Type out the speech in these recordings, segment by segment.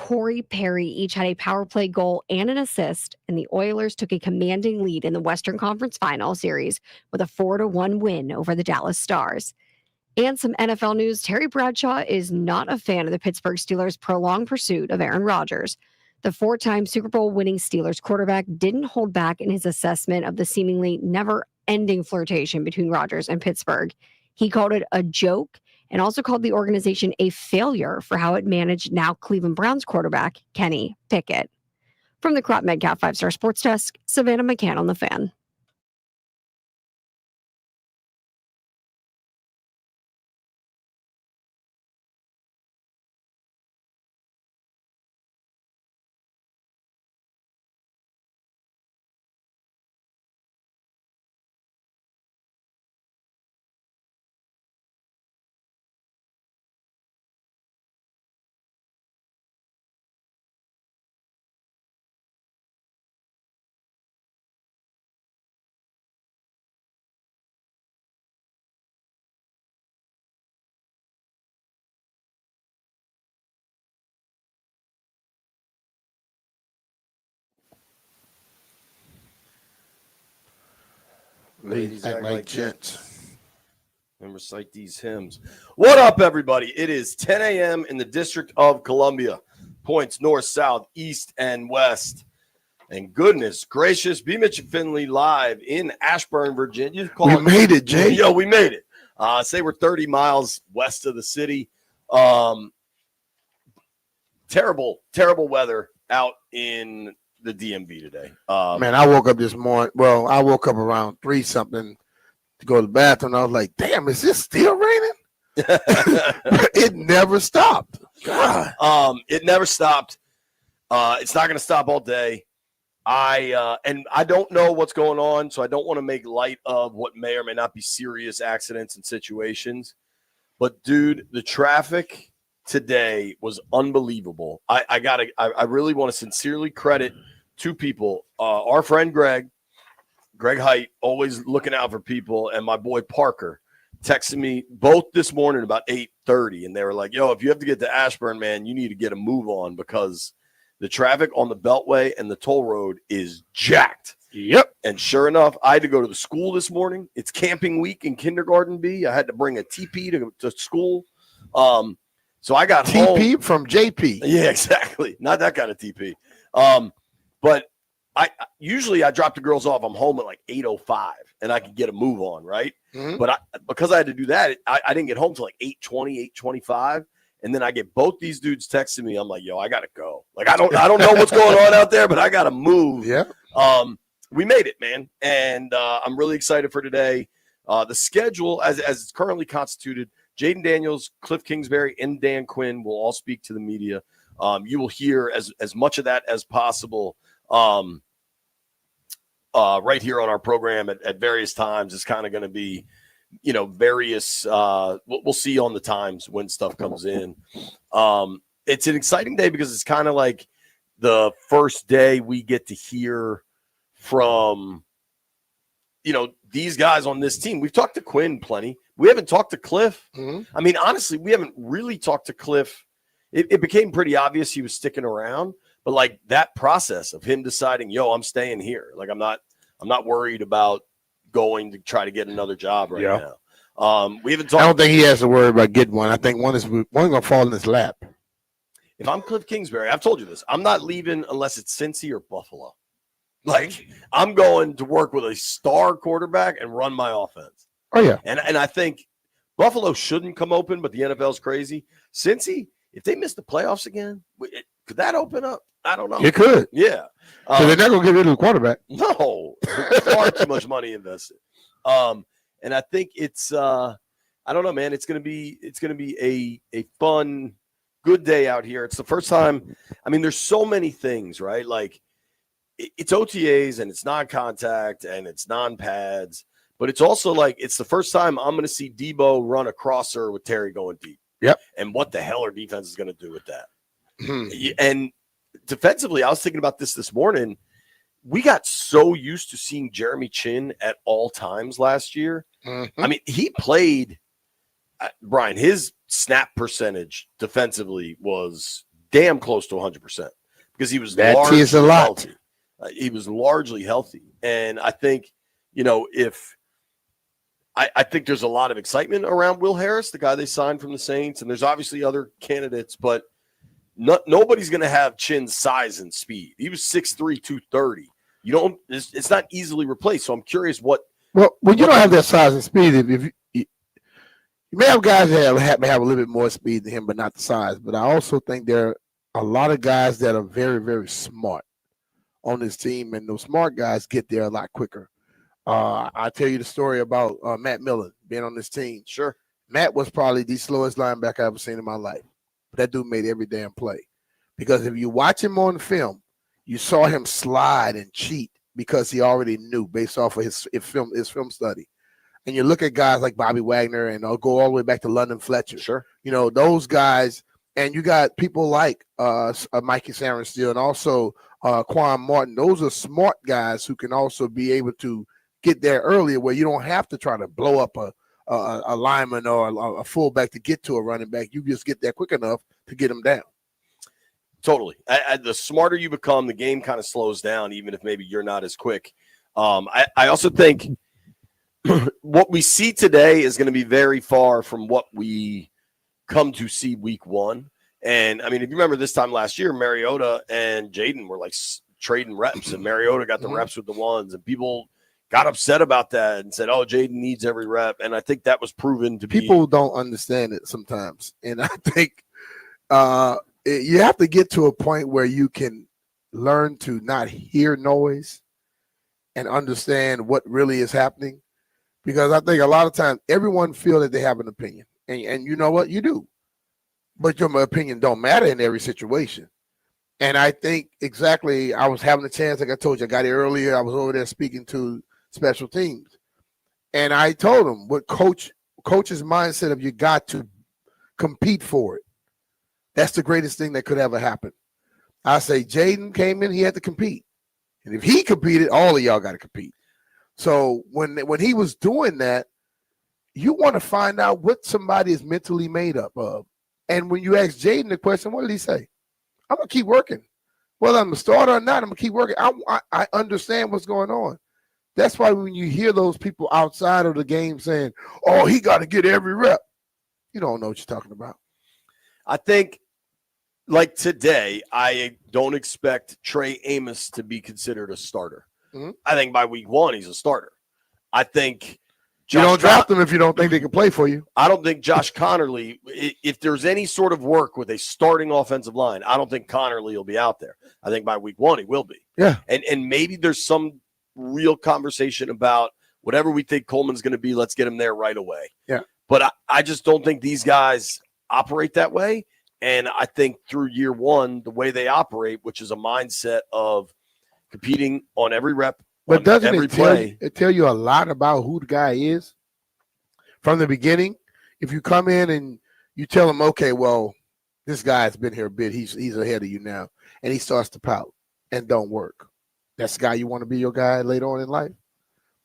Corey Perry each had a power play goal and an assist, and the Oilers took a commanding lead in the Western Conference Final Series with a 4-1 win over the Dallas Stars. And some NFL news, Terry Bradshaw is not a fan of the Pittsburgh Steelers' prolonged pursuit of Aaron Rodgers. The four-time Super Bowl winning Steelers quarterback didn't hold back in his assessment of the seemingly never-ending flirtation between Rodgers and Pittsburgh. He called it a joke and also called the organization a failure for how it managed now Cleveland Browns quarterback Kenny Pickett. From the Crop Metcalf 5-Star Sports Desk, Savannah McCann on The Fan. Ladies act like gents. And recite these hymns. What up, everybody? It is 10 a.m. in the District of Columbia. Points north, south, east, and west. And goodness gracious, B. Mitch and Finley live in Ashburn, Virginia. We made it, Jay. Yo, we made it. Say we're 30 miles west of the city. Terrible weather out in the DMV today. Man, I woke up this morning. Well, I woke up around 3 something to go to the bathroom. I was like, damn, is this still raining? It never stopped. God. It never stopped. It's not going to stop all day. I don't know what's going on, so I don't want to make light of what may or may not be serious accidents and situations. But, dude, the traffic today was unbelievable. I really want to sincerely credit 2 people. Our friend Greg Height, always looking out for people, and my boy Parker texted me both this morning about 8:30, and they were like, yo, if you have to get to Ashburn, man, you need to get a move on because the traffic on the Beltway and the toll road is jacked. Yep. And sure enough, I had to go to the school this morning. It's camping week in kindergarten B. I had to bring a TP to school. So I got TP home. from JP. Yeah, exactly. Not that kind of TP. But I usually drop the girls off. I'm home at like 8:05 and I can get a move on, right? Mm-hmm. But because I had to do that, I didn't get home till like 8:20, 8:25. And then I get both these dudes texting me. I'm like, yo, I gotta go. Like I don't know what's going on out there, but I gotta move. Yeah. We made it, man. And I'm really excited for today. The schedule as it's currently constituted, Jaden Daniels, Cliff Kingsbury, and Dan Quinn will all speak to the media. You will hear as much of that as possible right here on our program at various times. It's kind of going to be, various we'll see on the times when stuff comes in. It's an exciting day because it's kind of like the first day we get to hear from, these guys on this team. We've talked to Quinn plenty. We haven't talked to Cliff. Mm-hmm. I mean, honestly, we haven't really talked to Cliff. It became pretty obvious he was sticking around, but like that process of him deciding, yo, I'm staying here. Like I'm not worried about going to try to get another job right now. We haven't talked. I don't think he has to worry about getting one. I think one going to fall in his lap. If I'm Cliff Kingsbury, I've told you this. I'm not leaving unless it's Cincy or Buffalo. Like I'm going to work with a star quarterback and run my offense. Oh yeah. And I think Buffalo shouldn't come open, but the NFL's crazy. Cincy, if they miss the playoffs again, could that open up? I don't know. It could. Yeah. So they're not going to get rid of the quarterback. No. Far too much money invested. And I think it's I don't know, man. It's gonna be a fun, good day out here. It's the first time. I mean, there's so many things, right? Like it's OTAs and it's non-contact and it's non-pads, but it's also like it's the first time I'm gonna see Debo run a crosser with Terry going deep. Yep. And what the hell our defense is gonna do with that? And defensively, I was thinking about this morning. We got so used to seeing Jeremy Chin at all times last year. Mm-hmm. I mean, he played, Brian, his snap percentage defensively was damn close to 100% because he was That is a lot. healthy. He was largely healthy. And I think, if I think there's a lot of excitement around Will Harris, the guy they signed from the Saints, and there's obviously other candidates, but nobody's going to have Chin's size and speed. He was 6'3", 230. It's not easily replaced. So I'm curious what. Well, when you don't have that size and speed, if you may have guys that may have a little bit more speed than him, but not the size. But I also think there are a lot of guys that are very, very smart on this team, and those smart guys get there a lot quicker. I'll tell you the story about Matt Millen being on this team. Sure. Matt was probably the slowest linebacker I've ever seen in my life. But that dude made every damn play. Because if you watch him on film, you saw him slide and cheat because he already knew based off of his film study. And you look at guys like Bobby Wagner, and I'll go all the way back to London Fletcher. Sure. Those guys, and you got people like Mikey Sarenstein and also Quan Martin. Those are smart guys who can also be able to get there earlier where you don't have to try to blow up a lineman or a fullback to get to a running back. You just get there quick enough to get them down. Totally. The smarter you become, the game kind of slows down, even if maybe you're not as quick. I also think what we see today is going to be very far from what we come to see week one. And, I mean, if you remember this time last year, Mariota and Jaden were like trading reps, and Mariota got the reps with the ones, and people got upset about that and said, oh, Jaden needs every rep. And I think that was proven to be. People don't understand it sometimes. And I think you have to get to a point where you can learn to not hear noise and understand what really is happening. Because I think a lot of times everyone feels that they have an opinion. And you know what? You do. But your opinion don't matter in every situation. And I think exactly, I was having a chance, like I told you, I got here earlier. I was over there speaking to special teams. And I told them what coach's mindset of you got to compete for it. That's the greatest thing that could ever happen. I say Jaden came in, he had to compete. And if he competed, all of y'all got to compete. So when he was doing that, you want to find out what somebody is mentally made up of. And when you ask Jaden the question, what did he say? I'm going to keep working. Whether I'm a starter or not, I'm going to keep working. I understand what's going on. That's why when you hear those people outside of the game saying, oh, he got to get every rep, you don't know what you're talking about. I think, like today, I don't expect Trey Amos to be considered a starter. Mm-hmm. I think by week one, he's a starter. I think you don't draft them if you don't think they can play for you. I don't think Josh Connerly, if there's any sort of work with a starting offensive line, I don't think Connerly will be out there. I think by week one, he will be. Yeah. And maybe there's some real conversation about whatever we think Coleman's going to be, let's get him there right away. Yeah. But I just don't think these guys operate that way. And I think through year one, the way they operate, which is a mindset of competing on every rep, but doesn't it tell you a lot about who the guy is from the beginning? If you come in and you tell him, okay, well, this guy's been here a bit, he's ahead of you now, and he starts to pout and don't work. That's the guy you want to be your guy later on in life.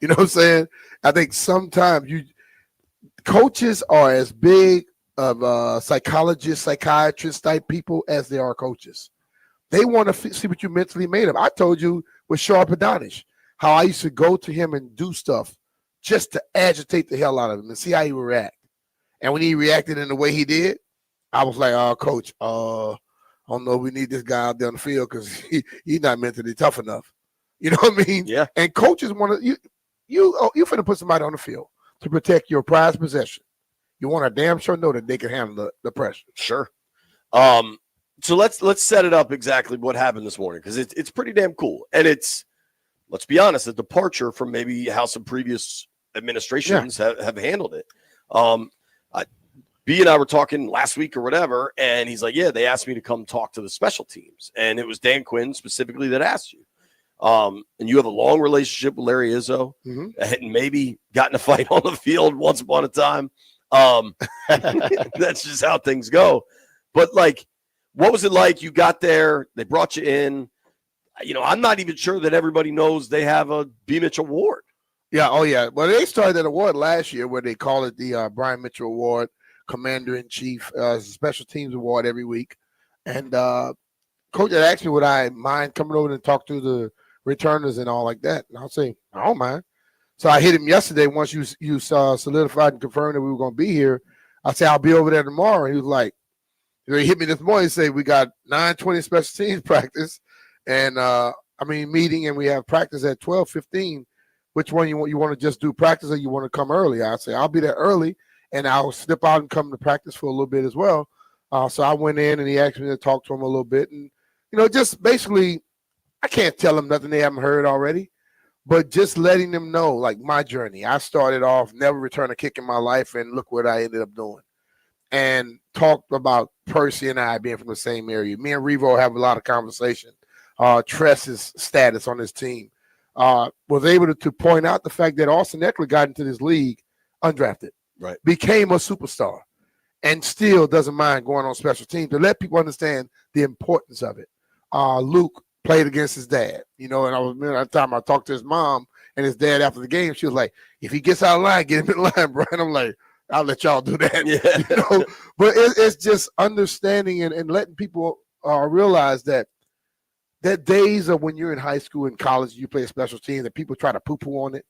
You know what I'm saying? I think sometimes coaches are as big of psychologists, psychiatrists type people as they are coaches. They want to see what you mentally made of. I told you with Sharp Adonish how I used to go to him and do stuff just to agitate the hell out of him and see how he would react. And when he reacted in the way he did, I was like, oh, coach, I don't know if we need this guy out there on the field because he's not mentally tough enough. You know what I mean? Yeah. And coaches want to you finna put somebody on the field to protect your prized possession. You want to damn sure know that they can handle the pressure. Sure. So let's set it up exactly what happened this morning because it's pretty damn cool. And it's, let's be honest, a departure from maybe how some previous administrations have handled it. B and I were talking last week or whatever, and he's like, yeah, they asked me to come talk to the special teams. And it was Dan Quinn specifically that asked you. And you have a long relationship with Larry Izzo and maybe got in a fight on the field once upon a time. That's just how things go. But like, what was it like? You got there, they brought you in. You know, I'm not even sure that everybody knows they have a B. Mitchell Award. Yeah. Oh, yeah. Well, they started that award last year where they call it the Brian Mitchell Award, Commander-in-Chief, Special Teams Award every week. And coach had asked me would I mind coming over and talk to the returners and all like that. And I'll say, I don't mind. So I hit him yesterday once you solidified and confirmed that we were going to be here. I said, I'll be over there tomorrow. And he was like, he hit me this morning and said, we got 9:20 special teams practice and meeting, and we have practice at 12:15. Which one you want to just do practice or you want to come early? I say, I'll be there early and I'll slip out and come to practice for a little bit as well. So I went in and he asked me to talk to him a little bit. And, just basically, I can't tell them nothing they haven't heard already, but just letting them know, like, my journey. I started off, never returned a kick in my life, and look what I ended up doing. And talked about Percy and I being from the same area. Me and Revo have a lot of conversation. Tress's status on his team. Was able to point out the fact that Austin Eckler got into this league undrafted, right? Became a superstar, and still doesn't mind going on special teams to let people understand the importance of it. Luke played against his dad, and that time I talked to his mom and his dad after the game. She was like, "If he gets out of line, get him in line, Brian." I'm like, "I'll let y'all do that." Yeah. But it's just understanding and letting people realize that days of when you're in high school and college, you play a special team that people try to poo-poo on it.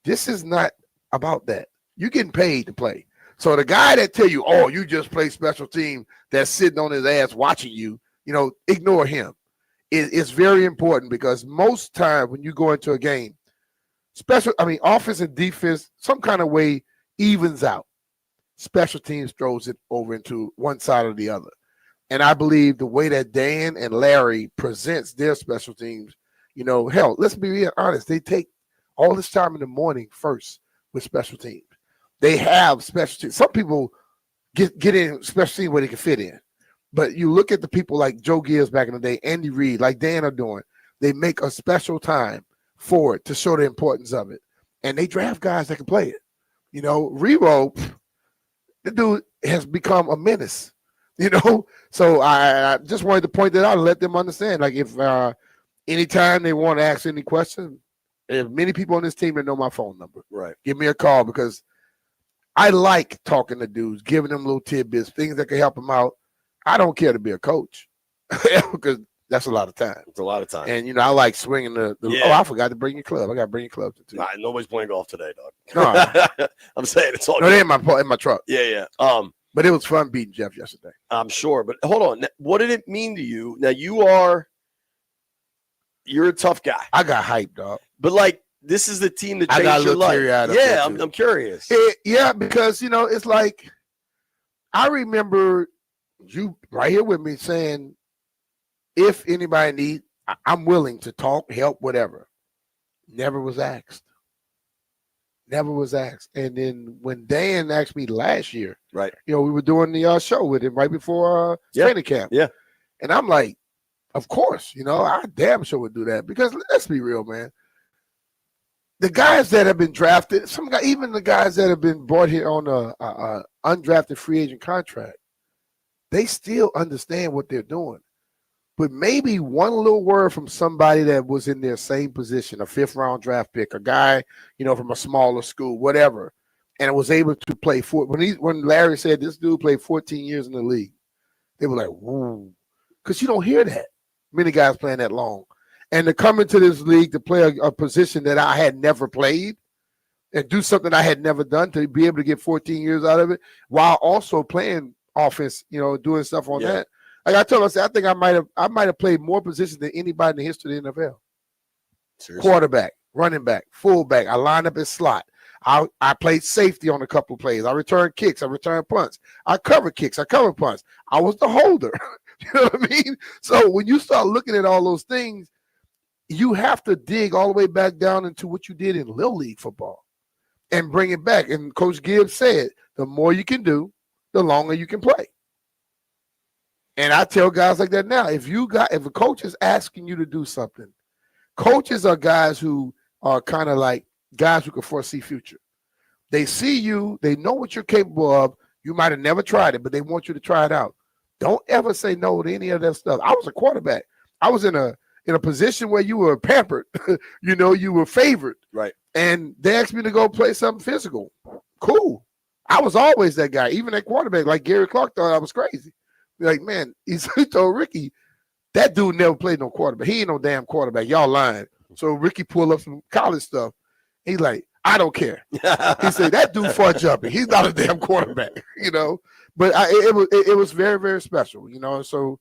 This is not about that. You're getting paid to play. So the guy that tell you, oh, you just play special team that's sitting on his ass watching you, ignore him. It's very important because most time when you go into a game, offense and defense, some kind of way evens out. Special teams throws it over into one side or the other. And I believe the way that Dan and Larry presents their special teams, hell, let's be real honest. They take all this time in the morning first with special teams. They have special teams. Some people get in special teams where they can fit in. But you look at the people like Joe Gibbs back in the day, Andy Reid, like Dan are doing. They make a special time for it to show the importance of it. And they draft guys that can play it. Revo, the dude has become a menace. So I just wanted to point that out and let them understand. Like if anytime they want to ask any questions, if many people on this team that know my phone number, right, give me a call because I like talking to dudes, giving them little tidbits, things that can help them out. I don't care to be a coach because that's a lot of time. It's a lot of time. And, I like swinging the oh, I forgot to bring your club. I got to bring your club too. Nah, nobody's playing golf today, dog. No. I'm saying it's all no, they're in my truck. Yeah. But it was fun beating Jeff yesterday. I'm sure. But hold on. What did it mean to you? Now, you're a tough guy. I got hyped, dog. But, this is the team that changed your life. Yeah, I'm curious. Yeah, because, it's like I remember you right here with me saying, if anybody needs, I'm willing to talk, help, whatever. Never was asked. And then when Dan asked me last year, right? We were doing the show with him right before training camp. Yeah. And I'm like, of course, I damn sure would do that because let's be real, man. The guys that have been drafted, even the guys that have been brought here on a undrafted free agent contract, they still understand what they're doing. But maybe one little word from somebody that was in their same position, a 5th-round draft pick, a guy, from a smaller school, whatever, and was able to play when Larry said this dude played 14 years in the league, they were like, whoa, because you don't hear that many guys playing that long. And to come into this league to play a position that I had never played and do something I had never done, to be able to get 14 years out of it while also playing offense, doing stuff on that. Like I told him, I think I might have played more positions than anybody in the history of the NFL. Seriously? Quarterback, running back, fullback. I lined up in slot. I played safety on a couple of plays. I returned kicks. I returned punts. I covered kicks. I covered punts. I was the holder. You know what I mean? So when you start looking at all those things, you have to dig all the way back down into what you did in Little League football and bring it back. And Coach Gibbs said, the more you can do, the longer you can play. And I tell guys like that now, if a coach is asking you to do something, coaches are guys who are kind of like guys who can foresee future. They see you, they know what you're capable of. You might have never tried it, but they want you to try it out. Don't ever say no to any of that stuff. I was a quarterback. I was in a position where you were pampered, you were favored. Right. And they asked me to go play something physical. Cool. I was always that guy, even at quarterback, like Gary Clark thought I was crazy. Like, man, he told Ricky, that dude never played no quarterback. He ain't no damn quarterback. Y'all lying. So Ricky pulled up some college stuff. He's like, I don't care. He said, that dude far jumping. He's not a damn quarterback, But it was very, very special, And so,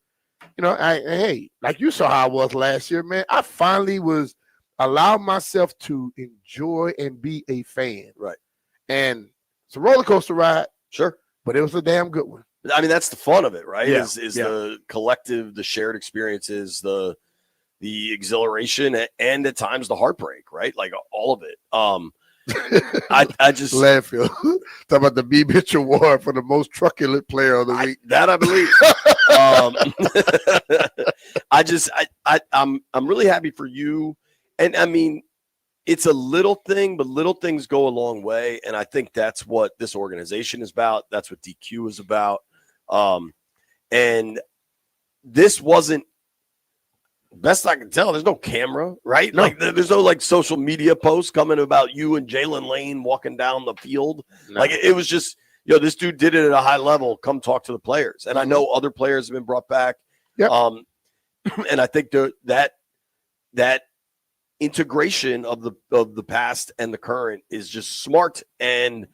hey, like you saw how I was last year, man. I finally was allowed myself to enjoy and be a fan. Right. And it's a roller coaster ride. Sure. But it was a damn good one. I mean, that's the fun of it, right? Yeah. Is the collective, the shared experiences, the exhilaration, and at times the heartbreak, right? Like all of it. I just landfill. Talk about the B. Mitch Award for the most truculent player of the week. That I believe. I'm really happy for you, and I mean, it's a little thing, but little things go a long way, and I think that's what this organization is about. That's what DQ is about. And this wasn't, best I can tell, there's no camera, right? No. Like there's no like social media posts coming about you and Jalen Lane walking down the field. No. Like it was just, this dude did it at a high level. Come talk to the players. And I know other players have been brought back. Yep. And I think that integration of the past and the current is just smart. And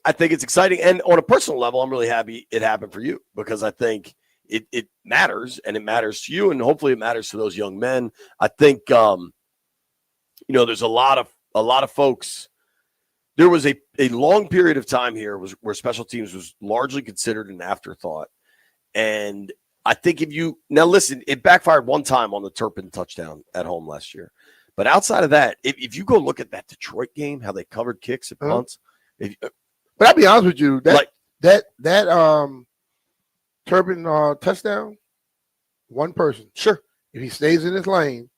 I think it's exciting. And on a personal level, I'm really happy it happened for you, because I think it matters, and it matters to you, and hopefully it matters to those young men. I think, there's a lot of folks. There was a long period of time here where special teams was largely considered an afterthought. And I think now listen, it backfired one time on the Turpin touchdown at home last year. But outside of that, if you go look at that Detroit game, how they covered kicks and punts. But I'll be honest with you, that Turpin touchdown, one person. Sure. If he stays in his lane,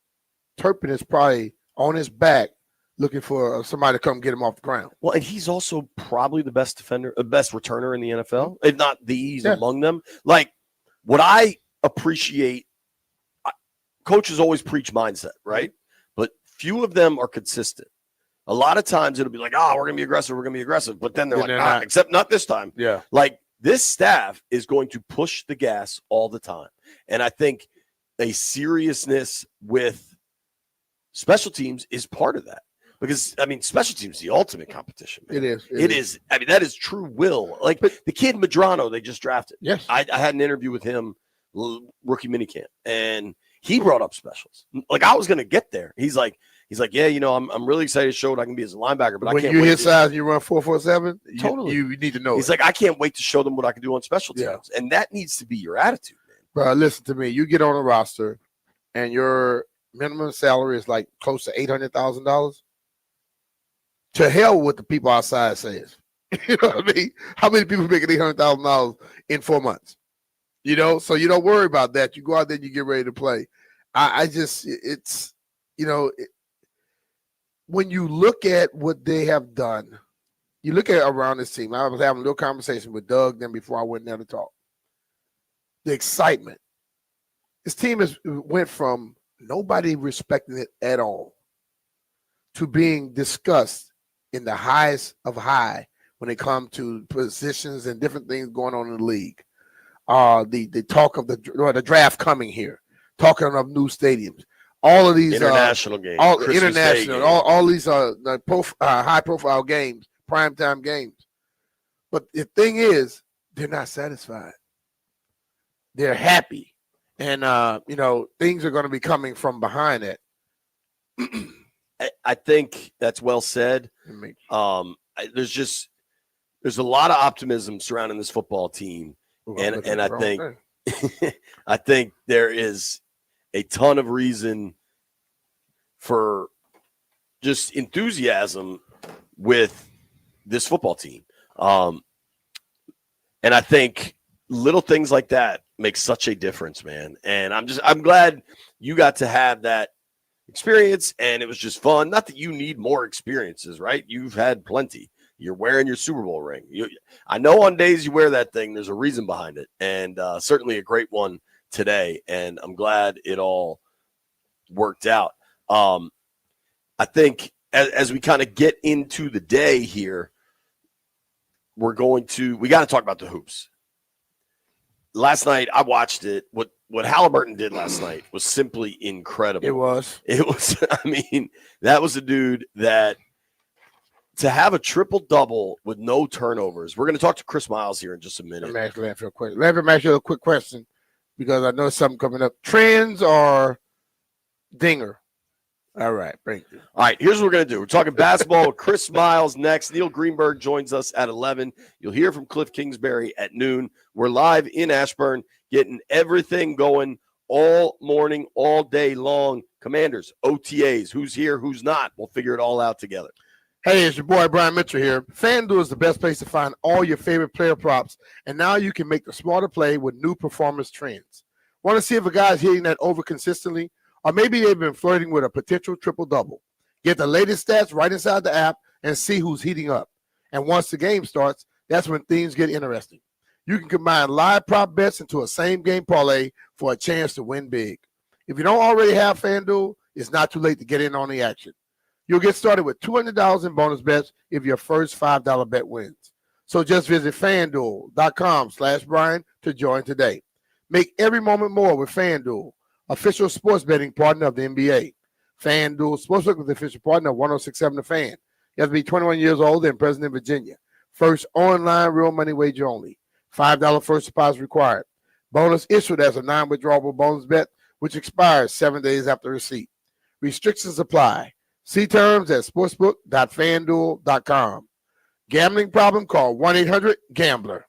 Turpin is probably on his back looking for somebody to come get him off the ground. Well, and he's also probably the best defender, best returner in the NFL, if not he's among them. Like, what I appreciate, coaches always preach mindset, right? But few of them are consistent. A lot of times it'll be like, we're going to be aggressive. But then they're like, except not this time. Yeah. Like, this staff is going to push the gas all the time. And I think a seriousness with special teams is part of that. Because, I mean, special teams is the ultimate competition, man. It is. I mean, that is true will. Like, the kid Medrano they just drafted. Yes. I had an interview with him, rookie minicamp, and he brought up specials. Like, I was going to get there. He's like, yeah, I'm really excited to show what I can be as a linebacker, but when I can't you wait hit size and you run 4.47, totally. You need to know. He's like, I can't wait to show them what I can do on special teams. And that needs to be your attitude, man. Bro, listen to me. You get on a roster and your minimum salary is like close to $800,000. To hell with the people outside says. You know what I mean? How many people making $800,000 in 4 months? So you don't worry about that. You go out there and you get ready to play. When you look at what they have done, you look at around this team. I was having a little conversation with Doug then before I went there to talk. The excitement. This team went from nobody respecting it at all to being discussed in the highest of high when it comes to positions and different things going on in the league. The talk of the draft coming here, talking of new stadiums. All of these international games, all these high-profile games, primetime games. But the thing is, they're not satisfied. They're happy, and things are going to be coming from behind it. I think that's well said. There's a lot of optimism surrounding this football team, and I think I think there is a ton of reason for just enthusiasm with this football team. And I think little things like that make such a difference, man. And I'm glad you got to have that experience, and it was just fun. Not that you need more experiences, right? You've had plenty. You're wearing your Super Bowl ring. I know on days you wear that thing, there's a reason behind it, and certainly a great one today, and I'm glad it all worked out. I think as we kind of get into the day here, we got to talk about the hoops. last night I watched it. What Halliburton did last night was simply incredible. It was. I mean, that was a dude that to have a triple-double with no turnovers. We're going to talk to Chris Miles here in just a minute. Let me ask you a quick question because I know something coming up. Trends or dinger? All right, thank you. All right, here's what we're going to do. We're talking basketball with Chris Miles next. Neil Greenberg joins us at 11. You'll hear from Cliff Kingsbury at noon. We're live in Ashburn, getting everything going all morning, all day long. Commanders, OTAs, who's here, who's not. We'll figure it all out together. Hey, it's your boy Brian Mitchell here. FanDuel is the best place to find all your favorite player props, and now you can make the smarter play with new performance trends. Want to see if a guy's hitting that over consistently? Or maybe they've been flirting with a potential triple-double. Get the latest stats right inside the app and see who's heating up. And once the game starts, that's when things get interesting. You can combine live prop bets into a same-game parlay for a chance to win big. If you don't already have FanDuel, it's not too late to get in on the action. You'll get started with $200 in bonus bets if your first $5 bet wins. So just visit FanDuel.com/Brian to join today. Make every moment more with FanDuel, official sports betting partner of the NBA. FanDuel Sportsbook is the official partner of 106.7 The Fan. You have to be 21 years old and present in Virginia. First online real money wager only. $5 first deposit required. Bonus issued as a non-withdrawable bonus bet, which expires 7 days after receipt. Restrictions apply. See terms at sportsbook.fanduel.com. Gambling problem? Call 1-800-GAMBLER.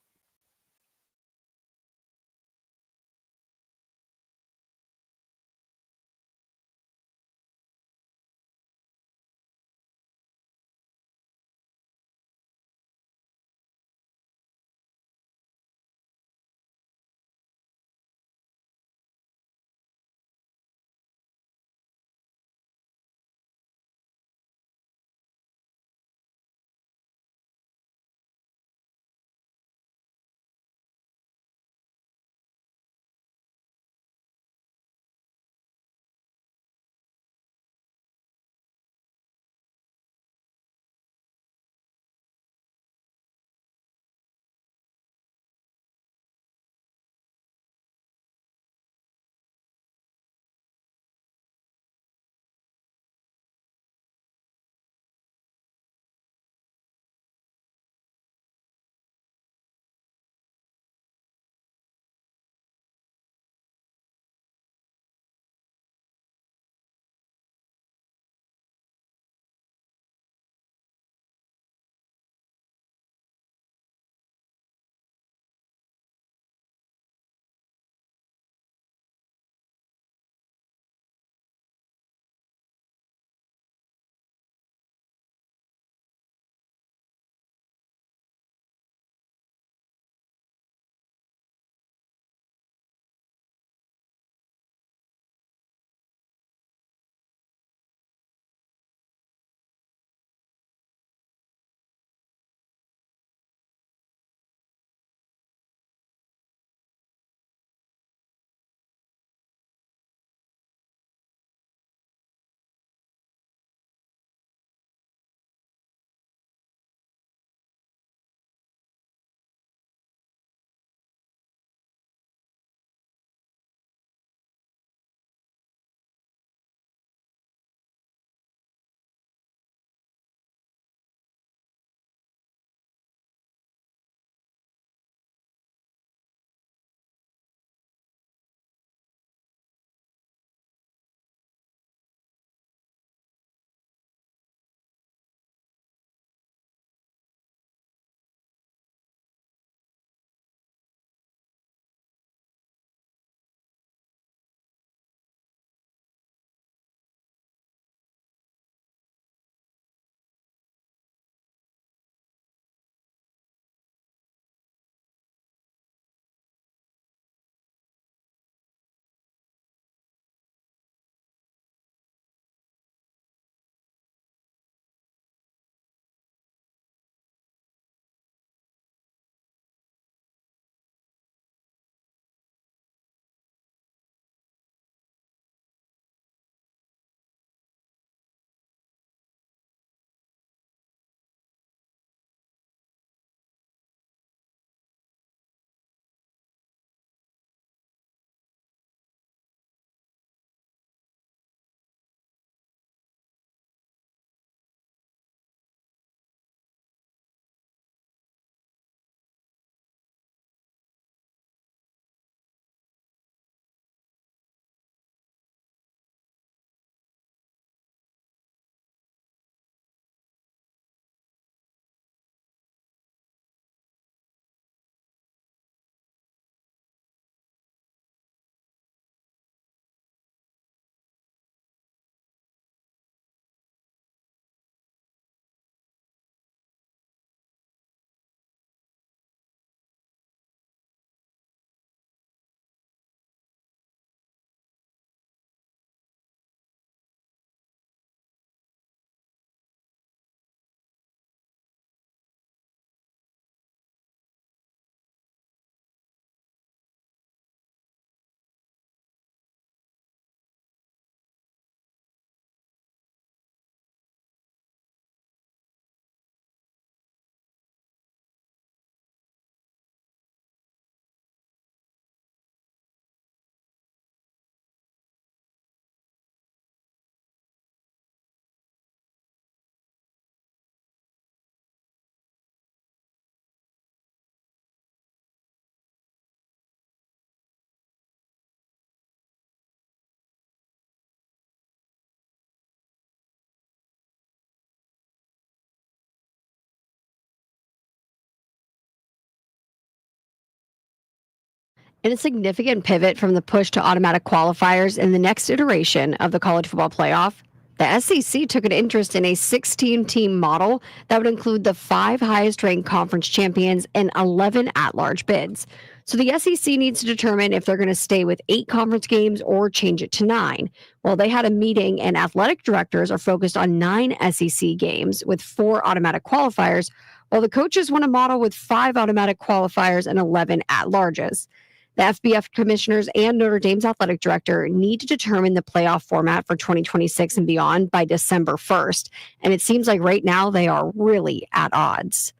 In a significant pivot from the push to automatic qualifiers in the next iteration of the college football playoff, the SEC took an interest in a 16-team model that would include the 5 highest-ranked conference champions and 11 at-large bids. So the SEC needs to determine if they're going to stay with 8 conference games or change it to 9. Well, they had a meeting, and athletic directors are focused on 9 SEC games with 4 automatic qualifiers, while the coaches want a model with 5 automatic qualifiers and 11 at-larges. The FBF commissioners and Notre Dame's athletic director need to determine the playoff format for 2026 and beyond by December 1st. And it seems like right now they are really at odds.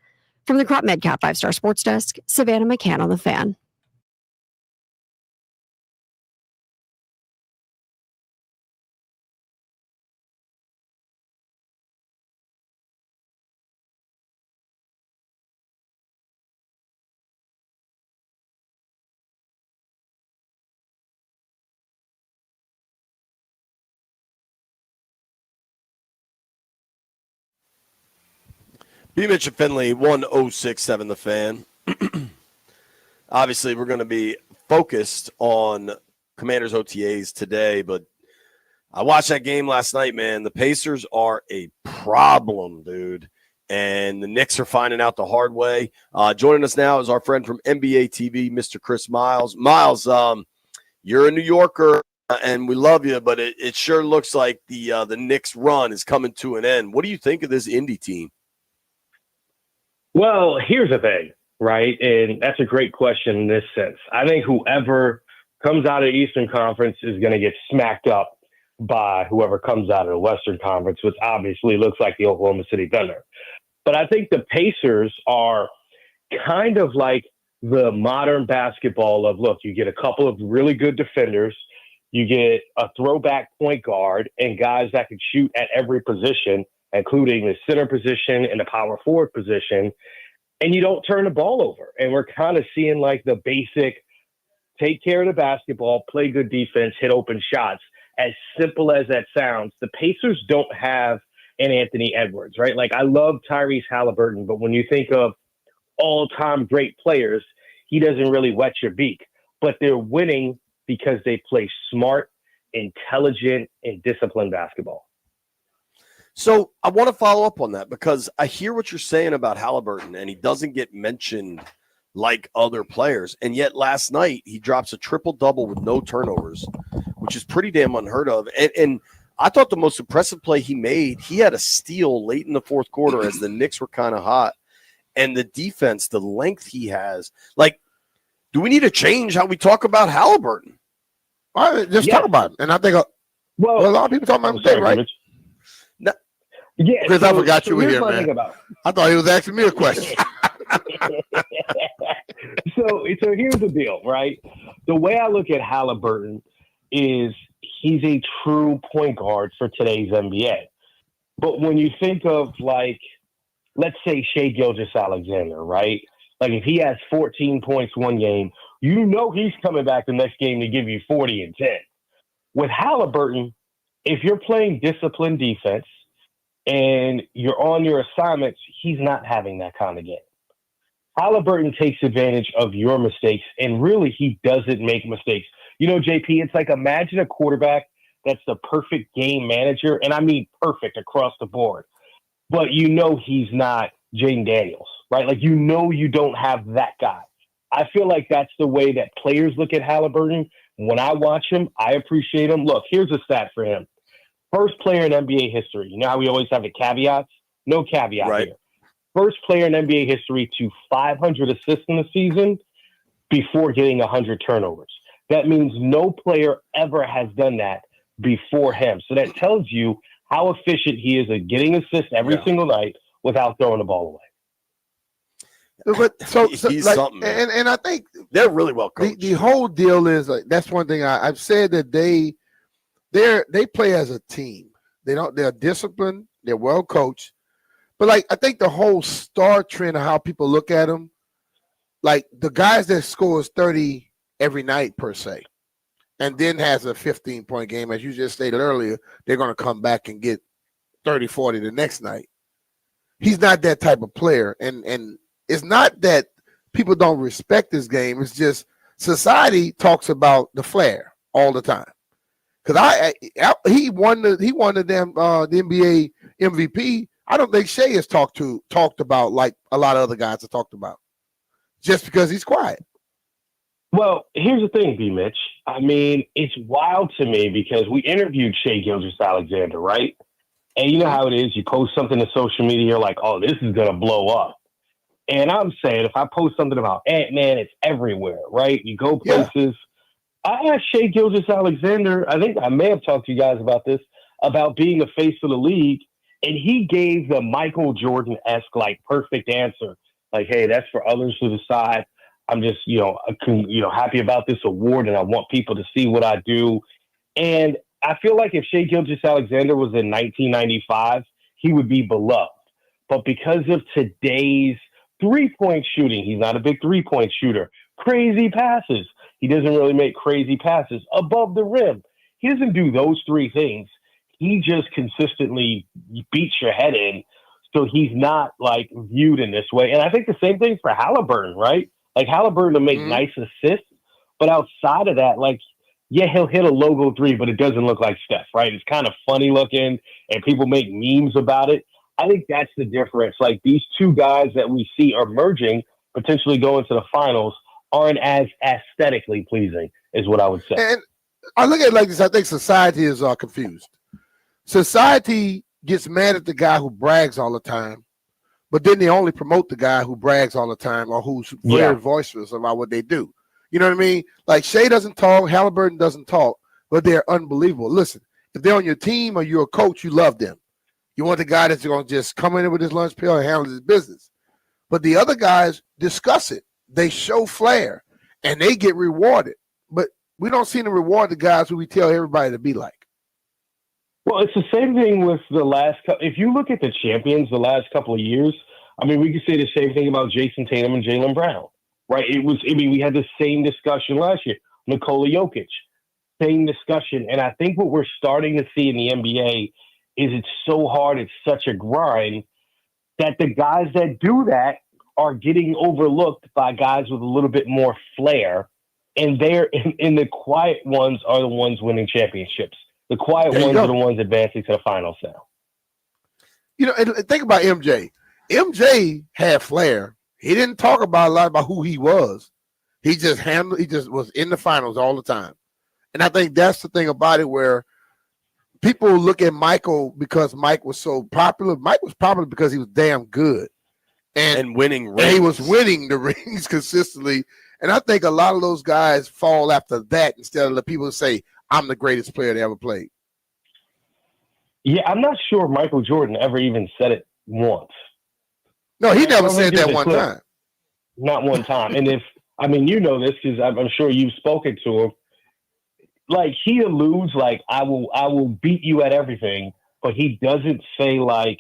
From the Crop MedCap 5-Star Sports Desk, Savannah McCann on the Fan. B. Mitch and Finley, 1067 The Fan. Obviously, we're going to be focused on Commanders OTAs today, but I watched that game last night, man. The Pacers are a problem, dude, and the Knicks are finding out the hard way. Joining us now is our friend from NBA TV, Mr. Chris Miles. Miles, you're a New Yorker, and we love you, but it sure looks like the Knicks run is coming to an end. What do you think of this Indy team? Well, here's the thing, right? And that's a great question in this sense. I think whoever comes out of the Eastern Conference is going to get smacked up by whoever comes out of the Western Conference, which obviously looks like the Oklahoma City Thunder. But I think the Pacers are kind of like the modern basketball of, look, you get a couple of really good defenders, you get a throwback point guard and guys that can shoot at every position, including the center position and the power forward position, and you don't turn the ball over. And we're kind of seeing like the basic take care of the basketball, play good defense, hit open shots. As simple as that sounds, the Pacers don't have an Anthony Edwards, right? Like, I love Tyrese Halliburton, but when you think of all-time great players, he doesn't really wet your beak. But they're winning because they play smart, intelligent, and disciplined basketball. So I want to follow up on that because I hear what you're saying about Halliburton, and he doesn't get mentioned like other players. And yet last night he drops a triple-double with no turnovers, which is pretty damn unheard of. And I thought the most impressive play he made, he had a steal late in the fourth quarter as the Knicks were kind of hot. And the defense, the length he has. Like, do we need to change how we talk about Halliburton? All right, just talk about it. And I think a lot of people talk about him, right? Yeah, Chris, I forgot you were here, man. I thought he was asking me a question. So here's the deal, right? The way I look at Halliburton is he's a true point guard for today's NBA. But when you think of, like, let's say Shai Gilgeous-Alexander, right? Like, if he has 14 points one game, you know he's coming back the next game to give you 40 and 10. With Halliburton, if you're playing disciplined defense, and you're on your assignments, he's not having that kind of game. Halliburton takes advantage of your mistakes, and really, he doesn't make mistakes. You know, JP, it's like, imagine a quarterback that's the perfect game manager, and I mean perfect across the board. But you know he's not Jaden Daniels, right? Like, you know you don't have that guy. I feel like that's the way that players look at Halliburton. When I watch him, I appreciate him. Look, here's a stat for him. First player in NBA history. You know how we always have the caveats? No caveat here. First player in NBA history to 500 assists in the season before getting 100 turnovers. That means no player ever has done that before him. So that tells you how efficient he is at getting assists every single night without throwing the ball away. But so he's like, something, man. And I think they're really well coached. The whole deal is, like, that's one thing I've said, that they play as a team. They're disciplined, they're well coached. But, like, I think the whole star trend of how people look at them, like the guys that scores 30 every night per se, and then has a 15-point game, as you just stated earlier, they're going to come back and get 30, 40 the next night. He's not that type of player. And it's not that people don't respect his game. It's just Society talks about the flair all the time. Because he won the NBA MVP. I don't think Shea has talked about like a lot of other guys have talked about, just because he's quiet. Well, here's the thing, B. Mitch. I mean, it's wild to me because we interviewed Shea Gilgeous-Alexander, right? And you know how it is. You post something to social media, you're like, oh, this is going to blow up. And I'm saying, if I post something about Ant-Man, it's everywhere, right? You go places. Yeah. I asked Shea Gilgeous-Alexander, I think I may have talked to you guys about this, about being a face of the league. And he gave the Michael Jordan-esque, like, perfect answer. Like, hey, that's for others to decide. I'm just, happy about this award, and I want people to see what I do. And I feel like if Shea Gilgeous-Alexander was in 1995, he would be beloved. But because of today's three-point shooting, he's not a big three-point shooter. Crazy passes. He doesn't really make crazy passes above the rim. He doesn't do those three things. He just consistently beats your head in. So he's not like viewed in this way. And I think the same thing for Halliburton, right? Like Halliburton will make nice assists, but outside of that, like, yeah, he'll hit a logo three, but it doesn't look like Steph, right? It's kind of funny looking and people make memes about it. I think that's the difference. Like these two guys that we see are merging, potentially going to the finals, aren't as aesthetically pleasing, is what I would say. And I look at it like this. I think society is confused. Society gets mad at the guy who brags all the time, but then they only promote the guy who brags all the time or who's very boisterous about what they do. You know what I mean? Like Shea doesn't talk, Halliburton doesn't talk, but they're unbelievable. Listen, if they're on your team or you're a coach, you love them. You want the guy that's going to just come in with his lunch pail and handle his business. But the other guys discuss it. They show flair, and they get rewarded. But we don't seem to reward the guys who we tell everybody to be like. Well, it's the same thing with the last couple. If you look at the champions the last couple of years, I mean, we could say the same thing about Jason Tatum and Jaylen Brown, right? We had the same discussion last year. Nikola Jokic, same discussion. And I think what we're starting to see in the NBA is it's so hard, it's such a grind, that the guys that do that are getting overlooked by guys with a little bit more flair. And and the quiet ones are the ones winning championships. The quiet ones are the ones advancing to the finals now. You know, and think about MJ. MJ had flair. He didn't talk about a lot about who he was. He just was in the finals all the time. And I think that's the thing about it, where people look at Michael because Mike was so popular. Mike was popular because he was damn good. And winning rings. And he was winning the rings consistently. And I think a lot of those guys fall after that instead of the people who say, I'm the greatest player they ever played. Yeah, I'm not sure Michael Jordan ever even said it once. No, he never said that one time. Not one time. And you know this because I'm sure you've spoken to him. Like, he alludes like, I will beat you at everything, but he doesn't say like,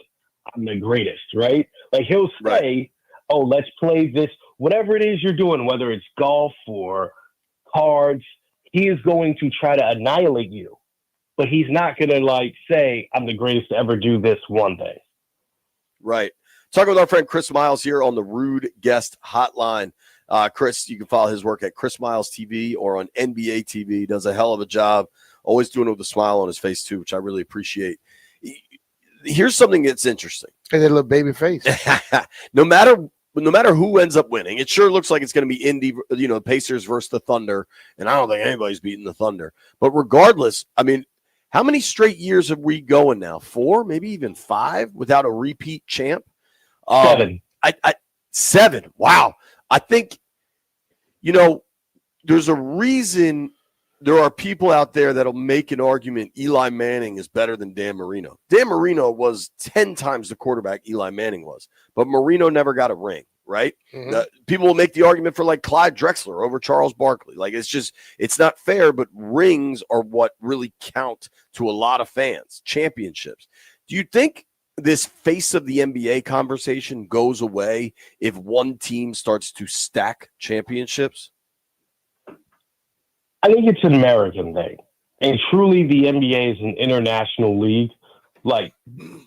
I'm the greatest, right? Like, he'll say, oh, let's play this, whatever it is you're doing, whether it's golf or cards, he is going to try to annihilate you. But he's not going to like say, I'm the greatest to ever do this one thing. Right. Talking with our friend Chris Miles here on the Rude Guest Hotline. Chris, you can follow his work at Chris Miles TV or on NBA TV. He does a hell of a job, always doing it with a smile on his face too, which I really appreciate. Here's something that's interesting. And that little baby face. No matter who ends up winning, it sure looks like it's going to be Indy, Pacers versus the Thunder, and I don't think anybody's beating the Thunder. But regardless, I mean, how many straight years have we going now? 4, maybe even 5 without a repeat champ? 7. 7. Wow. I think, there's a reason there are people out there that'll make an argument Eli Manning is better than Dan Marino. Dan Marino was 10 times the quarterback Eli Manning was, but Marino never got a ring, right? Mm-hmm. People will make the argument for like Clyde Drexler over Charles Barkley. Like, it's not fair, but rings are what really count to a lot of fans, championships. Do you think this face of the NBA conversation goes away if one team starts to stack championships? I think it's an American thing. And truly the NBA is an international league. Like,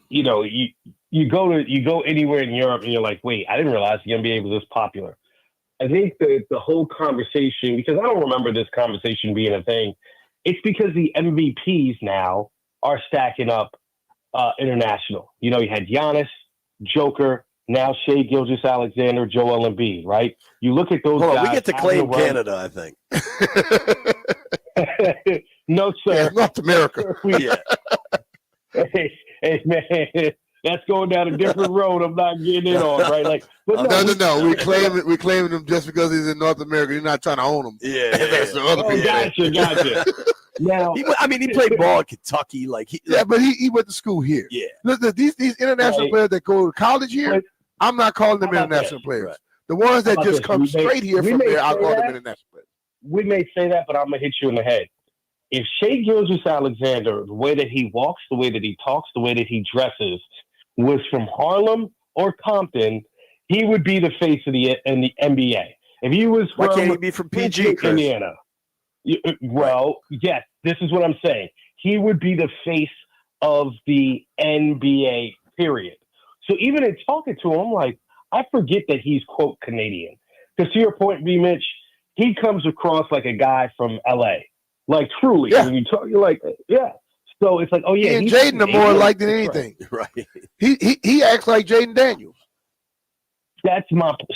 you go anywhere in Europe and you're like, wait, I didn't realize the NBA was this popular. I think the whole conversation, because I don't remember this conversation being a thing, it's because the MVPs now are stacking up international. You know, you had Giannis, Joker, now Shea Gilgeous-Alexander, Joel Embiid, right? You look at those guys. We get to claim Canada, I think. No, sir. Yeah, North America. Yeah. Hey, man, that's going down a different road. I'm not getting in on, right? Like, but No. We claim him just because he's in North America. You're not trying to own him. Yeah. That's the other people. Gotcha. Now, he played ball at Kentucky. But he went to school here. Yeah. Look, these international players that go to college here, I'm not calling them international players. Right. The ones that just come straight here from there, I'll call them international players. We may say that, but I'm going to hit you in the head. If Shea Gilgeous-Alexander, the way that he walks, the way that he talks, the way that he dresses, was from Harlem or Compton, he would be the face of the NBA. If he was Why can't he be from PG, Chris? Indiana? Yes, this is what I'm saying. He would be the face of the NBA, period. So even in talking to him, like, I forget that he's, quote, Canadian. Because to your point, B. Mitch, he comes across like a guy from LA. Like, truly. Yeah. When you talk, you're like, yeah. So it's like, oh, yeah. He and Jaden are more alike than anything. Right. He acts like Jaden Daniels. That's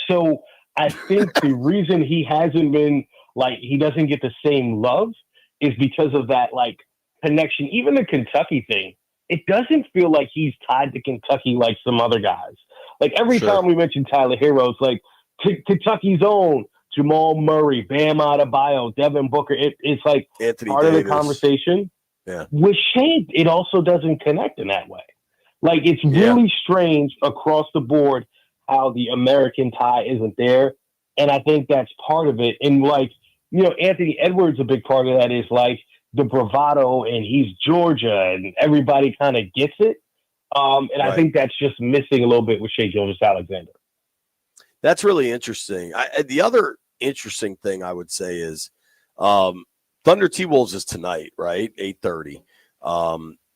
so I think the reason he hasn't been, like, he doesn't get the same love is because of that, like, connection. Even the Kentucky thing, it doesn't feel like he's tied to Kentucky like some other guys. Like, every time we mention Tyler Hero, it's like Kentucky's own Jamal Murray, Bam Adebayo, Devin Booker. It's like Anthony part Davis. of the conversation. Yeah. With Shea, it also doesn't connect in that way. Like, it's really strange across the board how the American tie isn't there. And I think that's part of it. And, like, you know, Anthony Edwards, a big part of that is, like, the bravado, and he's Georgia, and everybody kind of gets it. And I think that's just missing a little bit with Shea Gilgeous-Alexander. That's really interesting. The other interesting thing I would say is Thunder T-Wolves is tonight, right? 8:30.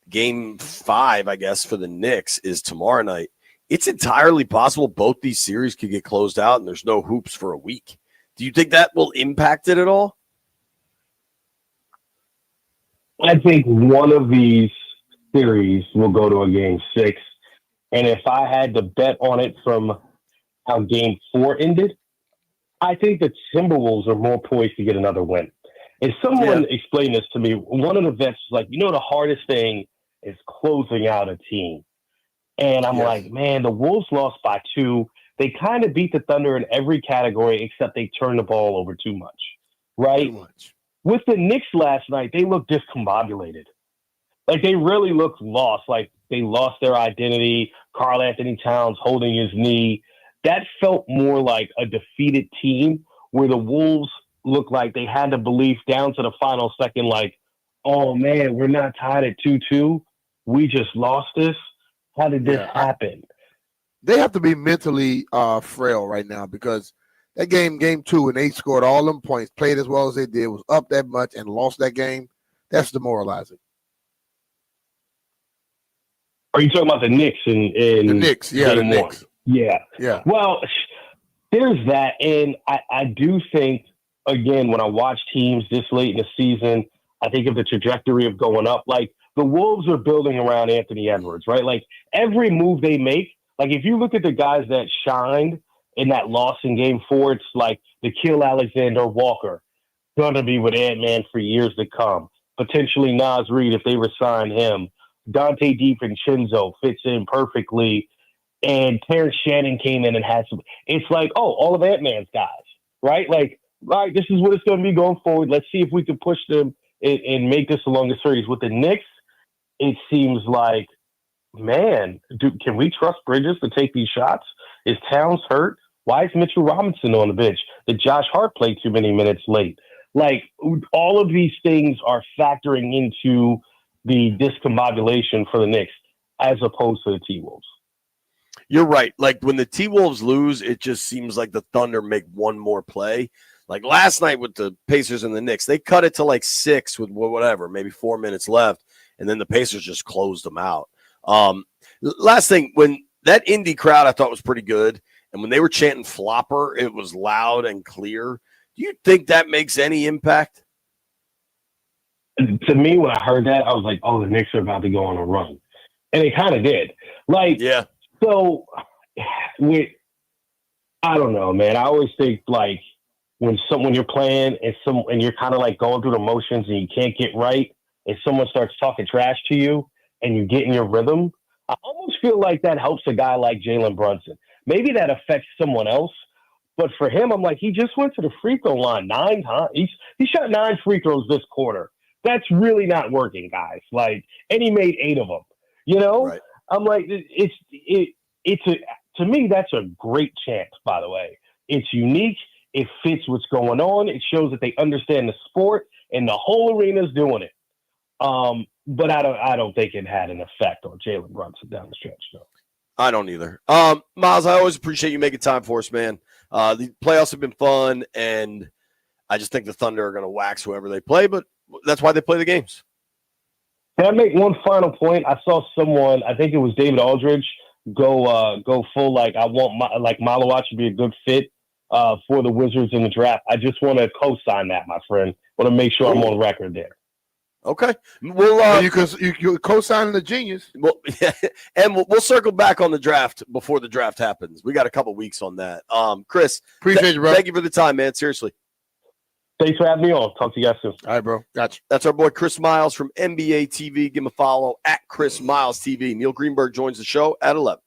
Game 5, I guess, for the Knicks is tomorrow night. It's entirely possible both these series could get closed out and there's no hoops for a week. Do you think that will impact it at all? I think one of these series will go to a game 6. And if I had to bet on it from how game 4 ended, I think the Timberwolves are more poised to get another win. If someone explained this to me, one of the vets was like, you know, the hardest thing is closing out a team. And I'm like, man, the Wolves lost by 2. They kind of beat the Thunder in every category except they turned the ball over too much, right? Too much. With the Knicks last night, they looked discombobulated. Like, they really looked lost. Like, they lost their identity. Karl Anthony Towns holding his knee. That felt more like a defeated team, where the Wolves looked like they had to believe down to the final second, like, oh, man, we're not tied at 2-2. We just lost this. How did this happen? They have to be mentally frail right now, because that game 2, and they scored all them points, played as well as they did, was up that much, and lost that game. That's demoralizing. Are you talking about the Knicks? The Knicks, the Knicks. Yeah. Well, there's that. And I do think, again, when I watch teams this late in the season, I think of the trajectory of going up. Like, the Wolves are building around Anthony Edwards, right? Like, every move they make, like, if you look at the guys that shined in that loss in game 4, it's like the Kill Alexander Walker, going to be with Ant-Man for years to come. Potentially Naz Reid if they resign him. Dante DiVincenzo fits in perfectly. And Terrence Shannon came in and had some. It's like, oh, all of Ant-Man's guys, right? Like, all right, this is what it's going to be going forward. Let's see if we can push them and make this a longer series. With the Knicks, it seems like, man, can we trust Bridges to take these shots? Is Towns hurt? Why is Mitchell Robinson on the bench? Did Josh Hart play too many minutes late? Like, all of these things are factoring into the discombobulation for the Knicks as opposed to the T-Wolves. You're right. Like, when the T-Wolves lose, it just seems like the Thunder make one more play. Like last night with the Pacers and the Knicks, they cut it to like 6 with whatever, maybe 4 minutes left, and then the Pacers just closed them out. Last thing, when that Indy crowd I thought was pretty good. And when they were chanting flopper, it was loud and clear. Do you think that makes any impact? To me, when I heard that, I was like, oh, the Knicks are about to go on a run. And it kind of did. Like, Yeah. So, I don't know, man. I always think, like, when you're playing and you're kind of like going through the motions and you can't get right, and someone starts talking trash to you and you get in your rhythm, I almost feel like that helps a guy like Jalen Brunson. Maybe that affects someone else, but for him, I'm like, he just went to the free throw line 9 times. He shot 9 free throws this quarter. That's really not working, guys. Like, and he made 8 of them. You know, Right. I'm like, to me, that's a great chance. By the way, it's unique. It fits what's going on. It shows that they understand the sport, and the whole arena's doing it. But I don't think it had an effect on Jalen Brunson down the stretch. No. I don't either. Miles, I always appreciate you making time for us, man. The playoffs have been fun, and I just think the Thunder are going to wax whoever they play, but that's why they play the games. Can I make one final point? I saw someone, I think it was David Aldridge, go full like I want Malawat should be a good fit for the Wizards in the draft. I just want to co-sign that, my friend. Want to make sure I'm on record there. Okay, well, you co-signing the genius. Well, yeah, and we'll circle back on the draft before the draft happens. We got a couple weeks on that. Chris, appreciate you, bro. Thank you for the time, man. Seriously. Thanks for having me on. Talk to you guys soon. All right, bro. Gotcha. That's our boy Chris Miles from NBA TV. Give him a follow at Chris Miles TV. Neil Greenberg joins the show at 11.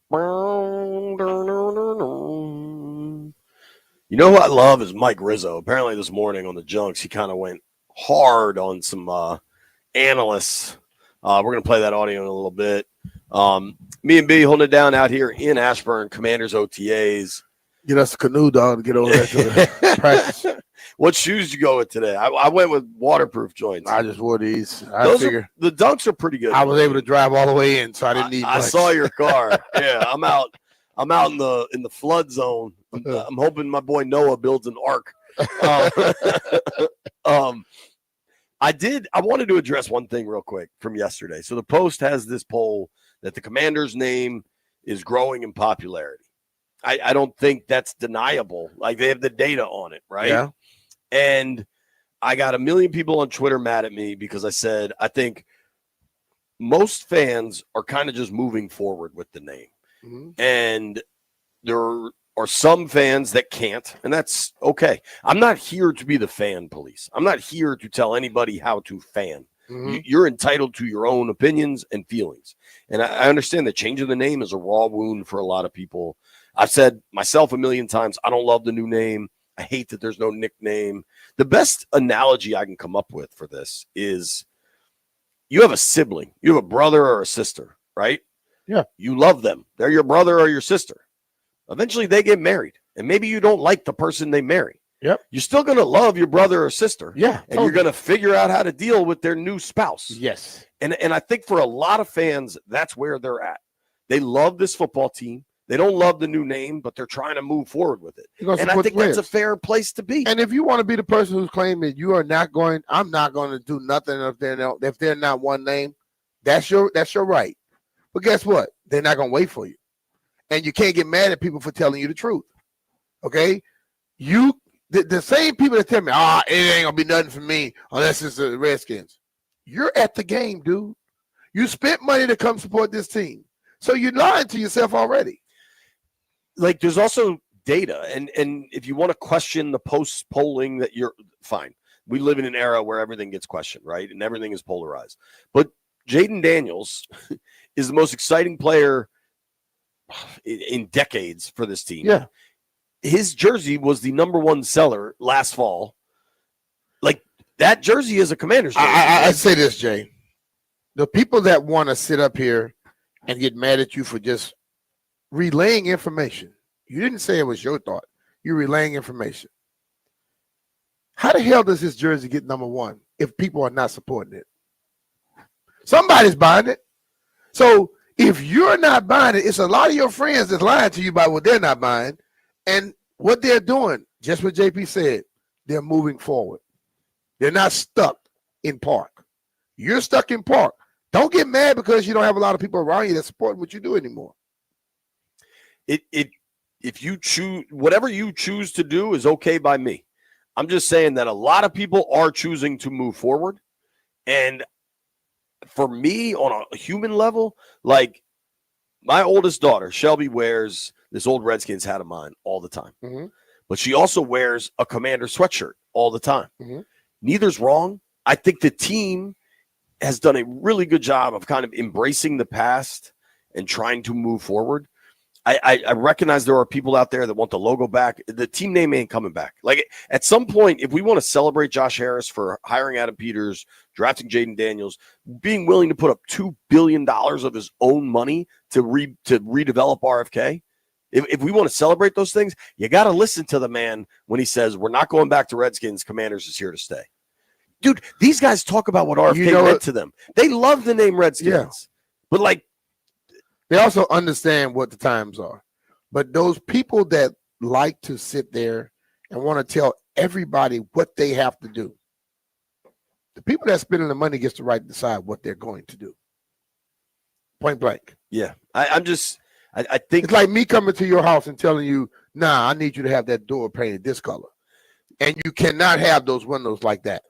You know who I love is Mike Rizzo. Apparently this morning on the Junks, he kind of went hard on some analysts. We're going to play that audio in a little bit. Me and B holding it down out here in Ashburn, Commanders OTAs. Get us a canoe, dog, to get over there to the practice. What shoes did you go with today? I went with waterproof joints. I just wore these. The Dunks are pretty good. I was able to drive all the way in, so I didn't need much. I saw your car. Yeah, I'm out in the flood zone. I'm hoping my boy Noah builds an ark. I wanted to address one thing real quick from yesterday. So the Post has this poll that the Commander's name is growing in popularity. I don't think that's deniable. Like, they have the data on it, right? Yeah. And I got a million people on Twitter mad at me because I said I think most fans are kind of just moving forward with the name. Mm-hmm. And there are some fans that can't, and that's okay. I'm not here to be the fan police. I'm not here to tell anybody how to fan. Mm-hmm. You're entitled to your own opinions and feelings. And I understand that changing the name is a raw wound for a lot of people. I've said myself a million times, I don't love the new name. I hate that there's no nickname. The best analogy I can come up with for this is you have a sibling. You have a brother or a sister, right? Yeah. You love them. They're your brother or your sister. Eventually they get married, and maybe you don't like the person they marry. Yep. You're still going to love your brother or sister. Yeah. And you're going to figure out how to deal with their new spouse. Yes. And I think for a lot of fans, that's where they're at. They love this football team. They don't love the new name, but they're trying to move forward with it. And I think that's a fair place to be. And if you want to be the person who's claiming you are not going, I'm not going to do nothing if they're not one name, that's your right. But guess what? They're not going to wait for you. And you can't get mad at people for telling you the truth. Okay? The same people that tell me, it ain't going to be nothing for me unless it's the Redskins. You're at the game, dude. You spent money to come support this team. So you're lying to yourself already. Like, there's also data, and if you want to question the Post polling, that you're fine. We live in an era where everything gets questioned, right? And everything is polarized. But Jaden Daniels is the most exciting player in decades for this team. Yeah. His jersey was the number one seller last fall. Like, that jersey is a Commander's jersey. I say this, Jay. The people that want to sit up here and get mad at you for just relaying information. You didn't say it was your thought. You're relaying information. How the hell does this jersey get number one if people are not supporting it? Somebody's buying it. So if you're not buying it, it's a lot of your friends that's lying to you about what they're not buying. And what they're doing, just what JP said, they're moving forward. They're not stuck in park. You're stuck in park. Don't get mad because you don't have a lot of people around you that support what you do anymore. If you choose, whatever you choose to do is okay by me. I'm just saying that a lot of people are choosing to move forward. And for me, on a human level, like, my oldest daughter, Shelby, wears this old Redskins hat of mine all the time. Mm-hmm. But she also wears a Commander sweatshirt all the time. Mm-hmm. Neither's wrong. I think the team has done a really good job of kind of embracing the past and trying to move forward. I recognize there are people out there that want the logo back. The team name ain't coming back. Like, at some point, if we want to celebrate Josh Harris for hiring Adam Peters, drafting Jaden Daniels, being willing to put up $2 billion of his own money to redevelop RFK, if we want to celebrate those things, you got to listen to the man when he says, we're not going back to Redskins. Commanders is here to stay. Dude, these guys talk about what RFK meant to them. They love the name Redskins. Yeah. But, like, they also understand what the times are. But those people that like to sit there and want to tell everybody what they have to do, the people that are spending the money gets the right to decide what they're going to do. Point blank. Yeah. I think it's like me coming to your house and telling you, nah, I need you to have that door painted this color. And you cannot have those windows like that.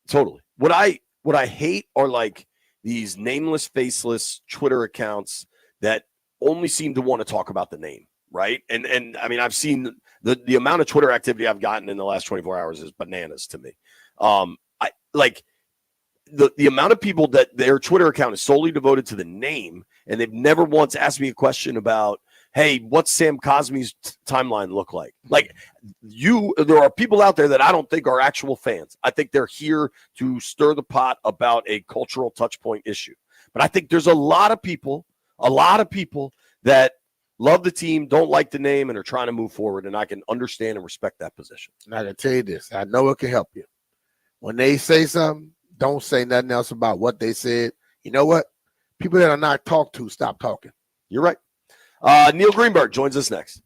Totally. What I hate are, like, these nameless, faceless Twitter accounts that only seem to want to talk about the name, right? And I mean, I've seen the amount of Twitter activity I've gotten in the last 24 hours is bananas to me. the amount of people that their Twitter account is solely devoted to the name, and they've never once asked me a question about, hey, what's Sam Cosmi's timeline look like? Like there are people out there that I don't think are actual fans. I think they're here to stir the pot about a cultural touch point issue. But I think there's a lot of people that love the team, don't like the name, and are trying to move forward. And I can understand and respect that position. And I can tell you this, I know it can help you. When they say something, don't say nothing else about what they said. You know what? People that are not talked to, stop talking. You're right. Neil Greenberg joins us next.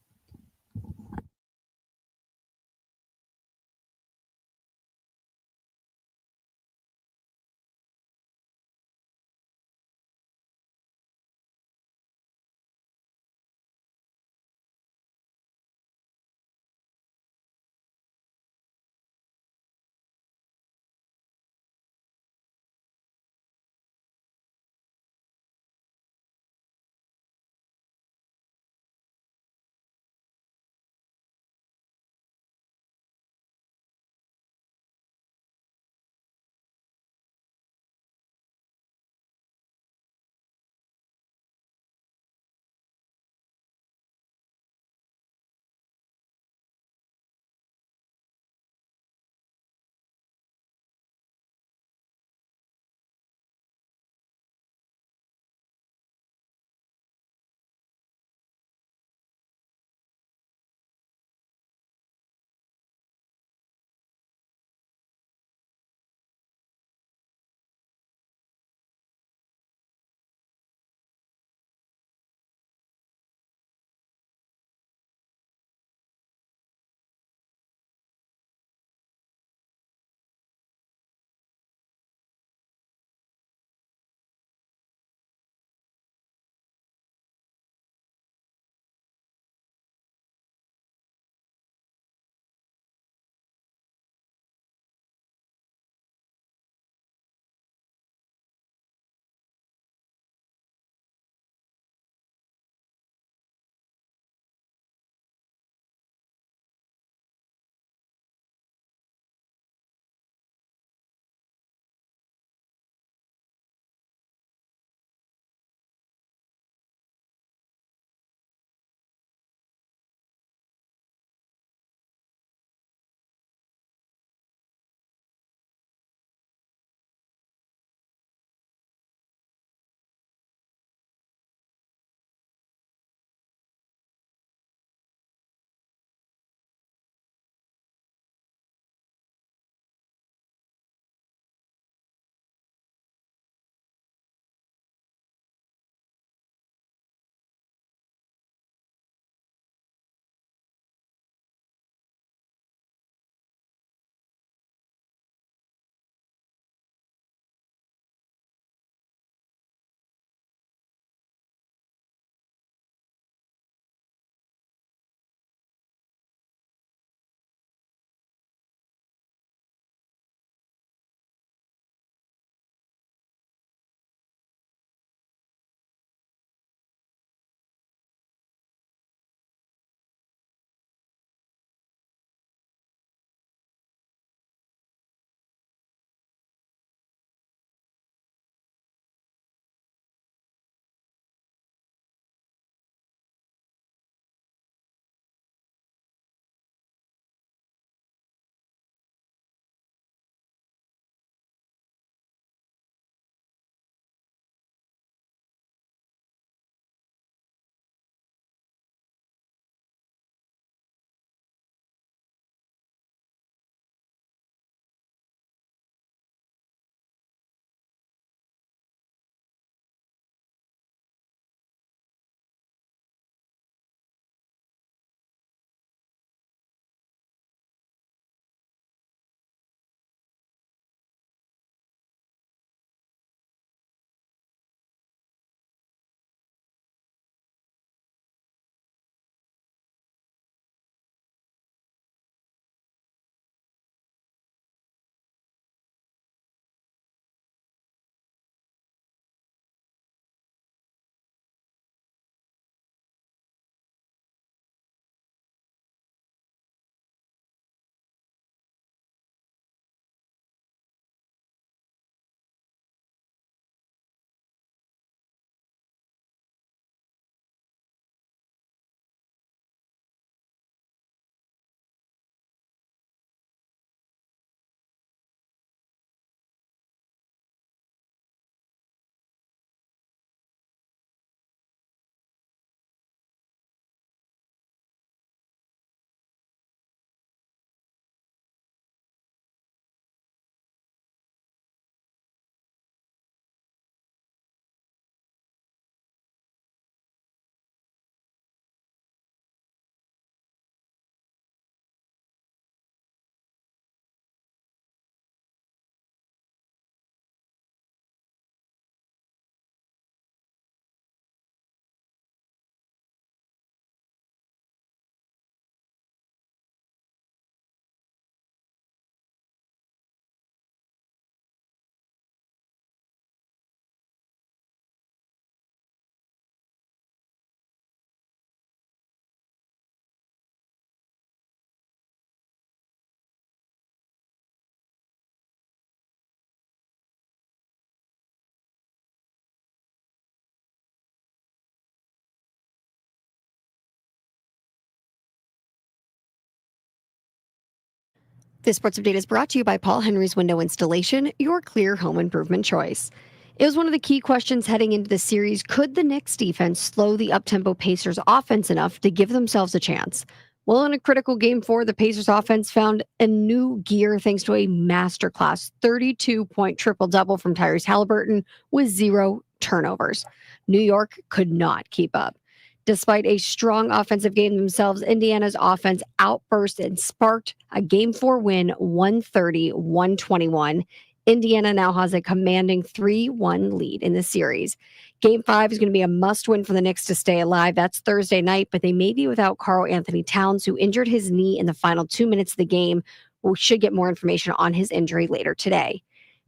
This Sports Update is brought to you by Paul Henry's Window Installation, your clear home improvement choice. It was one of the key questions heading into the series. Could the Knicks defense slow the up-tempo Pacers offense enough to give themselves a chance? Well, in a critical Game 4, the Pacers offense found a new gear thanks to a masterclass 32-point triple-double from Tyrese Halliburton with 0 turnovers. New York could not keep up. Despite a strong offensive game themselves, Indiana's offense outburst and sparked a Game 4 win, 130-121. Indiana now has a commanding 3-1 lead in the series. Game 5 is going to be a must-win for the Knicks to stay alive. That's Thursday night, but they may be without Karl Anthony Towns, who injured his knee in the final 2 minutes of the game. We should get more information on his injury later today.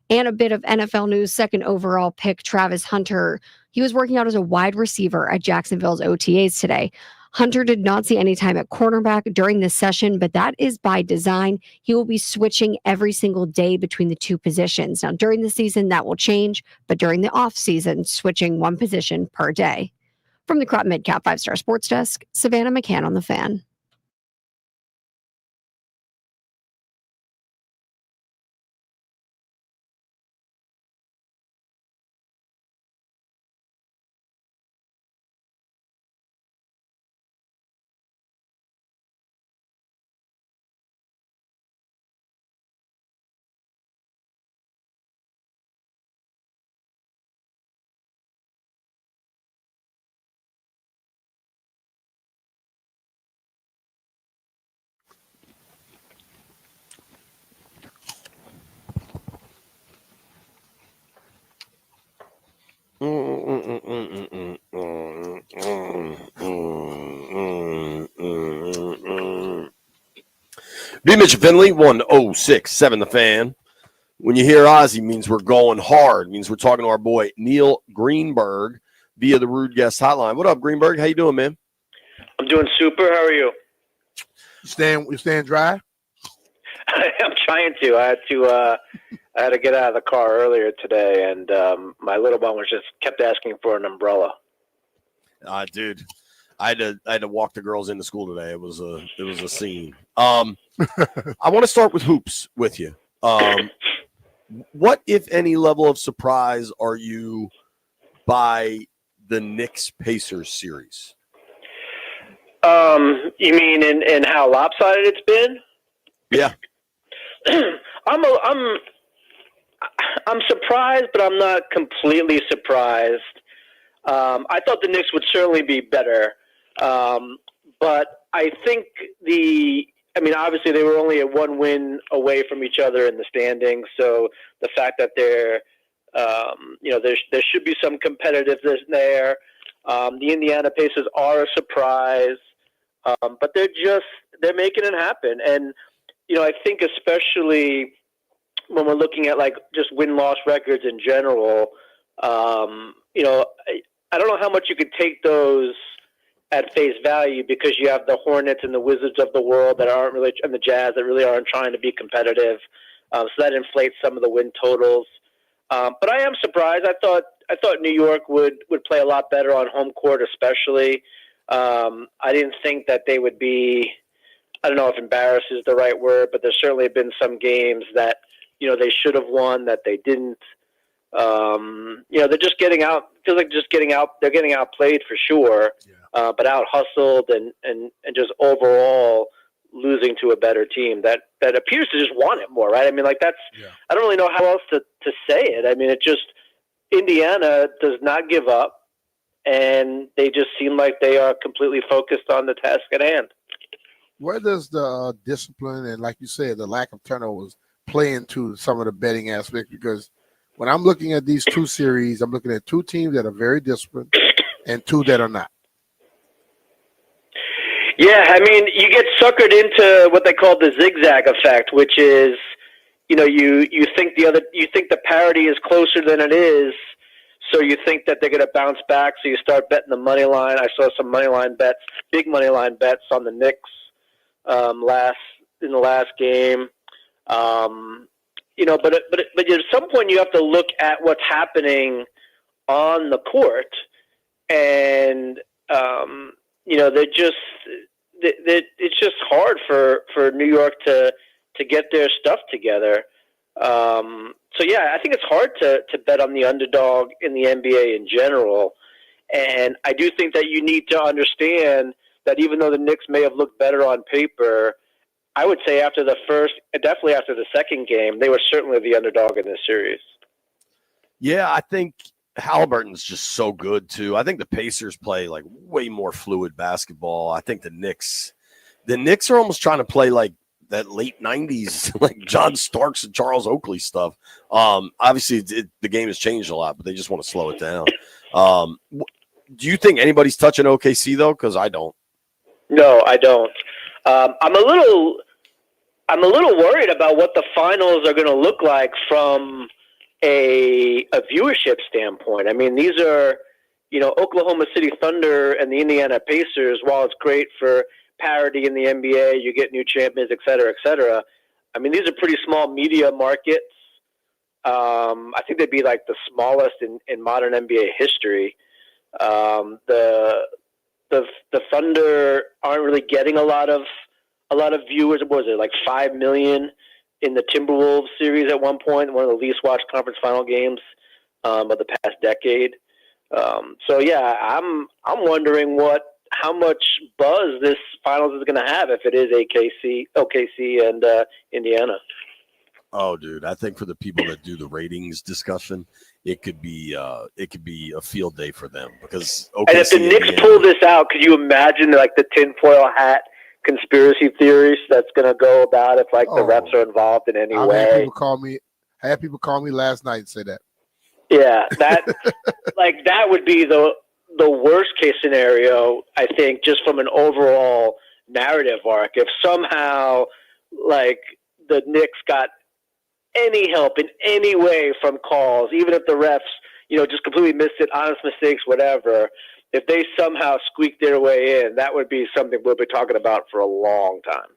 And a bit of NFL news, second overall pick, Travis Hunter. He was working out as a wide receiver at Jacksonville's OTAs today. Hunter did not see any time at cornerback during this session, but that is by design. He will be switching every single day between the two positions. Now, during the season, that will change, but during the offseason, switching one position per day. From the Crop Midcap 5-Star Sports Desk, Savannah McCann on the Fan. B. Mitchell Finley, 1067 The Fan. When you hear Ozzy, means we're going hard. Means we're talking to our boy Neil Greenberg via the Rude Guest Hotline. What up, Greenberg? How you doing, man? I'm doing super. How are you? You staying dry? I'm trying to. I had to get out of the car earlier today, and my little one was just kept asking for an umbrella. Dude, I had to walk the girls into school today. It was a scene. I want to start with hoops with you. What, if any, level of surprise are you by the Knicks Pacers series? You mean in how lopsided it's been? Yeah. I'm surprised, but I'm not completely surprised. I thought the Knicks would certainly be better, but I think obviously they were only a one win away from each other in the standings. So the fact that there should be some competitiveness there. The Indiana Pacers are a surprise, but they're making it happen. And I think especially when we're looking at like just win-loss records in general, I don't know how much you could take those at face value because you have the Hornets and the Wizards of the world that aren't really, and the Jazz that really aren't trying to be competitive. So that inflates some of the win totals. But I am surprised. I thought New York would play a lot better on home court, especially. I didn't think that they would be. I don't know if embarrassed is the right word, but there's certainly been some games that they should have won that they didn't. They're just getting out. Feels like just getting out. They're getting outplayed for sure, but out hustled and just overall losing to a better team that appears to just want it more, right? I mean, like that's. Yeah. I don't really know how else to say it. I mean, it just Indiana does not give up, and they just seem like they are completely focused on the task at hand. Where does the discipline and, like you said, the lack of turnovers play into some of the betting aspects? Because when I'm looking at these two series, I'm looking at two teams that are very disciplined and two that are not. Yeah, I mean, you get suckered into what they call the zigzag effect, which is, you think the parity is closer than it is, so you think that they're going to bounce back, so you start betting the money line. I saw some money line bets, big money line bets on the Knicks in the last game. But at some point you have to look at what's happening on the court, and it's just hard for New York to to get their stuff together. So yeah, I think it's hard to bet on the underdog in the NBA in general. And I do think that you need to understand that even though the Knicks may have looked better on paper, I would say after the first, definitely after the second game, they were certainly the underdog in this series. Yeah, I think Halliburton's just so good too. I think the Pacers play like way more fluid basketball. I think the Knicks are almost trying to play like that late 90s, like John Starks and Charles Oakley stuff. Obviously, the game has changed a lot, but they just want to slow it down. Do you think anybody's touching OKC, though? Because I don't. No, I don't. I'm a little worried about what the finals are going to look like from a viewership standpoint. I mean, these are, Oklahoma City Thunder and the Indiana Pacers, while it's great for parity in the NBA, you get new champions, et cetera, et cetera. I mean, these are pretty small media markets. I think they'd be like the smallest in modern NBA history. The Thunder aren't really getting a lot of viewers. What was it, like 5 million in the Timberwolves series at one point, one of the least watched conference final games of the past decade. So yeah, I'm wondering how much buzz this finals is going to have if it is OKC and Indiana. Oh, dude, I think for the people that do the ratings discussion, it could be a field day for them because OKC and if the Knicks pull this out, could you imagine like the tinfoil hat conspiracy theories that's going to go about if like the refs are involved in any way? I had people call me last night and say that. Yeah, that that would be the worst case scenario, I think, just from an overall narrative arc. If somehow like the Knicks got any help in any way from calls, even if the refs, just completely missed it, honest mistakes, whatever, if they somehow squeaked their way in, that would be something we'll be talking about for a long time.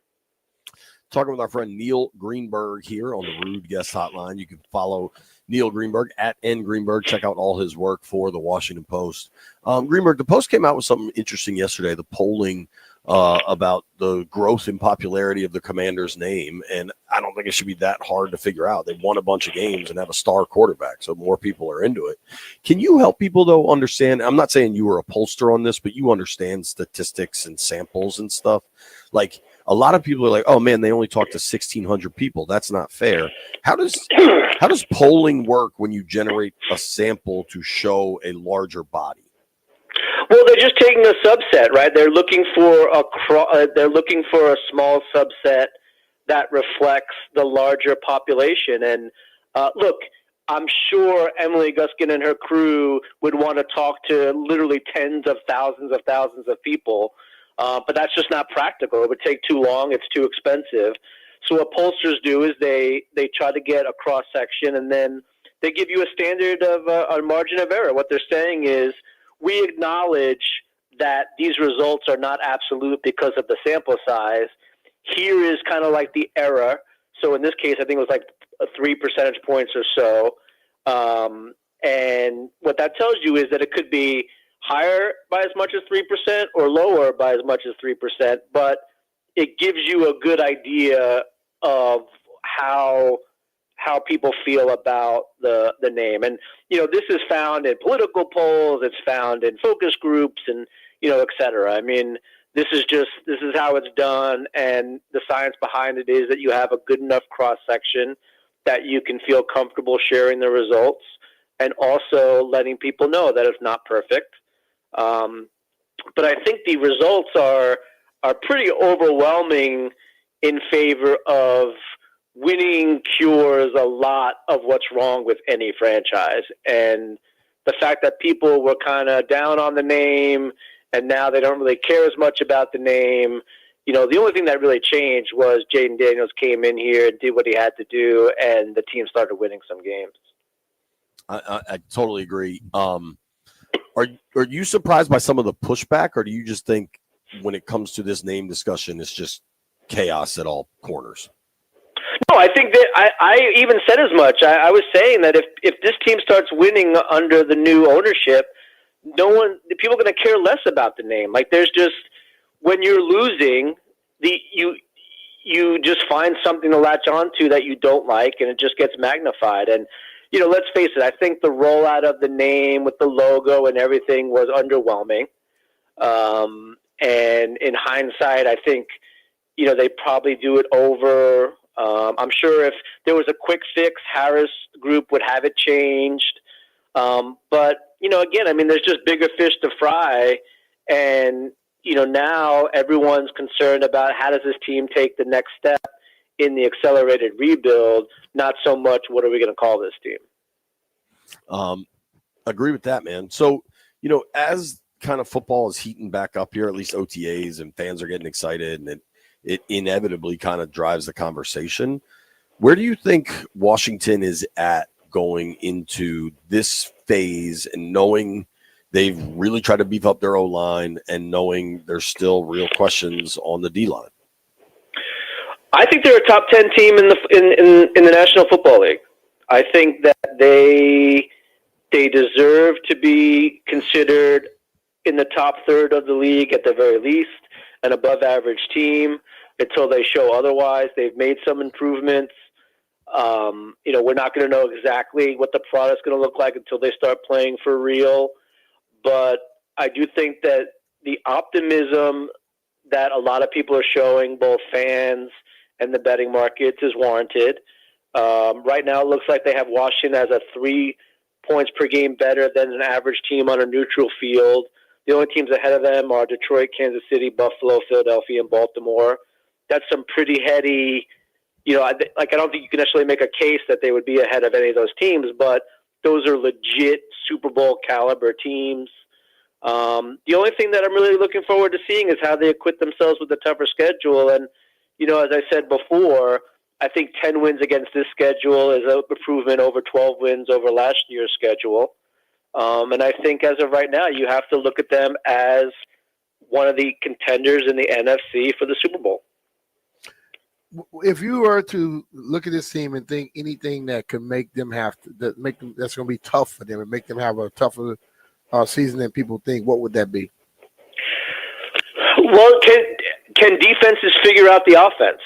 Talking with our friend Neil Greenberg here on the Rude Guest Hotline. You can follow Neil Greenberg at N Greenberg. Check out all his work for the Washington Post. Greenberg, the Post came out with something interesting yesterday, the polling about the growth in popularity of the Commander's name. And I don't think it should be that hard to figure out. They won a bunch of games and have a star quarterback, so more people are into it. Can you help people, though, understand? I'm not saying you were a pollster on this, but you understand statistics and samples and stuff. Like, a lot of people are like, oh, man, they only talked to 1,600 people. That's not fair. How does polling work when you generate a sample to show a larger body? Well, they're just taking a subset, right? They're looking for a small subset that reflects the larger population. And look, I'm sure Emily Guskin and her crew would want to talk to literally tens of thousands of people, but that's just not practical. It would take too long. It's too expensive. So what pollsters do is they try to get a cross section, and then they give you a standard of a margin of error. What they're saying is, we acknowledge that these results are not absolute because of the sample size. Here is kind of like the error. So in this case, I think it was like 3 percentage points or so. And what that tells you is that it could be higher by as much as 3% or lower by as much as 3%, but it gives you a good idea of how people feel about the name. And, this is found in political polls, it's found in focus groups and, et cetera. I mean, this is how it's done. And the science behind it is that you have a good enough cross section that you can feel comfortable sharing the results and also letting people know that it's not perfect. But I think the results are pretty overwhelming in favor of winning cures a lot of what's wrong with any franchise. And the fact that people were kind of down on the name and now they don't really care as much about the name. The only thing that really changed was Jaden Daniels came in here and did what he had to do, and the team started winning some games. I totally agree. Are you surprised by some of the pushback, or do you just think when it comes to this name discussion, it's just chaos at all corners? No, I think that I even said as much. I was saying that if this team starts winning under the new ownership, people are going to care less about the name. Like, there's just, when you're losing, you you just find something to latch onto that you don't like, and it just gets magnified. And, let's face it, I think the rollout of the name with the logo and everything was underwhelming. And in hindsight, I think, they probably do it over. I'm sure if there was a quick fix, Harris Group would have it changed. But, again, I mean, there's just bigger fish to fry. And, now everyone's concerned about how does this team take the next step in the accelerated rebuild, not so much what are we going to call this team. Agree with that, man. So, as kind of football is heating back up here, at least OTAs, and fans are getting excited, and it inevitably kind of drives the conversation. Where do you think Washington is at going into this phase, and knowing they've really tried to beef up their O-line and knowing there's still real questions on the D-line? I think they're a top 10 team in the National Football League. I think that they deserve to be considered in the top third of the league at the very least, an above average team until they show otherwise. They've made some improvements. We're not going to know exactly what the product's going to look like until they start playing for real. But I do think that the optimism that a lot of people are showing, both fans and the betting markets, is warranted. Right now, it looks like they have Washington as a 3 points per game better than an average team on a neutral field. The only teams ahead of them are Detroit, Kansas City, Buffalo, Philadelphia, and Baltimore. That's some pretty heady, I don't think you can necessarily make a case that they would be ahead of any of those teams, but those are legit Super Bowl caliber teams. The only thing that I'm really looking forward to seeing is how they acquit themselves with a tougher schedule. And, as I said before, I think 10 wins against this schedule is an improvement over 12 wins over last year's schedule. And I think as of right now, you have to look at them as one of the contenders in the NFC for the Super Bowl. If you were to look at this team and think anything that could make them that's going to be tough for them and make them have a tougher season than people think, what would that be? Well, can defenses figure out the offense?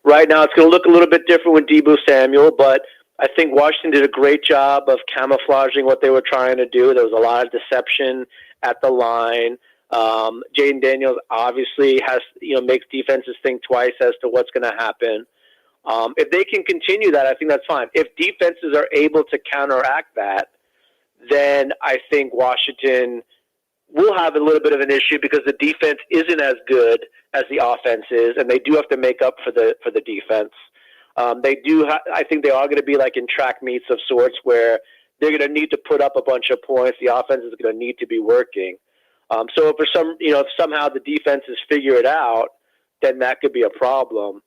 Right now, it's going to look a little bit different with Deebo Samuel, but I think Washington did a great job of camouflaging what they were trying to do. There was a lot of deception at the line. Jaden Daniels obviously makes defenses think twice as to what's going to happen. If they can continue that, I think that's fine. If defenses are able to counteract that, then I think Washington will have a little bit of an issue because the defense isn't as good as the offense is, and they do have to make up for the defense. They do. I think they are going to be like in track meets of sorts where they're going to need to put up a bunch of points. The offense is going to need to be working. So if somehow the defenses figure it out, then that could be a problem.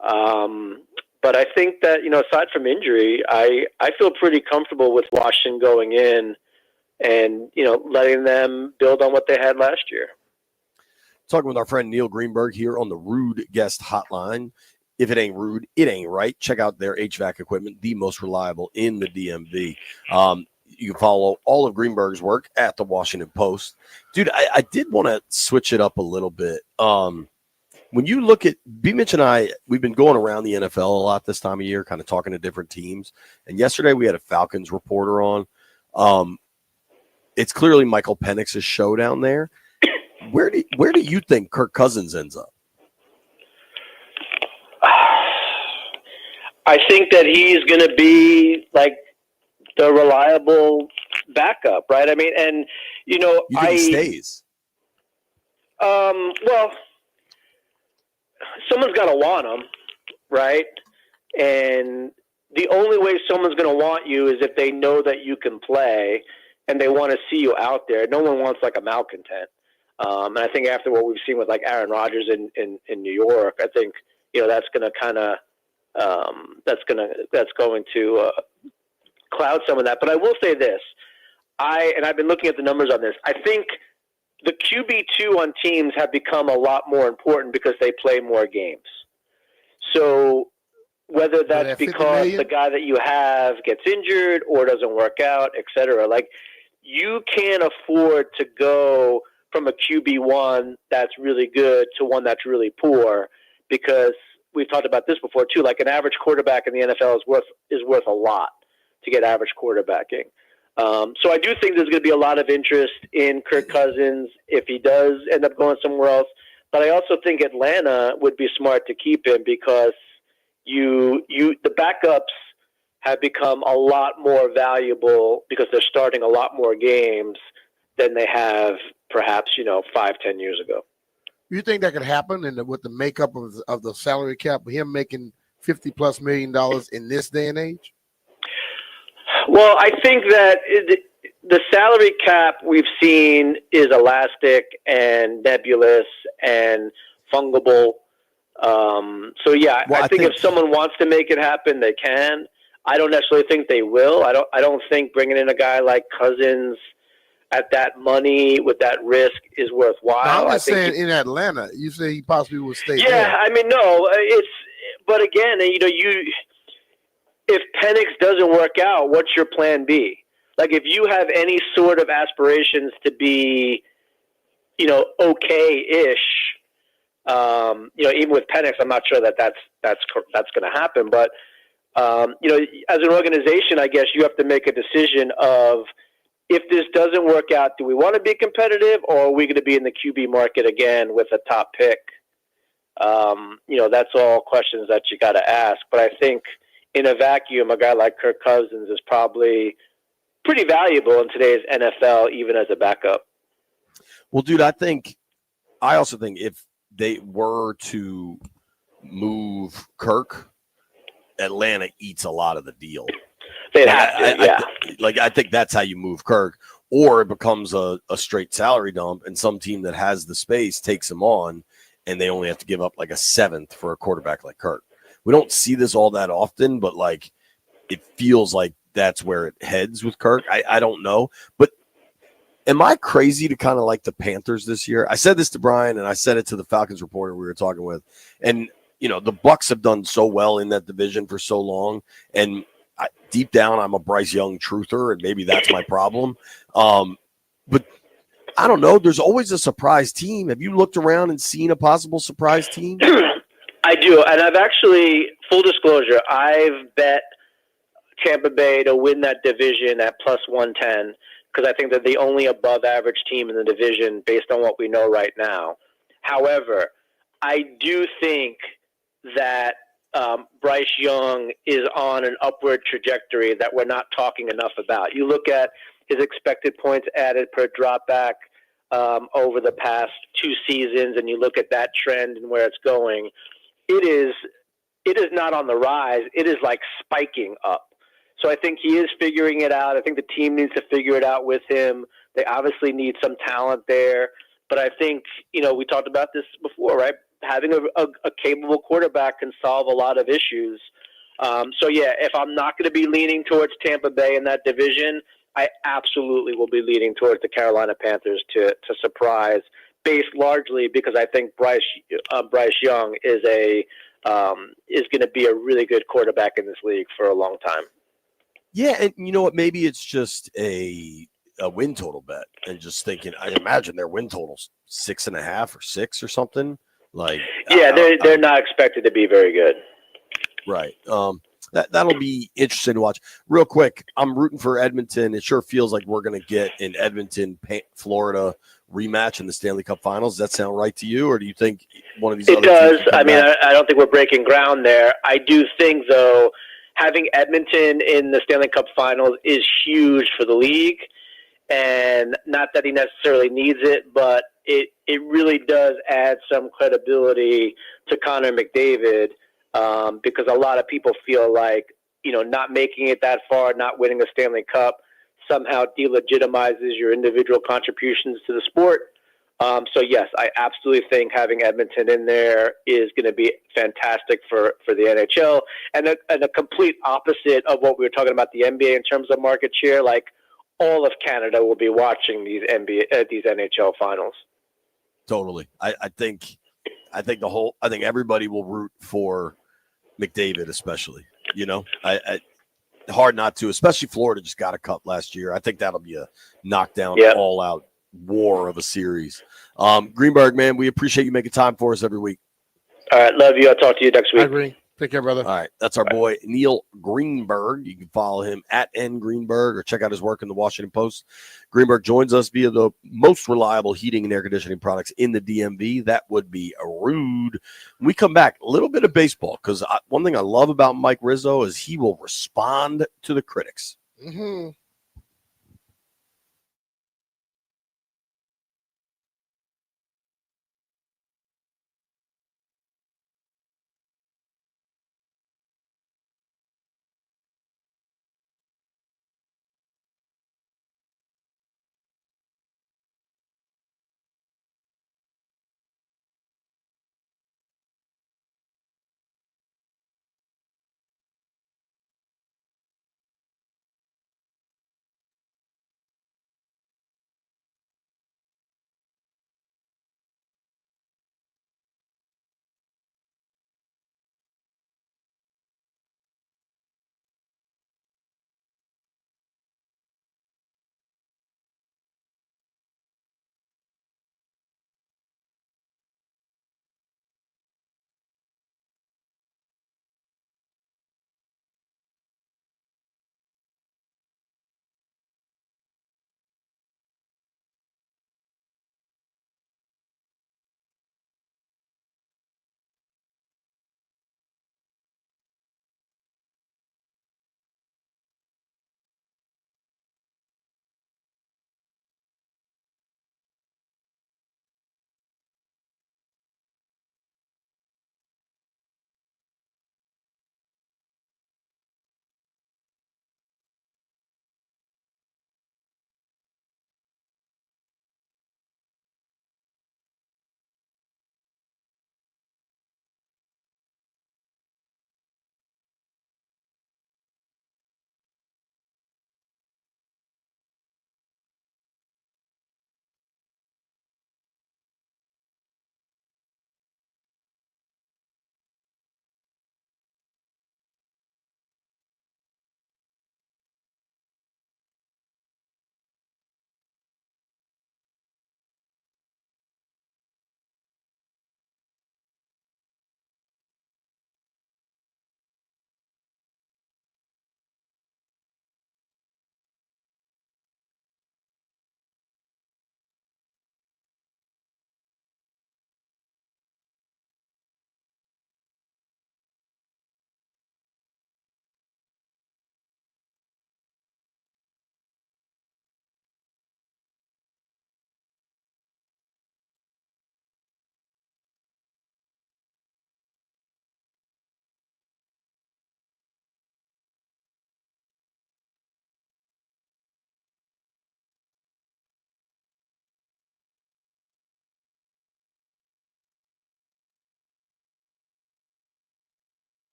But I think that, aside from injury, I feel pretty comfortable with Washington going in and, letting them build on what they had last year. Talking with our friend Neil Greenberg here on the Rude Guest Hotline. If it ain't rude, it ain't right. Check out their HVAC equipment, the most reliable in the DMV. You can follow all of Greenberg's work at the Washington Post. Dude, I did want to switch it up a little bit. When you look at B-Mitch and I, we've been going around the NFL a lot this time of year, kind of talking to different teams. And yesterday we had a Falcons reporter on. It's clearly Michael Penix's show down there. Where do you think Kirk Cousins ends up? I think that he's going to be like the reliable backup, right? I mean, and You think he stays? Well, someone's got to want him, right? And the only way someone's going to want you is if they know that you can play and they want to see you out there. No one wants like a malcontent. And I think after what we've seen with like Aaron Rodgers in New York, I think, that's going to kind of, that's going to cloud some of that. But I will say this, I've been looking at the numbers on this. I think the QB2 on teams have become a lot more important because they play more games. So whether that's because the guy that you have gets injured or doesn't work out, et cetera, like you can't afford to go from a QB1 that's really good to one that's really poor, because we've talked about this before too. Like an average quarterback in the NFL is worth a lot to get average quarterbacking. So I do think there's going to be a lot of interest in Kirk Cousins if he does end up going somewhere else. But I also think Atlanta would be smart to keep him because the backups have become a lot more valuable because they're starting a lot more games than they have perhaps 5-10 years ago. You think that could happen with the makeup of the salary cap, him making $50+ million in this day and age? Well, I think that the salary cap we've seen is elastic and nebulous and fungible. So yeah, well, I think if someone wants to make it happen, they can. I don't necessarily think they will. I don't think bringing in a guy like Cousins at that money with that risk is worthwhile. I'm just saying in Atlanta, you say he possibly would stay there. Yeah, I mean, no, but again, if Penix doesn't work out, what's your plan B? Like if you have any sort of aspirations to be, okay-ish, even with Penix, I'm not sure that's going to happen. But as an organization, I guess you have to make a decision of if this doesn't work out, do we want to be competitive, or are we going to be in the QB market again with a top pick? That's all questions that you got to ask. But I think in a vacuum, a guy like Kirk Cousins is probably pretty valuable in today's NFL, even as a backup. Well, dude, I also think if they were to move Kirk, Atlanta eats a lot of the deal. They'd have to, yeah. I think that's how you move Kirk, or it becomes a straight salary dump, and some team that has the space takes him on, and they only have to give up like a seventh for a quarterback like Kirk. We don't see this all that often, but it feels like that's where it heads with Kirk. I don't know, but am I crazy to kind of like the Panthers this year? I said this to Brian, and I said it to the Falcons reporter we were talking with, and the Bucs have done so well in that division for so long, and deep down, I'm a Bryce Young truther, and maybe that's my problem. But I don't know. There's always a surprise team. Have you looked around and seen a possible surprise team? I do, and I've actually, full disclosure, I've bet Tampa Bay to win that division at plus 110 because I think they're the only above-average team in the division based on what we know right now. However, I do think that Bryce Young is on an upward trajectory that we're not talking enough about. You look at his expected points added per dropback over the past 2 seasons, and you look at that trend and where it's going. It is not on the rise. It is like spiking up. So I think he is figuring it out. I think the team needs to figure it out with him. They obviously need some talent there. But I think, we talked about this before, right? Having a capable quarterback can solve a lot of issues. So, yeah, if I'm not going to be leaning towards Tampa Bay in that division, I absolutely will be leaning towards the Carolina Panthers to surprise, based largely because I think Bryce Young is going to be a really good quarterback in this league for a long time. Yeah, and you know what? Maybe it's just a win total bet, and just thinking. I imagine their win total's 6.5 or 6 or something. They're not expected to be very good. Right. That'll be interesting to watch. Real quick, I'm rooting for Edmonton. It sure feels like we're going to get an Edmonton, Florida rematch in the Stanley Cup Finals. Does that sound right to you, or do you think one of these? It does. I mean, I don't think we're breaking ground there. I do think, though, having Edmonton in the Stanley Cup Finals is huge for the league, and not that he necessarily needs it, but it really does add some credibility to Connor McDavid. Because a lot of people feel like, not making it that far, not winning a Stanley Cup somehow delegitimizes your individual contributions to the sport. So, yes, I absolutely think having Edmonton in there is going to be fantastic for the NHL. And a complete opposite of what we were talking about the NBA in terms of market share, like all of Canada will be watching these NHL finals. Totally. I think everybody will root for McDavid, especially. Hard not to, especially Florida just got a cup last year. I think that'll be a knockdown, all-out war of a series. Greenberg, man, we appreciate you making time for us every week. All right, love you. I'll talk to you next I week. agree. Take care, brother. All right. That's our boy, Neil Greenberg. You can follow him at N Greenberg or check out his work in the Washington Post. Greenberg joins us via the most reliable heating and air conditioning products in the DMV. That would be rude. When we come back, a little bit of baseball, because one thing I love about Mike Rizzo is he will respond to the critics. Mm-hmm.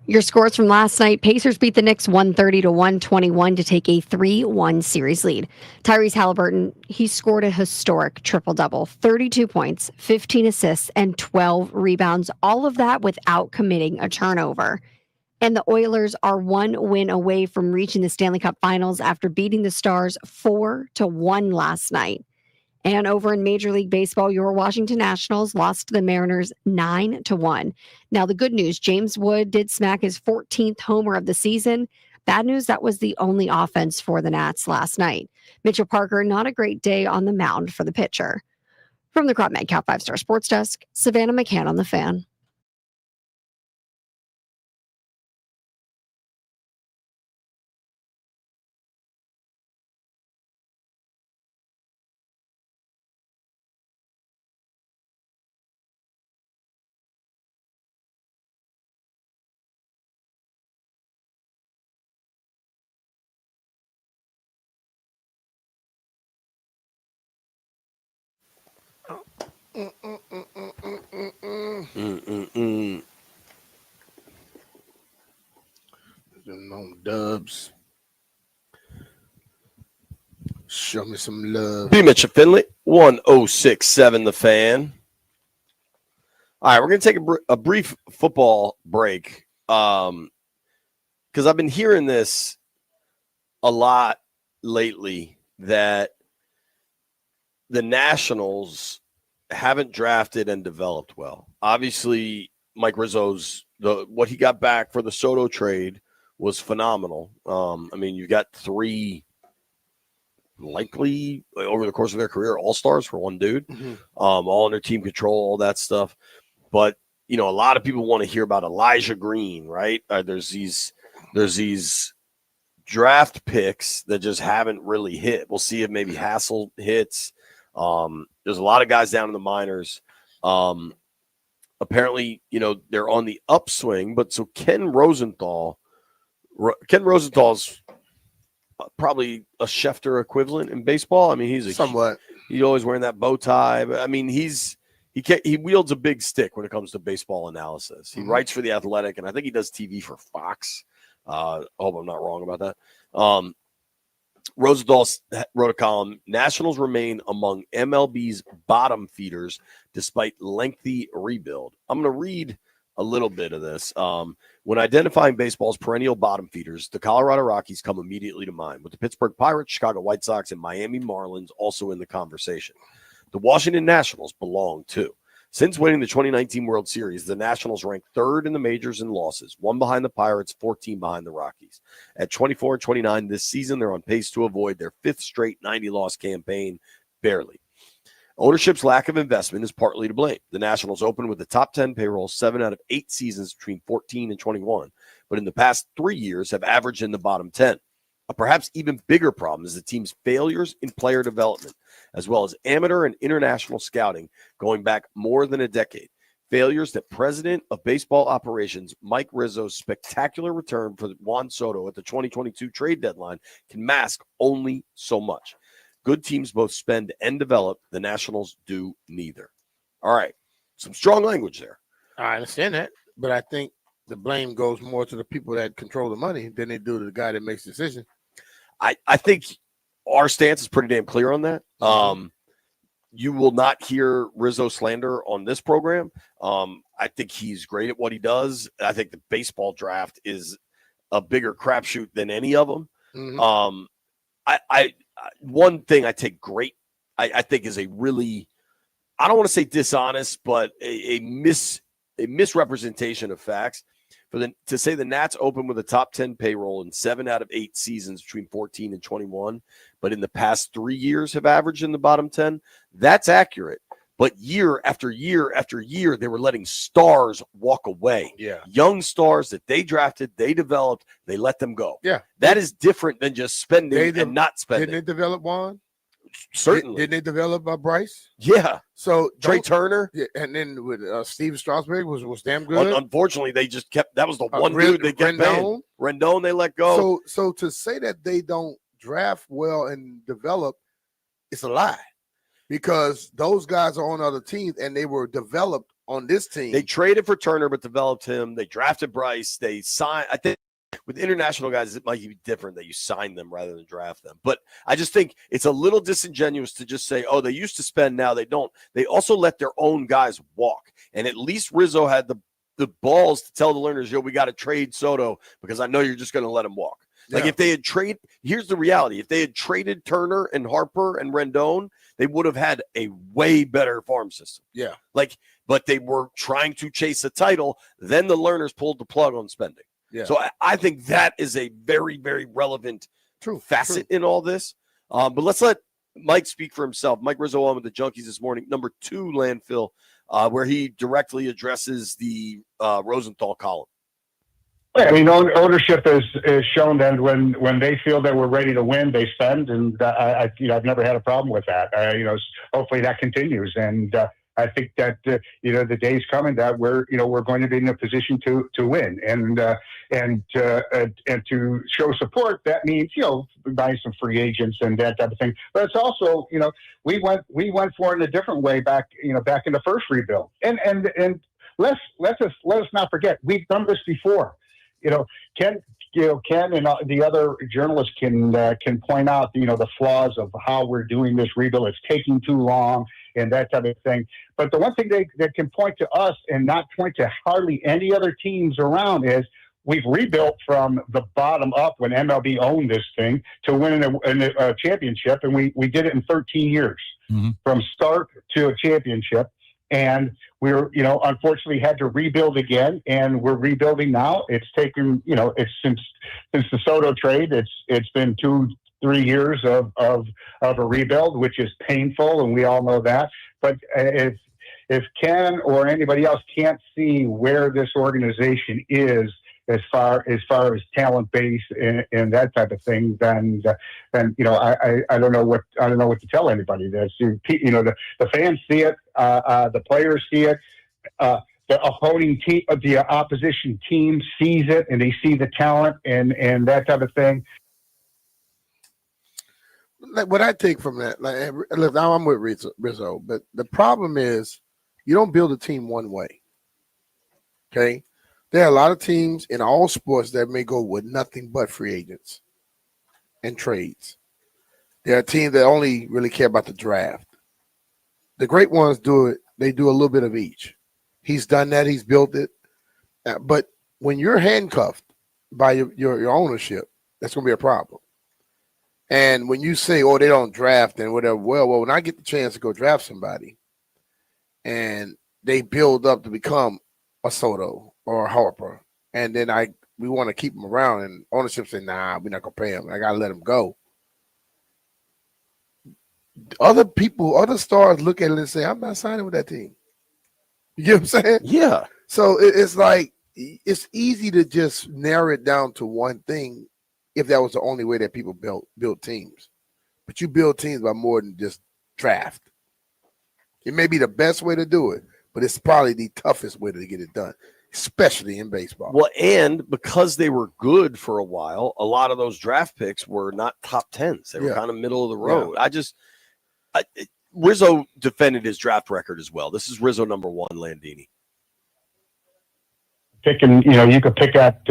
Your scores from last night: Pacers beat the Knicks 130-121 to take a 3-1 series lead. Tyrese Halliburton, he scored a historic triple-double, 32 points, 15 assists, and 12 rebounds, all of that without committing a turnover. And the Oilers are one win away from reaching the Stanley Cup Finals after beating the Stars 4-1 last night. And over in Major League Baseball, your Washington Nationals lost to the Mariners 9-1. Now, the good news: James Wood did smack his 14th homer of the season. Bad news: that was the only offense for the Nats last night. Mitchell Parker, not a great day on the mound for the pitcher. From the Crop Medcow 5-Star Sports Desk, Savannah McCann on the Fan. No dubs. Show me some love. B. Mitchell Finley, 1067 The Fan. All right, we're going to take a brief football break because I've been hearing this a lot lately that the Nationals haven't drafted and developed well. Obviously, Mike Rizzo's what he got back for the Soto trade was phenomenal. I mean, you got 3 likely over the course of their career all-stars for one dude, all under team control, all that stuff. But you know, a lot of people want to hear about Elijah Green, right? There's these draft picks that just haven't really hit. We'll see if maybe Hassel hits. There's a lot of guys down in the minors. Apparently, you know, they're on the upswing, but so Ken Rosenthal's probably a Schefter equivalent in baseball. I mean, he's always wearing that bow tie. But I mean, he wields a big stick when it comes to baseball analysis. He writes for The Athletic, and I think he does TV for Fox. I hope I'm not wrong about that. Rosenthal wrote a column: Nationals remain among MLB's bottom feeders despite lengthy rebuild. I'm going to read a little bit of this. When identifying baseball's perennial bottom feeders, the Colorado Rockies come immediately to mind, with the Pittsburgh Pirates, Chicago White Sox, and Miami Marlins also in the conversation. The Washington Nationals belong too. Since winning the 2019 World Series, the Nationals rank 3rd in the majors in losses, 1 behind the Pirates, 14 behind the Rockies. At 24-29 this season, they're on pace to avoid their 5th straight 90-loss campaign, barely. Ownership's lack of investment is partly to blame. The Nationals opened with a top 10 payroll 7 out of 8 seasons between 14 and 21, but in the past 3 years have averaged in the bottom 10. A perhaps even bigger problem is the team's failures in player development, as well as amateur and international scouting going back more than a decade. Failures that President of Baseball Operations Mike Rizzo's spectacular return for Juan Soto at the 2022 trade deadline can mask only so much. Good teams both spend and develop. The Nationals do neither. All right. Some strong language there. I understand that, but I think the blame goes more to the people that control the money than they do to the guy that makes the decision. I think our stance is pretty damn clear on that. You will not hear Rizzo slander on this program. I think he's great at what he does. I think the baseball draft is a bigger crapshoot than any of them. One thing I take great, I think is a really, I don't want to say dishonest, but a misrepresentation of facts. To say the Nats open with a top 10 payroll in 7 out of 8 seasons between 14 and 21, but in the past 3 years have averaged in the bottom 10, that's accurate. But year after year after year, they were letting stars walk away. Yeah. Young stars that they drafted, they developed, they let them go. Yeah. That is different than just spending and not spending. Didn't they develop Juan? Certainly. Didn't they develop Bryce? Yeah. So Trey Turner. Yeah, and then with Steven Strasburg was damn good. Unfortunately, they just kept, that was the one dude they kept paying. Rendon, they let go. So to say that they don't draft well and develop, it's a lie. Because those guys are on other teams and they were developed on this team. They traded for Turner, but developed him. They drafted Bryce. They signed. I think with international guys, it might be different that you sign them rather than draft them. But I just think it's a little disingenuous to just say, oh, they used to spend, now they don't. They also let their own guys walk. And at least Rizzo had the balls to tell the learners, yo, we got to trade Soto because I know you're just going to let him walk. Yeah. Like if they had here's the reality. If they had traded Turner and Harper and Rendon, they would have had a way better farm system. Yeah. But they were trying to chase a title. Then the learners pulled the plug on spending. Yeah. So I think that is a very, very relevant facet in all this. But let's let Mike speak for himself. Mike Rizzo on with the Junkies this morning, number 2 landfill, where he directly addresses the Rosenthal column. I mean, ownership is shown that when they feel that we're ready to win, they spend, and I've never had a problem with that. Hopefully that continues, and I think that the day's coming that we're going to be in a position to win, and to show support. That means buying some free agents and that type of thing. But it's also we went for it in a different way back in the first rebuild, and let us not forget we've done this before. Ken and the other journalists can point out, the flaws of how we're doing this rebuild. It's taking too long and that type of thing. But the one thing they can point to us and not point to hardly any other teams around is we've rebuilt from the bottom up when MLB owned this thing to winning a championship. And we did it in 13 years from start to a championship. And we're, unfortunately had to rebuild again, and we're rebuilding now. It's taken, it's since the Soto trade, it's been 2-3 years of a rebuild, which is painful, and we all know that. But if Ken or anybody else can't see where this organization is as far as talent base and that type of thing, then I don't know what to tell anybody. The fans see it, the players see it, the opposing team, the opposition team sees it, and they see the talent and that type of thing. What I take from that, look, now I'm with Rizzo, but the problem is you don't build a team one way. Okay. There are a lot of teams in all sports that may go with nothing but free agents and trades. There are teams that only really care about the draft. The great ones do it. They do a little bit of each. He's done that. He's built it. But when you're handcuffed by your ownership, that's going to be a problem. And when you say, oh, they don't draft and whatever, well, when I get the chance to go draft somebody and they build up to become a Soto or a Harper, and then we want to keep them around, and ownership say, nah, we're not going to pay him. I got to let him go. Other stars look at it and say, I'm not signing with that team. You get what I'm saying? Yeah. So it's like, it's easy to just narrow it down to one thing if that was the only way that people build teams. But you build teams by more than just draft. It may be the best way to do it, but it's probably the toughest way to get it done, especially in baseball. Well, and because they were good for a while, a lot of those draft picks were not top 10s. They were kind of middle of the road. Yeah. Rizzo defended his draft record as well. This is Rizzo number 1, Landini. Picking, you could pick at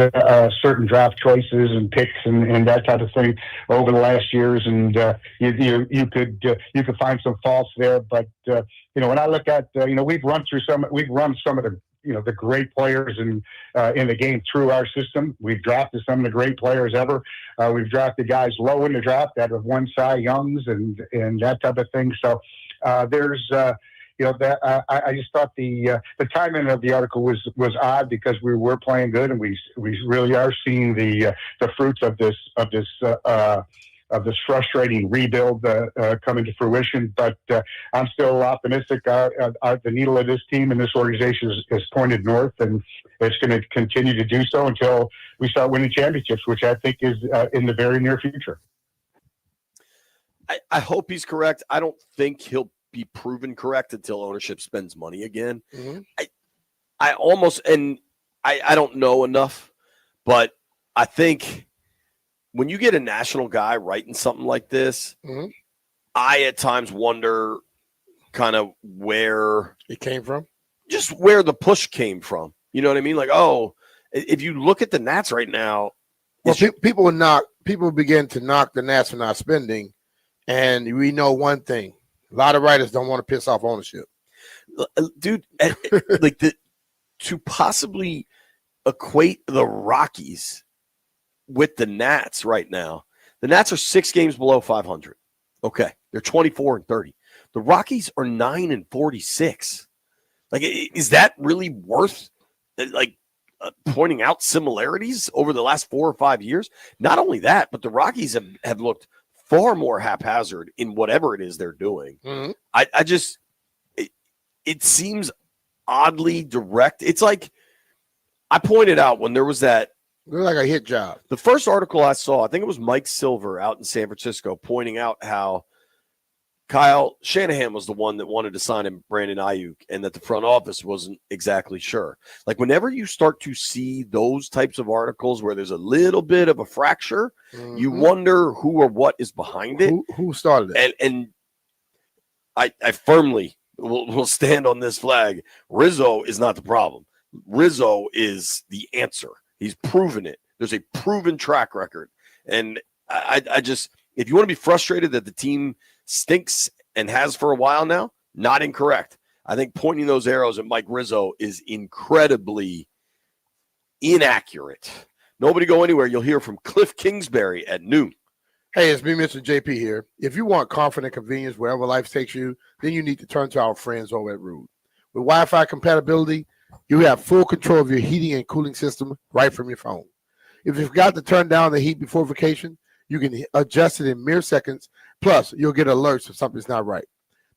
certain draft choices and picks and that type of thing over the last years, and you could find some faults there. But when I look at we've run some of the great players in the game through our system. We've drafted some of the great players ever. We've drafted guys low in the draft that have won Cy Youngs and that type of thing. So there's. I just thought the timing of the article was odd because we were playing good, and we really are seeing the fruits of this frustrating rebuild coming to fruition. But I'm still optimistic. The needle of this team and this organization is pointed north, and it's going to continue to do so until we start winning championships, which I think is in the very near future. I hope he's correct. I don't think he'll be proven correct until ownership spends money again. Mm-hmm. I almost, and I don't know enough, but I think when you get a national guy writing something like this, mm-hmm. I at times wonder kind of where it came from. just where the push came from. You know what I mean? Like, oh, if you look at the Nats right now, well, people begin to knock the Nats for not spending, and we know one thing: a lot of writers don't want to piss off ownership, dude. To possibly equate the Rockies with the Nats right now, the Nats are 6 games below 500. Okay, they're 24-30. The Rockies are 9-46. Like, is that really worth pointing out similarities over the last 4 or 5 years? Not only that, but the Rockies have looked far more haphazard in whatever it is they're doing. Mm-hmm. It seems oddly direct. It's like I pointed out when there was that. It was like a hit job. The first article I saw, I think it was Mike Silver out in San Francisco, pointing out how Kyle Shanahan was the one that wanted to sign him Brandon Ayuk, and that the front office wasn't exactly sure. Like, whenever you start to see those types of articles where there's a little bit of a fracture, you wonder who or what is behind it. Who started it? And I firmly will stand on this flag. Rizzo is not the problem. Rizzo is the answer. He's proven it. There's a proven track record. And I just, if you want to be frustrated that the team stinks and has for a while now, not incorrect. I think pointing those arrows at Mike Rizzo is incredibly inaccurate. Nobody go anywhere. You'll hear from Cliff Kingsbury at noon. Hey, it's me, Mr. JP here. If you want comfort and convenience wherever life takes you, then you need to turn to our friends over at Rude. With Wi-Fi compatibility, you have full control of your heating and cooling system right from your phone. If you forgot to turn down the heat before vacation, you can adjust it in mere seconds. Plus, you'll get alerts if something's not right.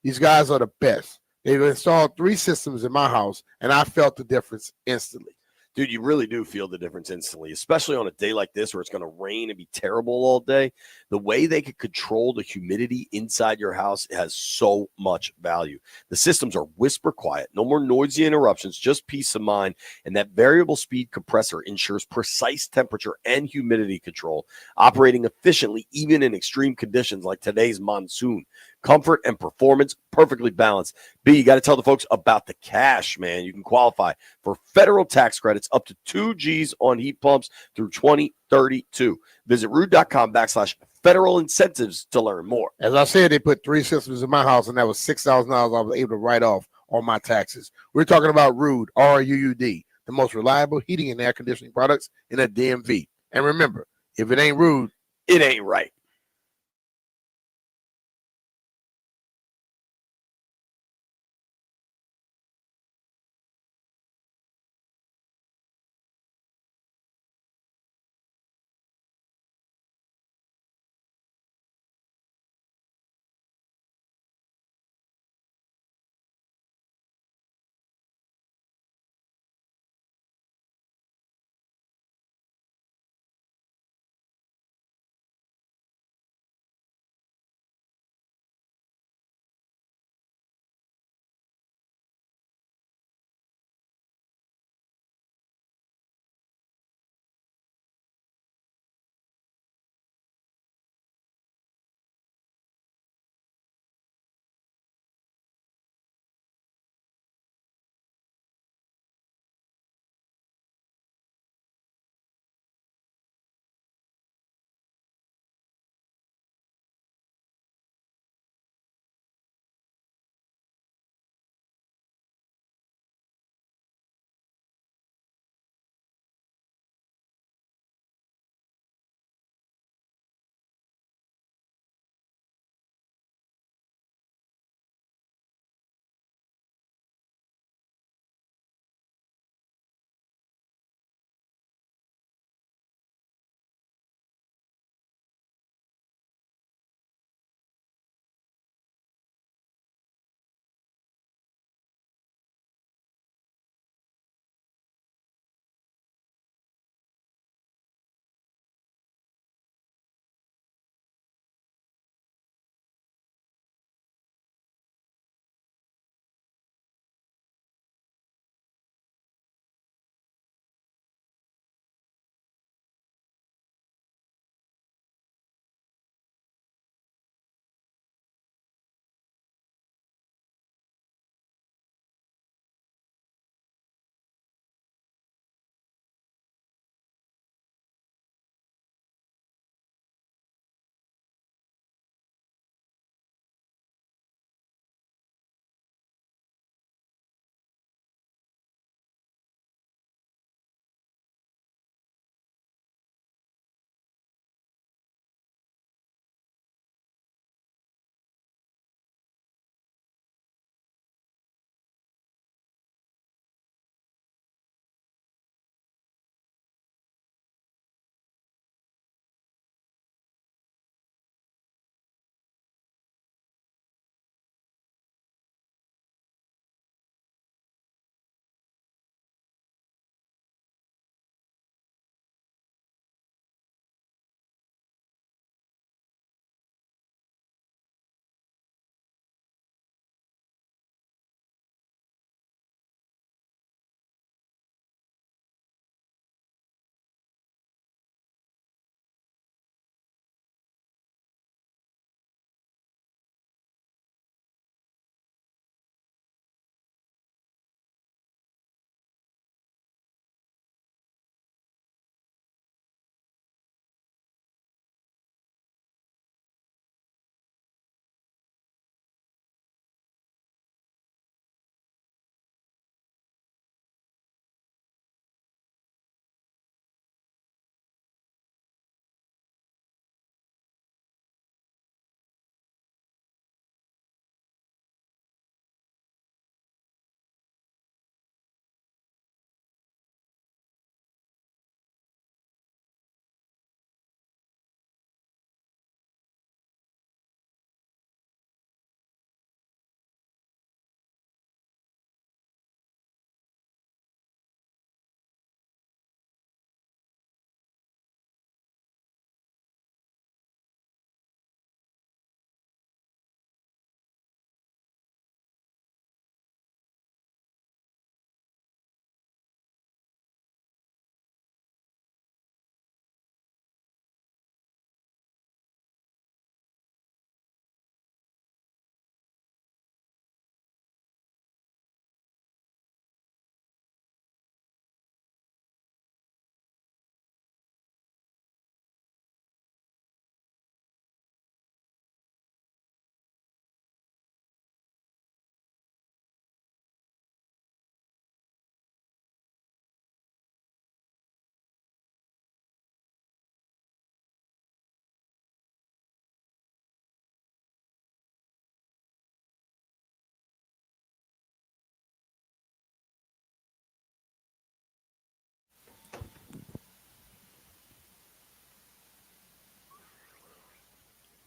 These guys are the best. They've installed 3 systems in my house, and I felt the difference instantly. Dude, you really do feel the difference instantly, especially on a day like this where it's going to rain and be terrible all day. The way they could control the humidity inside your house has so much value. The systems are whisper quiet, no more noisy interruptions, just peace of mind. And that variable speed compressor ensures precise temperature and humidity control, operating efficiently even in extreme conditions like today's monsoon. Comfort and performance perfectly balanced. B, you got to tell the folks about the cash, man. You can qualify for federal tax credits up to 2 G's on heat pumps through 2032. Visit rude.com/federal incentives to learn more. As I said, they put 3 systems in my house, and that was $6,000 I was able to write off on my taxes. We're talking about Rude, R-U-U-D, the most reliable heating and air conditioning products in the DMV. And remember, if it ain't Rude, it ain't right.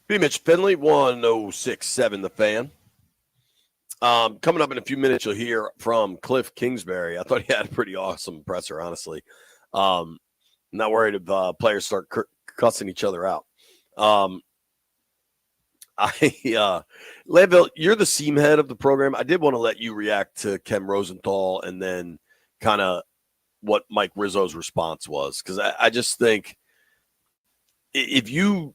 B. Mitch Finley, 106.7 The Fan. Coming up in a few minutes, you'll hear from Cliff Kingsbury. I thought he had a pretty awesome presser, honestly. I'm not worried if players start cussing each other out. Landville, you're the seam head of the program. I did want to let you react to Ken Rosenthal and then kind of what Mike Rizzo's response was, because I just think if you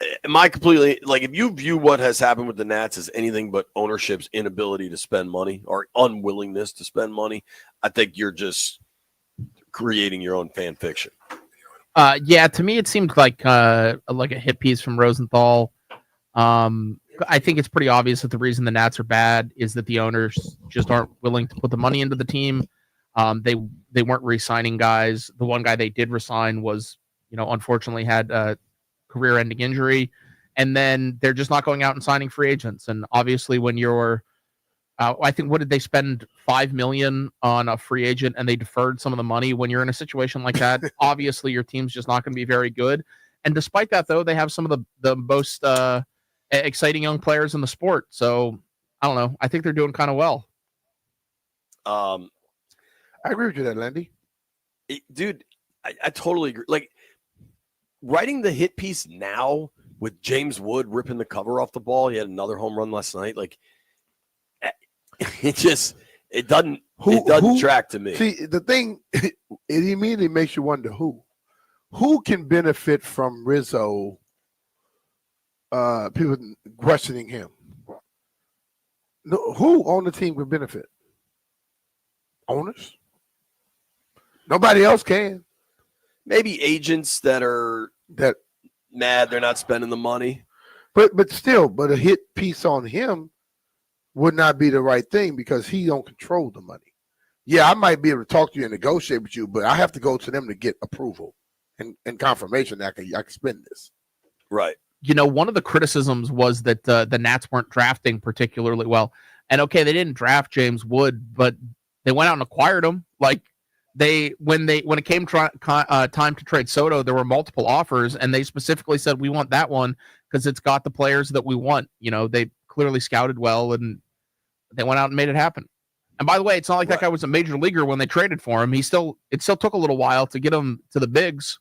view what has happened with the Nats as anything but ownership's inability to spend money or unwillingness to spend money, I think you're just creating your own fan fiction. Yeah, to me it seemed like a hit piece from Rosenthal. I think it's pretty obvious that the reason the Nats are bad is that the owners just aren't willing to put the money into the team. They weren't re-signing guys. The one guy they did resign was, unfortunately had a career-ending injury, and then they're just not going out and signing free agents. And obviously, when you're, I think, what did they spend $5 million on a free agent, and they deferred some of the money? When you're in a situation like that, obviously your team's just not going to be very good. And despite that, though, they have some of the most exciting young players in the sport. So I don't know. I think they're doing kind of well. I agree with you there, Landy. Dude, I totally agree. Like, writing the hit piece now with James Wood ripping the cover off the ball, he had another home run last night. Like, it doesn't track to me. See, the thing, it immediately makes you wonder who can benefit from Rizzo. People questioning him. No, who on the team can benefit? Owners. Nobody else can. Maybe agents that are mad they're not spending the money. But still, a hit piece on him would not be the right thing because he don't control the money. Yeah, I might be able to talk to you and negotiate with you, but I have to go to them to get approval and confirmation that I can spend this. Right. One of the criticisms was that the Nats weren't drafting particularly well. And okay, they didn't draft James Wood, but they went out and acquired him. Like, when it came time to trade Soto, there were multiple offers, and they specifically said, we want that one because it's got the players that we want. They clearly scouted well, and they went out and made it happen. And by the way, it's not like that guy was a major leaguer when they traded for him. It still took a little while to get him to the bigs.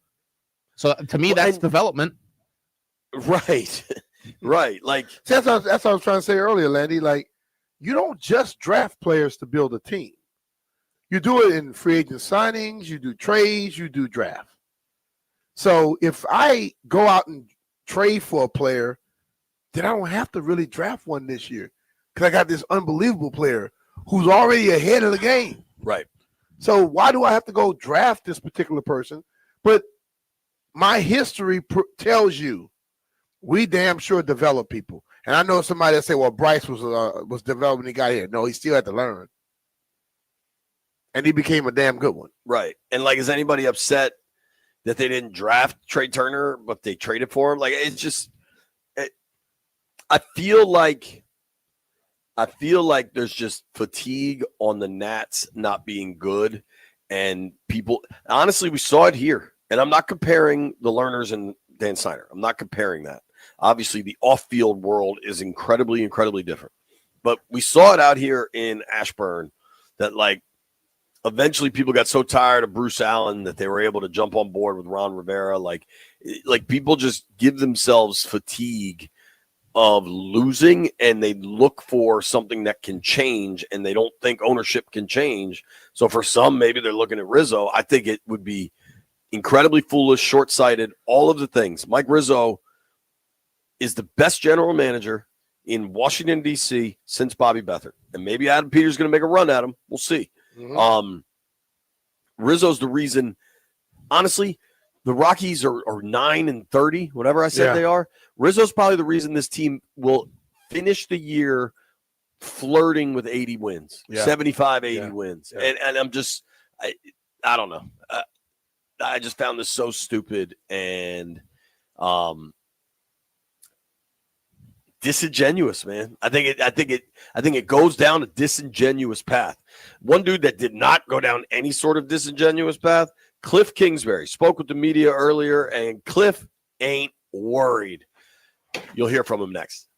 So to me, that's development. Right. Right. Like, that's what I was trying to say earlier, Landy. Like, you don't just draft players to build a team. You do it in free agent signings, you do trades, you do draft. So if I go out and trade for a player, then I don't have to really draft one this year because I got this unbelievable player who's already ahead of the game. Right. So why do I have to go draft this particular person? But my history tells you we damn sure develop people. And I know somebody that say, well, Bryce was developing, he got here. No, he still had to learn. And he became a damn good one. Right. And, like, is anybody upset that they didn't draft Trey Turner, but they traded for him? Like, it's just I feel like there's just fatigue on the Nats not being good. And people – honestly, we saw it here. And I'm not comparing the Lerners and Dan Snyder. I'm not comparing that. Obviously, the off-field world is incredibly, incredibly different. But we saw it out here in Ashburn that, like, eventually people got so tired of Bruce Allen that they were able to jump on board with Ron Rivera. Like people just give themselves fatigue of losing, and they look for something that can change, and they don't think ownership can change. So for some, maybe they're looking at Rizzo. I think it would be incredibly foolish, short-sighted, all of the things. Mike Rizzo is the best general manager in Washington, D.C. since Bobby Beathard. And maybe Adam Peters is going to make a run at him. We'll see. Mm-hmm. Rizzo's the reason, honestly, the Rockies are 9-30, whatever I said they are. Rizzo's probably the reason this team will finish the year flirting with 80 wins, 75, 80 wins. Yeah. And I'm just, I don't know. I just found this so stupid and disingenuous, man. I think it goes down a disingenuous path. One dude that did not go down any sort of disingenuous path, Cliff Kingsbury, spoke with the media earlier, and Cliff ain't worried. You'll hear from him next.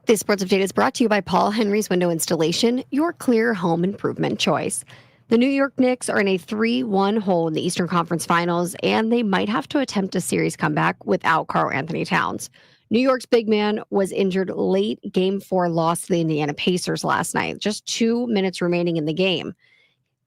This sports update is brought to you by Paul Henry's Window Installation, your clear home improvement choice. The New York Knicks are in a 3-1 hole in the Eastern Conference Finals, and they might have to attempt a series comeback without Karl-Anthony Towns. New York's big man was injured late Game 4 loss to the Indiana Pacers last night, just 2 minutes remaining in the game.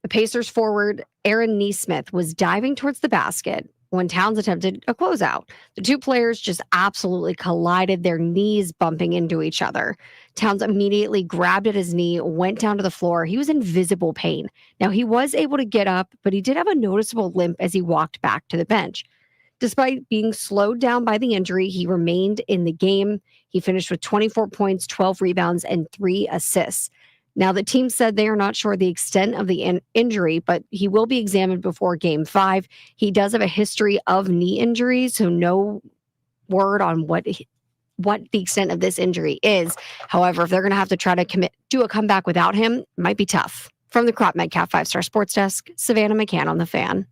The Pacers forward Aaron Nesmith was diving towards the basket when Towns attempted a closeout. The two players just absolutely collided, their knees bumping into each other. Towns immediately grabbed at his knee, went down to the floor. He was in visible pain. Now, he was able to get up, but he did have a noticeable limp as he walked back to the bench. Despite being slowed down by the injury, he remained in the game. He finished with 24 points, 12 rebounds, and 3 assists. Now, the team said they are not sure the extent of the injury, but he will be examined before Game 5. He does have a history of knee injuries, so no word on what the extent of this injury is. However, if they're going to have to try to do a comeback without him, it might be tough. From the Crop Metcalf 5-Star Sports Desk, Savannah McCann on The Fan.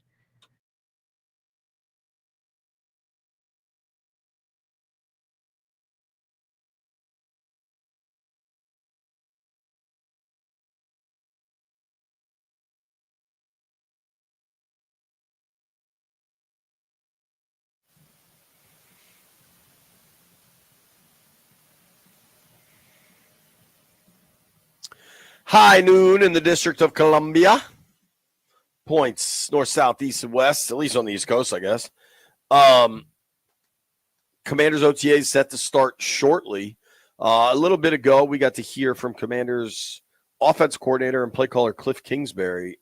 High noon in the District of Columbia. Points north, south, east, and west, at least on the East Coast, I guess. Commanders OTA is set to start shortly. A little bit ago, we got to hear from Commanders offense coordinator and play caller Cliff Kingsbury.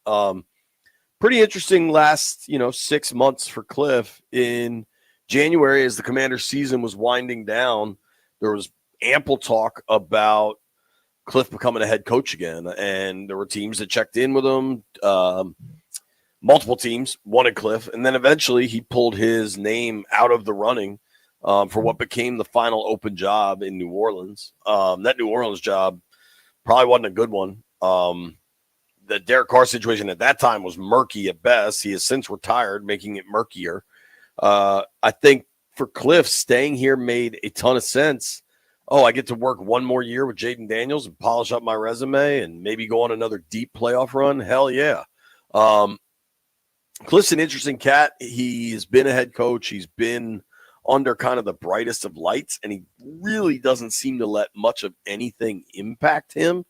Pretty interesting last 6 months for Cliff. In January, as the Commanders season was winding down, there was ample talk about Cliff becoming a head coach again, and there were teams that checked in with him. Multiple teams wanted Cliff, and then eventually he pulled his name out of the running for what became the final open job in New Orleans. That New Orleans job probably wasn't a good one. The Derek Carr situation at that time was murky at best. He has since retired, making it murkier. I think for Cliff, staying here made a ton of sense. Oh, I get to work one more year with Jaden Daniels and polish up my resume and maybe go on another deep playoff run. Hell yeah. Cliff's an interesting cat. He's been a head coach. He's been under kind of the brightest of lights, and he really doesn't seem to let much of anything impact him.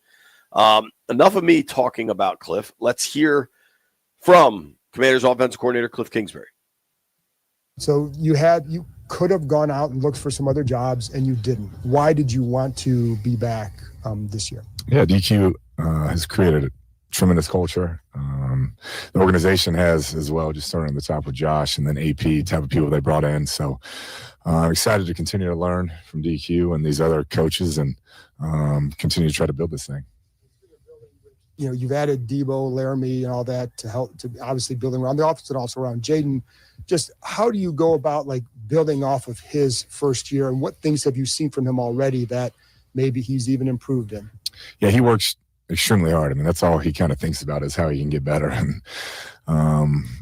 Enough of me talking about Cliff. Let's hear from Commanders offensive coordinator Cliff Kingsbury. So you could have gone out and looked for some other jobs, and you didn't. Why did you want to be back this year? Yeah, DQ has created a tremendous culture. The organization has as well, just starting at the top with Josh and then AP, type of people they brought in. So I'm excited to continue to learn from DQ and these other coaches and continue to try to build this thing. You've added Debo, Laramie, and all that to help to obviously building around the offense and also around Jaden. Just how do you go about building off of his first year, and what things have you seen from him already that maybe he's even improved in? Yeah, he works extremely hard. I mean, that's all he kind of thinks about is how he can get better, and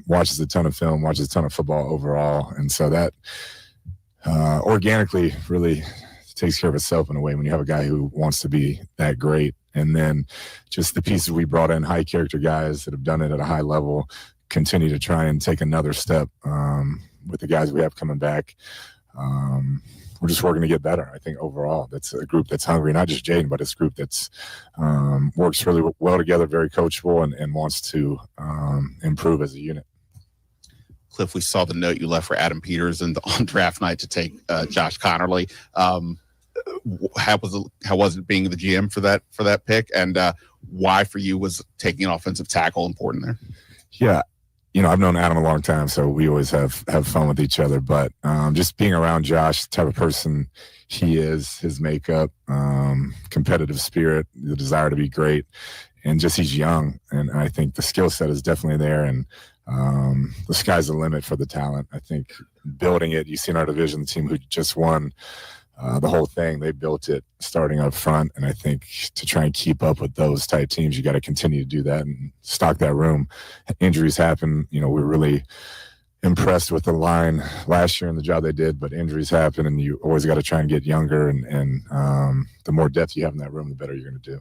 watches a ton of film, watches a ton of football overall. And so that organically really takes care of itself in a way when you have a guy who wants to be that great. And then just the pieces we brought in, high character guys that have done it at a high level, continue to try and take another step with the guys we have coming back. We're just working to get better. I think overall that's a group that's hungry, not just Jaden, but it's a group that's works really well together, very coachable, and wants to improve as a unit. Cliff, we saw the note you left for Adam Peters on draft night to take Josh Connerly. How was it being the GM for that pick, and why for you was taking an offensive tackle important there? Yeah, I've known Adam a long time, so we always have fun with each other. But just being around Josh, the type of person he is, his makeup, competitive spirit, the desire to be great, and just he's young, and I think the skill set is definitely there, and the sky's the limit for the talent. I think building it, you see in our division, the team who just won the whole thing, they built it starting up front, and I think to try and keep up with those type teams, you got to continue to do that and stock that room. Injuries happen. We're really impressed with the line last year and the job they did, but injuries happen, and you always got to try and get younger. And the more depth you have in that room, the better you're going to do.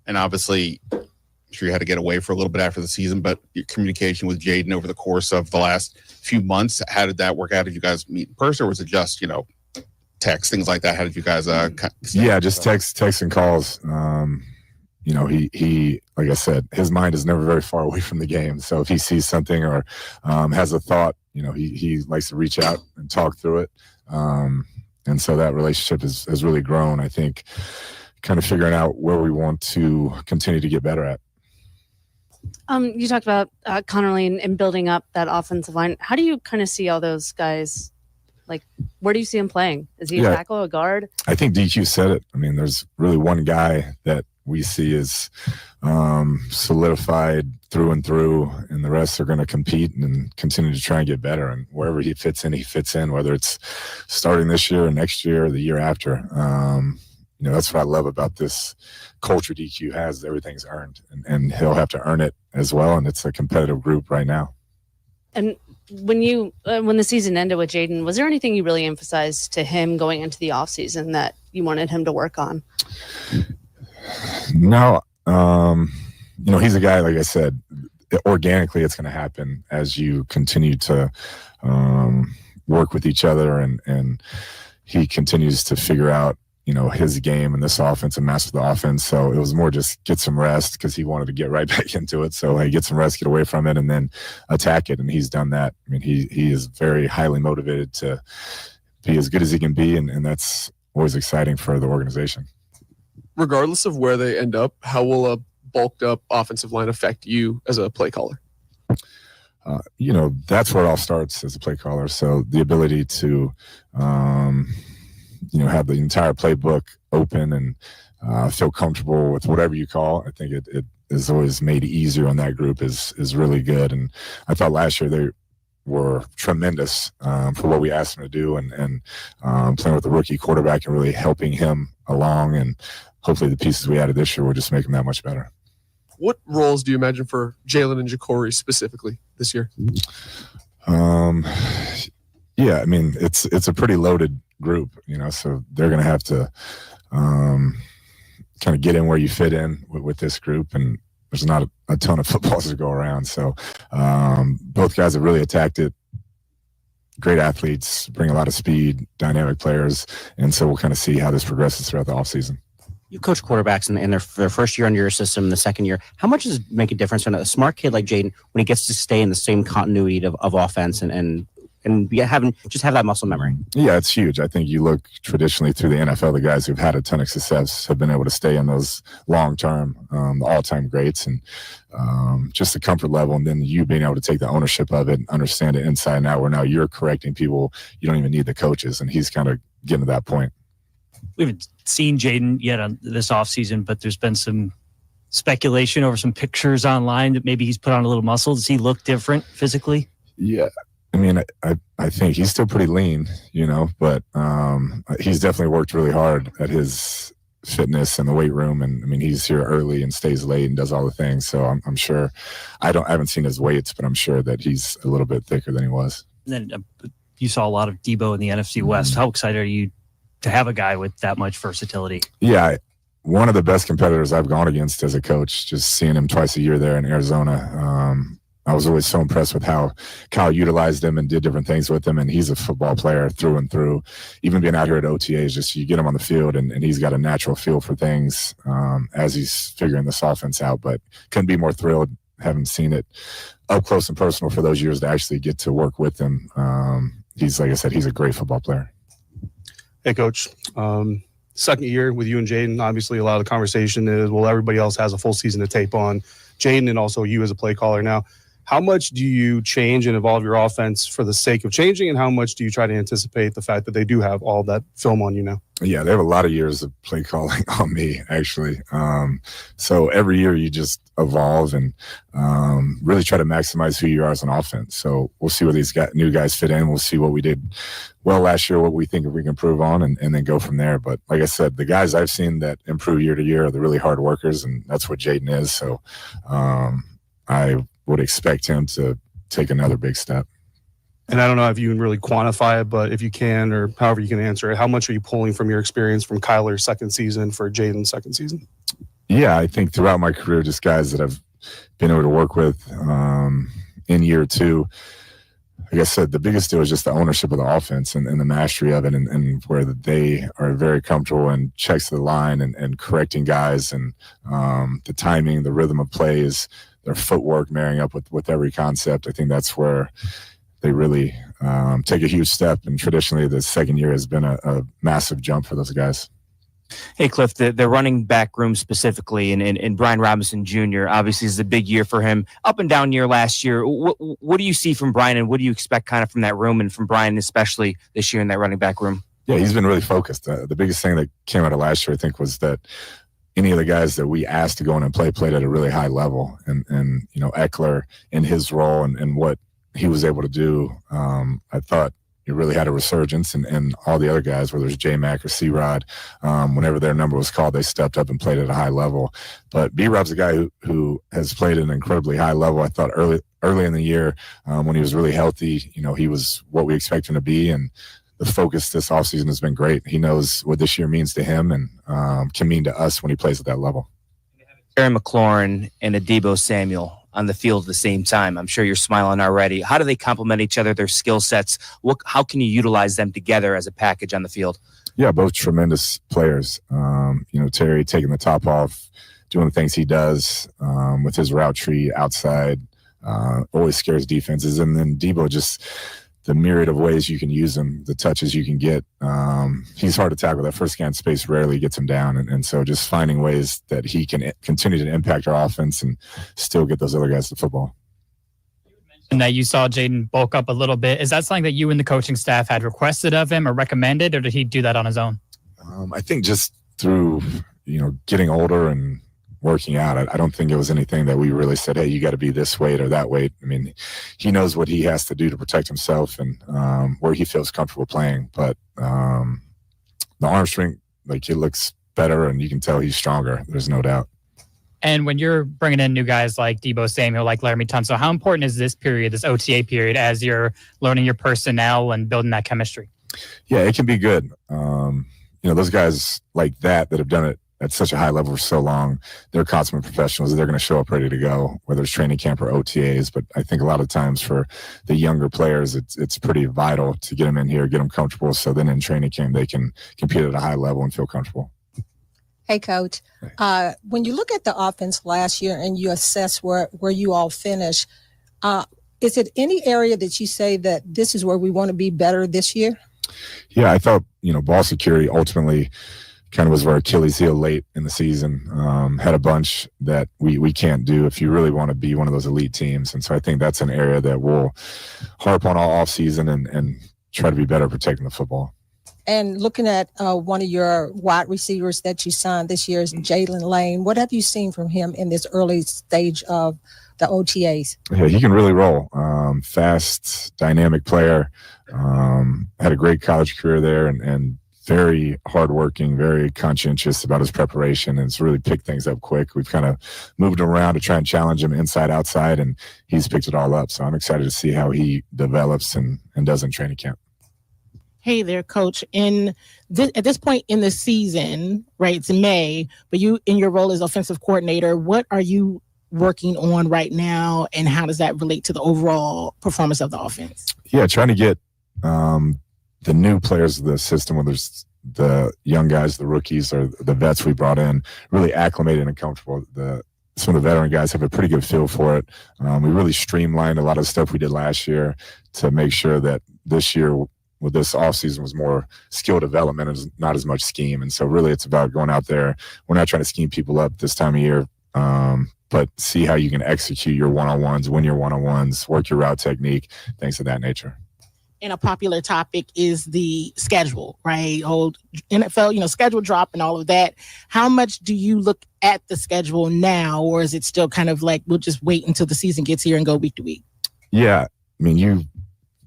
And obviously, I'm sure you had to get away for a little bit after the season, but your communication with Jaden over the course of the last few months, how did that work out? Did you guys meet in person, or was it just, text, things like that? How did you guys just text and calls. He like I said, his mind is never very far away from the game. So if he sees something or has a thought, he likes to reach out and talk through it. And so that relationship has really grown, I think, kind of figuring out where we want to continue to get better at. You talked about Connerly and building up that offensive line. How do you kind of see all those guys? Like, where do you see him playing? Is he a tackle, a guard? I think DQ said it. I mean, there's really one guy that we see is solidified through and through, and the rest are going to compete and continue to try and get better. And wherever he fits in, whether it's starting this year or next year or the year after. That's what I love about this culture DQ has. Everything's earned, and he'll have to earn it as well. And it's a competitive group right now. And when the season ended with Jaden, was there anything you really emphasized to him going into the offseason that you wanted him to work on? No. He's a guy, like I said, organically it's going to happen as you continue to work with each other, and he continues to figure out his game and this offense and master the offense. So it was more just get some rest, because he wanted to get right back into it. So get some rest, get away from it, and then attack it. And he's done that. I mean, he is very highly motivated to be as good as he can be, and that's always exciting for the organization. Regardless of where they end up, how will a bulked up offensive line affect you as a play caller? That's where it all starts as a play caller. So the ability to have the entire playbook open and feel comfortable with whatever you call. I think it is always made easier on that group is really good. And I thought last year they were tremendous for what we asked them to do, and playing with the rookie quarterback and really helping him along. And hopefully the pieces we added this year will just make him that much better. What roles do you imagine for Jalen and Ja'Cory specifically this year? I mean, it's a pretty loaded group, so they're going to have to kind of get in where you fit in with this group, and there's not a ton of footballs to go around. So both guys have really attacked it. Great athletes, bring a lot of speed, dynamic players, and so we'll kind of see how this progresses throughout the offseason. You coach quarterbacks in their first year under your system, the second year. How much does it make a difference when a smart kid like Jaden, when he gets to stay in the same continuity of offense and have that muscle memory? Yeah, it's huge. I think you look traditionally through the NFL, the guys who've had a ton of success have been able to stay in those long-term, the all-time greats, and just the comfort level, and then you being able to take the ownership of it and understand it inside and out, where now you're correcting people. You don't even need the coaches, and he's kind of getting to that point. We haven't seen Jaden yet on this offseason, but there's been some speculation over some pictures online that maybe he's put on a little muscle. Does he look different physically? Yeah. I mean, I think he's still pretty lean, but he's definitely worked really hard at his fitness and the weight room. And I mean, he's here early and stays late and does all the things. So I'm sure I haven't seen his weights, but I'm sure that he's a little bit thicker than he was. And then you saw a lot of Debo in the NFC West. How excited are you to have a guy with that much versatility? Yeah. One of the best competitors I've gone against as a coach, just seeing him twice a year there in Arizona. I was always so impressed with how Kyle utilized him and did different things with him. And he's a football player through and through. Even being out here at OTAs, just you get him on the field and he's got a natural feel for things as he's figuring this offense out. But couldn't be more thrilled, having seen it up close and personal for those years to actually get to work with him. He's, like I said, he's a great football player. Hey, Coach. Second year with you and Jaden, obviously a lot of the conversation is, well, everybody else has a full season to tape on. Jaden and also you as a play caller now. How much do you change and evolve your offense for the sake of changing, and how much do you try to anticipate the fact that they do have all that film on you now? Yeah, they have a lot of years of play calling on me, actually. So every year you just evolve and really try to maximize who you are as an offense. So we'll see where these new guys fit in. We'll see what we did well last year, what we think we can improve on, and then go from there. But like I said, the guys I've seen that improve year to year are the really hard workers, and that's what Jaden is. So I would expect him to take another big step. And I don't know if you can really quantify it, but if you can, or however you can answer it, how much are you pulling from your experience from Kyler's second season for Jaden's second season? Yeah, I think throughout my career, just guys that I've been able to work with in year two, like I said, the biggest deal is just the ownership of the offense and the mastery of it, and where they are very comfortable and checks to the line and correcting guys, and the timing, the rhythm of plays, their footwork marrying up with every concept. I think that's where they really take a huge step. And traditionally, the second year has been a massive jump for those guys. Hey, Cliff, the running back room specifically, and Brian Robinson Jr. obviously is a big year for him. Up and down year last year. What do you see from Brian, and what do you expect kind of from that room and from Brian especially this year in that running back room? Yeah, he's been really focused. The biggest thing that came out of last year, I think, was that any of the guys that we asked to go in and played at a really high level. And Eckler in his role and what he was able to do, I thought he really had a resurgence, and all the other guys, whether it's J-Mac or C-Rod, whenever their number was called, they stepped up and played at a high level. But B-Rob's a guy who has played at an incredibly high level. I thought early in the year, when he was really healthy, he was what we expect him to be, and the focus this offseason has been great. He knows what this year means to him and can mean to us when he plays at that level. Terry McLaurin and Adebo Samuel on the field at the same time. I'm sure you're smiling already. How do they complement each other, their skill sets? How can you utilize them together as a package on the field? Yeah, both tremendous players. Terry taking the top off, doing the things he does with his route tree outside, always scares defenses. And then Debo, just the myriad of ways you can use him, the touches you can get. He's hard to tackle. That first scan space rarely gets him down. And so just finding ways that he can continue to impact our offense and still get those other guys to football. And that you saw Jaden bulk up a little bit. Is that something that you and the coaching staff had requested of him or recommended, or did he do that on his own? I think just through, getting older and working out, I don't think it was anything that we really said, hey, you got to be this weight or that weight. I mean, he knows what he has to do to protect himself and where he feels comfortable playing. But the arm strength, he looks better, and you can tell he's stronger. There's no doubt. And when you're bringing in new guys like Debo Samuel, like Laramie Tunsil, how important is this period, this OTA period, as you're learning your personnel and building that chemistry? Yeah, it can be good. Those guys like that have done it at such a high level for so long, they're consummate professionals. They're going to show up ready to go, whether it's training camp or OTAs. But I think a lot of times for the younger players, it's pretty vital to get them in here, get them comfortable, so then in training camp they can compete at a high level and feel comfortable. Hey, Coach. When you look at the offense last year and you assess where you all finish, is it any area that you say that this is where we want to be better this year? Yeah, I thought, ball security ultimately kind of was our Achilles heel late in the season. Had a bunch that we can't do if you really want to be one of those elite teams. And so I think that's an area that we'll harp on all offseason and try to be better protecting the football. And looking at one of your wide receivers that you signed this year is Jalen Lane. What have you seen from him in this early stage of the OTAs? Yeah, he can really roll. Fast, dynamic player. Had a great college career there and very hardworking, very conscientious about his preparation, and it's really picked things up quick. We've kind of moved him around to try and challenge him inside, outside, and he's picked it all up. So I'm excited to see how he develops and does in training camp. Hey there, Coach. At this point in the season, right, it's May, but you, in your role as offensive coordinator, what are you working on right now, and how does that relate to the overall performance of the offense? Yeah, trying to get the new players of the system, whether it's the young guys, the rookies, or the vets we brought in, really acclimated and comfortable. Some of the veteran guys have a pretty good feel for it. We really streamlined a lot of the stuff we did last year to make sure that this year with this offseason was more skill development and not as much scheme. And so really it's about going out there. We're not trying to scheme people up this time of year, but see how you can execute your one-on-ones, win your one-on-ones, work your route technique, things of that nature. And a popular topic is the schedule, right? Old NFL, schedule drop and all of that. How much do you look at the schedule now, or is it still kind of like we'll just wait until the season gets here and go week to week? Yeah, I mean, you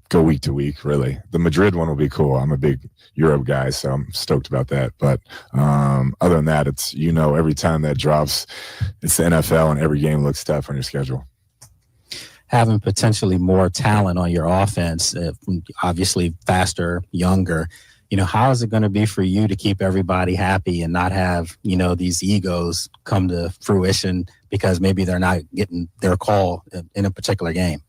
go week to week, really. The Madrid one will be cool. I'm a big Europe guy, so I'm stoked about that. But other than that, it's, every time that drops, it's the NFL and every game looks tough on your schedule. having potentially more talent on your offense, obviously faster, younger, how is it going to be for you to keep everybody happy and not have, these egos come to fruition because maybe they're not getting their call in a particular game?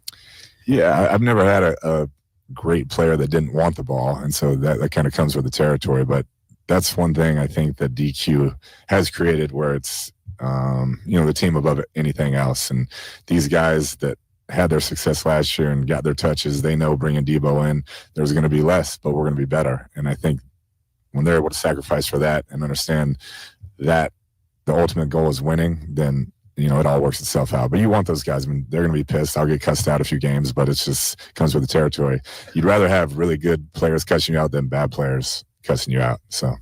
Yeah, I've never had a great player that didn't want the ball. And so that kind of comes with the territory. But that's one thing I think that DQ has created where it's, the team above anything else. And these guys that had their success last year and got their touches, they know bringing Debo in, there's going to be less, but we're going to be better. And I think when they're able to sacrifice for that and understand that the ultimate goal is winning, then, it all works itself out. But you want those guys. I mean, they're going to be pissed. I'll get cussed out a few games, but it's just comes with the territory. You'd rather have really good players cussing you out than bad players cussing you out. So.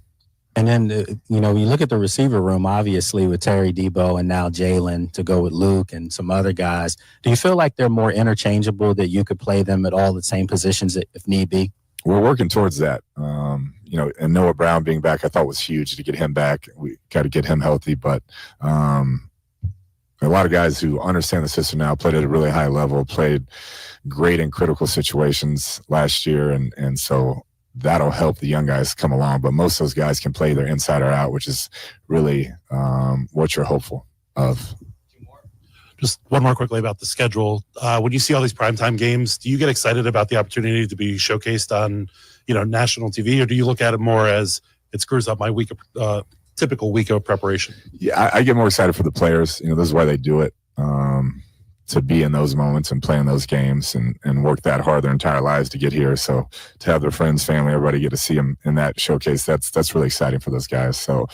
And then, when you look at the receiver room, obviously with Terry, Debo, and now Jalen to go with Luke and some other guys, do you feel like they're more interchangeable, that you could play them at all the same positions if need be? We're working towards that. And Noah Brown being back, I thought was huge to get him back. We got to get him healthy, but a lot of guys who understand the system now, played at a really high level, played great in critical situations last year, and so that'll help the young guys come along. But most of those guys can play their inside or out, which is really what you're hopeful of. Just one more quickly about the schedule. When you see all these primetime games, do you get excited about the opportunity to be showcased on, national TV, or do you look at it more as it screws up my typical week of preparation? Yeah, I get more excited for the players. This is why they do it, to be in those moments and play in those games and work that hard their entire lives to get here. So to have their friends, family, everybody get to see them in that showcase, that's really exciting for those guys. So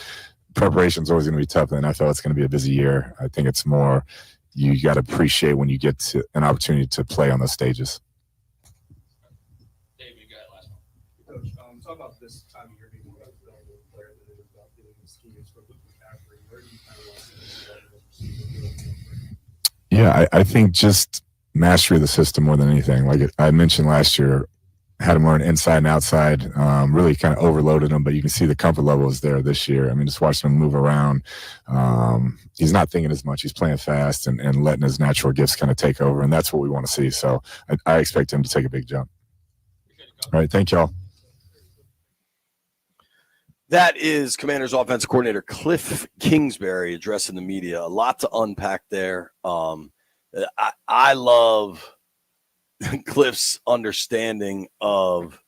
preparation is always going to be tough in the NFL. It's going to be a busy year. I think it's more you got to appreciate when you get to an opportunity to play on those stages. Dave, you got last one. Coach, talk about this time of year being more about developing a player than it is about getting the schemes for Luke McCaffrey. Where do you kind of want to see this? Yeah, I think just mastery of the system more than anything. Like I mentioned last year, had him learn inside and outside, really kind of overloaded him, but you can see the comfort level is there this year. I mean, just watching him move around. He's not thinking as much. He's playing fast and letting his natural gifts kind of take over, and that's what we want to see. So I expect him to take a big jump. All right, thank y'all. That is Commanders offensive coordinator Cliff Kingsbury addressing the media. A lot to unpack there. I love Cliff's understanding of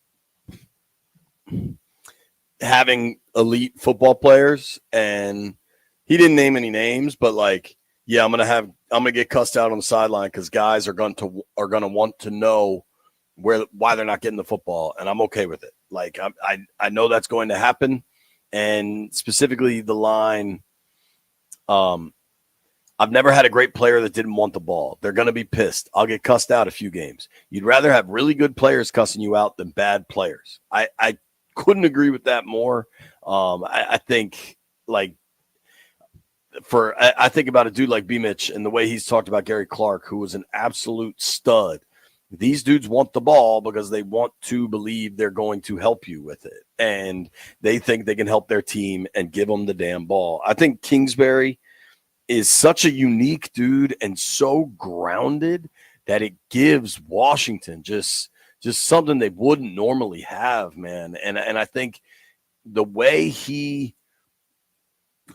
having elite football players, and he didn't name any names, but I'm gonna get cussed out on the sideline because guys are gonna want to know why they're not getting the football, and I'm okay with it. I know that's going to happen. And specifically the line, I've never had a great player that didn't want the ball. They're going to be pissed. I'll get cussed out a few games. You'd rather have really good players cussing you out than bad players. I couldn't agree with that more. I think I think about a dude like B. Mitch and the way he's talked about Gary Clark, who was an absolute stud. These dudes want the ball because they want to believe they're going to help you with it. And they think they can help their team and give them the damn ball. I think Kingsbury is such a unique dude and so grounded that it gives Washington just something they wouldn't normally have, man. And I think the way he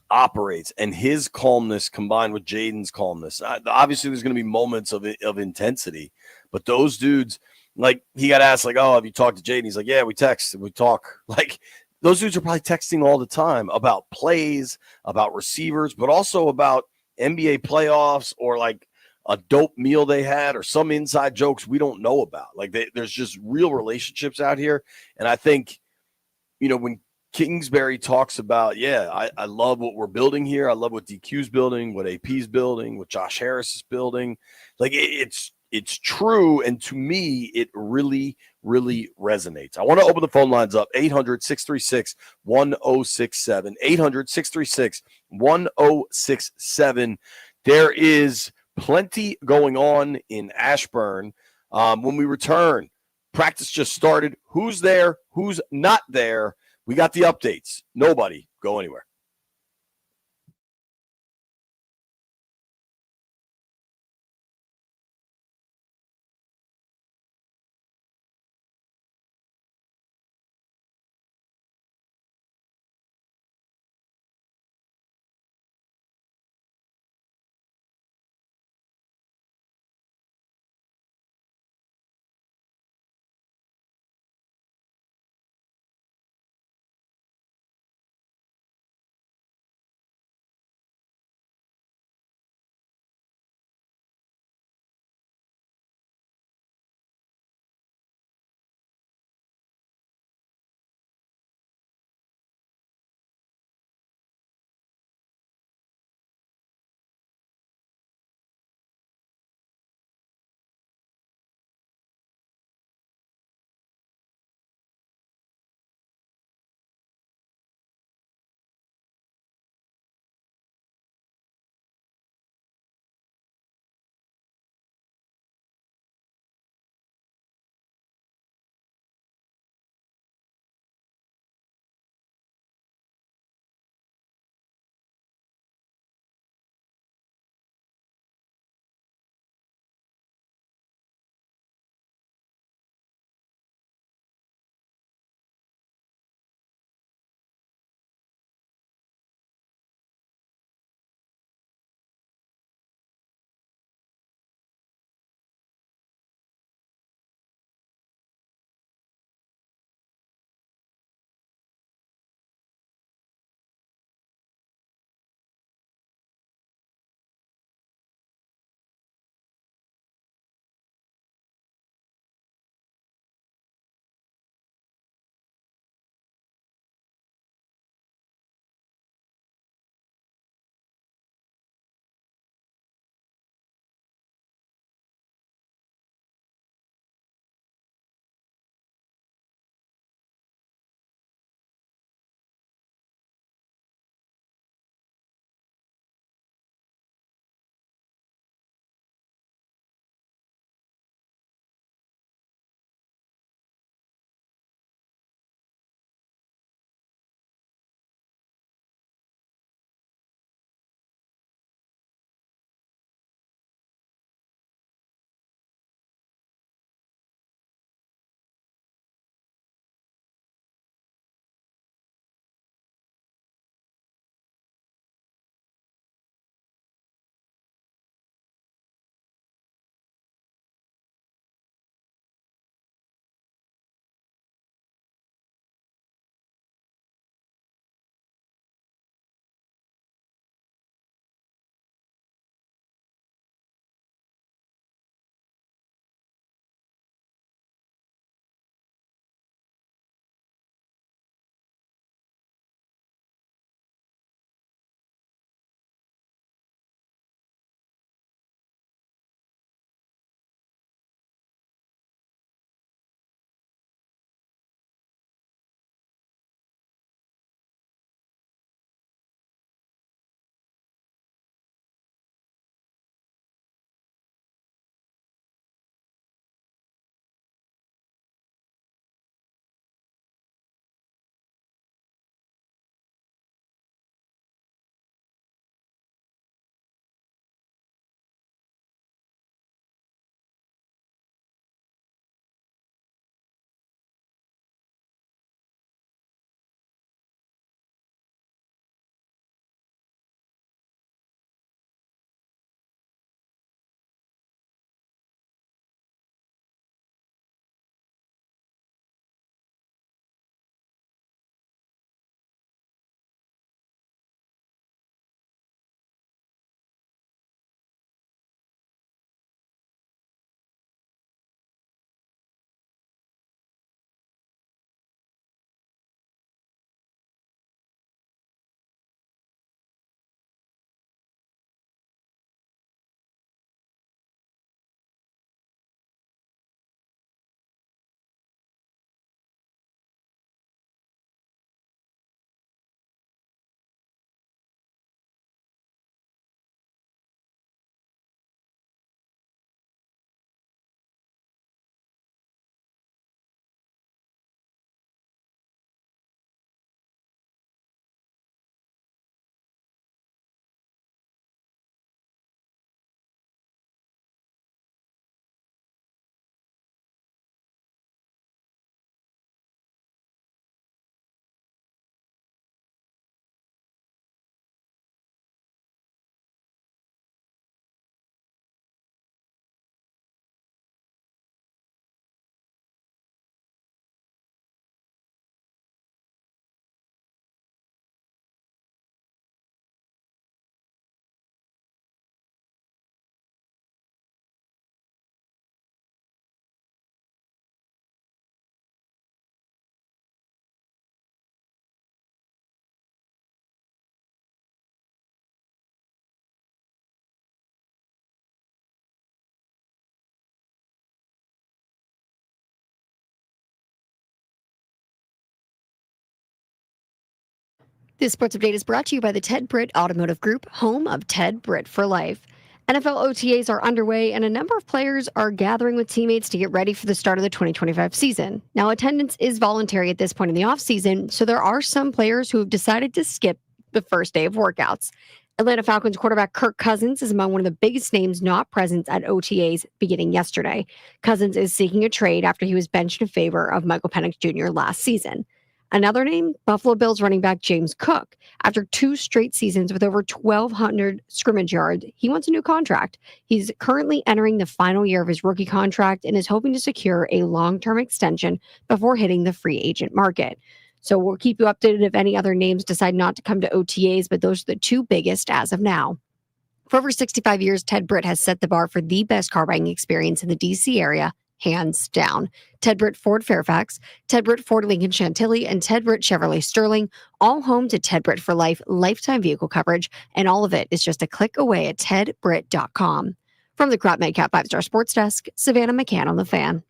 operates and his calmness combined with Jaden's calmness, obviously there's going to be moments of intensity, but those dudes, he got asked have you talked to Jaden? He's like, yeah, we text and we talk. Those dudes are probably texting all the time about plays, about receivers, but also about NBA playoffs or a dope meal they had or some inside jokes we don't know about. There's just real relationships out here. And I think, when Kingsbury talks about, I love what we're building here. I love what DQ's building, what AP's building, what Josh Harris is building. It's true. And to me, it really, really resonates. I want to open the phone lines up. 800-636-1067. 800-636-1067. There is plenty going on in Ashburn. When we return, practice just started. Who's there? Who's not there? We got the updates. Nobody go anywhere. This sports update is brought to you by the Ted Britt Automotive Group, home of Ted Britt for Life. NFL OTAs are underway, and a number of players are gathering with teammates to get ready for the start of the 2025 season. Now, attendance is voluntary at this point in the offseason, so there are some players who have decided to skip the first day of workouts. Atlanta Falcons quarterback Kirk Cousins is among one of the biggest names not present at OTAs beginning yesterday. Cousins is seeking a trade after he was benched in favor of Michael Penix Jr. last season. Another name, Buffalo Bills running back James Cook. After 2 straight seasons with over 1,200 scrimmage yards, he wants a new contract. He's currently entering the final year of his rookie contract and is hoping to secure a long-term extension before hitting the free agent market. So we'll keep you updated if any other names decide not to come to OTAs, but those are the 2 biggest as of now. For over 65 years, Ted Britt has set the bar for the best car buying experience in the DC area, hands down. Ted Britt Ford Fairfax, Ted Britt Ford Lincoln Chantilly, and Ted Britt Chevrolet Sterling, all home to Ted Britt for Life lifetime vehicle coverage, and all of it is just a click away at tedbritt.com. From the Crop Medcap 5-Star Sports Desk, Savannah McCann on the Fan.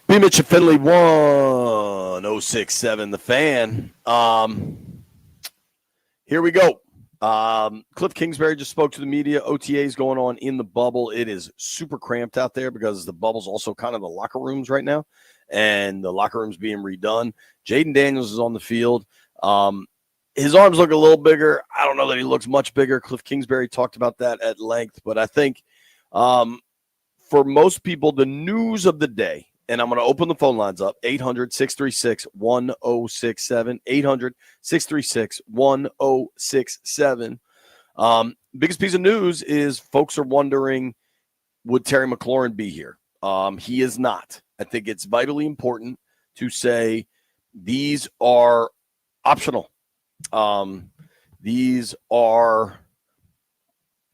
B. Mitch and Finley 1067 The Fan. Here we go. Cliff Kingsbury just spoke to the media. OTAs going on in the bubble. It is super cramped out there because the bubble's also kind of the locker rooms right now, and the locker rooms being redone. Jaden Daniels is on the field. His arms look a little bigger. I don't know that he looks much bigger. Cliff Kingsbury talked about that at length, but I think for most people, the news of the day, and I'm going to open the phone lines up, 800-636-1067, 800-636-1067. Biggest piece of news is folks are wondering, would Terry McLaurin be here? He is not. I think it's vitally important to say these are optional. These are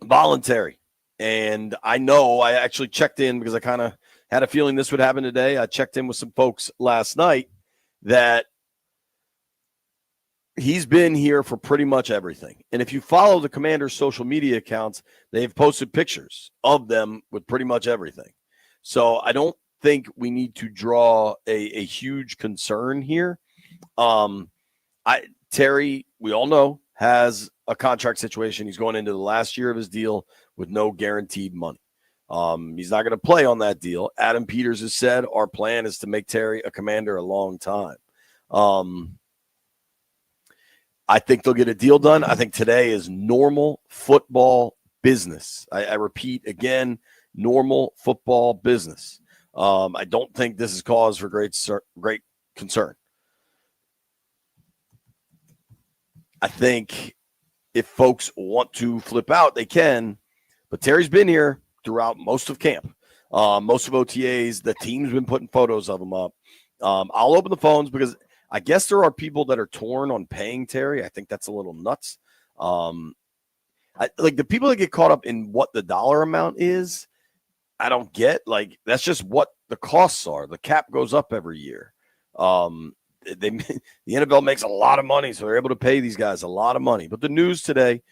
voluntary. And I know I actually checked in because I kind of had a feeling this would happen today. I checked in with some folks last night that he's been here for pretty much everything. And if you follow the Commander's social media accounts, they've posted pictures of them with pretty much everything. So I don't think we need to draw a huge concern here. Terry, we all know, has a contract situation. He's going into the last year of his deal with no guaranteed money. He's not going to play on that deal. Adam Peters has said our plan is to make Terry a Commander a long time. I think they'll get a deal done. I think today is normal football business. I repeat again, normal football business. I don't think this is cause for great concern. I think if folks want to flip out, they can. But Terry's been here throughout most of camp, most of OTAs. The team's been putting photos of him up. I'll open the phones because I guess there are people that are torn on paying Terry. I think that's a little nuts. Like the people that get caught up in what the dollar amount is, I don't get. Like that's just what the costs are. The cap goes up every year. The NFL makes a lot of money, so they're able to pay these guys a lot of money. But the news today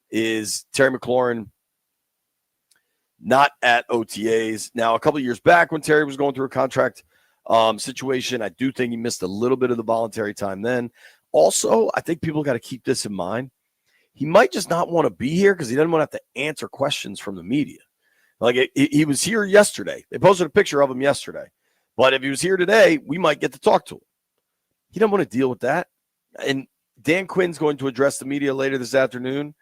is Terry McLaurin not at OTAs. Now, a couple of years back when Terry was going through a contract situation, I do think he missed a little bit of the voluntary time then. Also, I think people got to keep this in mind. He might just not want to be here because he doesn't want to have to answer questions from the media. Like he was here yesterday. They posted a picture of him yesterday. But if he was here today, we might get to talk to him. He doesn't want to deal with that. And Dan Quinn's going to address the media later this afternoon.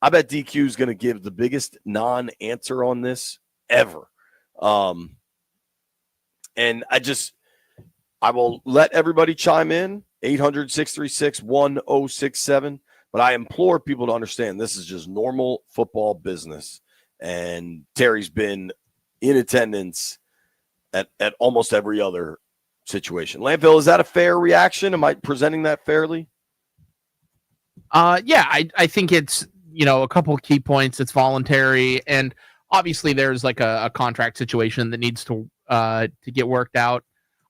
I bet DQ is going to give the biggest non-answer on this ever. And I will let everybody chime in, 800-636-1067. But I implore people to understand this is just normal football business. And Terry's been in attendance at almost every other situation. Landfill, is that a fair reaction? Am I presenting that fairly? Yeah, I think it's, a couple of key points. It's voluntary, and obviously there's like a contract situation that needs to get worked out.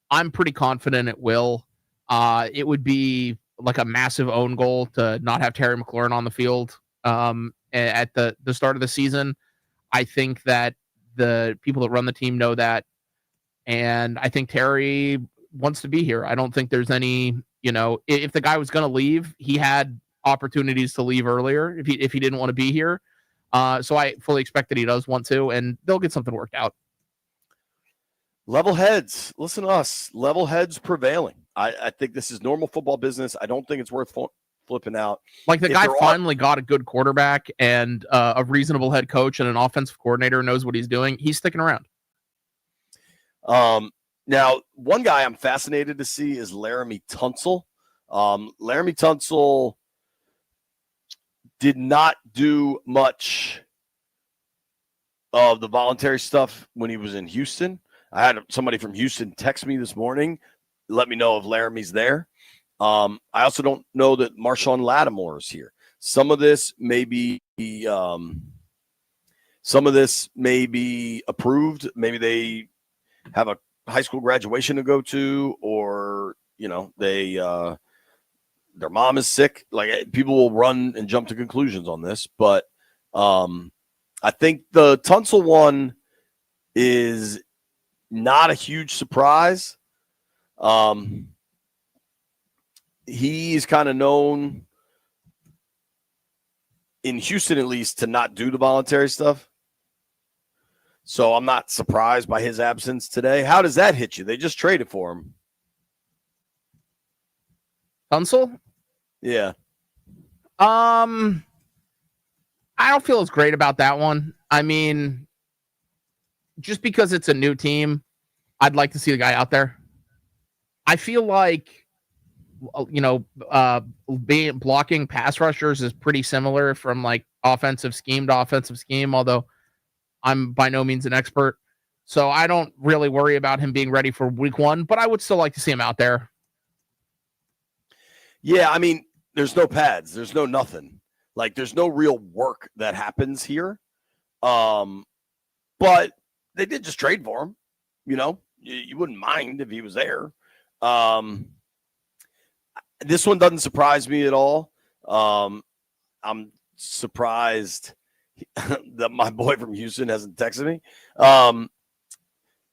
I'm pretty confident it will. It would be like a massive own goal to not have Terry McLaurin on the field at the start of the season. I think that the people that run the team know that, and I think Terry wants to be here. I don't think there's any, if the guy was going to leave, he had opportunities to leave earlier if he didn't want to be here. So I fully expect that he does want to, and they'll get something worked out. Level heads. Listen to us. Level heads prevailing. I think this is normal football business. I don't think it's worth flipping out. Like the guy finally got a good quarterback and a reasonable head coach and an offensive coordinator knows what he's doing. He's sticking around. Now, one guy I'm fascinated to see is Laramie Tunsil. Laramie Tunsil did not do much of the voluntary stuff when he was in Houston. I had somebody from Houston text me this morning, let me know if Laramie's there. I also don't know that Marshawn Lattimore is here. Some of this may be approved. Maybe they have a high school graduation to go to, or their mom is sick. Like, people will run and jump to conclusions on this, but I think the Tunsil one is not a huge surprise. He's kind of known in Houston, at least, to not do the voluntary stuff. So I'm not surprised by his absence today. How does that hit you? They just traded for him. Tunsil? Yeah. I don't feel as great about that one. I mean, just because it's a new team, I'd like to see the guy out there. I feel like, blocking pass rushers is pretty similar from like offensive scheme to offensive scheme, although I'm by no means an expert. So I don't really worry about him being ready for week one, but I would still like to see him out there. Yeah, I mean, there's no pads. There's no nothing. Like, there's no real work that happens here. But they did just trade for him. You wouldn't mind if he was there. This one doesn't surprise me at all. I'm surprised that my boy from Houston hasn't texted me.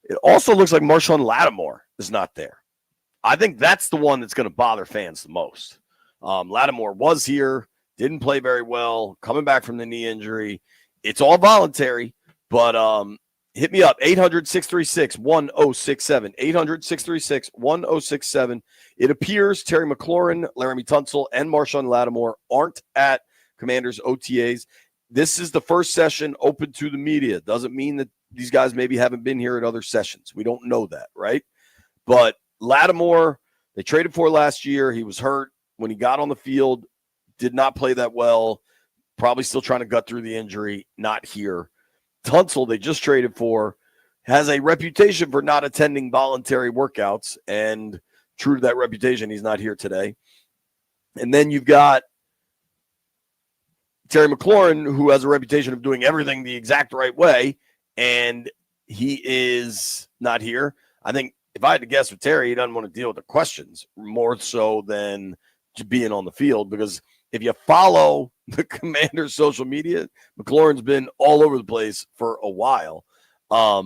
It also looks like Marshawn Lattimore is not there. I think that's the one that's going to bother fans the most. Lattimore was here, didn't play very well, coming back from the knee injury. It's all voluntary, but hit me up, 800-636-1067, 800-636-1067. It appears Terry McLaurin, Laramie Tunsil, and Marshawn Lattimore aren't at Commanders OTAs. This is the first session open to the media. Doesn't mean that these guys maybe haven't been here at other sessions. We don't know that, right? But Lattimore, they traded for last year. He was hurt. When he got on the field, did not play that well. Probably still trying to gut through the injury. Not here. Tunsil, they just traded for, has a reputation for not attending voluntary workouts, and true to that reputation, he's not here today. And then you've got Terry McLaurin, who has a reputation of doing everything the exact right way, and he is not here. I think if I had to guess with Terry, he doesn't want to deal with the questions more so than being on the field, because if you follow the Commander's social media, McLaurin's been all over the place for a while. I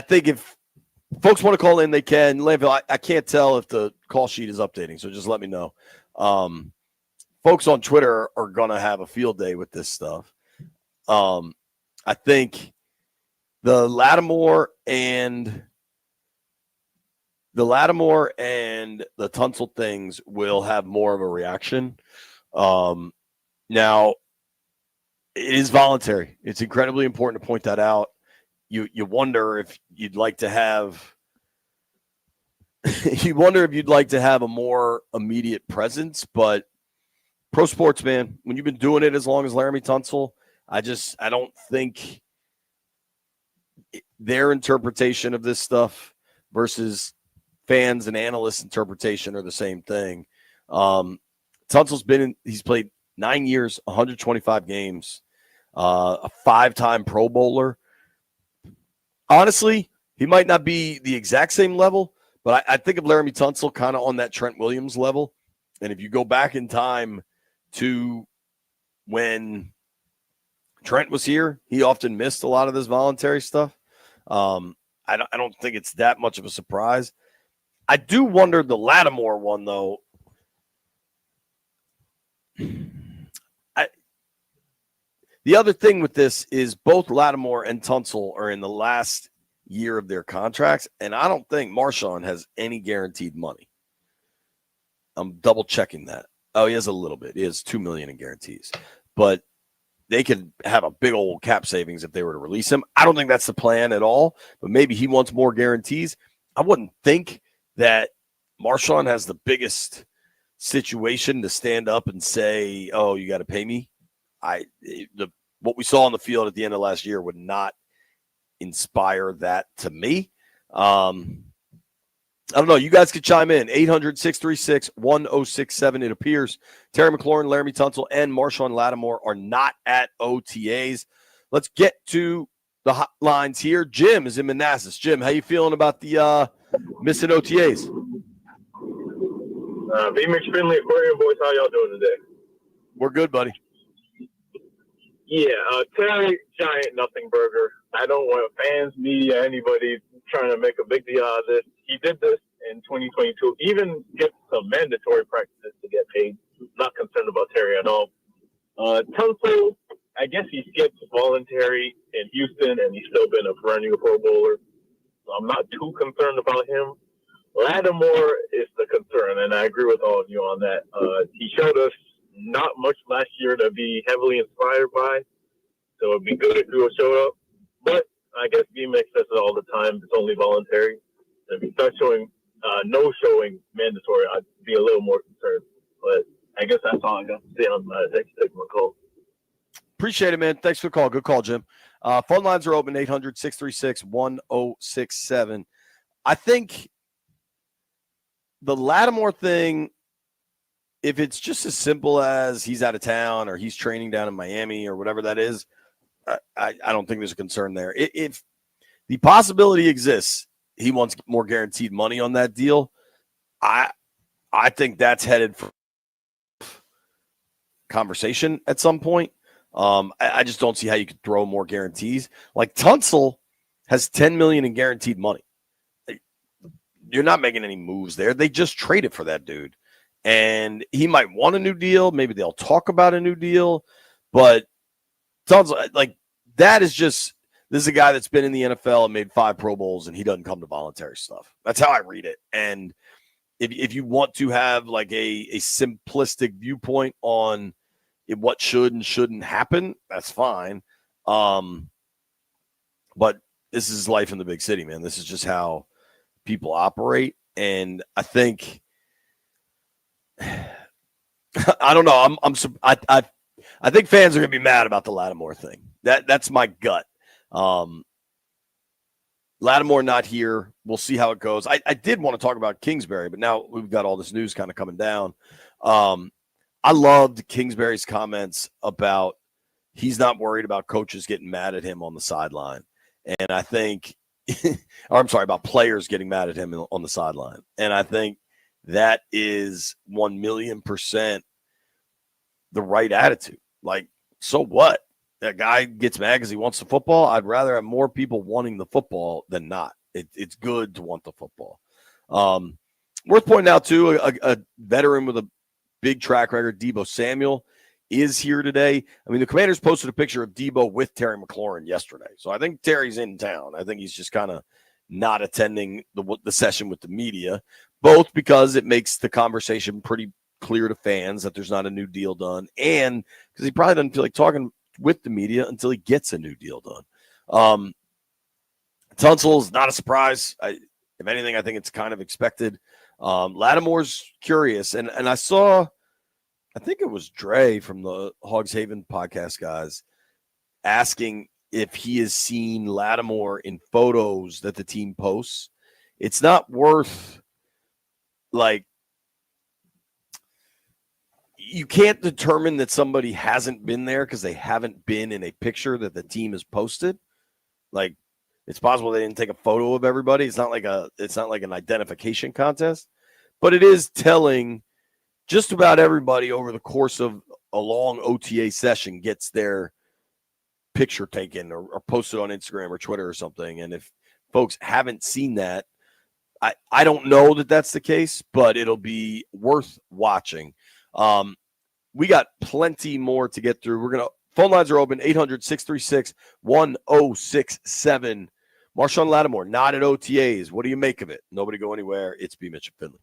think if folks want to call in, they can. Landfill, I can't tell if the call sheet is updating, so just let me know. Folks on Twitter are going to have a field day with this stuff. I think the Lattimore and the Tunsil things will have more of a reaction. Now, it is voluntary. It's incredibly important to point that out. You wonder if you'd like to have a more immediate presence, but pro sports, man, when you've been doing it as long as Laramie Tunsil, I don't think their interpretation of this stuff versus fans and analysts' interpretation are the same thing. Tunsil's he's played 9 years, 125 games, a 5-time Pro Bowler. Honestly, he might not be the exact same level, but I think of Laramie Tunsil kind of on that Trent Williams level. And if you go back in time to when Trent was here, he often missed a lot of this voluntary stuff. I don't think it's that much of a surprise. I do wonder the Lattimore one, though. The other thing with this is both Lattimore and Tunsil are in the last year of their contracts, and I don't think Marshawn has any guaranteed money. I'm double checking that. Oh, he has a little bit. He has $2 million in guarantees, but they could have a big old cap savings if they were to release him. I don't think that's the plan at all, but maybe he wants more guarantees. I wouldn't think that Marshawn has the biggest situation to stand up and say, "Oh, you got to pay me." What we saw on the field at the end of last year would not inspire that to me. I don't know. You guys could chime in. 800-636-1067. It appears Terry McLaurin, Laramie Tunsil, and Marshawn Lattimore are not at OTAs. Let's get to the hotlines here. Jim is in Manassas. Jim, how you feeling about the missing OTAs? B-Mix Finley, Aquarium Boys, how y'all doing today? We're good, buddy. Yeah, Terry, giant nothing burger. I don't want fans, media, anybody trying to make a big deal out of this. He did this in 2022. Even get some mandatory practices to get paid. Not concerned about Terry at all. Tunsil, I guess he skipped voluntary in Houston, and he's still been a perennial Pro Bowler. So I'm not too concerned about him. Lattimore is the concern, and I agree with all of you on that. He showed us not much last year to be heavily inspired by, so it'd be good if he would show up. But I guess B-Mix says it all the time. It's only voluntary. So if you start showing showing mandatory, I'd be a little more concerned. But I guess that's all I got to say on that. Thanks for taking my call. Appreciate it, man. Thanks for the call. Good call, Jim. Phone lines are open, 800-636-1067. I think the Lattimore thing, if it's just as simple as he's out of town or he's training down in Miami or whatever that is, I don't think there's a concern there. If the possibility exists, he wants more guaranteed money on that deal. I think that's headed for conversation at some point. I just don't see how you could throw more guarantees. Like Tunsil has $10 million in guaranteed money. You're not making any moves there. They just traded for that dude. And he might want a new deal. Maybe they'll talk about a new deal. But Tunsil, like, that is just, this is a guy that's been in the NFL and made 5 Pro Bowls, and he doesn't come to voluntary stuff. That's how I read it. And if you want to have like a simplistic viewpoint on what should and shouldn't happen, that's fine. But this is life in the big city, man. This is just how people operate. And I think, I don't know. I think fans are going to be mad about the Lattimore thing. That's my gut. Lattimore not here. We'll see how it goes. I did want to talk about Kingsbury, but now we've got all this news kind of coming down. I loved Kingsbury's comments about he's not worried about coaches getting mad at him on the sideline. And I think, or I'm sorry, about players getting mad at him on the sideline. And I think that is 1,000,000% the right attitude. Like, so what? That guy gets mad because he wants the football. I'd rather have more people wanting the football than not. It's good to want the football. Worth pointing out, too, a veteran with a big track record, Deebo Samuel, is here today. I mean, the Commanders posted a picture of Deebo with Terry McLaurin yesterday. So I think Terry's in town. I think he's just kind of not attending the session with the media, both because it makes the conversation pretty clear to fans that there's not a new deal done, and because he probably doesn't feel like talking with the media until he gets a new deal done. Tunsil is not a surprise. If anything, I think it's kind of expected. Lattimore's curious, and I saw, I think it was Dre from the Hogs Haven podcast guys asking if he has seen Lattimore in photos that the team posts. It's not worth, like, you can't determine that somebody hasn't been there because they haven't been in a picture that the team has posted. Like, it's possible they didn't take a photo of everybody. It's not like an identification contest, but it is telling just about everybody over the course of a long OTA session gets their picture taken or posted on Instagram or Twitter or something. And if folks haven't seen that, I don't know that that's the case, but it'll be worth watching. We got plenty more to get through. Phone lines are open, 800-636-1067. Marshawn Lattimore, not at OTAs. What do you make of it? Nobody go anywhere. It's B. Mitch and Finley.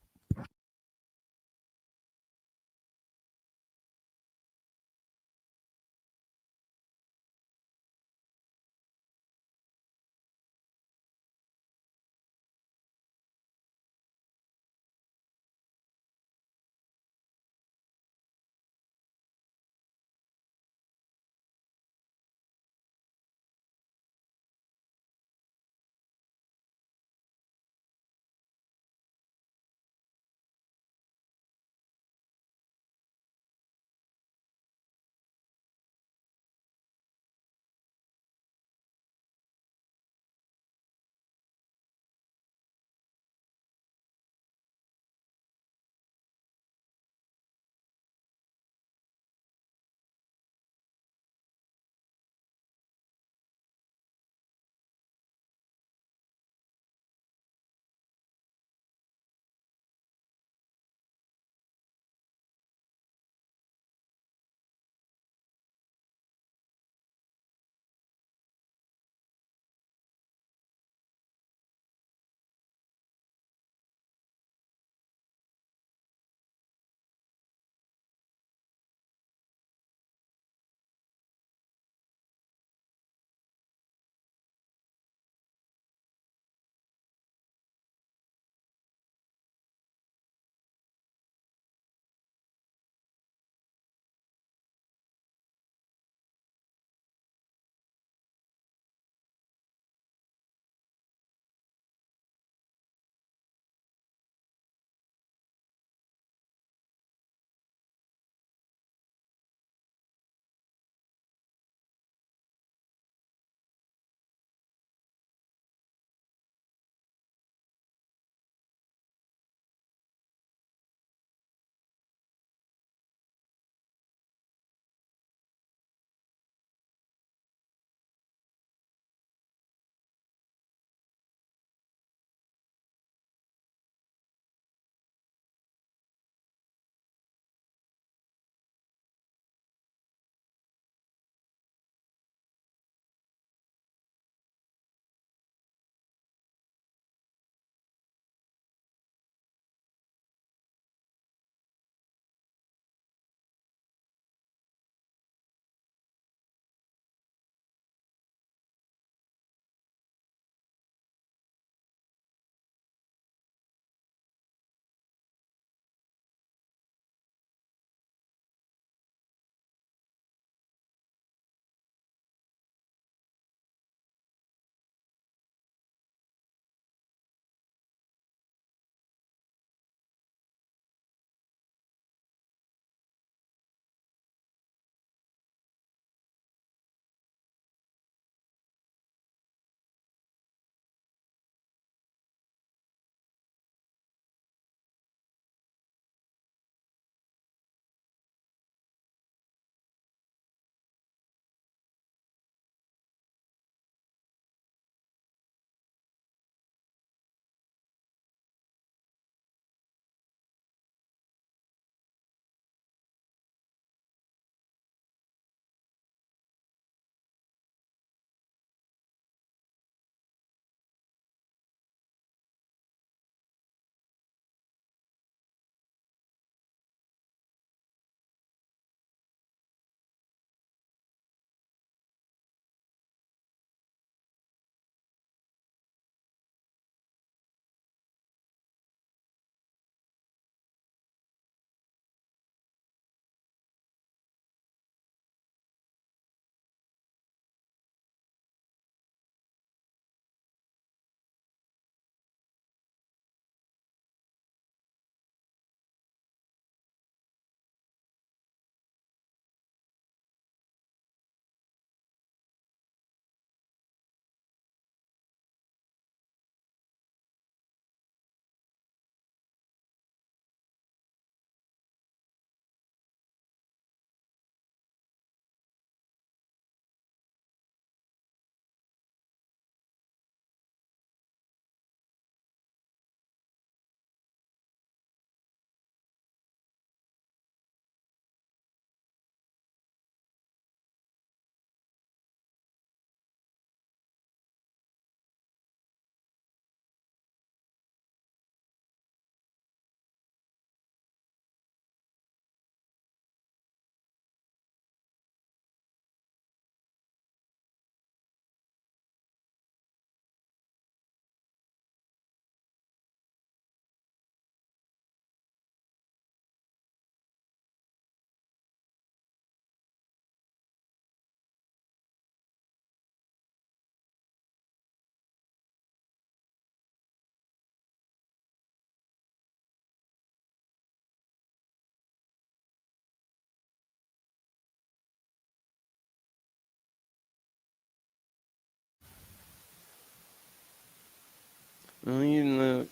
One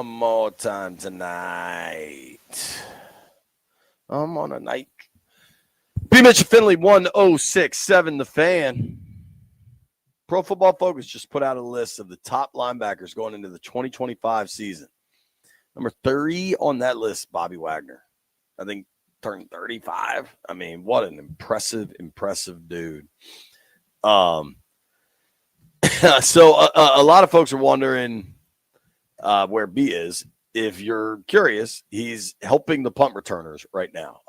more time tonight. I'm on a night. B. Mitchell Finley, 1067, The Fan. Pro Football Focus just put out a list of the top linebackers going into the 2025 season. Number 30 on that list, Bobby Wagner. I think turned 35. I mean, what an impressive dude. So a lot of folks are wondering where B is. If you're curious, he's helping the punt returners right now.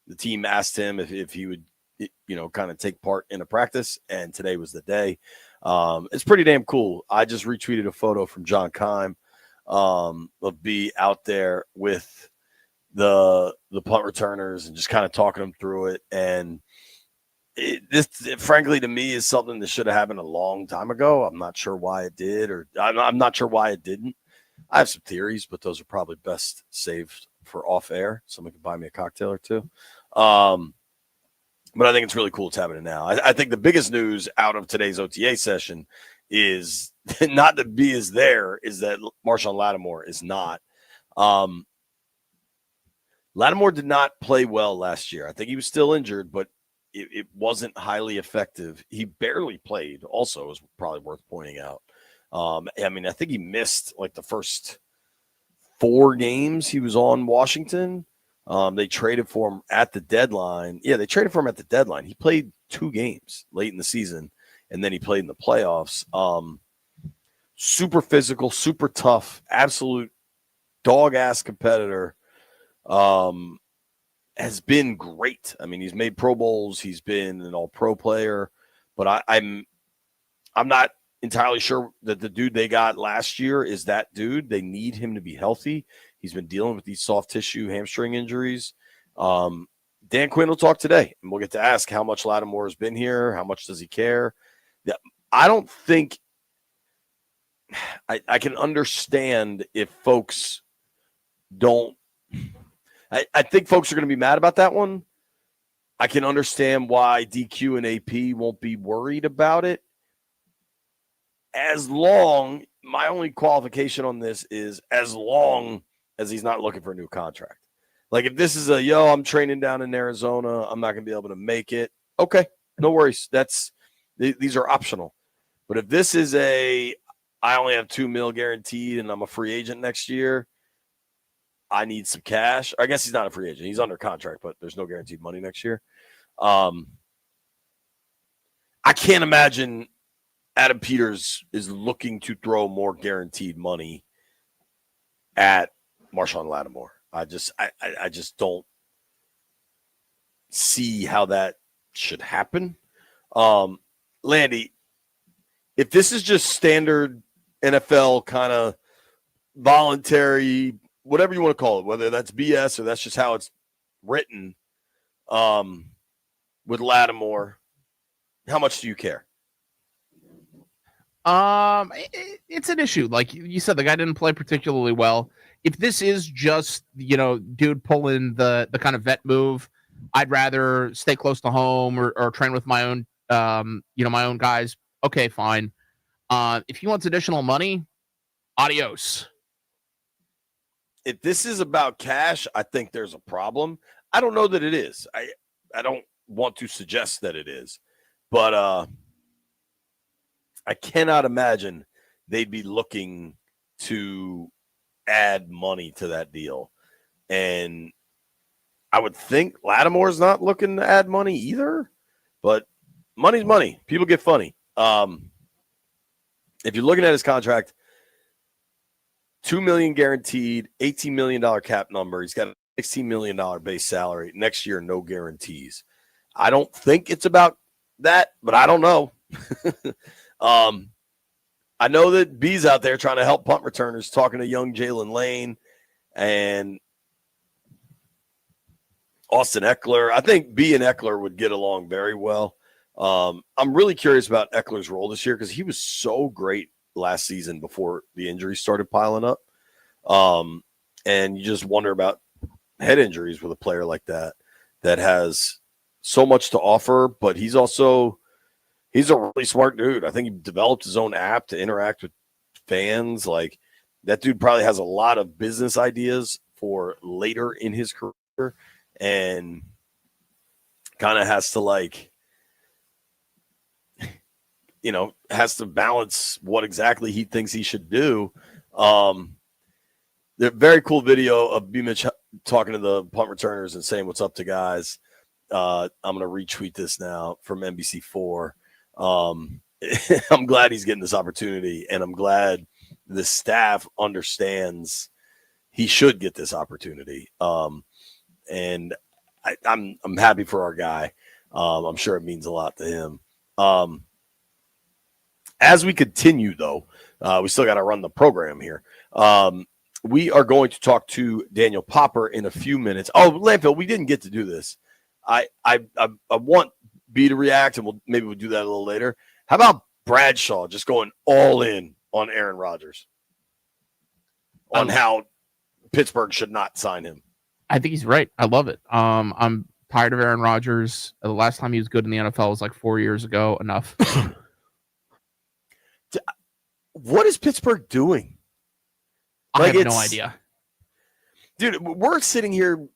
The team asked him if he would, kind of take part in a practice, and today was the day. It's pretty damn cool. I just retweeted a photo from John Keim of B out there with the punt returners and just kind of talking them through it. And this, frankly, to me, is something that should have happened a long time ago. I'm not sure why it did, or I'm not sure why it didn't. I have some theories, but those are probably best saved for off air. Someone can buy me a cocktail or two. But I think it's really cool it's happening now. I think the biggest news out of today's OTA session is not that B is there, is that Marshawn Lattimore is not. Lattimore did not play well last year. I think he was still injured, but it wasn't highly effective. He barely played also, is probably worth pointing out. I think he missed like the first 4 games he was on Washington. They traded for him at the deadline. Yeah, they traded for him at the deadline. He played 2 games late in the season, and then he played in the playoffs. Super physical, super tough, absolute dog-ass competitor. Has been great. I mean, he's made Pro Bowls. He's been an all-pro player. But I'm not entirely sure that the dude they got last year is that dude. They need him to be healthy. He's been dealing with these soft tissue hamstring injuries. Dan Quinn will talk today, and we'll get to ask how much Lattimore has been here. How much does he care? Yeah, I don't think I can understand if folks don't. I think folks are going to be mad about that one. I can understand why DQ and AP won't be worried about it. My only qualification on this is as long as he's not looking for a new contract. Like if this is I'm training down in Arizona, I'm not going to be able to make it. Okay, no worries. These are optional. But if this is I only have $2 million guaranteed and I'm a free agent next year, I need some cash. I guess he's not a free agent. He's under contract, but there's no guaranteed money next year. I can't imagine Adam Peters is looking to throw more guaranteed money at Marshawn Lattimore. I just don't see how that should happen. Landy, if this is just standard NFL kind of voluntary, whatever you want to call it, whether that's BS or that's just how it's written, with Lattimore, how much do you care? It's an issue. Like you said, the guy didn't play particularly well. If this is just, dude pulling the kind of vet move, I'd rather stay close to home or train with my own, my own guys. Okay, fine. If he wants additional money, adios. If this is about cash, I think there's a problem. I don't know that it is. I don't want to suggest that it is, but I cannot imagine they'd be looking to add money to that deal. And I would think Lattimore's not looking to add money either, but money's money. People get funny. If you're looking at his contract, $2 million guaranteed, $18 million cap number. He's got a $16 million base salary. Next year, no guarantees. I don't think it's about that, but I don't know. I know that B's out there trying to help punt returners, talking to young Jalen Lane and Austin Eckler. I think B and Eckler would get along very well. I'm really curious about Eckler's role this year because he was so great last season before the injuries started piling up. And you just wonder about head injuries with a player like that has so much to offer, but he's a really smart dude. I think he developed his own app to interact with fans. Like, that dude probably has a lot of business ideas for later in his career and kind of has to, like, has to balance what exactly he thinks he should do. The very cool video of B. Mitch talking to the punt returners and saying what's up to guys. I'm going to retweet this now from NBC4. I'm glad he's getting this opportunity, and I'm glad the staff understands he should get this opportunity. And I'm happy for our guy. I'm sure it means a lot to him. As we continue, though, we still got to run the program here. We are going to talk to Daniel Popper in a few minutes. Oh, Landfill, we didn't get to do this. I want B to react, and maybe we'll do that a little later. How about Bradshaw just going all in on Aaron Rodgers on how Pittsburgh should not sign him? I think he's right. I love it. I'm tired of Aaron Rodgers. The last time he was good in the NFL was like 4 years ago. Enough. What is Pittsburgh doing? I have no idea. Dude, we're sitting here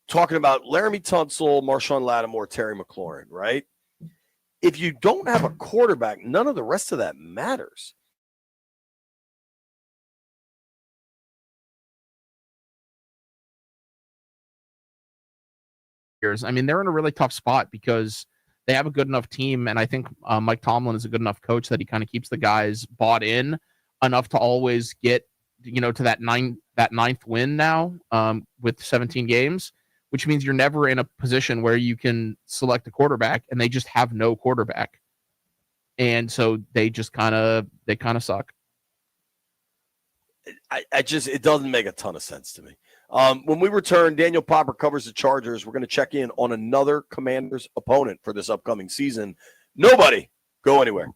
talking about Laramie Tunsil, Marshawn Lattimore, Terry McLaurin, right? If you don't have a quarterback, none of the rest of that matters. I mean, they're in a really tough spot because they have a good enough team, and I think Mike Tomlin is a good enough coach that he kind of keeps the guys bought in enough to always get to that ninth win now with 17 games, which means you're never in a position where you can select a quarterback, and they just have no quarterback, and so they just kind of suck. It doesn't make a ton of sense to me. When we return, Daniel Popper covers the Chargers. We're going to check in on another Commanders opponent for this upcoming season. Nobody go anywhere.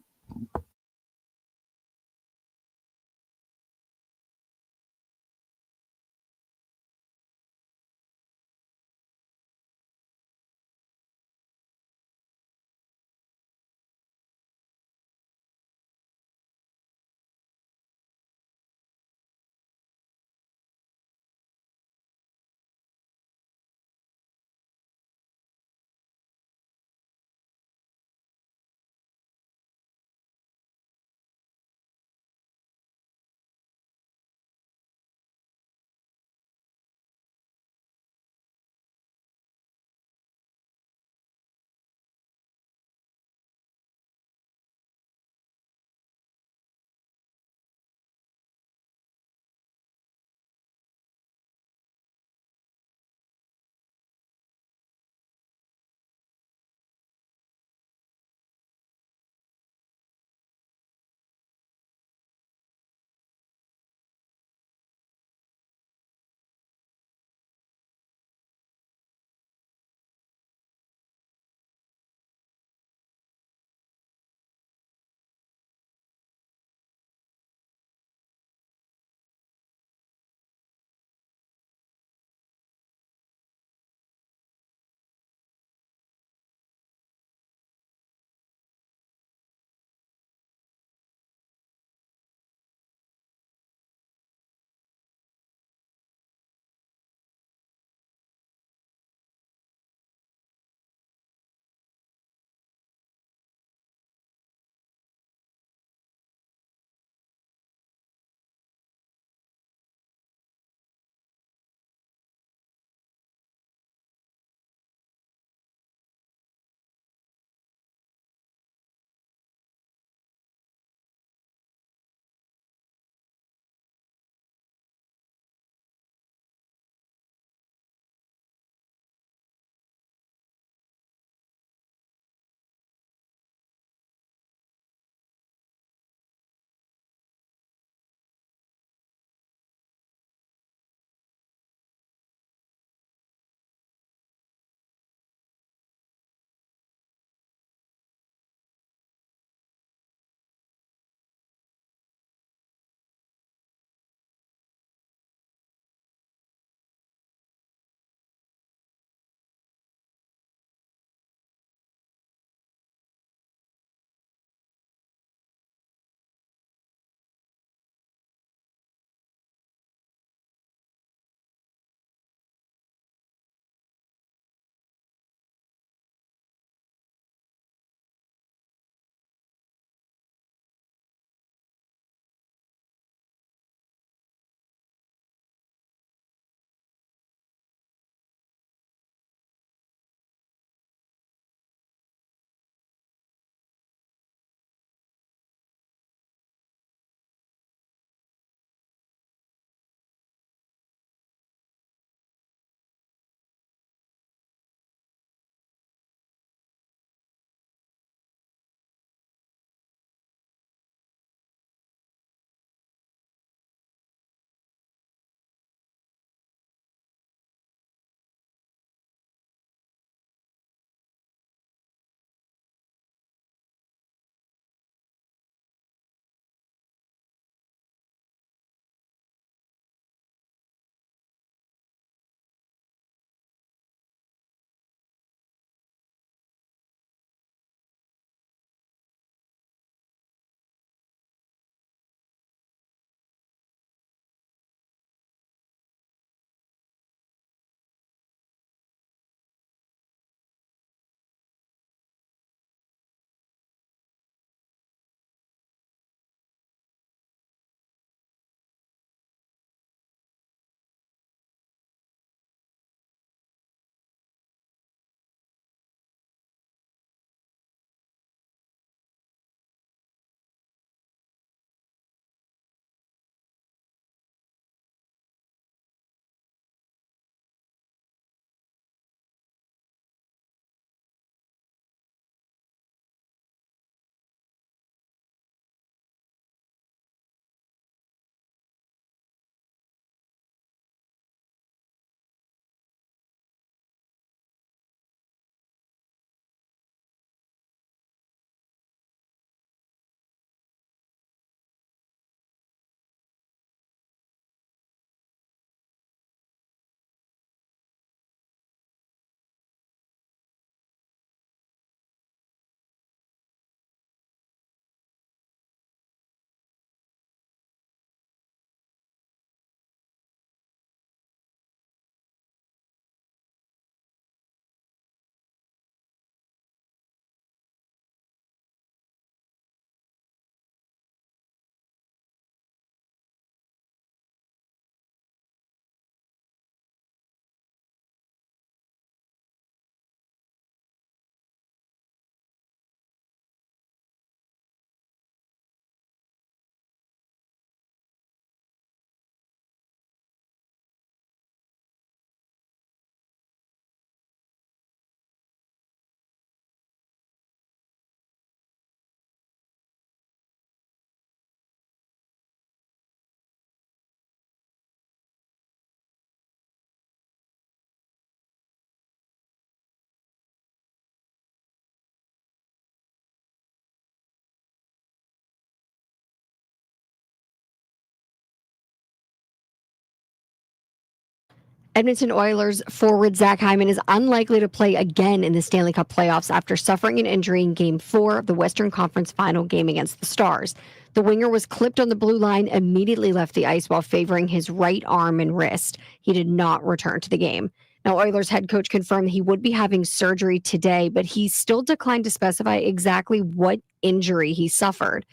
Edmonton Oilers forward Zach Hyman is unlikely to play again in the Stanley Cup playoffs after suffering an injury in Game 4 of the Western Conference Final game against the Stars. The winger was clipped on the blue line, immediately left the ice while favoring his right arm and wrist. He did not return to the game. Now, Oilers head coach confirmed he would be having surgery today, but he still declined to specify exactly what injury he suffered.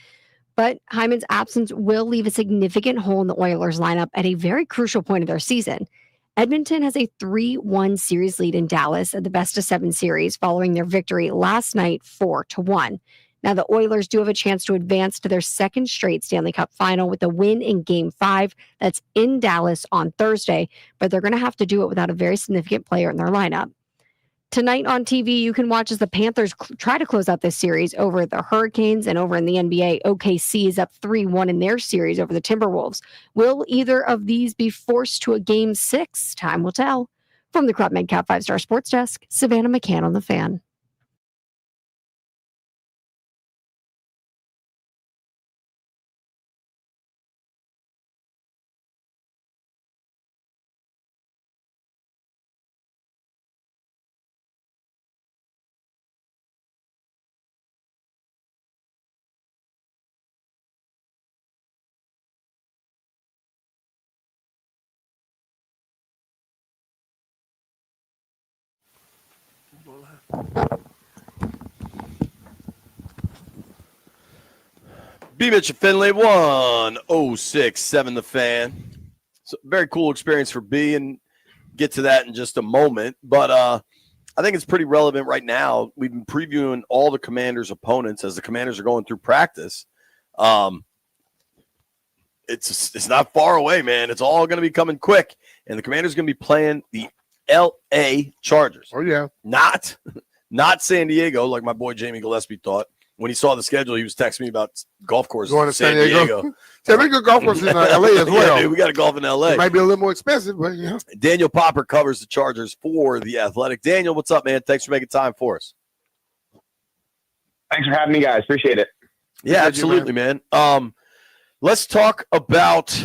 But Hyman's absence will leave a significant hole in the Oilers lineup at a very crucial point of their season. Edmonton has a 3-1 series lead in Dallas at the best-of-7 series following their victory last night 4-1. Now, the Oilers do have a chance to advance to their second straight Stanley Cup final with a win in Game 5 that's in Dallas on Thursday, but they're going to have to do it without a very significant player in their lineup. Tonight on TV, you can watch as the Panthers try to close out this series over the Hurricanes, and over in the NBA, OKC is up 3-1 in their series over the Timberwolves. Will either of these be forced to a Game 6? Time will tell. From the Club MedCap 5-Star Sports Desk, Savannah McCann on The Fan. B. Mitch and Finley, 106.7 The Fan. So very cool experience for B, and get to that in just a moment. But I think it's pretty relevant right now. We've been previewing all the Commanders' opponents as the Commanders are going through practice. It's not far away, man. It's all going to be coming quick, and the Commanders are going to be playing the L.A. Chargers. Oh, yeah. Not San Diego, like my boy Jamie Gillespie thought. When he saw the schedule, he was texting me about golf courses Going in to San San Diego. Diego. Very good golf courses in LA as well. Yeah, dude, we got to golf in LA. It might be a little more expensive, but you know. Daniel Popper covers the Chargers for The Athletic. Daniel, what's up, man? Thanks for making time for us. Thanks for having me, guys. Appreciate it. Yeah, absolutely, man. Let's talk about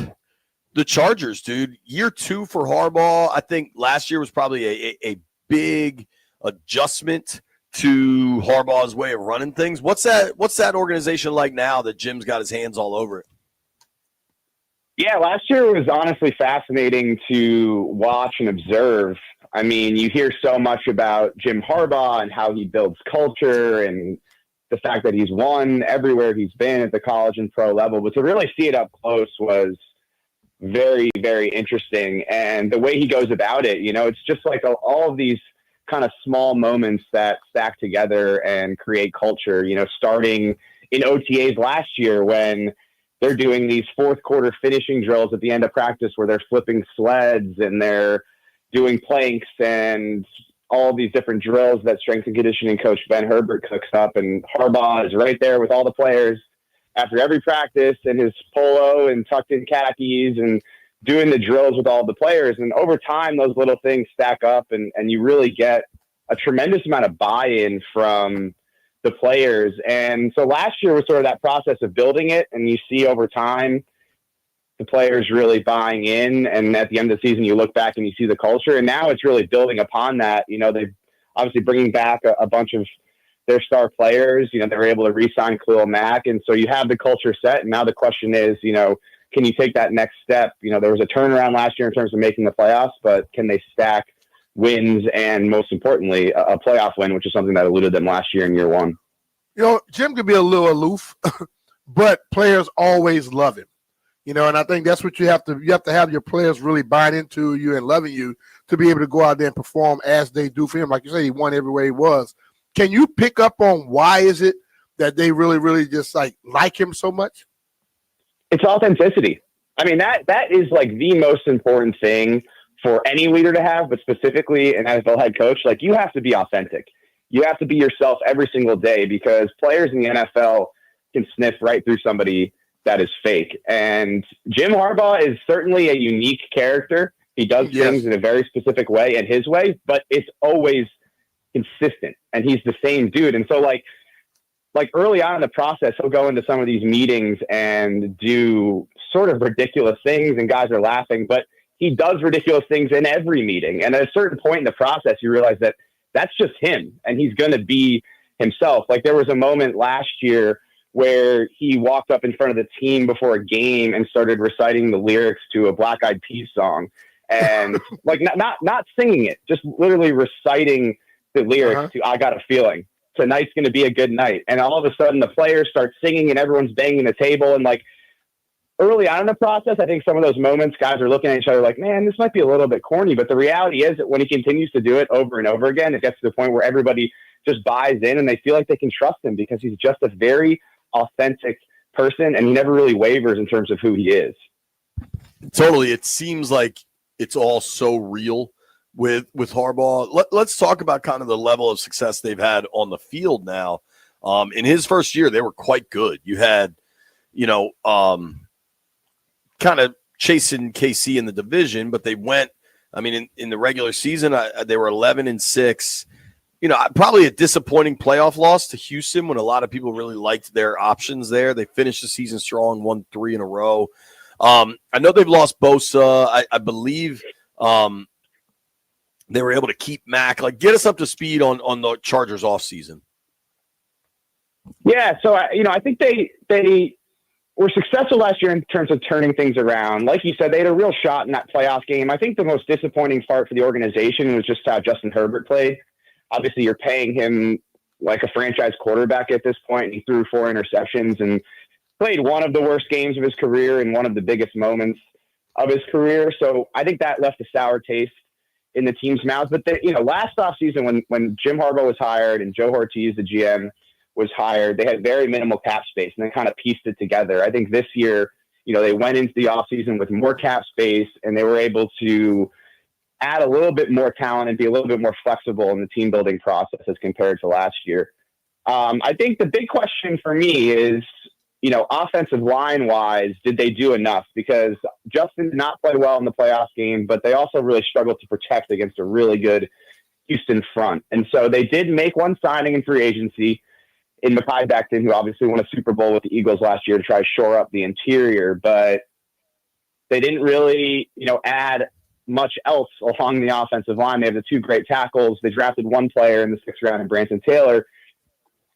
the Chargers, dude. Year 2 for Harbaugh. I think last year was probably a big adjustment to Harbaugh's way of running things. What's that organization like now that Jim's got his hands all over it? Yeah, last year was honestly fascinating to watch and observe. I mean, you hear so much about Jim Harbaugh and how he builds culture and the fact that he's won everywhere he's been at the college and pro level. But to really see it up close was very, very interesting. And the way he goes about it, you know, it's just like all of these kind of small moments that stack together and create culture, you know, starting in OTAs last year when they're doing these fourth quarter finishing drills at the end of practice where they're flipping sleds and they're doing planks and all these different drills that strength and conditioning coach Ben Herbert cooks up. And Harbaugh is right there with all the players after every practice in his polo and tucked in khakis and doing the drills with all the players. And over time, those little things stack up and you really get a tremendous amount of buy-in from the players. And so last year was sort of that process of building it. And you see over time, the players really buying in. And at the end of the season, you look back and you see the culture. And now it's really building upon that. You know, they're obviously bringing back a bunch of their star players. You know, they were able to re-sign Khalil Mack. And so you have the culture set. And now the question is, you know, can you take that next step? You know, there was a turnaround last year in terms of making the playoffs, but can they stack wins and, most importantly, a playoff win, which is something that eluded them last year in year 1? You know, Jim could be a little aloof, but players always love him. You know, and I think that's what you have to have your players really buying into you and loving you to be able to go out there and perform as they do for him. Like you say, he won everywhere he was. Can you pick up on why is it that they really, really just like him so much? It's authenticity. I mean, that is like the most important thing for any leader to have, but specifically an NFL head coach. Like, you have to be authentic. You have to be yourself every single day, because players in the NFL can sniff right through somebody that is fake. And Jim Harbaugh is certainly a unique character. He does things in a very specific way and his way, but it's always consistent. And he's the same dude. And so like early on in the process, he'll go into some of these meetings and do sort of ridiculous things and guys are laughing, but he does ridiculous things in every meeting. And at a certain point in the process, you realize that that's just him and he's going to be himself. Like there was a moment last year where he walked up in front of the team before a game and started reciting the lyrics to a Black Eyed Peas song. And like not singing it, just literally reciting the lyrics to I Got a Feeling. Tonight's going to be a good night. And all of a sudden the players start singing and everyone's banging the table. And like early on in the process, I think some of those moments guys are looking at each other like, man, this might be a little bit corny. But the reality is that when he continues to do it over and over again, it gets to the point where everybody just buys in and they feel like they can trust him because he's just a very authentic person and he never really wavers in terms of who he is. Totally. It seems like it's all so real with Harbaugh. Let's talk about kind of the level of success they've had on the field now. In his first year, they were quite good. You had, kind of chasing KC in the division, but they went, in the regular season, they were 11-6. Probably a disappointing playoff loss to Houston when a lot of people really liked their options there. They finished the season strong, won 3 in a row. I know they've lost Bosa. I believe they were able to keep Mac. Like, get us up to speed on the Chargers offseason. Yeah, so I think they were successful last year in terms of turning things around. Like you said, they had a real shot in that playoff game. I think the most disappointing part for the organization was just how Justin Herbert played. Obviously, you're paying him like a franchise quarterback at this point. He threw 4 interceptions and played one of the worst games of his career and one of the biggest moments of his career. So I think that left a sour taste in the team's mouths. But last offseason when Jim Harbaugh was hired and Joe Ortiz, the GM, was hired, they had very minimal cap space and they kind of pieced it together. I think this year, they went into the offseason with more cap space and they were able to add a little bit more talent and be a little bit more flexible in the team building process as compared to last year. I think the big question for me is, offensive line wise, did they do enough? Because Justin did not play well in the playoff game, but they also really struggled to protect against a really good Houston front. And so they did make one signing in free agency in Mekhi Becton, who obviously won a Super Bowl with the Eagles last year to try to shore up the interior, but they didn't really, add much else along the offensive line. They have the 2 great tackles. They drafted 1 player in the 6th round in Branson Taylor,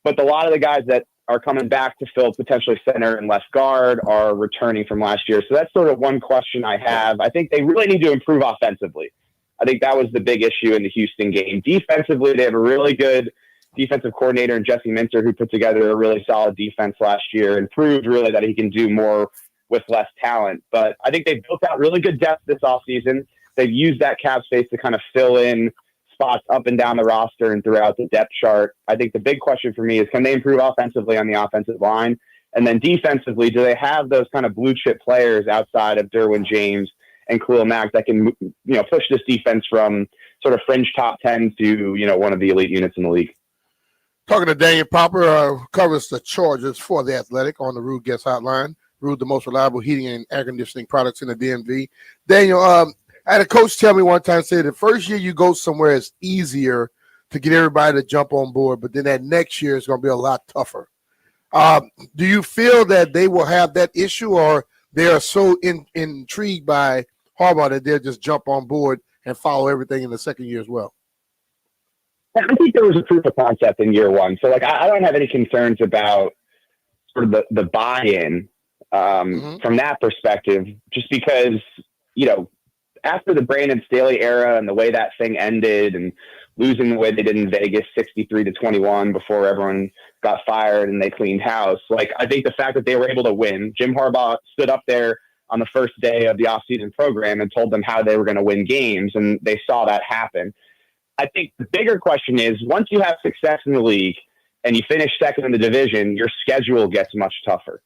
but a lot of the guys that are coming back to fill potentially center and left guard are returning from last year. So that's sort of one question I have. I think they really need to improve offensively. I think that was the big issue in the Houston game. Defensively, they have a really good defensive coordinator in Jesse Minter, who put together a really solid defense last year and proved really that he can do more with less talent. But I think they've built out really good depth this offseason. They've used that cap space to kind of fill in spots up and down the roster and throughout the depth chart. I think the big question for me is, can they improve offensively on the offensive line? And then defensively, do they have those kind of blue chip players outside of Derwin James and Khalil Mack that can, push this defense from sort of fringe top 10 to, one of the elite units in the league? Talking to Daniel Popper, covers the Chargers for The Athletic on the Rude Guest Hotline. Rude, the most reliable heating and air conditioning products in the DMV. Daniel, I had a coach tell me one time, say the first year you go somewhere, it's easier to get everybody to jump on board, but then that next year is going to be a lot tougher. Do you feel that they will have that issue, or they are so intrigued by Harbaugh that they'll just jump on board and follow everything in the second year as well? I think there was a proof of concept in year 1. So, I don't have any concerns about sort of the buy-in from that perspective, just because, after the Brandon Staley era and the way that thing ended and losing the way they did in Vegas 63-21 before everyone got fired and they cleaned house. I think the fact that they were able to win, Jim Harbaugh stood up there on the first day of the offseason program and told them how they were going to win games, and they saw that happen. I think the bigger question is, once you have success in the league and you finish second in the division, your schedule gets much tougher.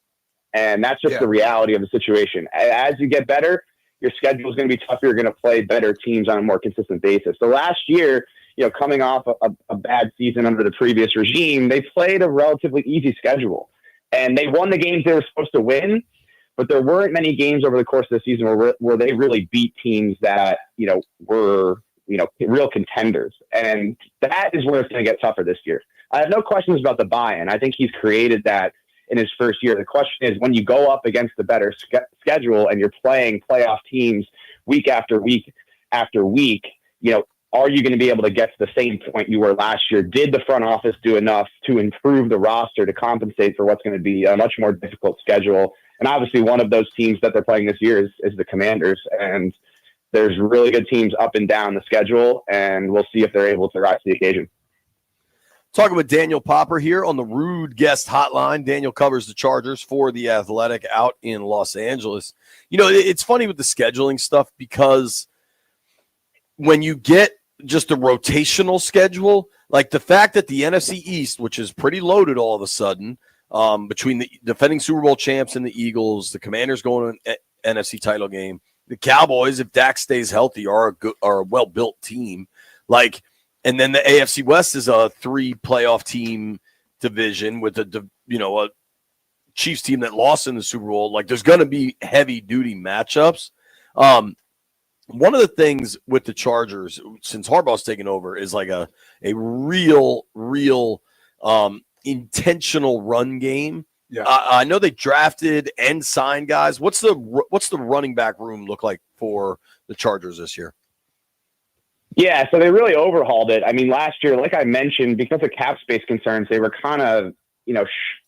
And that's just the reality of the situation. As you get better, your schedule is going to be tougher. You're going to play better teams on a more consistent basis. So last year, coming off a bad season under the previous regime, they played a relatively easy schedule. And they won the games they were supposed to win, but there weren't many games over the course of the season where they really beat teams that, were real contenders. And that is where it's going to get tougher this year. I have no questions about the buy-in. I think he's created that in his first year. The question is, when you go up against the better schedule and you're playing playoff teams week after week after week, are you going to be able to get to the same point you were last year? Did the front office do enough to improve the roster to compensate for what's going to be a much more difficult schedule? And obviously one of those teams that they're playing this year is the Commanders. And there's really good teams up and down the schedule, and we'll see if they're able to rise to the occasion. Talking with Daniel Popper here on the Rude Guest Hotline. Daniel covers the Chargers for The Athletic out in Los Angeles. It's funny with the scheduling stuff because when you get just a rotational schedule, like the fact that the NFC East, which is pretty loaded all of a sudden, between the defending Super Bowl champs and the Eagles, the Commanders going to an NFC title game, the Cowboys, if Dak stays healthy, are a well-built team. And then the AFC West is a 3 playoff team division with a Chiefs team that lost in the Super Bowl. There's going to be heavy-duty matchups. One of the things with the Chargers, since Harbaugh's taken over, is a real intentional run game. Yeah. I know they drafted and signed guys. What's the running back room look like for the Chargers this year? Yeah, so they really overhauled it. I mean, last year, like I mentioned, because of cap space concerns, they were kind of,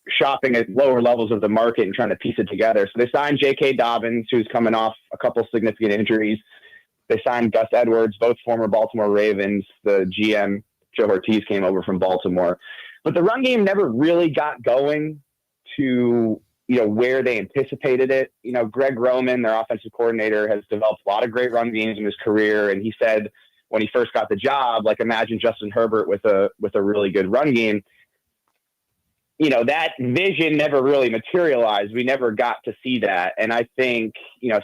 shopping at lower levels of the market and trying to piece it together. So they signed J.K. Dobbins, who's coming off a couple significant injuries. They signed Gus Edwards, both former Baltimore Ravens. The GM, Joe Ortiz, came over from Baltimore. But the run game never really got going to, where they anticipated it. Greg Roman, their offensive coordinator, has developed a lot of great run games in his career. And he said when he first got the job, imagine Justin Herbert with a really good run game. That vision never really materialized. We never got to see that. And I think,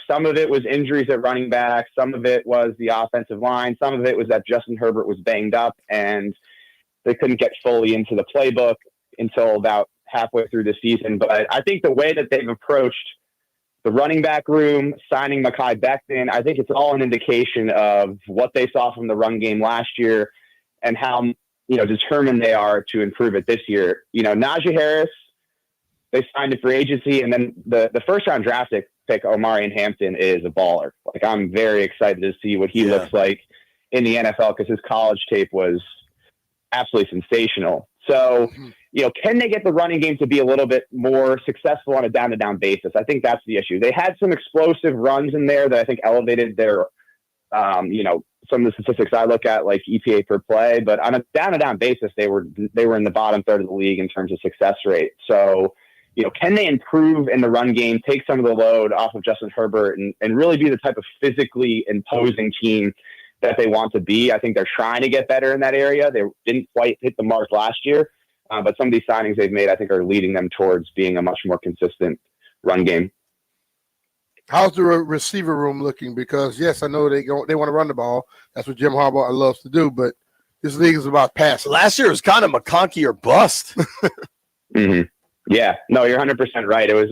some of it was injuries at running back. Some of it was the offensive line. Some of it was that Justin Herbert was banged up and they couldn't get fully into the playbook until about halfway through the season. But I think the way that they've approached the running back room, signing Mekhi Becton, I think it's all an indication of what they saw from the run game last year and how, determined they are to improve it this year. Najee Harris, they signed a free agency, and then the first round draft pick, Omarion Hampton, is a baller. I'm very excited to see what he looks like in the NFL because his college tape was absolutely sensational. So, can they get the running game to be a little bit more successful on a down-to-down basis? I think that's the issue. They had some explosive runs in there that I think elevated their, some of the statistics I look at, like EPA per play, but on a down-to-down basis, they were in the bottom third of the league in terms of success rate. So, can they improve in the run game, take some of the load off of Justin Herbert and really be the type of physically imposing team that they want to be? I think they're trying to get better in that area. They didn't quite hit the mark last year, but some of these signings they've made, I think, are leading them towards being a much more consistent run game. How's the receiver room looking? Because yes, I know they want to run the ball. That's what Jim Harbaugh loves to do. But this league is about passing. Last year was kind of McConkey or bust. Mm-hmm. Yeah, no, you're 100% right. It was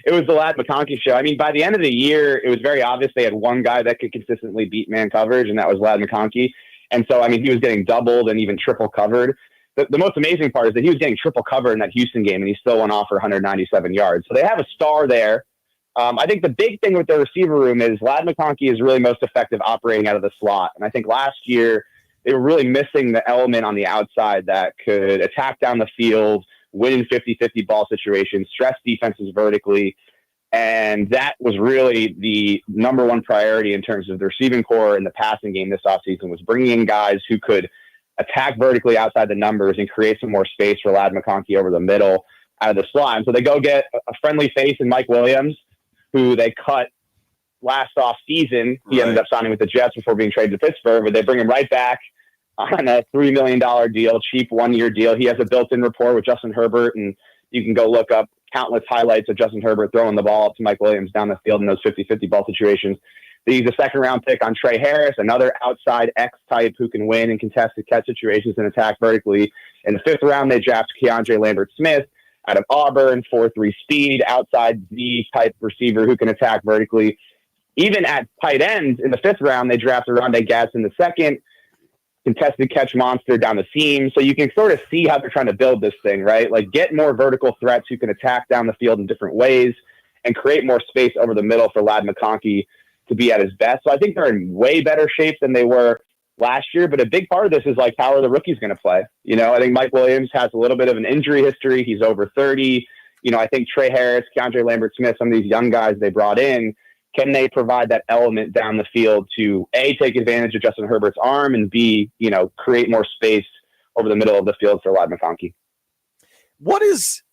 the Lad McConkey show. I mean, by the end of the year, it was very obvious they had one guy that could consistently beat man coverage, and that was Lad McConkey. And so, I mean, he was getting doubled and even triple covered. The most amazing part is that he was getting triple covered in that Houston game, and he still went off for 197 yards. So they have a star there. I think the big thing with their receiver room is Lad McConkey is really most effective operating out of the slot. And I think last year they were really missing the element on the outside that could attack down the field, win in 50-50 ball situations, stress defenses vertically. And that was really the number one priority in terms of the receiving core and the passing game this offseason, was bringing in guys who could attack vertically outside the numbers and create some more space for Lad McConkey over the middle out of the slot. And so they go get a friendly face in Mike Williams, who they cut last off season. He ended up signing with the Jets before being traded to Pittsburgh, but they bring him right back on a $3 million deal, cheap 1-year deal. He has a built-in rapport with Justin Herbert, and you can go look up countless highlights of Justin Herbert throwing the ball up to Mike Williams down the field in those 50-50 ball situations. They use a second-round pick on Trey Harris, another outside X-type who can win in contested catch situations and attack vertically. In the 5th round, they draft Keandre Lambert-Smith out of Auburn, 4.3 speed, outside Z-type receiver who can attack vertically. Even at tight ends, in the 5th round, they draft Rondé Gadsden the 2nd, contested catch monster down the seam. So you can sort of see how they're trying to build this thing, right? Like, get more vertical threats who can attack down the field in different ways and create more space over the middle for Lad McConkey to be at his best. So I think they're in way better shape than they were last year. But a big part of this is like, how are the rookies going to play? You know, I think Mike Williams has a little bit of an injury history. He's over 30. You know, I think Trey Harris, Keandre Lambert-Smith, some of these young guys they brought in, can they provide that element down the field to A, take advantage of Justin Herbert's arm, and B, you know, create more space over the middle of the field for Ladd McConkey? What is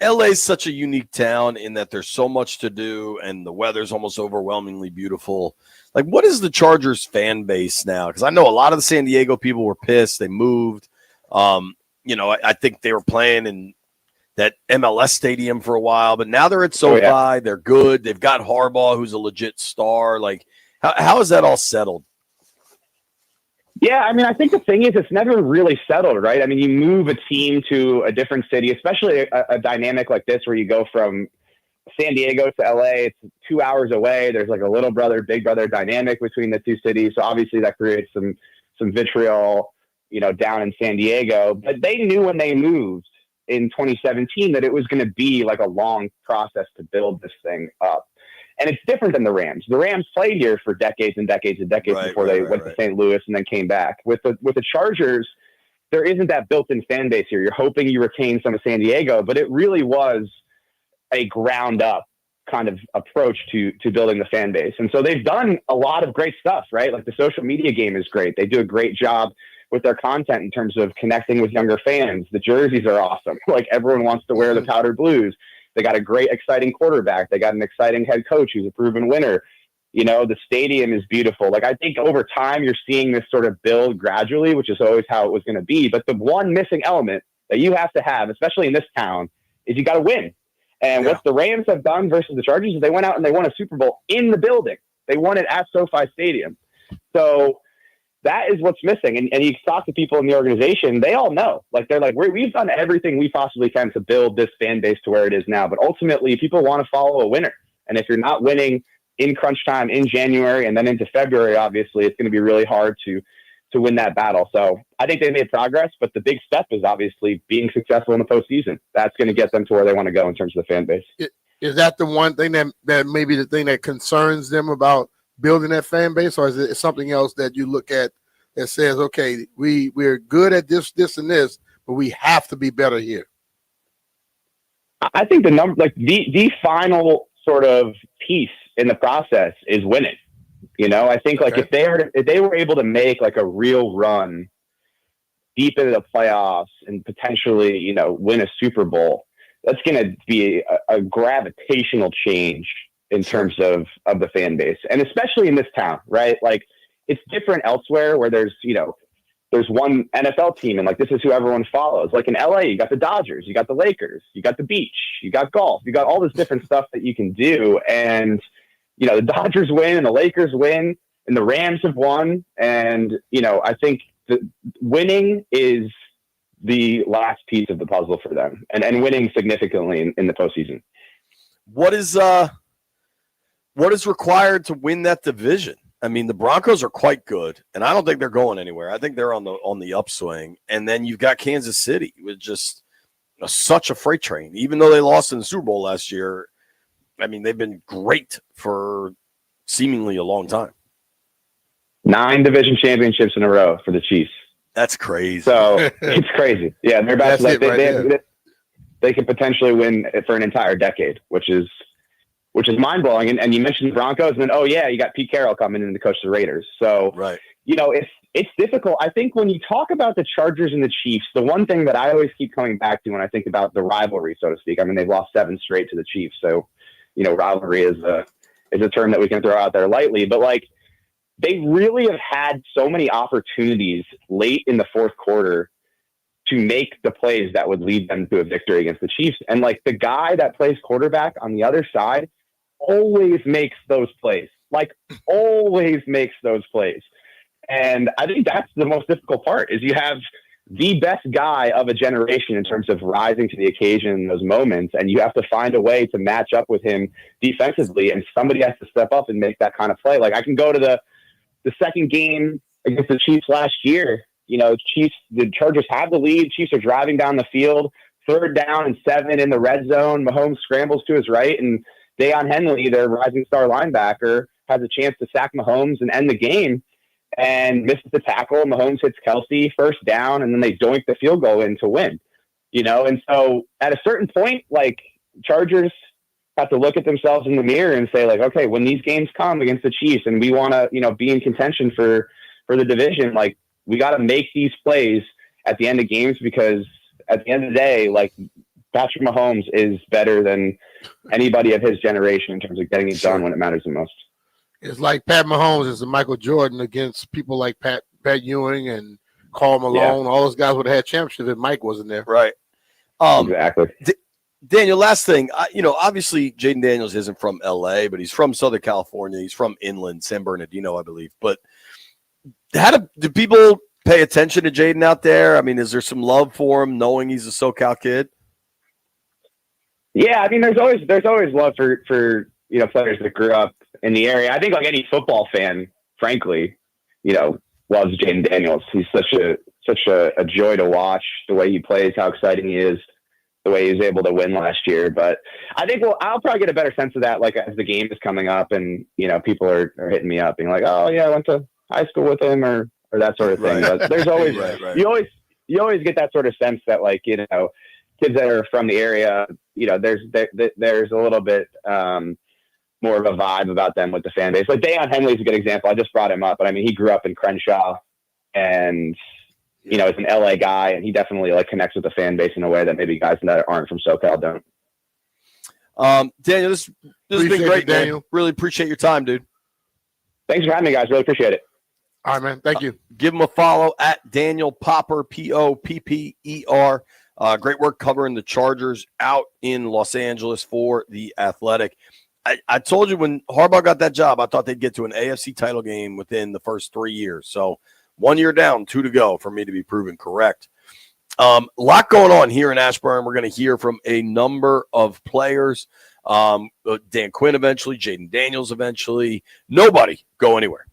LA is such a unique town in that there's so much to do and the weather's almost overwhelmingly beautiful. Like, what is the Chargers fan base now? Because I know a lot of the San Diego people were pissed. They moved. You know, I think they were playing in that MLS stadium for a while, but now they're at SoFi. Oh, yeah. They're good. They've got Harbaugh, who's a legit star. Like, how is that all settled? Yeah, I mean, I think the thing is it's never really settled, right? I mean, you move a team to a different city, especially a dynamic like this where you go from San Diego to LA. It's 2 hours away. There's like a little brother, big brother dynamic between the two cities. So obviously that creates some vitriol, you know, down in San Diego. But they knew when they moved in 2017 that it was going to be like a long process to build this thing up. And it's different than the Rams. The Rams played here for decades and decades and decades before they went to St. Louis and then came back. With the Chargers, there isn't that built-in fan base here. You're hoping you retain some of San Diego, but it really was a ground-up kind of approach to building the fan base. And so they've done a lot of great stuff, right? Like the social media game is great. They do a great job with their content in terms of connecting with younger fans. The jerseys are awesome. Like everyone wants to wear the powder blues. They got a great, exciting quarterback. They got an exciting head coach who's a proven winner. You know, the stadium is beautiful. Like, I think over time you're seeing this sort of build gradually, which is always how it was going to be. But the one missing element that you have to have, especially in this town, is you got to win. And what the Rams have done versus the Chargers is they went out and they won a Super Bowl in the building. They won it at SoFi Stadium. So that is what's missing. And you talk to people in the organization, they all know. Like, they're like, we've done everything we possibly can to build this fan base to where it is now. But ultimately, people want to follow a winner. And if you're not winning in crunch time in January and then into February, obviously, it's going to be really hard to win that battle. So I think they made progress, but the big step is obviously being successful in the postseason. That's going to get them to where they want to go in terms of the fan base. Is that the one thing that maybe the thing that concerns them about building that fan base, or is it something else that you look at that says, okay, we're good at this, and this, but we have to be better here? I think the final sort of piece in the process is winning. You know, I think like if they were able to make like a real run deep into the playoffs and potentially, you know, win a Super Bowl, that's going to be a gravitational change in terms of the fan base, and especially in this town, right? Like, it's different elsewhere where there's one NFL team and like this is who everyone follows. Like in LA, you got the Dodgers, you got the Lakers, you got the beach, you got golf, you got all this different stuff that you can do. And, you know, the Dodgers win and the Lakers win and the Rams have won. And, you know, I think winning is the last piece of the puzzle for them, and winning significantly in the postseason. What is required to win that division? I mean, the Broncos are quite good, and I don't think they're going anywhere. I think they're on the upswing. And then you've got Kansas City with just such a freight train. Even though they lost in the Super Bowl last year, I mean, they've been great for seemingly a long time. 9 division championships in a row for the Chiefs. That's crazy. So it's crazy. Yeah, they're about they could potentially win for an entire decade, which is mind blowing. And you mentioned the Broncos, and then you got Pete Carroll coming in to coach the Raiders. So you know, it's difficult. I think when you talk about the Chargers and the Chiefs, the one thing that I always keep coming back to when I think about the rivalry, so to speak, I mean, they've lost 7 straight to the Chiefs. So, you know, rivalry is a term that we can throw out there lightly, but like, they really have had so many opportunities late in the fourth quarter to make the plays that would lead them to a victory against the Chiefs. And like, the guy that plays quarterback on the other side always makes those plays, And I think that's the most difficult part, is you have the best guy of a generation in terms of rising to the occasion in those moments. And you have to find a way to match up with him defensively. And somebody has to step up and make that kind of play. Like, I can go to the second game against the Chiefs last year. You know, the Chargers have the lead. Chiefs are driving down the field, 3rd down and 7 in the red zone. Mahomes scrambles to his right, and Deion Henley, their rising star linebacker, has a chance to sack Mahomes and end the game and misses the tackle. Mahomes hits Kelsey first down, and then they doink the field goal in to win. And so at a certain point, like, Chargers have to look at themselves in the mirror and say, like, okay, when these games come against the Chiefs and we want to, be in contention for the division, like, we got to make these plays at the end of games, because at the end of the day, like, Patrick Mahomes is better than anybody of his generation in terms of getting it done when it matters the most. It's like Pat Mahomes is a Michael Jordan against people like Pat Ewing and Karl Malone. All those guys would have had championships if Mike wasn't there. Right. Exactly. Daniel, last thing, obviously Jaden Daniels isn't from LA, but he's from Southern California. He's from inland, San Bernardino, I believe. But do people pay attention to Jaden out there? I mean, is there some love for him knowing he's a SoCal kid? Yeah, I mean, there's always love for players that grew up in the area. I think, like any football fan, frankly, loves Jaden Daniels. He's such a joy to watch, the way he plays, how exciting he is, the way he was able to win last year. But I think I'll probably get a better sense of that, like, as the game is coming up and people are hitting me up being like, oh yeah, I went to high school with him or that sort of thing. Right. But there's always you always get that sort of sense that, like, kids that are from the area, there's a little bit more of a vibe about them with the fan base. Like, Deion Henley's a good example. I just brought him up, but I mean, he grew up in Crenshaw and is an LA guy, and he definitely, like, connects with the fan base in a way that maybe guys that aren't from SoCal don't. Daniel, this has been great, Daniel. Really appreciate your time, dude. Thanks for having me, guys. Really appreciate it. All right, man. Thank you. Give him a follow at Daniel Popper, Popper. Great work covering the Chargers out in Los Angeles for The Athletic. I told you when Harbaugh got that job, I thought they'd get to an AFC title game within the first 3 years. So 1 year down, 2 to go for me to be proven correct. A lot going on here in Ashburn. We're going to hear from a number of players. Dan Quinn eventually, Jaden Daniels eventually. Nobody go anywhere.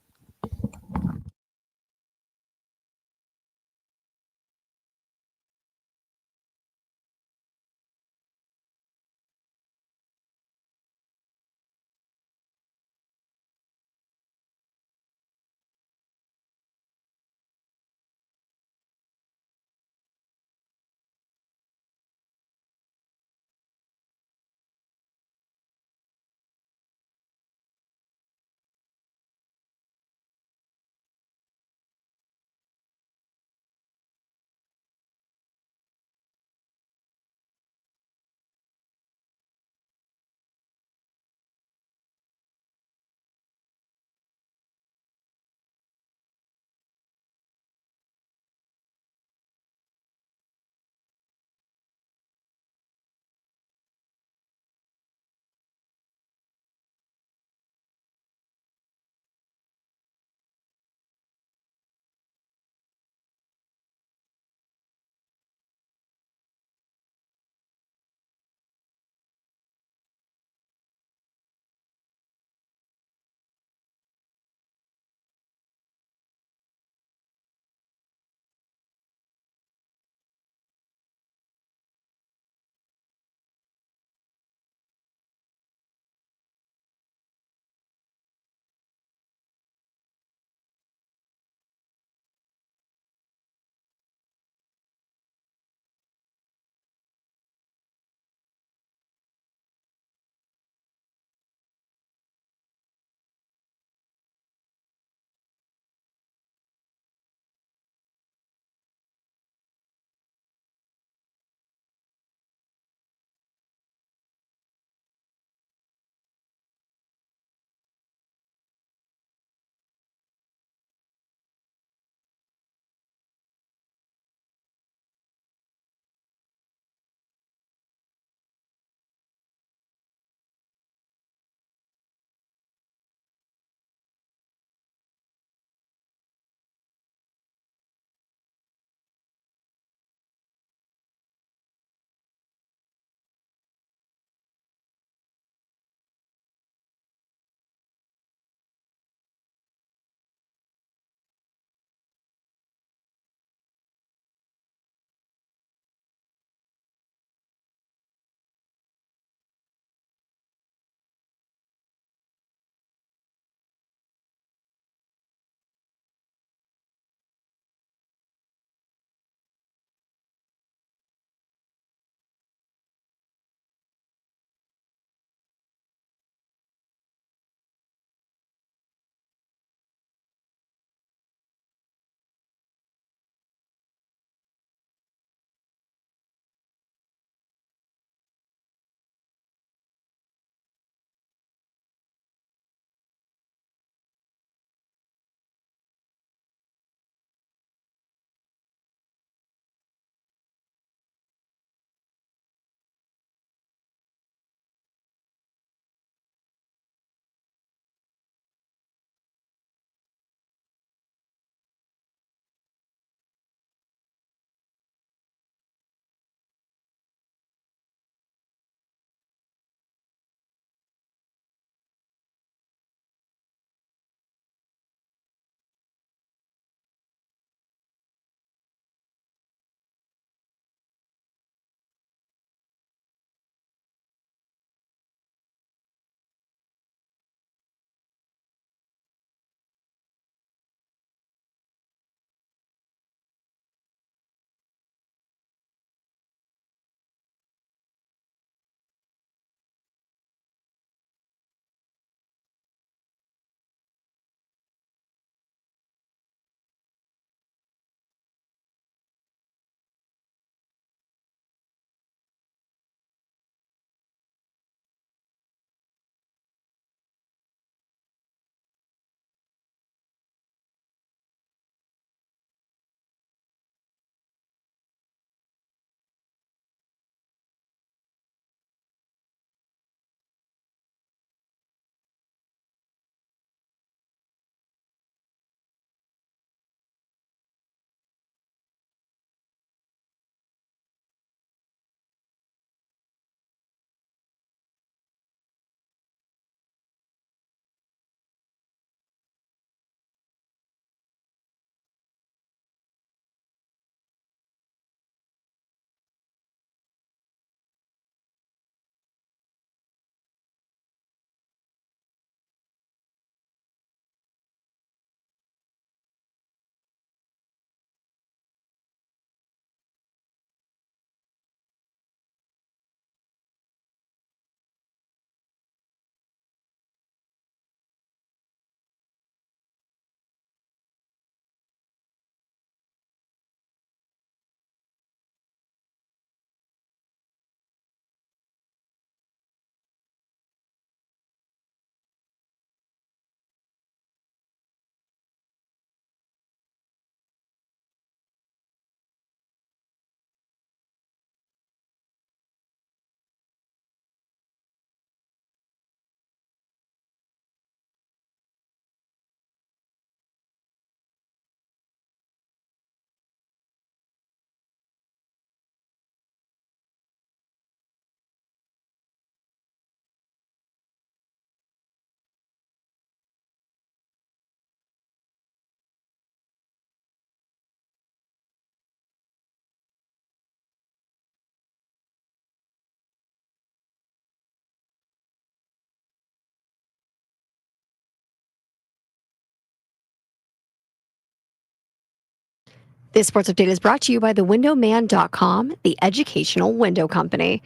This sports update is brought to you by thewindowman.com, the educational window company.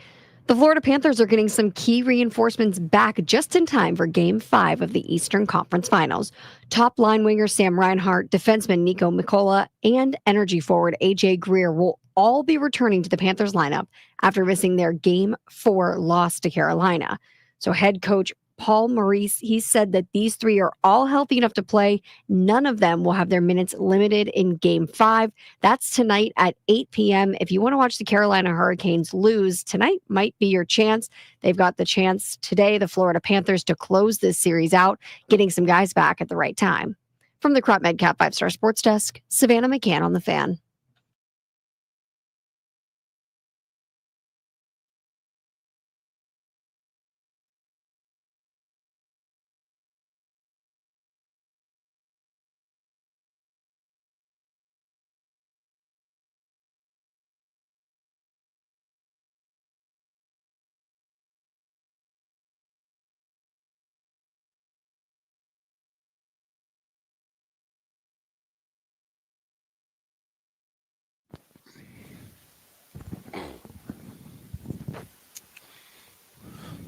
The Florida Panthers are getting some key reinforcements back just in time for Game 5 of the Eastern Conference Finals. Top line winger Sam Reinhart, defenseman Nico Mikola, and energy forward AJ Greer will all be returning to the Panthers lineup after missing their Game 4 loss to Carolina. So head coach Paul Maurice, he said that these three are all healthy enough to play. None of them will have their minutes limited in Game 5. That's tonight at 8 p.m. If you want to watch the Carolina Hurricanes lose, tonight might be your chance. They've got the chance today, the Florida Panthers, to close this series out, getting some guys back at the right time. From the Crop MedCap 5-Star Sports Desk, Savannah McCann on the Fan.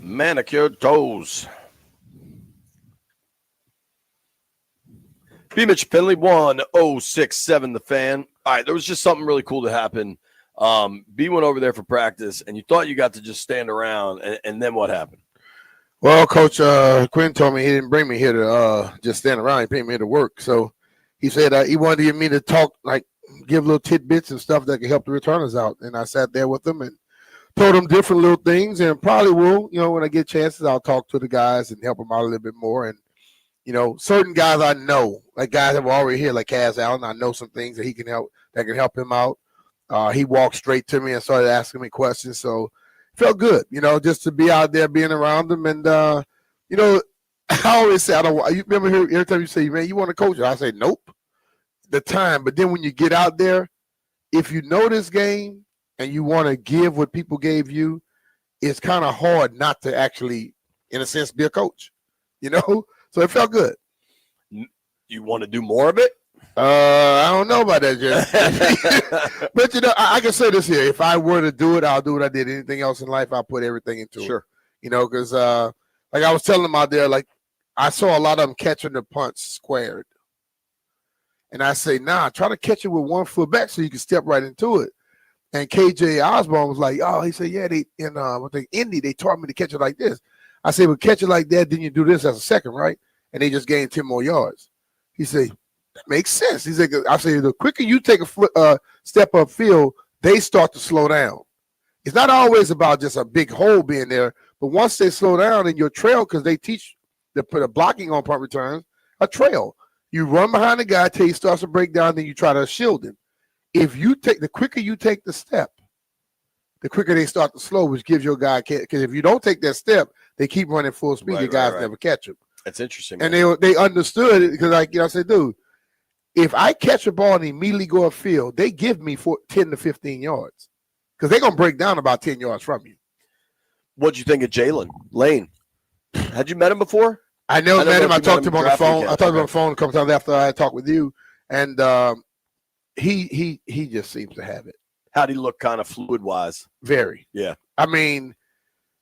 Manicured toes. B. Mitch Penley, 1067 the Fan. All right, there was just something really cool to happen. B went over there for practice, and you thought you got to just stand around, and then what happened? Well, Coach Quinn told me he didn't bring me here to just stand around. He bring me here to work. So he said he wanted to get me to talk, like give little tidbits and stuff that could help the returners out. And I sat there with them and told them different little things, and probably will, when I get chances, I'll talk to the guys and help them out a little bit more. And, certain guys I know, like guys that were already here, like Kaz Allen, I know some things that he can help, that can help him out. He walked straight to me and started asking me questions. So it felt good, just to be out there being around them. And, I always say, you remember here, every time you say, man, you want to coach? I say, nope, the time. But then when you get out there, if you know this game, and you want to give what people gave you, it's kind of hard not to actually, in a sense, be a coach, So it felt good. You want to do more of it? I don't know about that, Jeff. But, I can say this here. If I were to do it, I'll do what I did. Anything else in life, I'll put everything into it. Because, like I was telling them out there, like, I saw a lot of them catching the punch squared. And I say, nah, try to catch it with 1 foot back so you can step right into it. And KJ Osborne was like, oh, he said, yeah, Indy, they taught me to catch it like this. I said, well, catch it like that, then you do this as a second, right? And they just gained 10 more yards. He said, that makes sense. He said, I said, the quicker you take a step up field, they start to slow down. It's not always about just a big hole being there, but once they slow down in your trail, because they teach to put a blocking on punt returns, a trail. You run behind the guy till he starts to break down, then you try to shield him. If you take the quicker you take the step, the quicker they start to slow, which gives your guy, because if you don't take that step, they keep running full speed. Your guys never catch them. That's interesting. And they understood it because, like, I said, dude, if I catch a ball and immediately go upfield, they give me 10 to 15 yards because they're gonna break down about 10 yards from you. What'd you think of Jalen Lane? Had you met him before? I never met him. I talked to him on the phone. I talked to him on the phone a couple times after I had talked with you, and he just seems to have it. How'd he look kind of fluid-wise? Very. Yeah. I mean,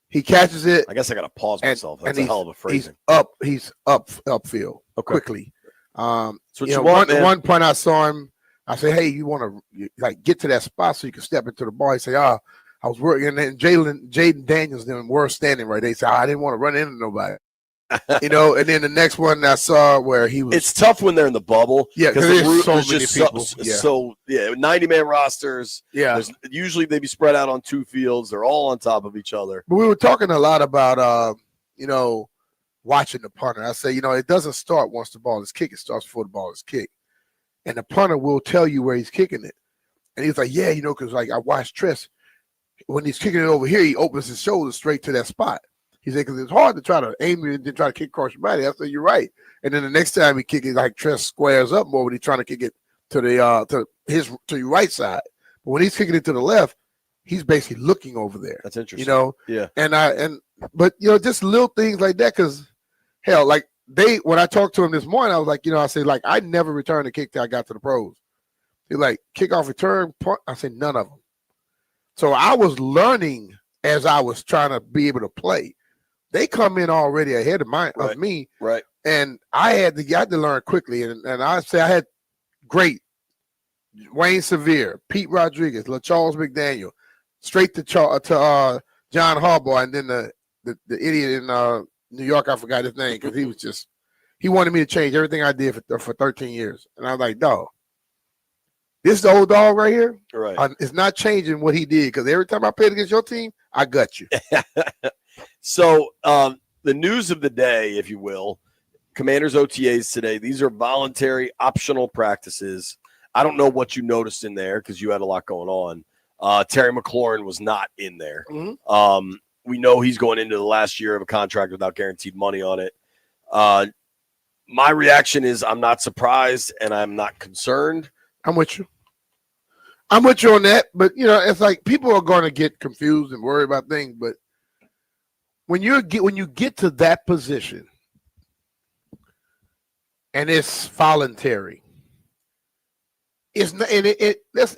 he catches it. I guess I got to pause myself. That's a hell of a phrasing. He's upfield quickly. So what you want, man. One point I saw him, I said, hey, you want to get to that spot so you can step into the ball. He said, I was working. And then Jaden Daniels them were standing right there. He said, I didn't want to run into nobody. And then the next one I saw where he was. It's tough when they're in the bubble. Yeah, because there's so many people. So 90-man rosters. Yeah. Usually they be spread out on 2 fields. They're all on top of each other. But we were talking a lot about, watching the punter. I say, it doesn't start once the ball is kicked. It starts before the ball is kicked. And the punter will tell you where he's kicking it. And he's like, yeah, because like I watched Tress. When he's kicking it over here, he opens his shoulders straight to that spot. He said, because it's hard to try to aim it and then try to kick across your body. I said, you're right. And then the next time he kick it, like Tress squares up more when he's trying to kick it to your right side. But when he's kicking it to the left, he's basically looking over there. That's interesting. Yeah. But just little things like that, because hell, like when I talked to him this morning, I was like, I said, like, I never returned a kick till I got to the pros. They're like kickoff return punt. I said none of them. So I was learning as I was trying to be able to play. They come in already ahead of me, right? And I had to learn quickly. And I say I had great Wayne Sevier, Pete Rodriguez, LaCharles McDaniel, straight to John Harbaugh, and then the idiot in New York. I forgot his name because he wanted me to change everything I did for 13 years, and I was like, dog, this old dog right here, right? It's not changing what he did because every time I played against your team, I got you. So the news of the day, if you will, Commanders OTAs today. These are voluntary, optional practices. I don't know what you noticed in there because you had a lot going on. Terry McLaurin was not in there. Mm-hmm. We know he's going into the last year of a contract without guaranteed money on it. My reaction is I'm not surprised and I'm not concerned. I'm with you. I'm with you on that, but it's like people are going to get confused and worry about things. But when you get to that position and it's voluntary, it's not, and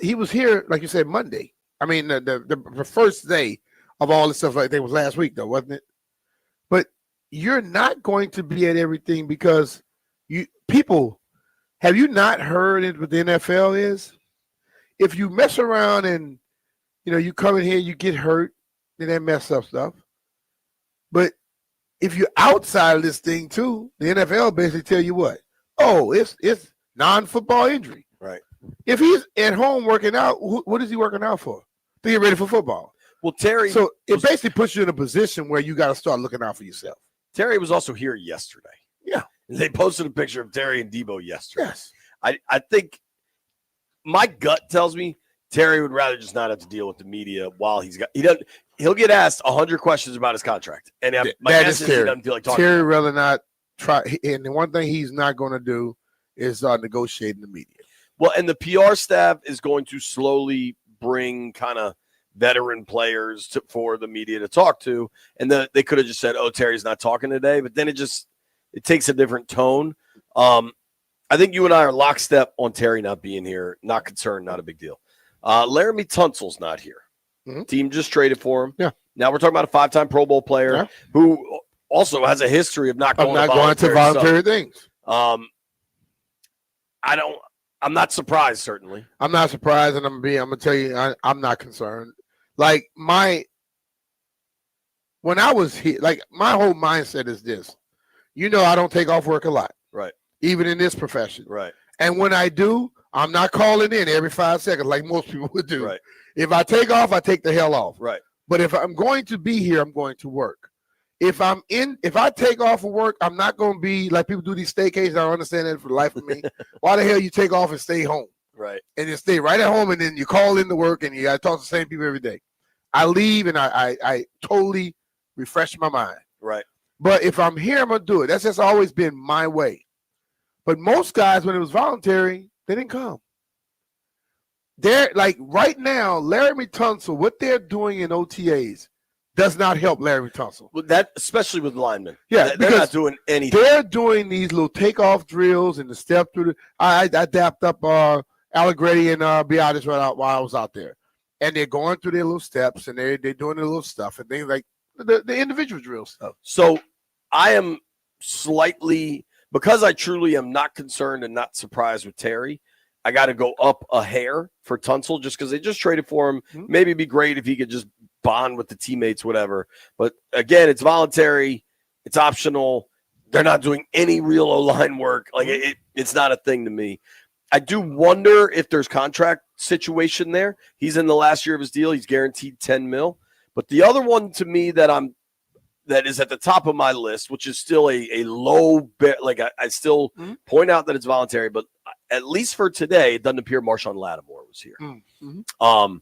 he was here like you said Monday. I mean the first day of all this stuff like that was last week though, wasn't it? But you're not going to be at everything because people. Have you not heard what the NFL is? If you mess around and, you come in here, you get hurt, then they mess up stuff. But if you're outside of this thing too, the NFL basically tell you what? Oh, it's non-football injury. Right. If he's at home working out, what is he working out for? To get ready for football. Well, Terry. So it basically puts you in a position where you got to start looking out for yourself. Terry was also here yesterday. Yeah. They posted a picture of Terry and Debo yesterday. Yes. I think my gut tells me Terry would rather just not have to deal with the media while he'll get asked 100 questions about his contract. And my guess is he doesn't feel like talking. Terry rather not try. And the one thing he's not going to do is negotiate in the media. Well, and the PR staff is going to slowly bring kind of veteran players for the media to talk to. And they could have just said, oh, Terry's not talking today. But then it takes a different tone. I think you and I are lockstep on Terry not being here. Not concerned, not a big deal. Laramie Tunsil's not here. Mm-hmm. Team just traded for him. Yeah. Now we're talking about a 5-time Pro Bowl player who also has a history of not going to voluntary things. I'm not surprised, certainly. I'm not surprised, and I'm gonna tell you, I'm not concerned. Like when I was here, like my whole mindset is this. I don't take off work a lot. Right. Even in this profession. Right. And when I do, I'm not calling in every 5 seconds like most people would do. Right. If I take off, I take the hell off. Right. But if I'm going to be here, I'm going to work. If I take off of work, I'm not going to be like people do these staycations. I don't understand that for the life of me. Why the hell you take off and stay home? Right. And you stay right at home, and then you call in to work, and you got to talk to the same people every day. I leave, and I totally refresh my mind. Right. But if I'm here, I'm going to do it. That's just always been my way. But most guys, when it was voluntary, they didn't come. They're like right now, Laramie Tunsil, what they're doing in OTAs does not help Laramie Tunsil. Well, that especially with linemen. Yeah, they're not doing anything. They're doing these little takeoff drills and the step through the. I dapped up Allegretti and Biotis while I was out there, and they're going through their little steps and they're doing their little stuff and things like the individual drill stuff. So I am slightly. Because I truly am not concerned and not surprised with Terry, I got to go up a hair for Tunsil just because they just traded for him. Mm-hmm. Maybe it'd be great if he could just bond with the teammates, whatever. But again, it's voluntary. It's optional. They're not doing any real O-line work. Like it's not a thing to me. I do wonder if there's contract situation there. He's in the last year of his deal. He's guaranteed $10 million. But the other one to me that is at the top of my list, which is still a low bit. Like I still point out that it's voluntary, but at least for today, it doesn't appear Marshawn Lattimore was here. Mm-hmm.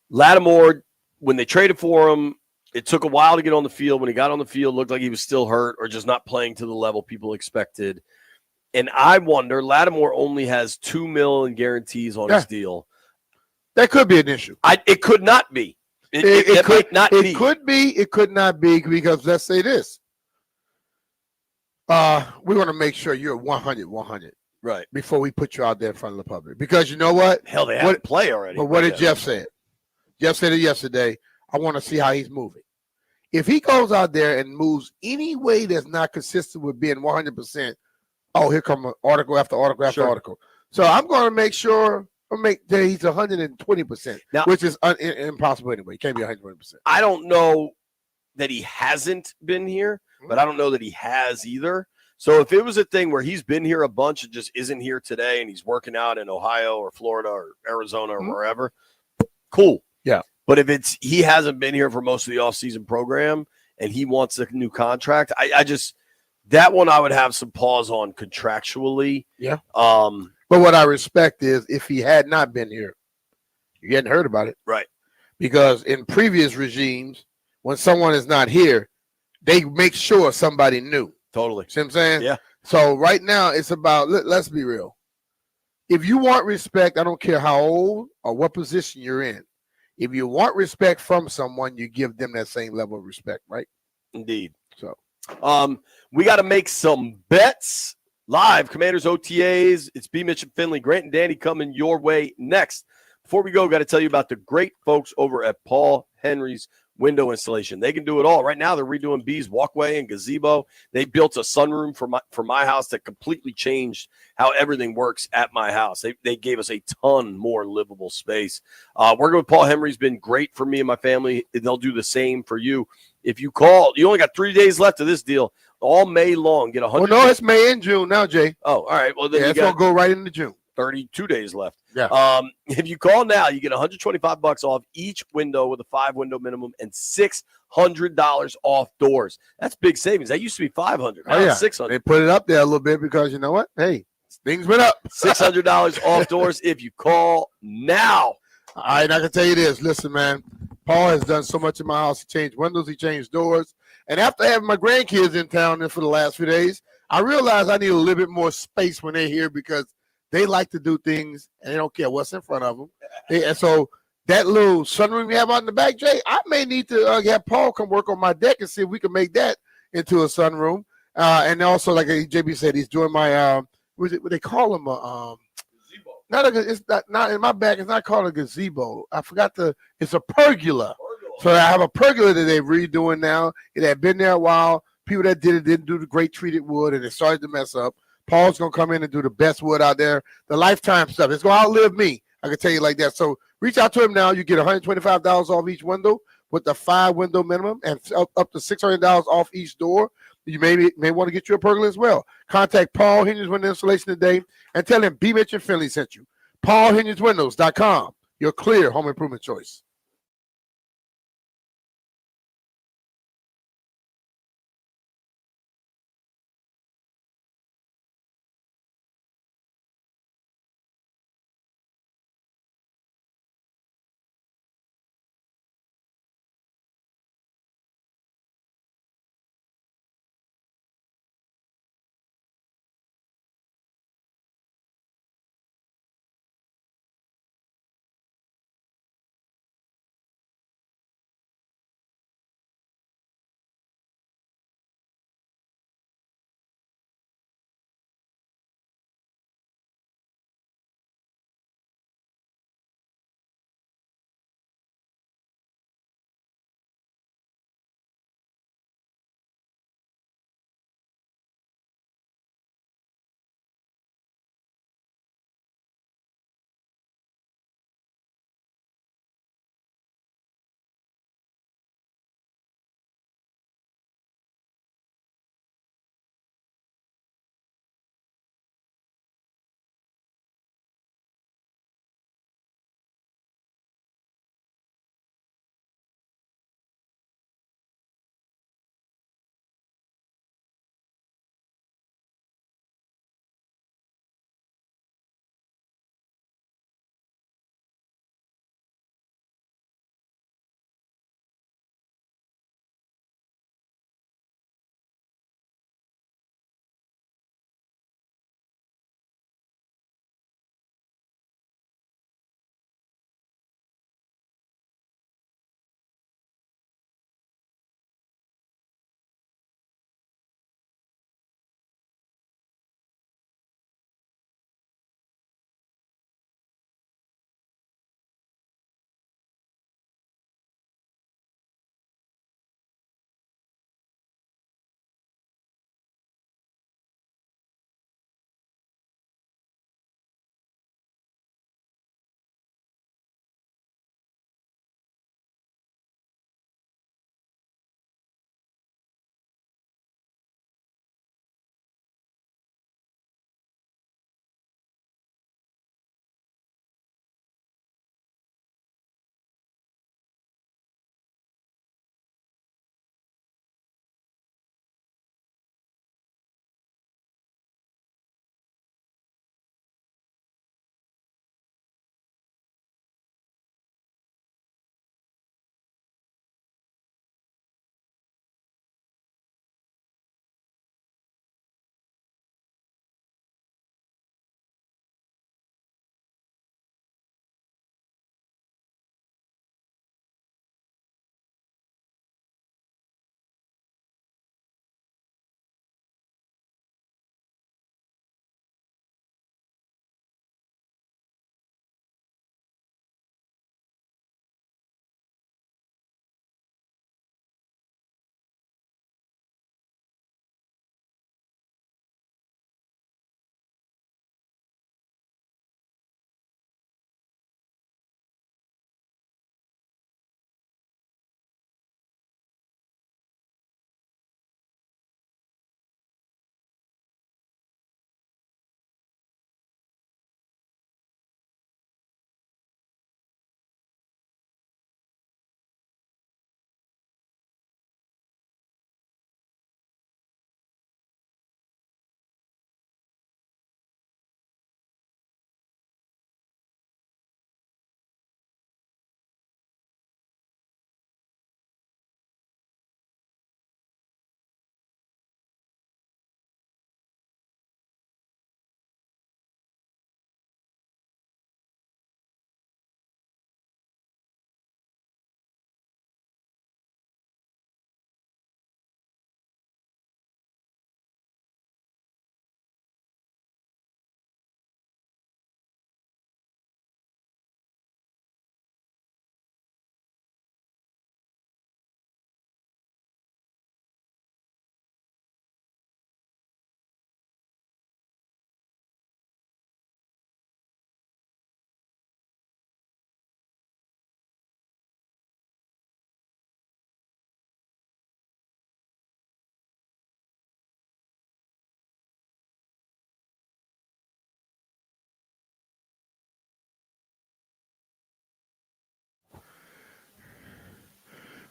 Lattimore, when they traded for him, it took a while to get on the field. When he got on the field, it looked like he was still hurt or just not playing to the level people expected. And I wonder, Lattimore only has $2 million guarantees on his deal. That could be an issue. It could not be. It could not be. It could be. It could not be because let's say this. We want to make sure you're 100. Right. before we put you out there in front of the public. Because you know what? Hell, they have to play already. But what did Yeah. Jeff say? Jeff said it yesterday. I want to see how he's moving. If he goes out there and moves any way that's not consistent with being 100%, oh, here come article after article after article. So I'm going to make sure that he's 120%, which is impossible anyway. He can't be 120%. I don't know that he hasn't been here, but I don't know that he has either. So if it was a thing where he's been here a bunch and just isn't here today and he's working out in Ohio or Florida or Arizona or wherever, cool. Yeah. But if he hasn't been here for most of the offseason program and he wants a new contract, I just that one I would have some pause on contractually. Yeah. But what I respect is if he had not been here, you hadn't heard about it. Right. Because in previous regimes, when someone is not here, they make sure somebody knew. Totally. See what I'm saying? Yeah. So right now it's about, let's be real. If you want respect, I don't care how old or what position you're in. If you want respect from someone, you give them that same level of respect, right? Indeed. So we got to make some bets live. Commanders OTAs. It's B. Mitch and Finley. Grant and Danny coming your way next. Before we go, got to tell you about the great folks over at Paul Henry's window installation. They can do it all. Right now, they're redoing B's walkway and gazebo. They built a sunroom for my house that completely changed how everything works at my house. They gave us a ton more livable space. Working with Paul Henry's been great for me and my family. They'll do the same for you. If you call, you only got 3 days left of this deal. All May long, get 100. Well, no, it's May and June now, Jay. Oh, all right. Well, then it's going to go right into June. 32 days left. Yeah. If you call now, you get $125 off each window with a 5-window minimum and $600 off doors. That's big savings. That used to be $500. Now Oh, yeah. it's $600. They put it up there a little bit because you know what? Hey, things went up. $600 off doors if you call now. All right, I can tell you this. Listen, man, Paul has done so much in my house. He changed windows, he changed doors. And after having my grandkids in town for the last few days, I realized I need a little bit more space when they're here because they like to do things and they don't care what's in front of them. And so that little sunroom you have out in the back, Jay, I may need to have Paul come work on my deck and see if we can make that into a sunroom. And also, like JB said, he's doing my what they call them it's not in my back. It's not called a gazebo. I forgot it's a pergola. So I have a pergola that they're redoing now. It had been there a while. People that did it didn't do the great treated wood, and it started to mess up. Paul's going to come in and do the best wood out there, the lifetime stuff. It's going to outlive me. I can tell you like that. So reach out to him now. You get $125 off each window with the 5-window minimum and up to $600 off each door. You may want to get you a pergola as well. Contact Paul Henry's Window Installation today and tell him B. Mitch and Finley sent you. PaulHenry'sWindows.com, your clear home improvement choice.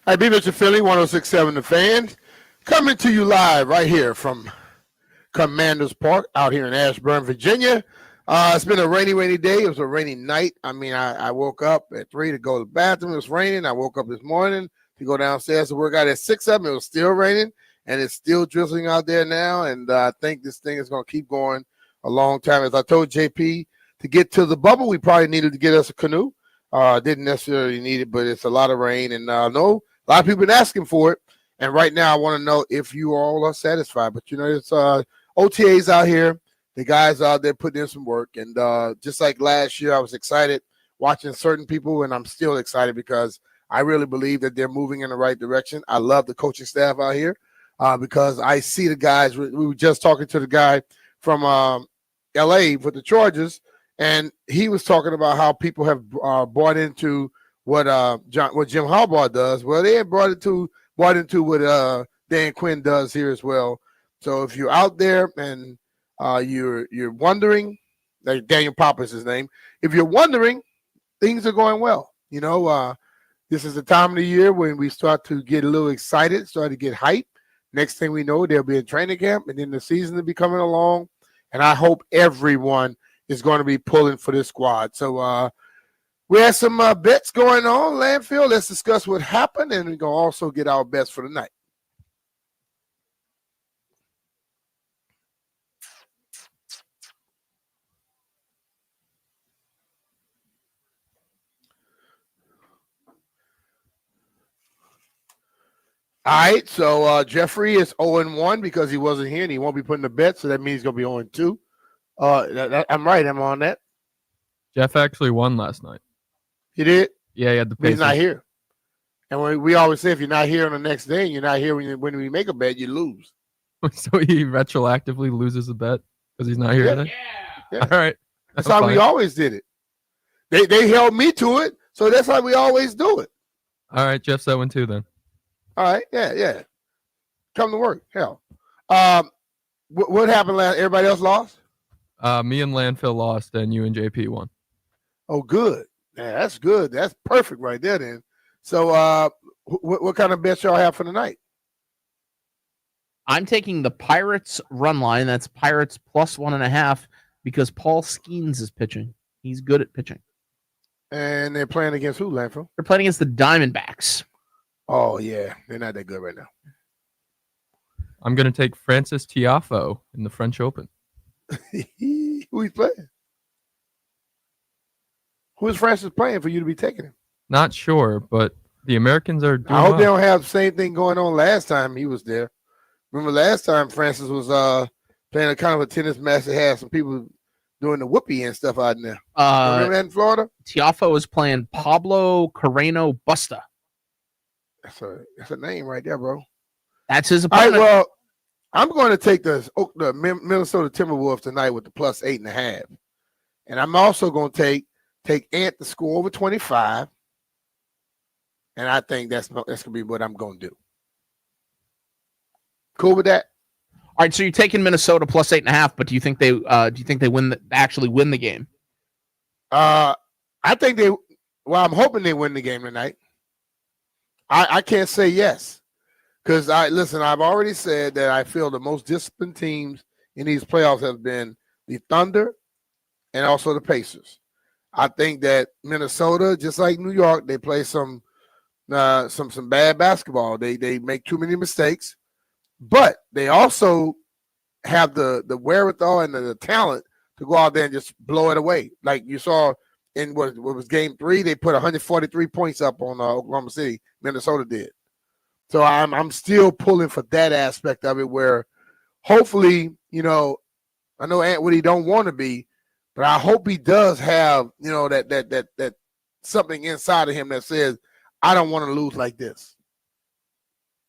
Hi, B. Mr. Philly, 106.7 The Fan. Coming to you live right here from Commanders Park out here in Ashburn, Virginia. It's been a rainy day. It was a rainy night. I mean, I woke up at 3 to go to the bathroom. It was raining. I woke up this morning to go downstairs to work out at 6 up. It was still raining, and it's still drizzling out there now. And I think this thing is going to keep going a long time. As I told JP, to get to the bubble, we probably needed to get us a canoe. Didn't necessarily need it, but it's a lot of rain. And no, a lot of people been asking for it. And right now, I want to know if you all are satisfied. But, it's OTAs out here. The guys out there putting in some work. And just like last year, I was excited watching certain people, and I'm still excited because I really believe that they're moving in the right direction. I love the coaching staff out here because I see the guys. We were just talking to the guy from L.A. for the Chargers, and he was talking about how people have bought into what Jim Harbaugh does. Well, they have bought into what Dan Quinn does here as well. So if you're out there and you're wondering, like Daniel Pop is his name. If you're wondering, things are going well. This is the time of the year when we start to get a little excited, start to get hype. Next thing we know, there'll be a training camp, and then the season will be coming along. And I hope everyone is going to be pulling for this squad. So we have some bets going on, Landfill. Let's discuss what happened, and we're going to also get our bets for the night. All right, so Jeffrey is 0-1 because he wasn't here, and he won't be putting the bet, so that means he's going to be 0-2. I'm right. I'm on that. Jeff actually won last night. He did? Yeah, he had the But he's Pacers. not here. And we always say if you're not here on the next day and you're not here when we make a bet, you lose. So he retroactively loses a bet because he's not here Yeah. today? Yeah. All right. That's how we always did it. They held me to it, so that's how we always do it. All right, Jeff's that one too then. All right, yeah. Come to work. Hell. What happened last? Everybody else lost? Me and Landfill lost, and you and JP won. Oh, good. Yeah, that's good. That's perfect right there then. So what kind of bets y'all have for the night? I'm taking the Pirates run line. That's Pirates plus 1.5 because Paul Skeens is pitching. He's good at pitching. And they're playing against who, Landfill? They're playing against the Diamondbacks. Oh, yeah. They're not that good right now. I'm going to take Francis Tiafoe in the French Open. Who he's playing? Who is Francis playing for you to be taking him? Not sure, but the Americans are doing I hope they well. don't have the same thing going on last time he was there. Remember last time Francis was playing a kind of a tennis match that had some people doing the whoopee and stuff out in there. Remember that in Florida? Tiafoe is playing Pablo Carreno Busta. That's a name right there, bro. That's his All right, opponent. well, I'm going to take the Minnesota Timberwolves tonight with the plus 8.5. And I'm also going to take Ant to score over 25. And I think that's going to be what I'm going to do. Cool with that? All right, so you're taking Minnesota plus 8.5, but do you think they actually win the game? I think I'm hoping they win the game tonight. I can't say yes. Because I've already said that I feel the most disciplined teams in these playoffs have been the Thunder and also the Pacers. I think that Minnesota, just like New York, they play some bad basketball. They make too many mistakes, but they also have the wherewithal and the talent to go out there and just blow it away. Like you saw in what was Game 3, they put 143 points up on Oklahoma City. Minnesota did. So I'm still pulling for that aspect of it where hopefully, I know Ant Woody don't want to be, but I hope he does have, that something inside of him that says, I don't want to lose like this.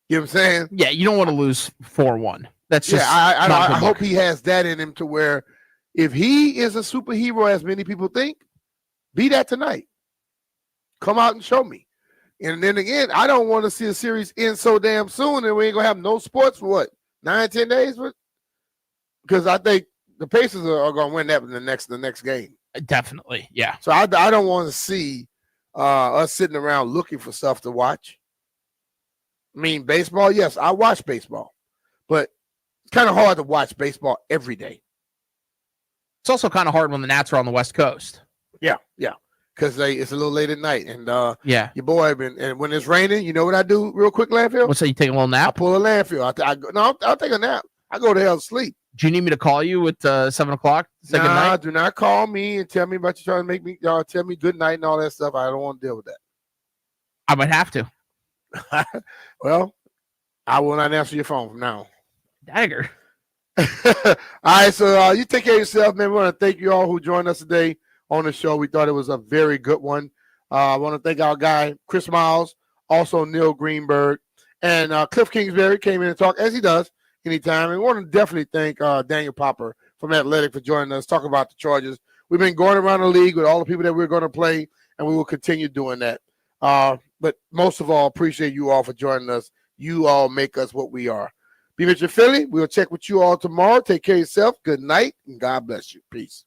You know what I'm saying? Yeah, you don't want to lose 4-1. That's just I hope he has that in him to where if he is a superhero, as many people think, be that tonight. Come out and show me. And then again, I don't want to see a series end so damn soon and we ain't going to have no sports for 9-10 days? Because I think the Pacers are going to win that in the next game. Definitely, yeah. So I don't want to see us sitting around looking for stuff to watch. I mean, baseball, yes, I watch baseball, but it's kind of hard to watch baseball every day. It's also kind of hard when the Nats are on the West Coast. Yeah, because it's a little late at night, and Yeah. your boy, and when it's raining, you know what I do real quick, landfill? What's that? You take a little nap? I pull a landfill. I'll take a nap. I go to hell to sleep. Do you need me to call you at 7 o'clock? Say good Nah, night? do not call me and tell me about you trying to make me tell me good night and all that stuff. I don't want to deal with that. I might have to. Well, I will not answer your phone from now. Dagger. All right, so you take care of yourself, man. We want to thank you all who joined us today on the show. We thought it was a very good one. I want to thank our guy, Chris Miles, also Neil Greenberg, and Cliff Kingsbury came in and talked, as he does anytime. And we want to definitely thank Daniel Popper from Athletic for joining us, talking about the Chargers. We've been going around the league with all the people that we're going to play, and we will continue doing that. But most of all, appreciate you all for joining us. You all make us what we are. Be Richard Philly. We'll check with you all tomorrow. Take care of yourself. Good night, and God bless you. Peace.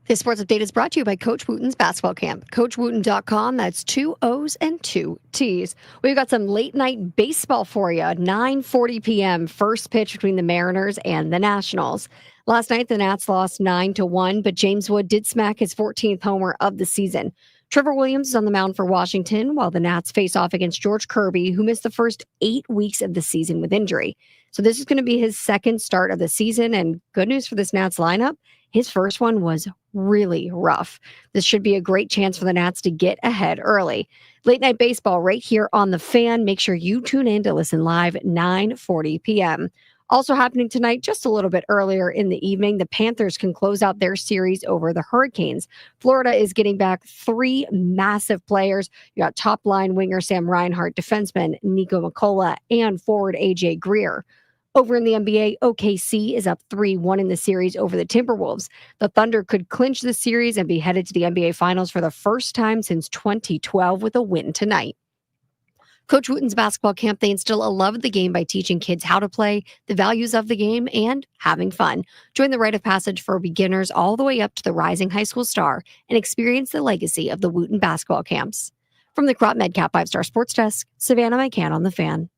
This sports update is brought to you by Coach Wooten's basketball camp. CoachWooten.com. That's 2 O's and 2 T's. We've got some late night baseball for you. 9:40 p.m. First pitch between the Mariners and the Nationals. Last night, the Nats lost 9-1, but James Wood did smack his 14th homer of the season. Trevor Williams is on the mound for Washington, while the Nats face off against George Kirby, who missed the first 8 weeks of the season with injury. So this is going to be his second start of the season, and good news for this Nats lineup. His first one was really rough. This should be a great chance for the Nats to get ahead early. Late night baseball right here on The Fan. Make sure you tune in to listen live 9:40 p.m. Also happening tonight, just a little bit earlier in the evening, the Panthers can close out their series over the Hurricanes. Florida is getting back 3 massive players. You got top line winger Sam Reinhart, defenseman Nico Mikkola, and forward AJ Greer. Over in the NBA, OKC is up 3-1 in the series over the Timberwolves. The Thunder could clinch the series and be headed to the NBA Finals for the first time since 2012 with a win tonight. Coach Wooten's basketball camp, they instill a love of the game by teaching kids how to play, the values of the game, and having fun. Join the rite of passage for beginners all the way up to the rising high school star and experience the legacy of the Wooten basketball camps. From the Crop MedCap 5-Star Sports Desk, Savannah McCann on The Fan.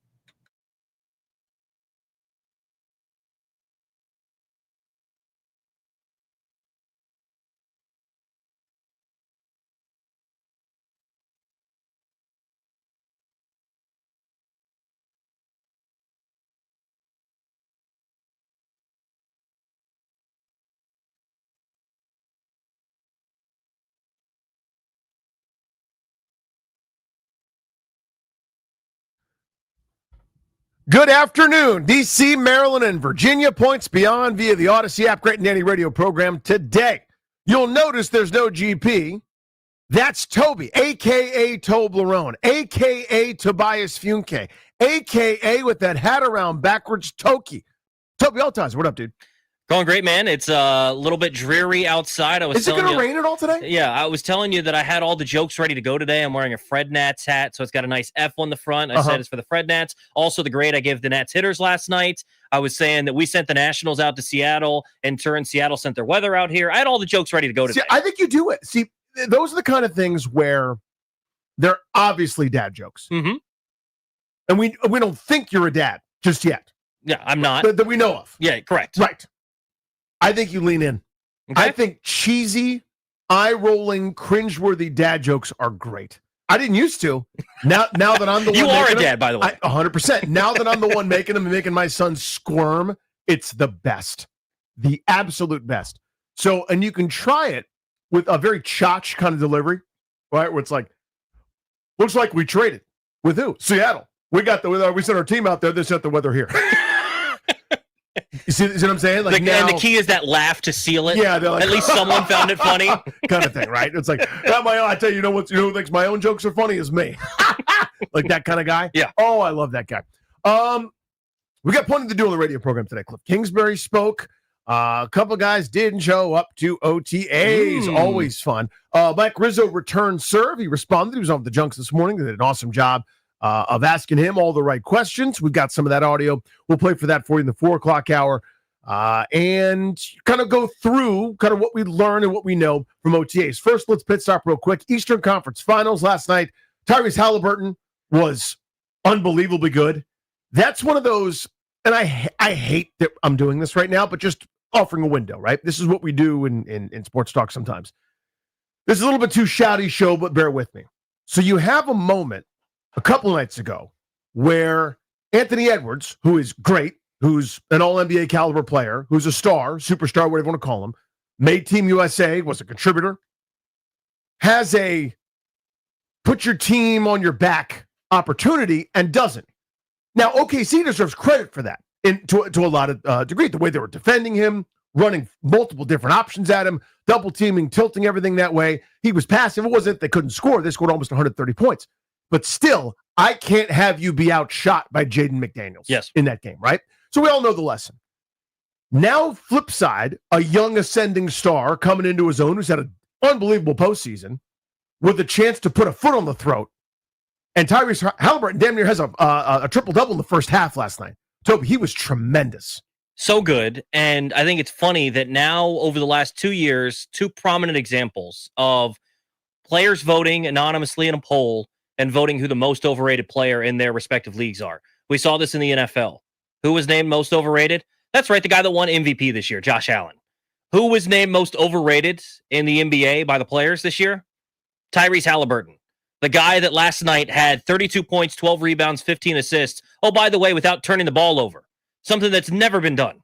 Good afternoon, D.C., Maryland, and Virginia. Points Beyond via the Odyssey app, Great and Danny radio program today. You'll notice there's no GP. That's Toby, a.k.a. Toblerone, a.k.a. Tobias Funke, a.k.a. with that hat around backwards, Toki. Toby Altizer, what up, dude? Going great, man. It's a little bit dreary outside. Is it going to rain at all today? Yeah, I was telling you that I had all the jokes ready to go today. I'm wearing a Fred Nats hat, so it's got a nice F on the front. I said it's for the Fred Nats. Also, the grade I gave the Nats hitters last night. I was saying that we sent the Nationals out to Seattle, in turn, Seattle sent their weather out here. I had all the jokes ready to go today. See, I think you do it. See, those are the kind of things where they're obviously dad jokes. Mm-hmm. And we don't think you're a dad just yet. Yeah, I'm not. That we know of. Yeah, correct. Right. I think you lean in. Okay. I think cheesy, eye-rolling, cringeworthy dad jokes are great. I didn't used to. Now that I'm the one You are a making dad, by the way. 100%. Now that I'm the one making them and making my son squirm, it's the best. The absolute best. So, and you can try it with a very Chach kind of delivery, right? Where it's like, looks like we traded. With who? Seattle. We sent our team out there. They sent the weather here. You see what I'm saying? Like and the key is that laugh to seal it. Yeah, they're like, at least someone found it funny, kind of thing, right? It's like I tell you, you know who thinks my own jokes are funny is me, like that kind of guy. Yeah. Oh, I love that guy. We got plenty to do on the radio program today. Cliff Kingsbury spoke. A couple guys didn't show up to OTAs. Always fun. Mike Rizzo returned serve. He responded. He was on with the Junks this morning. They did an awesome job of asking him all the right questions. We've got some of that audio. We'll play for that for you in the 4 o'clock hour and kind of go through kind of what we learned and what we know from OTAs. First, let's pit stop real quick. Eastern Conference Finals last night. Tyrese Halliburton was unbelievably good. That's one of those, and I hate that I'm doing this right now, but just offering a window, right? This is what we do in sports talk sometimes. This is a little bit too shouty show, but bear with me. So you have a moment a couple nights ago where Anthony Edwards, who is great, who's an all-NBA caliber player, who's a star, superstar, whatever you want to call him, made Team USA, was a contributor, has a put your team on your back opportunity and doesn't. Now, OKC deserves credit for that to a lot of degree. The way they were defending him, running multiple different options at him, double teaming, tilting everything that way. He was passive. It wasn't they couldn't score. They scored almost 130 points. But still, I can't have you be outshot by Jaden McDaniels in that game, right? So we all know the lesson. Now, flip side, a young ascending star coming into his own who's had an unbelievable postseason with a chance to put a foot on the throat. And Tyrese Halliburton damn near has a triple-double in the first half last night. Toby, he was tremendous. So good. And I think it's funny that now over the last 2 years, two prominent examples of players voting anonymously in a poll and voting who the most overrated player in their respective leagues are. We saw this in the NFL. Who was named most overrated? That's right, the guy that won MVP this year, Josh Allen. Who was named most overrated in the NBA by the players this year? Tyrese Halliburton. The guy that last night had 32 points, 12 rebounds, 15 assists. Oh, by the way, without turning the ball over. Something that's never been done.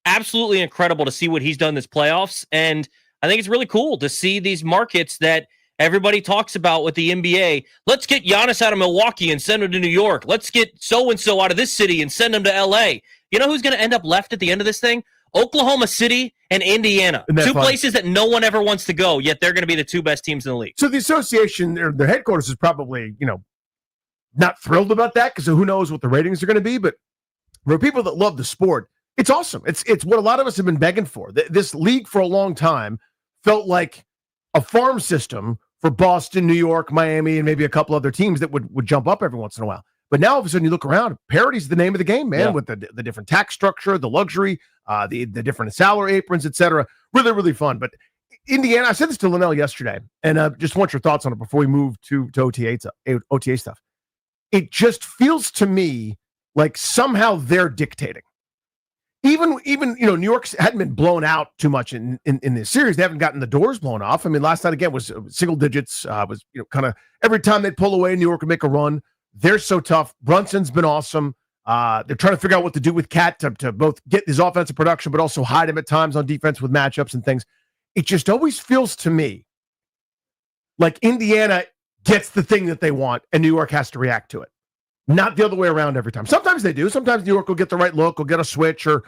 Absolutely incredible to see what he's done this playoffs. And I think it's really cool to see these markets that everybody talks about with the NBA. Let's get Giannis out of Milwaukee and send him to New York. Let's get so-and-so out of this city and send him to LA. You know who's going to end up left at the end of this thing? Oklahoma City and Indiana. Two places that no one ever wants to go, yet they're going to be the two best teams in the league. So the association, their headquarters is probably, not thrilled about that because who knows what the ratings are going to be. But for people that love the sport, it's awesome. It's what a lot of us have been begging for. This league for a long time felt like a farm system for Boston, New York, Miami, and maybe a couple other teams that would jump up every once in a while. But now all of a sudden you look around, parity's the name of the game, man, with the different tax structure, the luxury, the different salary aprons, etc. Really, really fun. But Indiana, I said this to Linnell yesterday, and just want your thoughts on it before we move to OTA stuff. It just feels to me like somehow they're dictating. Even New York hadn't been blown out too much in this series. They haven't gotten the doors blown off. I mean, last night again was single digits. Was kind of every time they'd pull away, New York would make a run. They're so tough. Brunson's been awesome. They're trying to figure out what to do with Cat to both get his offensive production, but also hide him at times on defense with matchups and things. It just always feels to me like Indiana gets the thing that they want, and New York has to react to it. Not the other way around every time. Sometimes they do. Sometimes New York will get the right look, will get a switch, or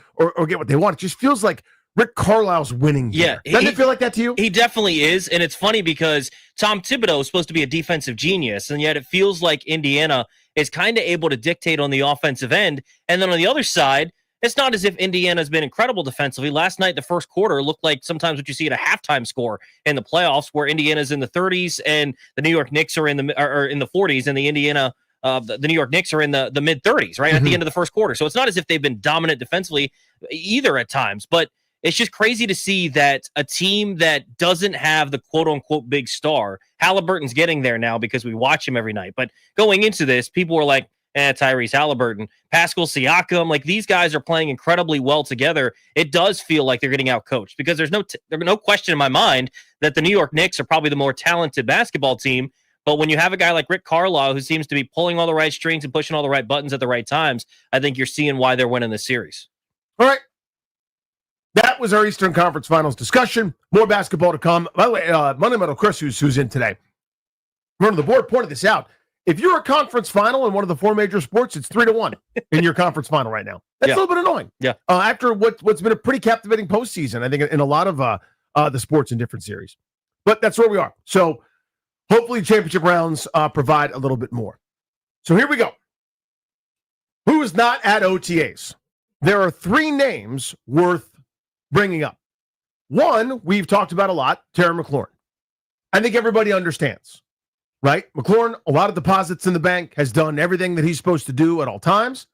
get what they want. It just feels like Rick Carlisle's winning. Yeah, doesn't it feel like that to you? He definitely is, and it's funny because Tom Thibodeau is supposed to be a defensive genius, and yet it feels like Indiana is kind of able to dictate on the offensive end. And then on the other side, it's not as if Indiana's been incredible defensively. Last night, the first quarter looked like sometimes what you see at a halftime score in the playoffs, where Indiana's in the 30s and the New York Knicks are in the 40s, and the New York Knicks are in the mid 30s, right at the end of the first quarter. So it's not as if they've been dominant defensively either at times, but it's just crazy to see that a team that doesn't have the quote unquote big star, Halliburton's getting there now because we watch him every night. But going into this, people were like, Tyrese Halliburton, Pascal Siakam, like these guys are playing incredibly well together. It does feel like they're getting out coached because there's no question in my mind that the New York Knicks are probably the more talented basketball team. But when you have a guy like Rick Carlisle who seems to be pulling all the right strings and pushing all the right buttons at the right times, I think you're seeing why they're winning this series. All right. That was our Eastern Conference Finals discussion. More basketball to come. By the way, Monday Metal Chris, who's in today, remember the board pointed this out. If you're a conference final in one of the four major sports, it's 3-1 in your conference final right now. That's a little bit annoying. Yeah. After what's been a pretty captivating postseason, I think, in a lot of the sports in different series. But that's where we are. So hopefully championship rounds provide a little bit more. So here we go. Who is not at OTAs? There are three names worth bringing up. One, we've talked about a lot, Terry McLaurin. I think everybody understands, right? McLaurin, a lot of deposits in the bank, has done everything that he's supposed to do at all times.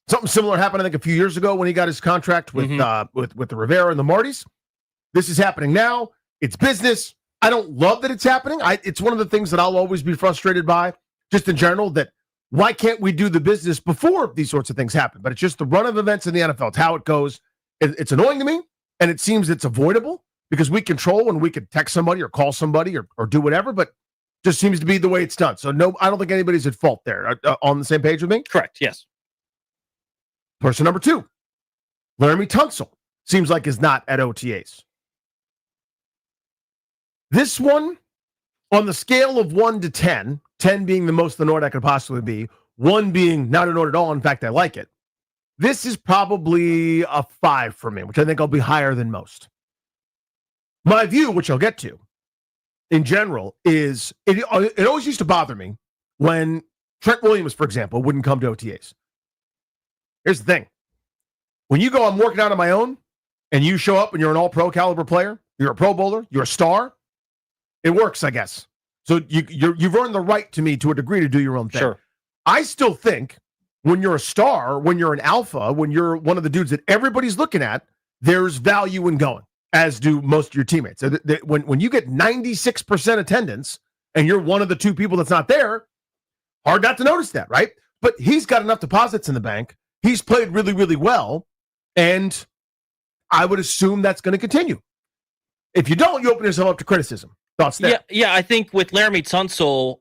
Something similar happened, I think, a few years ago when he got his contract with the Rivera and the Martys. This is happening now. It's business. I don't love that it's happening. It's one of the things that I'll always be frustrated by, just in general, that why can't we do the business before these sorts of things happen? But it's just the run of events in the NFL. It's how it goes. It's annoying to me, and it seems it's avoidable because we control when we could text somebody or call somebody or do whatever, but just seems to be the way it's done. So no, I don't think anybody's at fault there. On the same page with me? Correct, yes. Person number two, Laramie Tunsil, seems like is not at OTAs. This one, on the scale of 1 to 10, 10 being the most annoyed I could possibly be, 1 being not annoyed at all, in fact, I like it. This is probably a 5 for me, which I think I'll be higher than most. My view, which I'll get to, in general, is it always used to bother me when Trent Williams, for example, wouldn't come to OTAs. Here's the thing. When you go, I'm working out on my own, and you show up and you're an all-pro caliber player, you're a Pro Bowler, you're a star, it works, I guess. So you've earned the right to me to a degree to do your own thing. Sure. I still think when you're a star, when you're an alpha, when you're one of the dudes that everybody's looking at, there's value in going, as do most of your teammates. When you get 96% attendance and you're one of the two people that's not there, hard not to notice that, right? But he's got enough deposits in the bank. He's played really, really well, and I would assume that's going to continue. If you don't, you open yourself up to criticism. Thoughts there? Yeah. I think with Laramie Tunsil,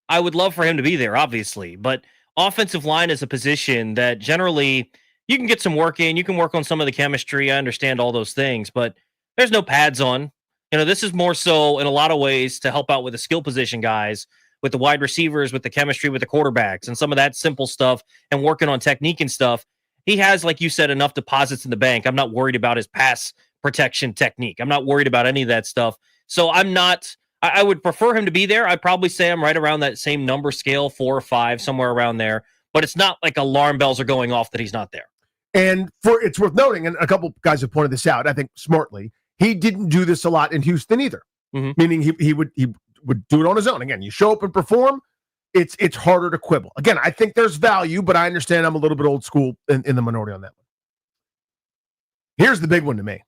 I would love for him to be there, obviously, but offensive line is a position that generally you can get some work in. You can work on some of the chemistry. I understand all those things, but there's no pads on. This is more so in a lot of ways to help out with the skill position guys, with the wide receivers, with the chemistry, with the quarterbacks, and some of that simple stuff and working on technique and stuff. He has, like you said, enough deposits in the bank. I'm not worried about his pass protection technique. I'm not worried about any of that stuff. So I would prefer him to be there. I'd probably say I'm right around that same number scale, 4 or 5, somewhere around there. But it's not like alarm bells are going off that he's not there. And it's worth noting, and a couple guys have pointed this out, I think smartly, he didn't do this a lot in Houston either. Meaning he would do it on his own. Again, you show up and perform, it's harder to quibble. Again, I think there's value, but I understand I'm a little bit old school in the minority on that one. Here's the big one to me.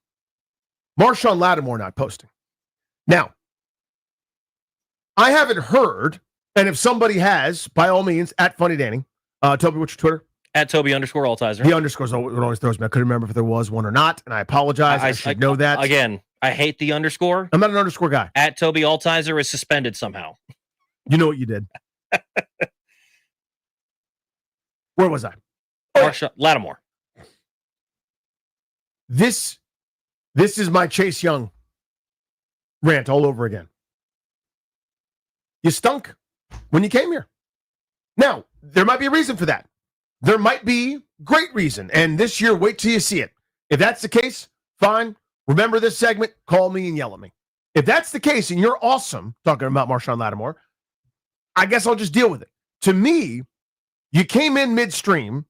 Marshawn Lattimore not posting. Now, I haven't heard, and if somebody has, by all means, at Funny Danny. Toby, what's your Twitter? At Toby_Altizer. The underscores always throws me. I couldn't remember if there was one or not, and I apologize. I should know that. Again, I hate the underscore. I'm not an underscore guy. At Toby Altizer is suspended somehow. You know what you did. Where was I? Lattimore. This is my Chase Young rant all over again. You stunk when you came here. Now, there might be a reason for that. There might be great reason. And this year, wait till you see it. If that's the case, fine. Remember this segment, call me and yell at me. If that's the case and you're awesome, talking about Marshawn Lattimore, I guess I'll just deal with it. To me, you came in midstream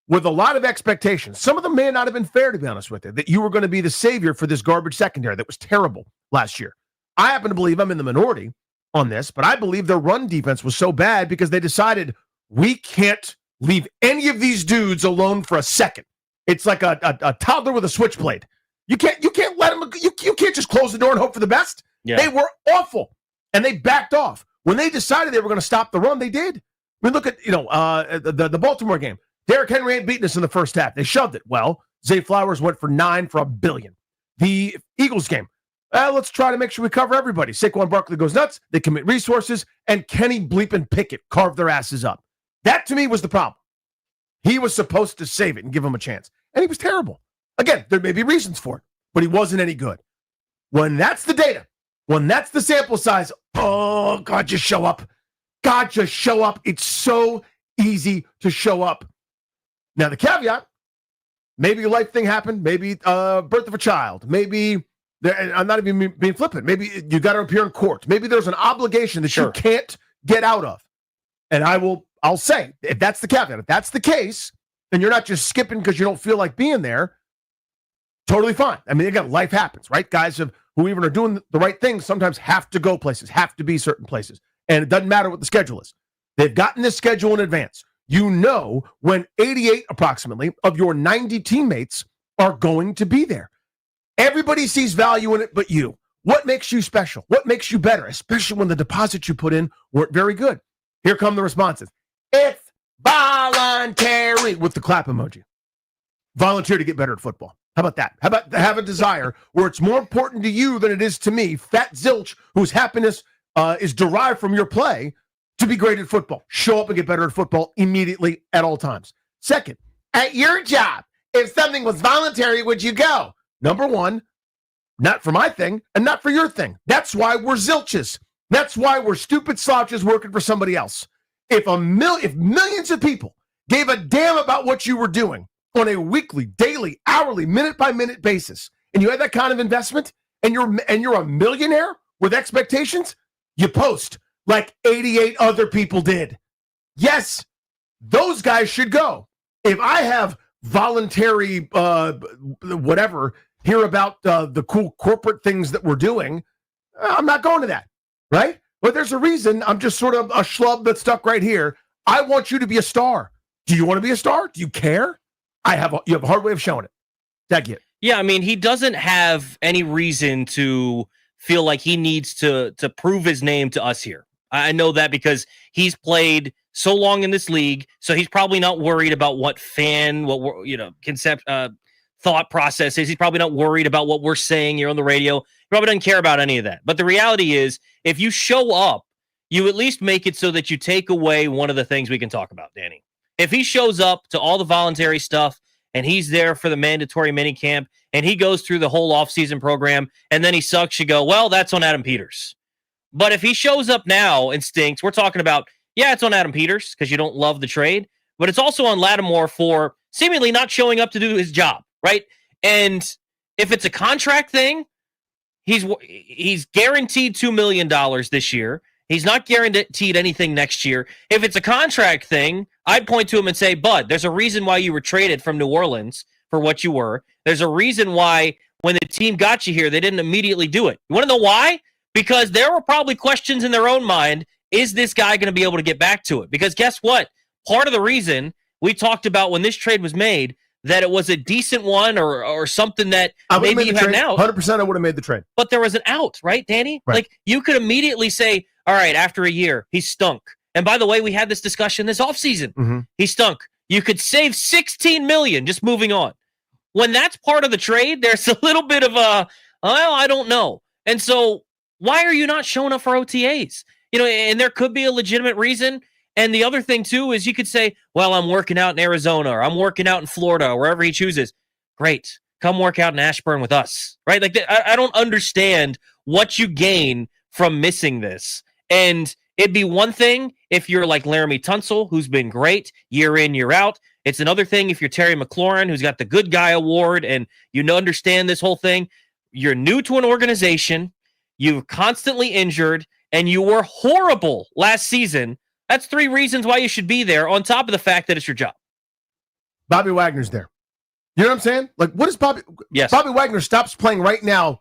with a lot of expectations. Some of them may not have been fair, to be honest with you, that you were going to be the savior for this garbage secondary that was terrible last year. I happen to believe I'm in the minority on this, but I believe their run defense was so bad because they decided we can't leave any of these dudes alone for a second. It's like a toddler with a switchblade. You can't let them. You can't just close the door and hope for the best. Yeah. They were awful, and they backed off when they decided they were going to stop the run. They did. I mean, look at the Baltimore game. Derrick Henry ain't beating us in the first half. They shoved it. Well, Zay Flowers went for 9 for $1 billion. The Eagles game. Let's try to make sure we cover everybody. Saquon Barkley goes nuts. They commit resources, and Kenny bleeping Pickett carved their asses up. That, to me, was the problem. He was supposed to save it and give him a chance, and he was terrible. Again, there may be reasons for it, but he wasn't any good. When that's the data, when that's the sample size, oh, God, just show up. God, just show up. It's so easy to show up. Now, the caveat, maybe a life thing happened, maybe birth of a child, maybe, I'm not even being flippant, maybe you got to appear in court, maybe there's an obligation that you can't get out of. And I'll say, if that's the caveat, if that's the case, and you're not just skipping because you don't feel like being there, totally fine. I mean, again, life happens, right? Guys who even are doing the right things sometimes have to go places, have to be certain places. And it doesn't matter what the schedule is. They've gotten this schedule in advance. You know when 88 approximately of your 90 teammates are going to be there. Everybody sees value in it but you. What makes you special? What makes you better? Especially when the deposits you put in weren't very good. Here come the responses. It's voluntary with the clap emoji. Volunteer to get better at football. How about that? How about have a desire where it's more important to you than it is to me, fat zilch, whose happiness is derived from your play, to be great at football. Show up and get better at football immediately at all times. Second, at your job, if something was voluntary, would you go? Number one, not for my thing and not for your thing. That's why we're zilches. That's why we're stupid slouches working for somebody else. If millions of people gave a damn about what you were doing on a weekly, daily, hourly, minute-by-minute basis, and you had that kind of investment, and you're a millionaire with expectations, you post like 88 other people did. Yes, those guys should go. If I have voluntary whatever, hear about the cool corporate things that we're doing, I'm not going to that, right? But there's a reason I'm just sort of a schlub that's stuck right here. I want you to be a star. Do you want to be a star? Do you care? You have a hard way of showing it. That it. Yeah, I mean, he doesn't have any reason to feel like he needs to prove his name to us here. I know that because he's played so long in this league, so he's probably not worried about what thought process is. He's probably not worried about what we're saying here on the radio. He probably doesn't care about any of that. But the reality is, if you show up, you at least make it so that you take away one of the things we can talk about, Danny. If he shows up to all the voluntary stuff and he's there for the mandatory minicamp and he goes through the whole offseason program and then he sucks, you go, well, that's on Adam Peters. But if he shows up now and stinks, we're talking about, yeah, it's on Adam Peters because you don't love the trade, but it's also on Lattimore for seemingly not showing up to do his job, right? And if it's a contract thing, he's guaranteed $2 million this year. He's not guaranteed anything next year. If it's a contract thing, I'd point to him and say, Bud, there's a reason why you were traded from New Orleans for what you were. There's a reason why when the team got you here, they didn't immediately do it. You want to know why? Because there were probably questions in their own mind. Is this guy going to be able to get back to it? Because guess what? Part of the reason we talked about when this trade was made, that it was a decent one or something that maybe you had an out. 100% I would have made the trade. But there was an out, right, Danny? Right. Like, you could immediately say, all right, after a year, he stunk. And by the way, we had this discussion this offseason. Mm-hmm. He stunk. You could save $16 million just moving on. When that's part of the trade, there's a little bit of a, well, I don't know. And so why are you not showing up for OTAs? You know, and there could be a legitimate reason. And the other thing, too, is you could say, well, I'm working out in Arizona or I'm working out in Florida or wherever he chooses. Great. Come work out in Ashburn with us, right? Like, I don't understand what you gain from missing this. And it'd be one thing if you're like Laramie Tunsil, who's been great year in, year out. It's another thing if you're Terry McLaurin, who's got the Good Guy Award, and you understand this whole thing. You're new to an organization. You're constantly injured, and you were horrible last season. That's 3 reasons why you should be there, on top of the fact that it's your job. Bobby Wagner's there. You know what I'm saying? Like, what is Bobby? Yes. Bobby Wagner stops playing right now.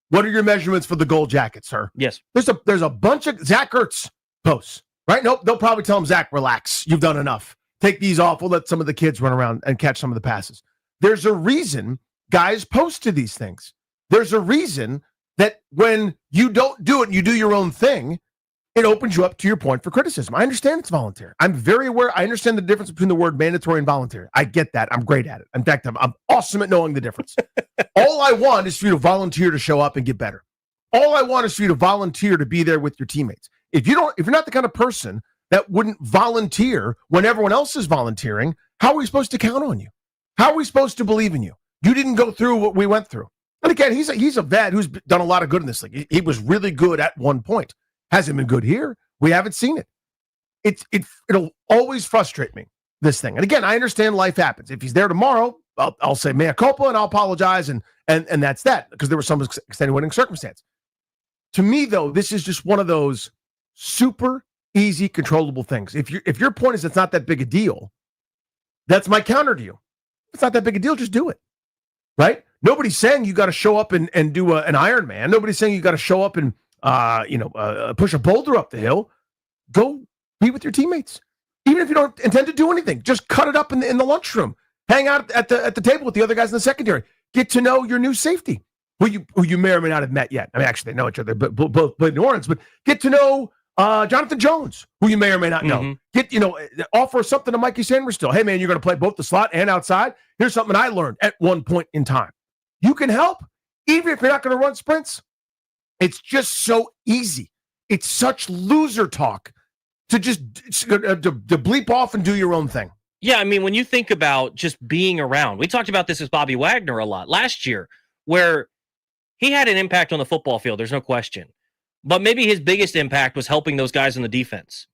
What are your measurements for the gold jacket, sir? Yes. There's a bunch of Zach Ertz posts, right? Nope. They'll probably tell him, Zach, relax. You've done enough. Take these off. We'll let some of the kids run around and catch some of the passes. There's a reason guys post to these things. There's a reason that when you don't do it and you do your own thing, it opens you up, to your point, for criticism. I understand it's voluntary. I'm very aware. I understand the difference between the word mandatory and voluntary. I get that. I'm great at it. In fact, I'm awesome at knowing the difference. All I want is for you to volunteer to show up and get better. All I want is for you to volunteer to be there with your teammates. If you're not the kind of person that wouldn't volunteer when everyone else is volunteering, how are we supposed to count on you? How are we supposed to believe in you? You didn't go through what we went through. And again, he's a vet who's done a lot of good in this league. He was really good at one point. Hasn't been good here. We haven't seen it. It'll always frustrate me, this thing. And again, I understand life happens. If he's there tomorrow, I'll say mea culpa and I'll apologize, and that's that, because there was some extenuating circumstance. To me, though, this is just one of those super easy, controllable things. If your point is it's not that big a deal, that's my counter to you. If it's not that big a deal, just do it. Right? Nobody's saying you got to show up and do an Ironman. Nobody's saying you got to show up and push a boulder up the hill. Go be with your teammates. Even if you don't intend to do anything, just cut it up in the lunchroom. Hang out at the table with the other guys in the secondary. Get to know your new safety, who you may or may not have met yet. I mean, actually, they know each other, but both played in New Orleans. But get to know Jonathan Jones, who you may or may not know. Mm-hmm. Offer something to Mikey Sanders still. Hey, man, you're going to play both the slot and outside. Here's something I learned at one point in time. You can help, even if you're not going to run sprints. It's just so easy. It's such loser talk to just to bleep off and do your own thing. Yeah, I mean, when you think about just being around, we talked about this with Bobby Wagner a lot last year, where he had an impact on the football field, there's no question. But maybe his biggest impact was helping those guys in the defense.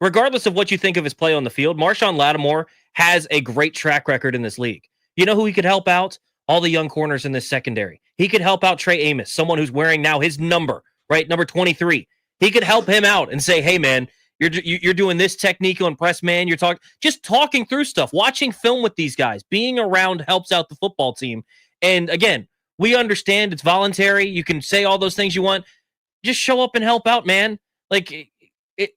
Regardless of what you think of his play on the field, Marshawn Lattimore has a great track record in this league. You know who he could help out? All the young corners in this secondary. He could help out Trey Amos, someone who's wearing now his number, right? Number 23. He could help him out and say, hey, man, you're doing this technique on press man. You're talking through stuff, watching film with these guys. Being around helps out the football team. And again, we understand it's voluntary. You can say all those things you want. Just show up and help out, man. Like,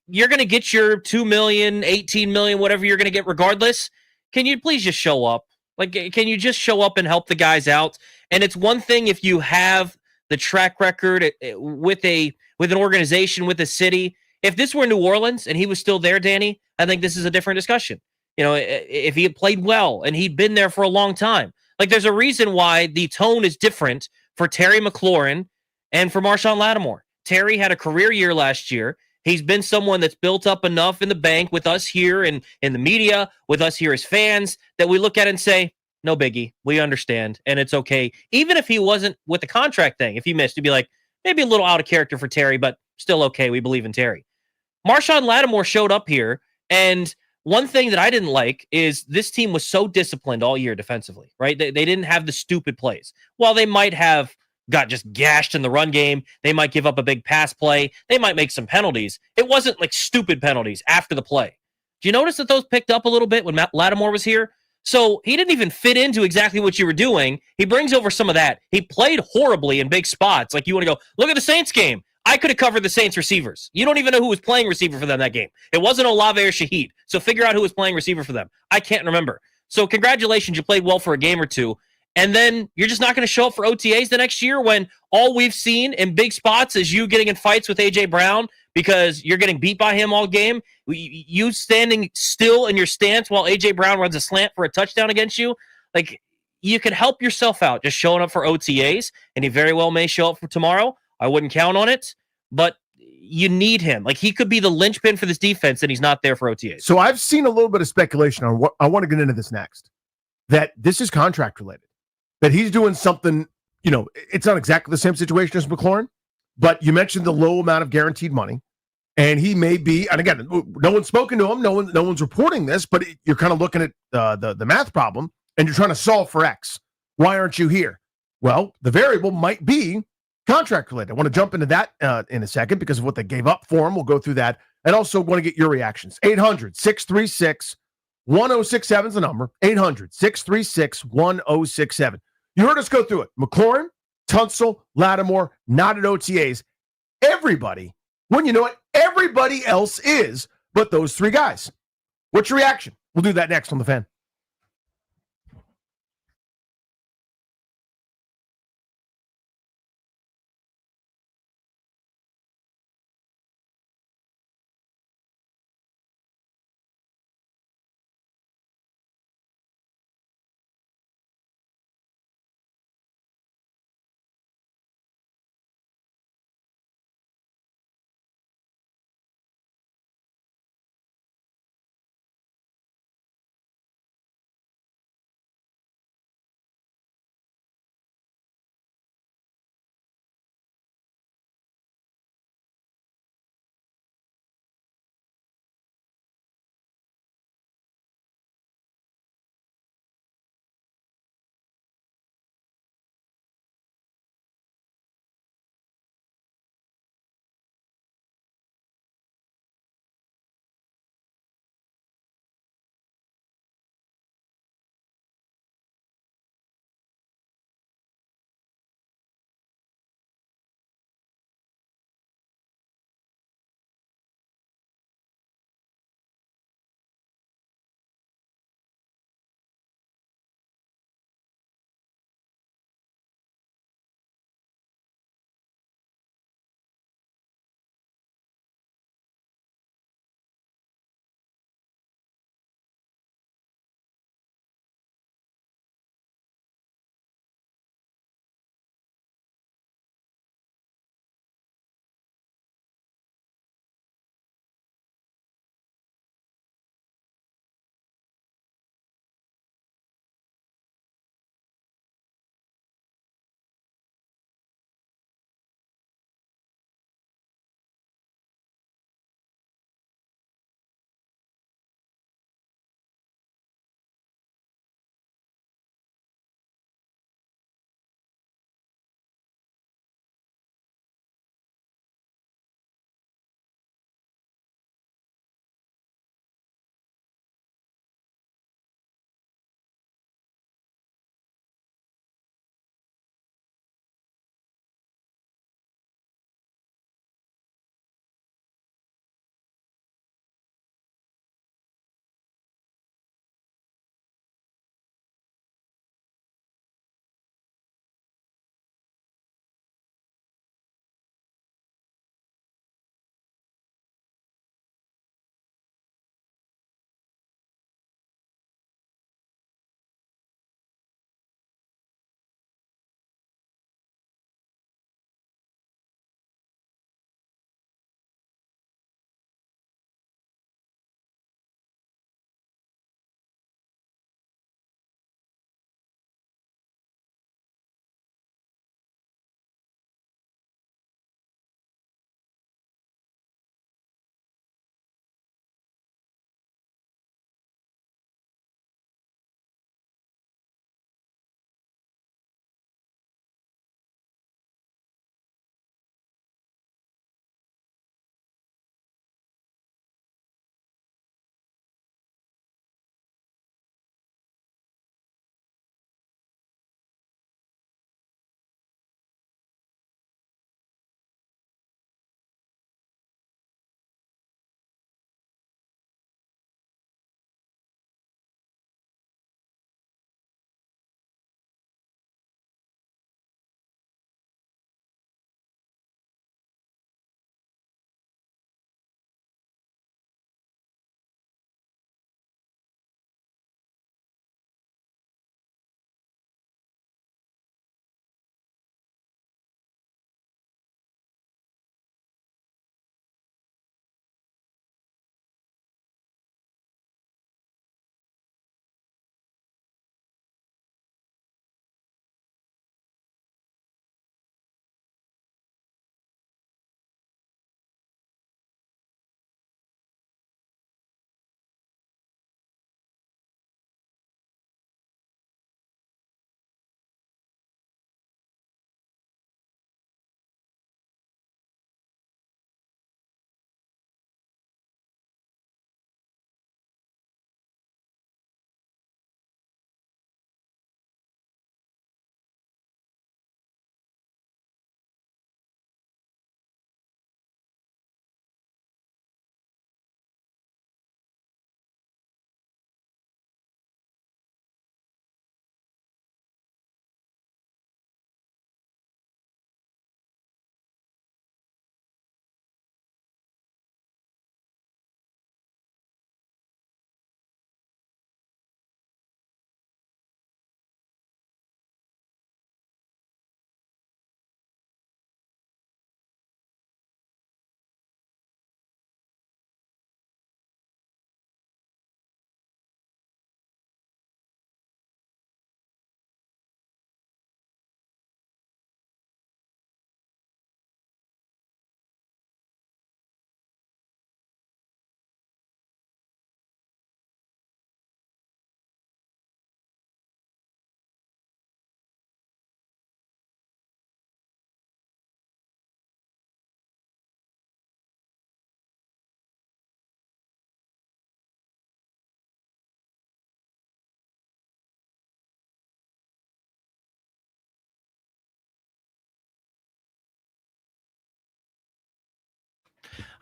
you're going to get your 2 million, 18 million, whatever you're going to get regardless. Can you please just show up? Like, can you just show up and help the guys out? And it's one thing if you have the track record with an organization, with a city. If this were New Orleans and he was still there, Danny, I think this is a different discussion. If he had played well and he'd been there for a long time. Like, there's a reason why the tone is different for Terry McLaurin and for Marshawn Lattimore. Terry had a career year last year. He's been someone that's built up enough in the bank with us here and in the media, with us here as fans, that we look at and say, no biggie. We understand, and it's okay. Even if he wasn't with the contract thing, if he missed, he'd be like, maybe a little out of character for Terry, but still okay. We believe in Terry. Marshawn Lattimore showed up here, and one thing that I didn't like is this team was so disciplined all year defensively, right? They didn't have the stupid plays. While they might have got just gashed in the run game, they might give up a big pass play, they might make some penalties. It wasn't like stupid penalties after the play. Do you notice that those picked up a little bit when Lattimore was here? So he didn't even fit into exactly what you were doing. He brings over some of that. He played horribly in big spots. Like, you want to go, look at the Saints game. I could have covered the Saints receivers. You don't even know who was playing receiver for them that game. It wasn't Olave or Shaheed. So figure out who was playing receiver for them. I can't remember. So congratulations, you played well for a game or two. And then you're just not going to show up for OTAs the next year when all we've seen in big spots is you getting in fights with A.J. Brown because you're getting beat by him all game. You standing still in your stance while A.J. Brown runs a slant for a touchdown against you. Like, you can help yourself out just showing up for OTAs, and he very well may show up for tomorrow. I wouldn't count on it, but you need him. Like, he could be the linchpin for this defense, and he's not there for OTAs. So I've seen a little bit of speculation on what I want to get into this next, that this is contract related, that he's doing something, it's not exactly the same situation as McLaurin, but you mentioned the low amount of guaranteed money, and he may be, and again, no one's spoken to him, no one's reporting this, but you're kind of looking at the math problem, and you're trying to solve for X. Why aren't you here? Well, the variable might be contract related. I want to jump into that in a second because of what they gave up for him. We'll go through that. And also want to get your reactions. 800-636-1067 is the number. 800-636-1067. You heard us go through it. McLaurin, Tunsil, Lattimore, not at OTAs. Everybody, when you know it, everybody else is but those three guys. What's your reaction? We'll do that next on The Fan.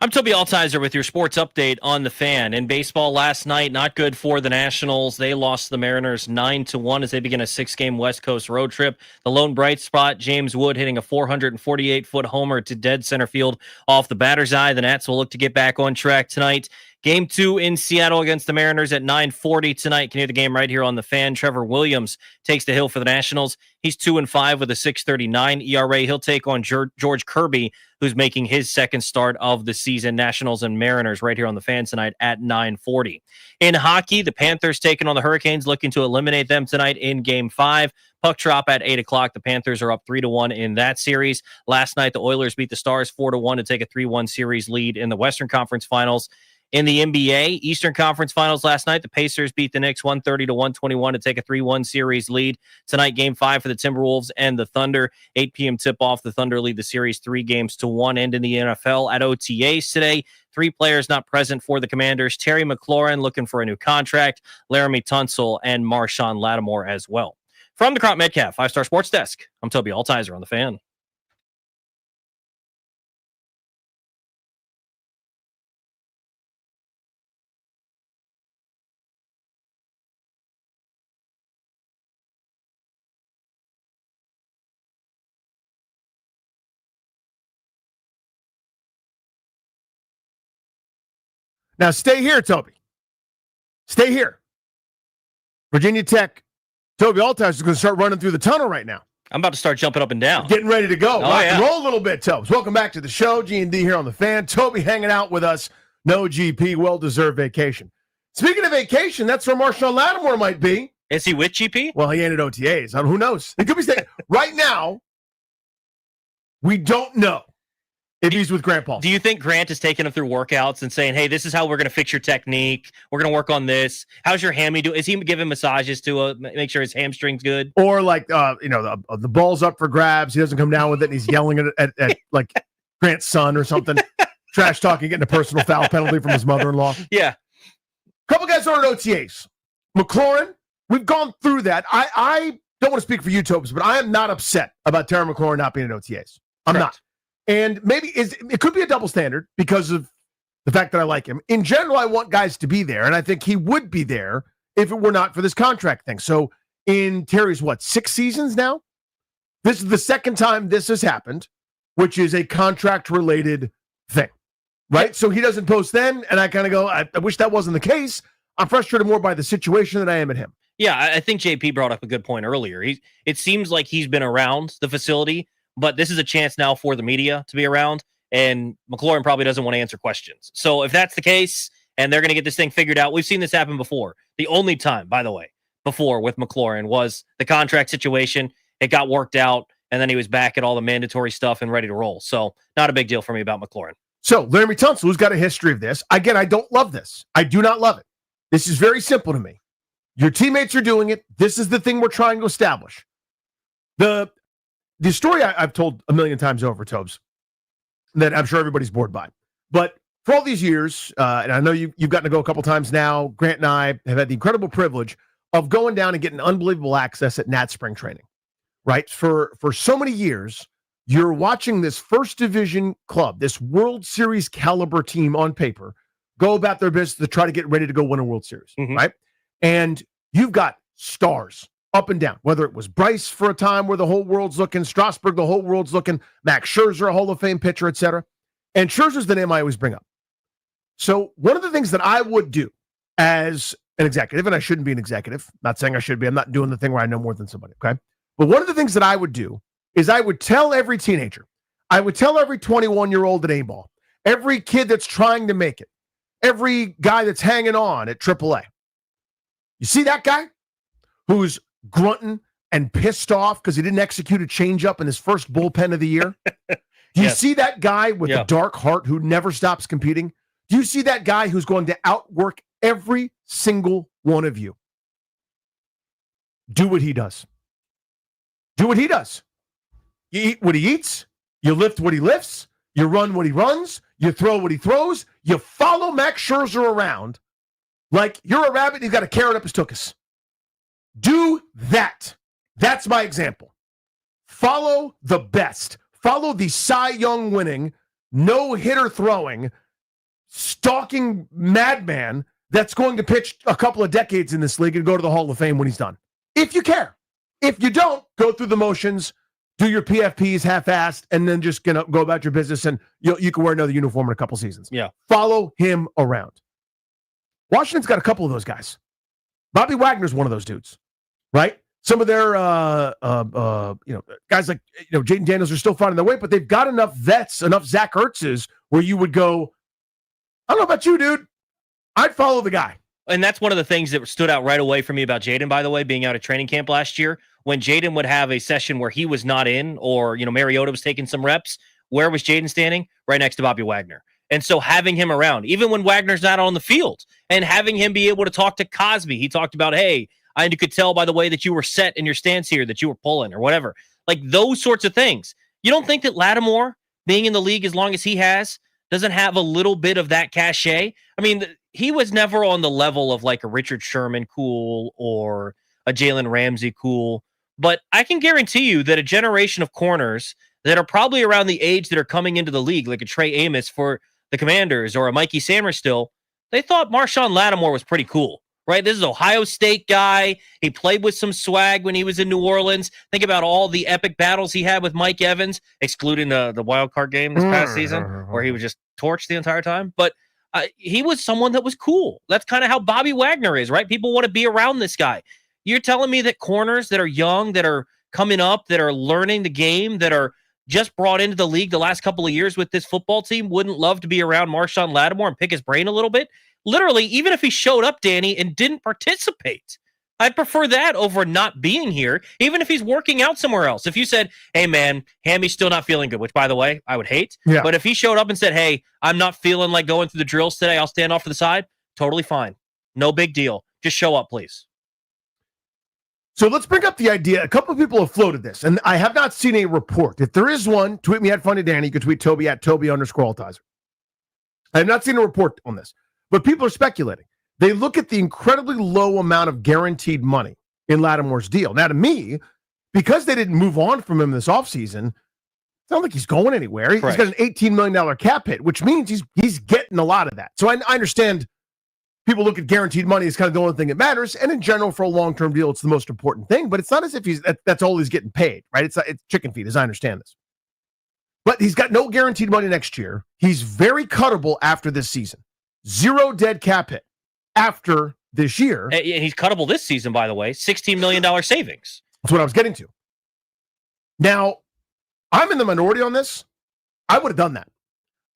I'm Toby Altizer with your sports update on the Fan. In baseball last night, not good for the Nationals. They lost to the Mariners 9-1 as they begin a 6-game West Coast road trip. The lone bright spot, James Wood hitting a 448-foot homer to dead center field off the batter's eye. The Nats will look to get back on track tonight. Game 2 in Seattle against the Mariners at 9:40 tonight. You can hear the game right here on the Fan. Trevor Williams takes the hill for the Nationals. He's 2-5 with a 6.39 ERA. He'll take on George Kirby, who's making his second start of the season. Nationals and Mariners right here on the Fan tonight at 9:40. In hockey, the Panthers taking on the Hurricanes, looking to eliminate them tonight in Game 5. Puck drop at 8 o'clock. The Panthers are up 3-1 in that series. Last night, the Oilers beat the Stars 4-1 to take a 3-1 series lead in the Western Conference Finals. In the NBA, Eastern Conference Finals last night, the Pacers beat the Knicks 130-121 to take a 3-1 series lead. Tonight, Game 5 for the Timberwolves and the Thunder. 8 p.m. tip-off. The Thunder lead the series 3-1. And in the NFL at OTAs today, 3 players not present for the Commanders. Terry McLaurin looking for a new contract. Laramie Tunsil and Marshawn Lattimore as well. From the Crop Metcalf 5-Star Sports Desk, I'm Toby Altizer on the Fan. Now, stay here, Toby. Stay here. Virginia Tech, Toby Altizer is going to start running through the tunnel right now. I'm about to start jumping up and down. Getting ready to go. Oh, Rock yeah. and roll a little bit, Tobes. Welcome back to the show. G&D here on the Fan. Toby hanging out with us. No GP. Well-deserved vacation. Speaking of vacation, that's where Marshawn Lattimore might be. Is he with GP? Well, he ain't at OTAs. Who knows? He could be staying. Right now, we don't know if he's with Grant Paul. Do you think Grant is taking him through workouts and saying, hey, this is how we're going to fix your technique. We're going to work on this. How's your hammy do? Is he giving massages to make sure his hamstring's good? Or like, the ball's up for grabs. He doesn't come down with it, and he's yelling at like Grant's son or something. Trash talking, getting a personal foul penalty from his mother-in-law. Yeah. Couple guys are at OTAs. McLaurin, we've gone through that. I don't want to speak for you, Tobes, but I am not upset about Terry McLaurin not being at OTAs. I'm not. And maybe it could be a double standard because of the fact that I like him. In general, I want guys to be there, and I think he would be there if it were not for this contract thing. So in Terry's, 6 seasons now? This is the second time this has happened, which is a contract-related thing, right? So he doesn't post then, and I kind of go, I wish that wasn't the case. I'm frustrated more by the situation than I am at him. Yeah, I think JP brought up a good point earlier. It seems like he's been around the facility, but this is a chance now for the media to be around, and McLaurin probably doesn't want to answer questions. So if that's the case, and they're going to get this thing figured out, we've seen this happen before. The only time, by the way, before with McLaurin was the contract situation. It got worked out, and then he was back at all the mandatory stuff and ready to roll. So not a big deal for me about McLaurin. So Laramie Tunsil, who's got a history of this. Again, I don't love this. I do not love it. This is very simple to me. Your teammates are doing it. This is the thing we're trying to establish. The story I've told a million times over, Tobes, that I'm sure everybody's bored by. But for all these years, and I know you've gotten to go a couple times now, Grant and I have had the incredible privilege of going down and getting unbelievable access at Nat spring training, right? For so many years, you're watching this first division club, this World Series caliber team on paper, go about their business to try to get ready to go win a World Series, right? And you've got stars up and down, whether it was Bryce for a time where the whole world's looking, Strasburg, the whole world's looking, Max Scherzer, a Hall of Fame pitcher, et cetera. And Scherzer's the name I always bring up. So one of the things that I would do as an executive, and I shouldn't be an executive, not saying I should be, I'm not doing the thing where I know more than somebody, okay? But one of the things that I would do is I would tell every teenager, I would tell every 21-year-old at A-ball, every kid that's trying to make it, every guy that's hanging on at AAA, you see that guy who's grunting and pissed off because he didn't execute a changeup in his first bullpen of the year? Do you see that guy with the dark heart who never stops competing? Do you see that guy who's going to outwork every single one of you? Do what he does. Do what he does. You eat what he eats. You lift what he lifts. You run what he runs. You throw what he throws. You follow Max Scherzer around like you're a rabbit and he's got a carrot up his tuchus. Do that. That's my example. Follow the best. Follow the Cy Young winning, no-hitter throwing, stalking madman that's going to pitch a couple of decades in this league and go to the Hall of Fame when he's done. If you care. If you don't, go through the motions, do your PFPs half-assed, and then just go about your business, and you can wear another uniform in a couple seasons. Yeah. Follow him around. Washington's got a couple of those guys. Bobby Wagner's one of those dudes, right? Some of their guys like Jaden Daniels are still finding their way, but they've got enough vets, enough Zach Ertzes, where you would go, I don't know about you, dude. I'd follow the guy. And that's one of the things that stood out right away for me about Jaden, by the way, being out at training camp last year. When Jaden would have a session where he was not in, or Mariota was taking some reps, where was Jaden standing? Right next to Bobby Wagner. And so having him around, even when Wagner's not on the field, and having him be able to talk to Cosby, he talked about, hey, I could tell by the way that you were set in your stance here that you were pulling or whatever. Like those sorts of things. You don't think that Lattimore, being in the league as long as he has, doesn't have a little bit of that cachet? I mean, he was never on the level of like a Richard Sherman cool or a Jalen Ramsey cool. But I can guarantee you that a generation of corners that are probably around the age that are coming into the league, like a Trey Amos for the Commanders or a Mikey Samerstill, they thought Marshawn Lattimore was pretty cool, right? This is an Ohio State guy. He played with some swag when he was in New Orleans. Think about all the epic battles he had with Mike Evans, excluding the wild card game this past season, where he was just torched the entire time. But he was someone that was cool. That's kind of how Bobby Wagner is, right? People want to be around this guy. You're telling me that corners that are young, that are coming up, that are learning the game, that are just brought into the league the last couple of years with this football team wouldn't love to be around Marshawn Lattimore and pick his brain a little bit? Literally, even if he showed up, Danny, and didn't participate, I'd prefer that over not being here, even if he's working out somewhere else. If you said, hey, man, Hammy's still not feeling good, which, by the way, I would hate. Yeah. But if he showed up and said, hey, I'm not feeling like going through the drills today, I'll stand off to the side, totally fine. No big deal. Just show up, please. So let's bring up the idea. A couple of people have floated this, and I have not seen a report. If there is one, tweet me at Funny Danny. You can tweet Toby at Toby_Altizer. I have not seen a report on this, but people are speculating. They look at the incredibly low amount of guaranteed money in Lattimore's deal. Now, to me, because they didn't move on from him this offseason, it's not like he's going anywhere. He's got an $18 million cap hit, which means he's getting a lot of that. So I understand people look at guaranteed money as kind of the only thing that matters. And in general, for a long-term deal, it's the most important thing. But it's not as if that's all he's getting paid, right? It's chicken feed, as I understand this. But he's got no guaranteed money next year. He's very cuttable after this season. 0 dead cap hit after this year. And he's cuttable this season, by the way. $16 million savings. That's what I was getting to. Now, I'm in the minority on this. I would have done that.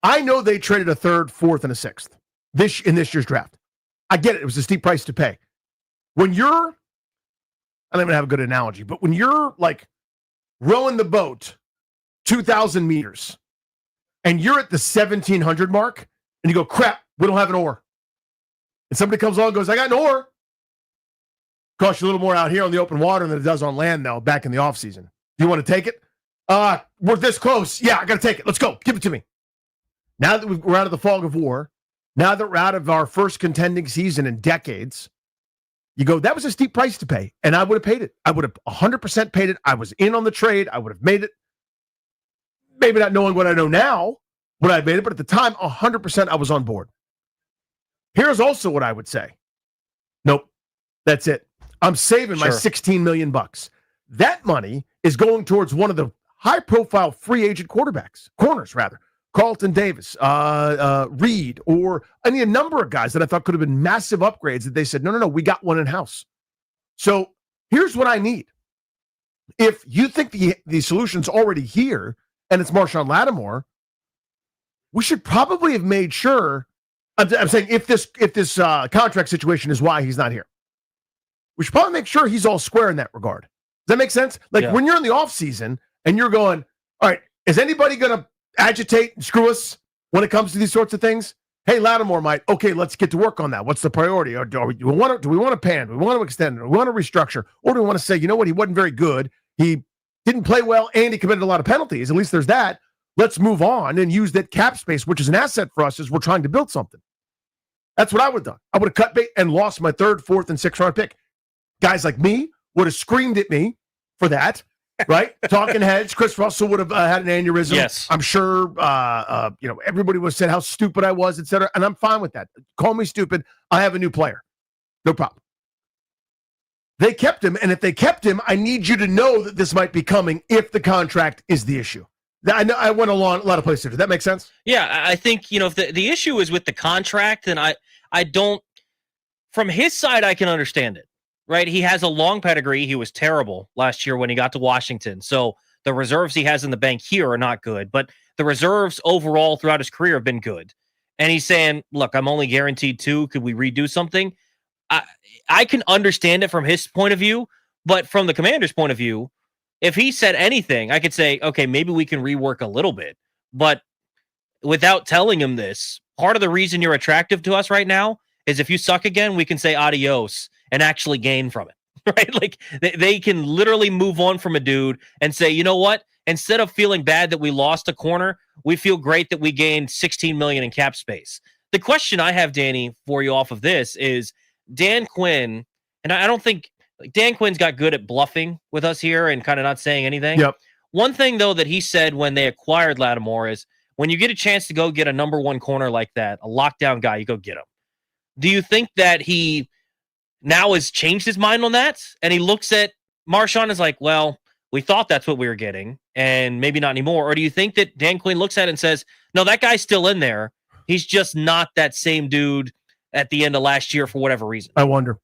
I know they traded a 3rd, 4th, and a 6th in this year's draft. I get it. It was a steep price to pay. When you're, I don't even have a good analogy, but when you're like rowing the boat 2,000 meters and you're at the 1,700 mark and you go, crap, we don't have an oar. And somebody comes along and goes, I got an oar. Costs you a little more out here on the open water than it does on land, though, back in the off season. Do you want to take it? We're this close. Yeah, I got to take it. Let's go. Give it to me. Now that we're out of the fog of war, now that we're out of our first contending season in decades, you go, that was a steep price to pay, and I would have paid it. I would have 100% paid it. I was in on the trade. I would have made it. Maybe not knowing what I know now, would I have made it, but at the time, 100% I was on board. Here's also what I would say. Nope, that's it. I'm saving my $16 million. That money is going towards one of the high-profile free agent corners, Carlton Davis, Reed, or a number of guys that I thought could have been massive upgrades that they said, no, we got one in-house. So here's what I need. If you think the solution's already here and it's Marshawn Lattimore, we should probably have made sure, I'm saying if this contract situation is why he's not here, we should probably make sure he's all square in that regard. Does that make sense? Like when you're in the offseason and you're going, all right, is anybody going to agitate and screw us when it comes to these sorts of things? Hey, Lattimore might. Okay, let's get to work on that. What's the priority? Or do we want to pan? Do we want to extend? Do we want to restructure? Or do we want to say, you know what? He wasn't very good. He didn't play well, and he committed a lot of penalties. At least there's that. Let's move on and use that cap space, which is an asset for us as we're trying to build something. That's what I would have done. I would have cut bait and lost my 3rd, 4th, and 6th round pick. Guys like me would have screamed at me for that, right? Talking heads. Chris Russell would have had an aneurysm. Yes. I'm sure, everybody would have said how stupid I was, et cetera. And I'm fine with that. Call me stupid. I have a new player. No problem. They kept him. And if they kept him, I need you to know that this might be coming if the contract is the issue. I know I went a lot of places. Does that make sense? Yeah, I think, if the issue is with the contract, then I don't, from his side, I can understand it, right? He has a long pedigree. He was terrible last year when he got to Washington. So the reserves he has in the bank here are not good, but the reserves overall throughout his career have been good. And he's saying, look, I'm only guaranteed 2. Could we redo something? I can understand it from his point of view, but from the Commander's point of view, if he said anything, I could say, okay, maybe we can rework a little bit. But without telling him this, part of the reason you're attractive to us right now is if you suck again, we can say adios and actually gain from it, right? Like they can literally move on from a dude and say, you know what? Instead of feeling bad that we lost a corner, we feel great that we gained $16 million in cap space. The question I have, Danny, for you off of this is Dan Quinn, and I don't think Dan Quinn's got good at bluffing with us here and kind of not saying anything. Yep. One thing, though, that he said when they acquired Lattimore is when you get a chance to go get a number 1 corner like that, a lockdown guy, you go get him. Do you think that he now has changed his mind on that? And he looks at Marshawn and is like, well, we thought that's what we were getting and maybe not anymore. Or do you think that Dan Quinn looks at it and says, no, that guy's still in there. He's just not that same dude at the end of last year for whatever reason. I wonder.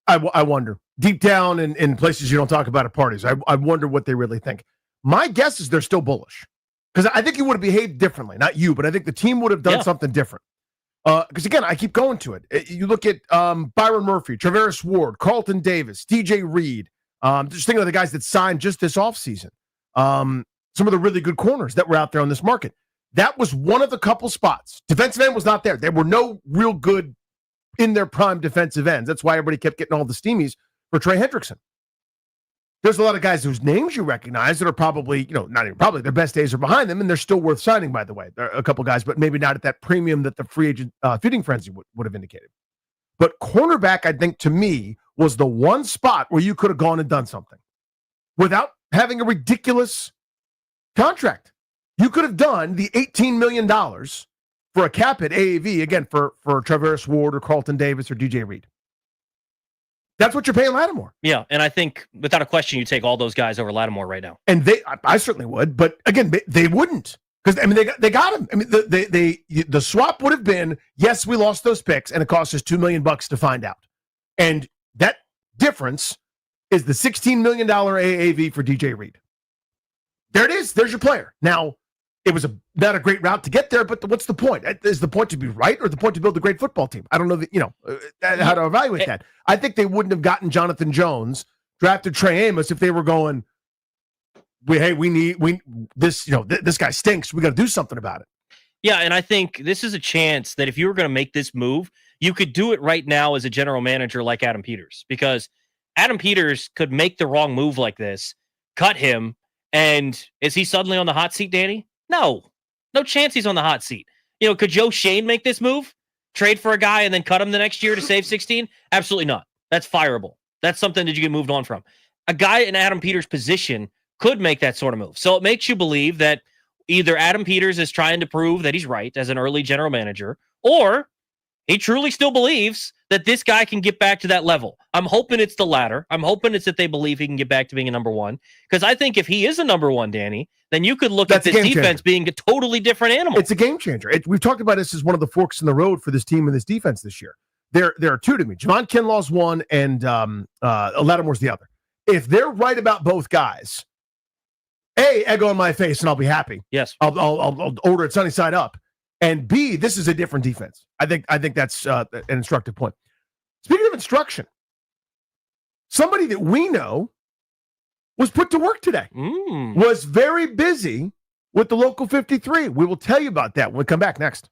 I wonder. Deep down in places you don't talk about at parties, I wonder what they really think. My guess is they're still bullish. Because I think he would have behaved differently. Not you, but I think the team would have done something different. Because, again, I keep going to it. You look at Byron Murphy, Traveris Ward, Carlton Davis, DJ Reed. Just thinking of the guys that signed just this offseason. Some of the really good corners that were out there on this market. That was one of the couple spots. Defensive end was not there. There were no real good in their prime defensive ends. That's why everybody kept getting all the steamies for Trey Hendrickson. There's a lot of guys whose names you recognize that are probably, not even probably, their best days are behind them, and they're still worth signing, by the way. There are a couple guys, but maybe not at that premium that the free agent feeding frenzy would have indicated. But cornerback, I think, to me, was the one spot where you could have gone and done something without having a ridiculous contract. You could have done the $18 million for a cap at AAV, again, for Traveris Ward or Carlton Davis or DJ Reed. That's what you're paying Lattimore. Yeah, and I think, without a question, you take all those guys over Lattimore right now. And I certainly would, but again, they wouldn't. Because, they got him. The swap would have been, yes, we lost those picks, and it cost us $2 million to find out. And that difference is the $16 million AAV for DJ Reed. There it is. There's your player. Now, it was not a great route to get there, but what's the point? Is the point to be right or the point to build a great football team? I don't know how to evaluate that. I think they wouldn't have gotten Jonathan Jones, drafted Trey Amos if they were going, this guy stinks. We got to do something about it. Yeah, and I think this is a chance that if you were going to make this move, you could do it right now as a general manager like Adam Peters, because Adam Peters could make the wrong move like this, cut him, and is he suddenly on the hot seat, Danny? No chance he's on the hot seat. Could Joe Shane make this move? Trade for a guy and then cut him the next year to save 16? Absolutely not. That's fireable. That's something that you get moved on from. A guy in Adam Peters' position could make that sort of move. So it makes you believe that either Adam Peters is trying to prove that he's right as an early general manager, or he truly still believes that this guy can get back to that level. I'm hoping it's the latter. I'm hoping it's that they believe he can get back to being a number 1. Because I think if he is a number 1, Danny, then you could look at this defense being a totally different animal. It's a game changer. We've talked about this as one of the forks in the road for this team and this defense this year. There are two to me. Javon Kinlaw's one, and Lattimore's the other. If they're right about both guys, A, egg on my face, and I'll be happy. Yes. I'll order it sunny side up. And B, this is a different defense. I think that's an instructive point. Speaking of instruction, somebody that we know was put to work today, was very busy with the local 53. We will tell you about that when we come back next.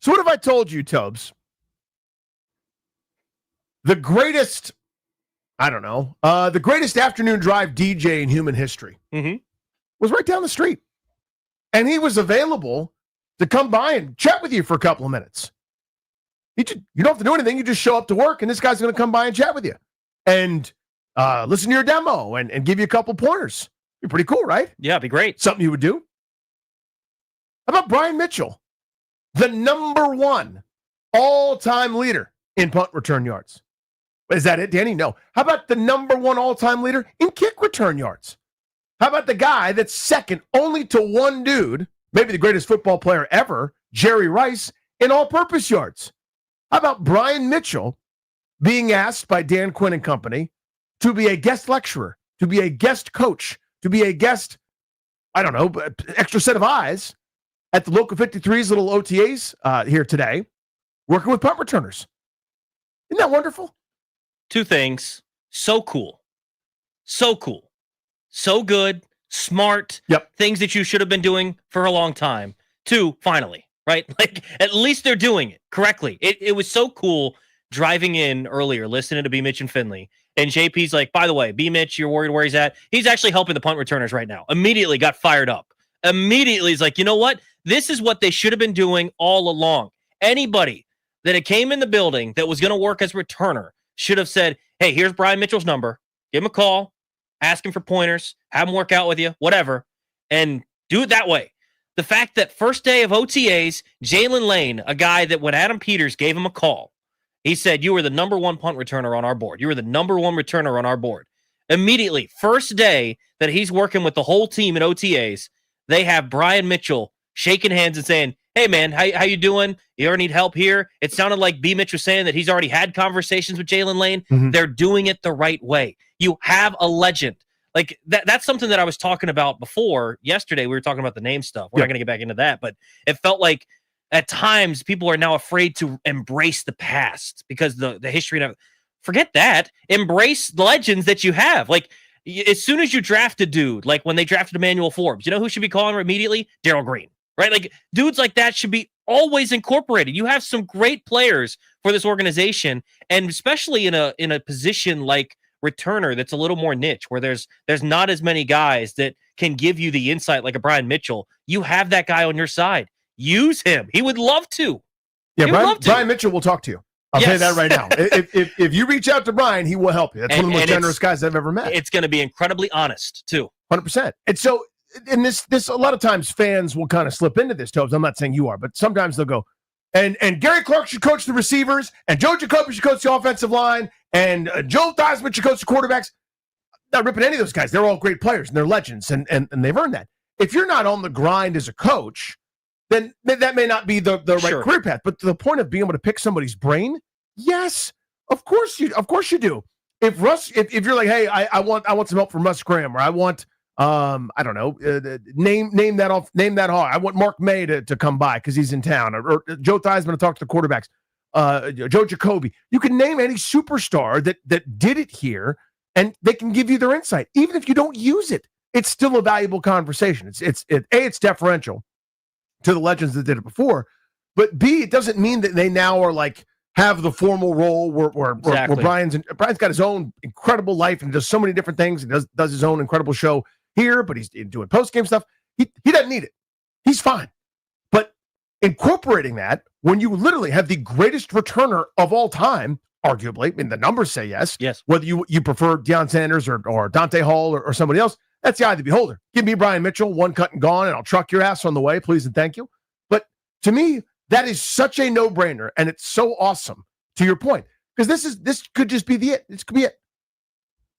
So what have I told you, Tobes? The greatest, I don't know, the greatest afternoon drive DJ in human history was right down the street. And he was available to come by and chat with you for a couple of minutes. You don't have to do anything. You just show up to work, and this guy's going to come by and chat with you and listen to your demo and give you a couple pointers. Be pretty cool, right? Yeah, it'd be great. Something you would do. How about Brian Mitchell, the number 1 all-time leader in punt return yards? Is that it, Danny? No. How about the number 1 all-time leader in kick return yards? How about the guy that's second only to one dude, maybe the greatest football player ever, Jerry Rice, in all-purpose yards? How about Brian Mitchell being asked by Dan Quinn and company to be a guest lecturer, to be a guest coach, to be a guest, I don't know, extra set of eyes at the Local 53's little OTAs here today, working with punt returners? Isn't that wonderful? 2 things. So cool. So cool. So good. Smart. Yep. Things that you should have been doing for a long time. 2, finally, right? Like, at least they're doing it correctly. It was so cool driving in earlier, listening to B. Mitch and Finley. And JP's like, by the way, B. Mitch, you're worried where he's at. He's actually helping the punt returners right now. Immediately got fired up. Immediately, he's like, you know what? This is what they should have been doing all along. Anybody that it came in the building that was going to work as returner should have said, hey, here's Brian Mitchell's number. Give him a call. Ask him for pointers. Have him work out with you. Whatever. And do it that way. The fact that first day of OTAs, Jalen Lane, a guy that when Adam Peters gave him a call, he said, you were the number 1 punt returner on our board. You were the number 1 returner on our board. Immediately, first day that he's working with the whole team in OTAs, they have Brian Mitchell shaking hands and saying, hey, man, how you doing? You ever need help here? It sounded like B. Mitch was saying that he's already had conversations with Jalen Lane. They're doing it the right way. You have a legend. Like, that's something that I was talking about before. Yesterday, we were talking about the name stuff. We're not going to get back into that, but it felt like at times people are now afraid to embrace the past because the history. Forget that. Embrace the legends that you have. Like, as soon as you draft a dude, like when they drafted Emmanuel Forbes, you know who should be calling him immediately? Darryl Green, right? Like, dudes like that should be always incorporated. You have some great players for this organization, and especially in a position like returner that's a little more niche, where there's not as many guys that can give you the insight like a Brian Mitchell. You have that guy on your side. Use him. He would love to. Yeah, Brian Mitchell will talk to you. I'll tell you that right now. If you reach out to Brian, he will help you. That's one of the most generous guys I've ever met. It's going to be incredibly honest, too. 100%. And so, and this a lot of times fans will kind of slip into this, Tobes. I'm not saying you are, but sometimes they'll go, and Gary Clark should coach the receivers, and Joe Jacoby should coach the offensive line, and Joe Theismann should coach the quarterbacks. Not ripping any of those guys. They're all great players, and they're legends, and they've earned that. If you're not on the grind as a coach, then that may not be the right career path. But to the point of being able to pick somebody's brain, yes, of course you do. If you're like, hey, I want some help from Russ Graham, or I want I don't know, name that hog. I want Mark May to come by because he's in town, or Joe Theismann to talk to the quarterbacks. Joe Jacoby. You can name any superstar that did it here, and they can give you their insight. Even if you don't use it, it's still a valuable conversation. It's deferential to the legends that did it before, but B, it doesn't mean that they now are like have the formal role where Brian's got his own incredible life and does so many different things and does his own incredible show here, but he's doing post-game stuff. He doesn't need it. He's fine. But incorporating that when you literally have the greatest returner of all time, arguably, I mean, the numbers say yes. Whether you prefer Deion Sanders or Dante Hall or somebody else, that's the eye of the beholder. Give me Brian Mitchell, one cut and gone, and I'll truck your ass on the way, please and thank you. But to me, that is such a no-brainer, and it's so awesome, to your point, because this could just be it. This could be it.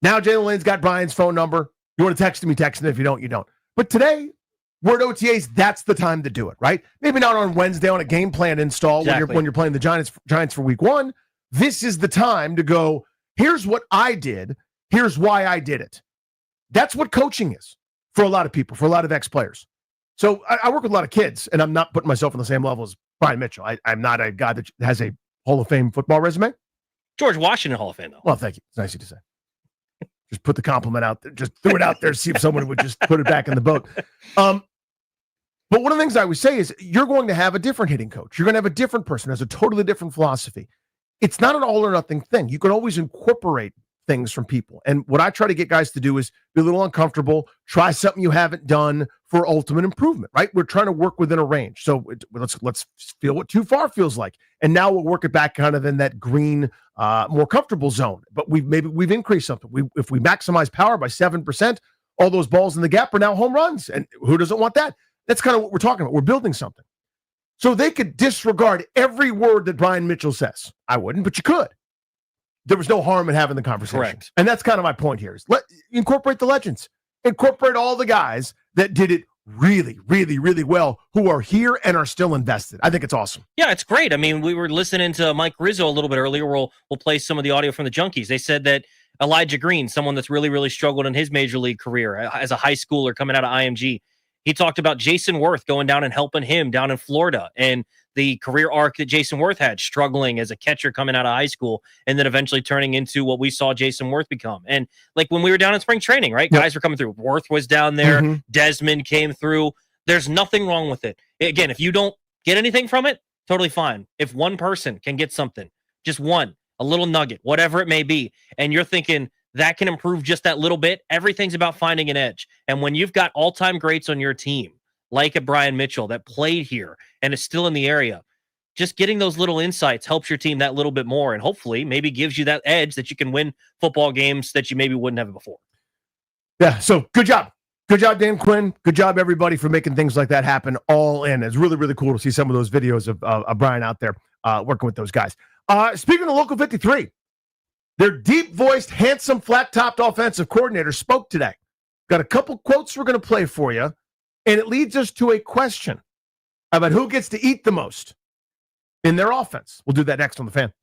Now Jalen Lane's got Brian's phone number. You want to text him, you text him. If you don't, you don't. But today, we're at OTAs, that's the time to do it, right? Maybe not on Wednesday on a game plan install when you're playing the Giants for week 1. This is the time to go, here's what I did. Here's why I did it. That's what coaching is for a lot of people, for a lot of ex-players. So I work with a lot of kids, and I'm not putting myself on the same level as Brian Mitchell. I'm not a guy that has a Hall of Fame football resume. George Washington Hall of Fame, though. Well, thank you. It's nice of you to say. Just put the compliment out there. Just threw it out there, see if someone would just put it back in the boat. But one of the things I always say is you're going to have a different hitting coach. You're going to have a different person who has a totally different philosophy. It's not an all or nothing thing. You can always incorporate things from people. And what I try to get guys to do is be a little uncomfortable, try something you haven't done for ultimate improvement, right? We're trying to work within a range. So let's feel what too far feels like. And now we'll work it back kind of in that green, more comfortable zone. But we've increased something. If we maximize power by 7%, all those balls in the gap are now home runs. And who doesn't want that? That's kind of what we're talking about. We're building something. So they could disregard every word that Brian Mitchell says. I wouldn't, but you could. There was no harm in having the conversation. Correct. And that's kind of my point here is incorporate the legends. Incorporate all the guys that did it really, really, really well who are here and are still invested. I think it's awesome. Yeah, it's great. I mean, we were listening to Mike Rizzo a little bit earlier. We'll play some of the audio from the Junkies. They said that Elijah Green, someone that's really, really struggled in his major league career as a high schooler coming out of IMG, he talked about Jason Worth going down and helping him down in Florida and the career arc that Jason Worth had, struggling as a catcher coming out of high school and then eventually turning into what we saw Jason Worth become. And like when we were down in spring training, right? Yep. Guys were coming through. Worth was down there. Mm-hmm. Desmond came through. There's nothing wrong with it. Again, if you don't get anything from it, totally fine. If one person can get something, just one, a little nugget, whatever it may be, and you're thinking, that can improve just that little bit. Everything's about finding an edge. And when you've got all-time greats on your team, like a Brian Mitchell that played here and is still in the area, just getting those little insights helps your team that little bit more and hopefully maybe gives you that edge that you can win football games that you maybe wouldn't have before. Yeah, so good job. Good job, Dan Quinn. Good job, everybody, for making things like that happen all in. It's really, really cool to see some of those videos of Brian out there working with those guys. Speaking of Local 53, their deep-voiced, handsome, flat-topped offensive coordinator spoke today. Got a couple quotes we're going to play for you, and it leads us to a question about who gets to eat the most in their offense. We'll do that next on The Fan.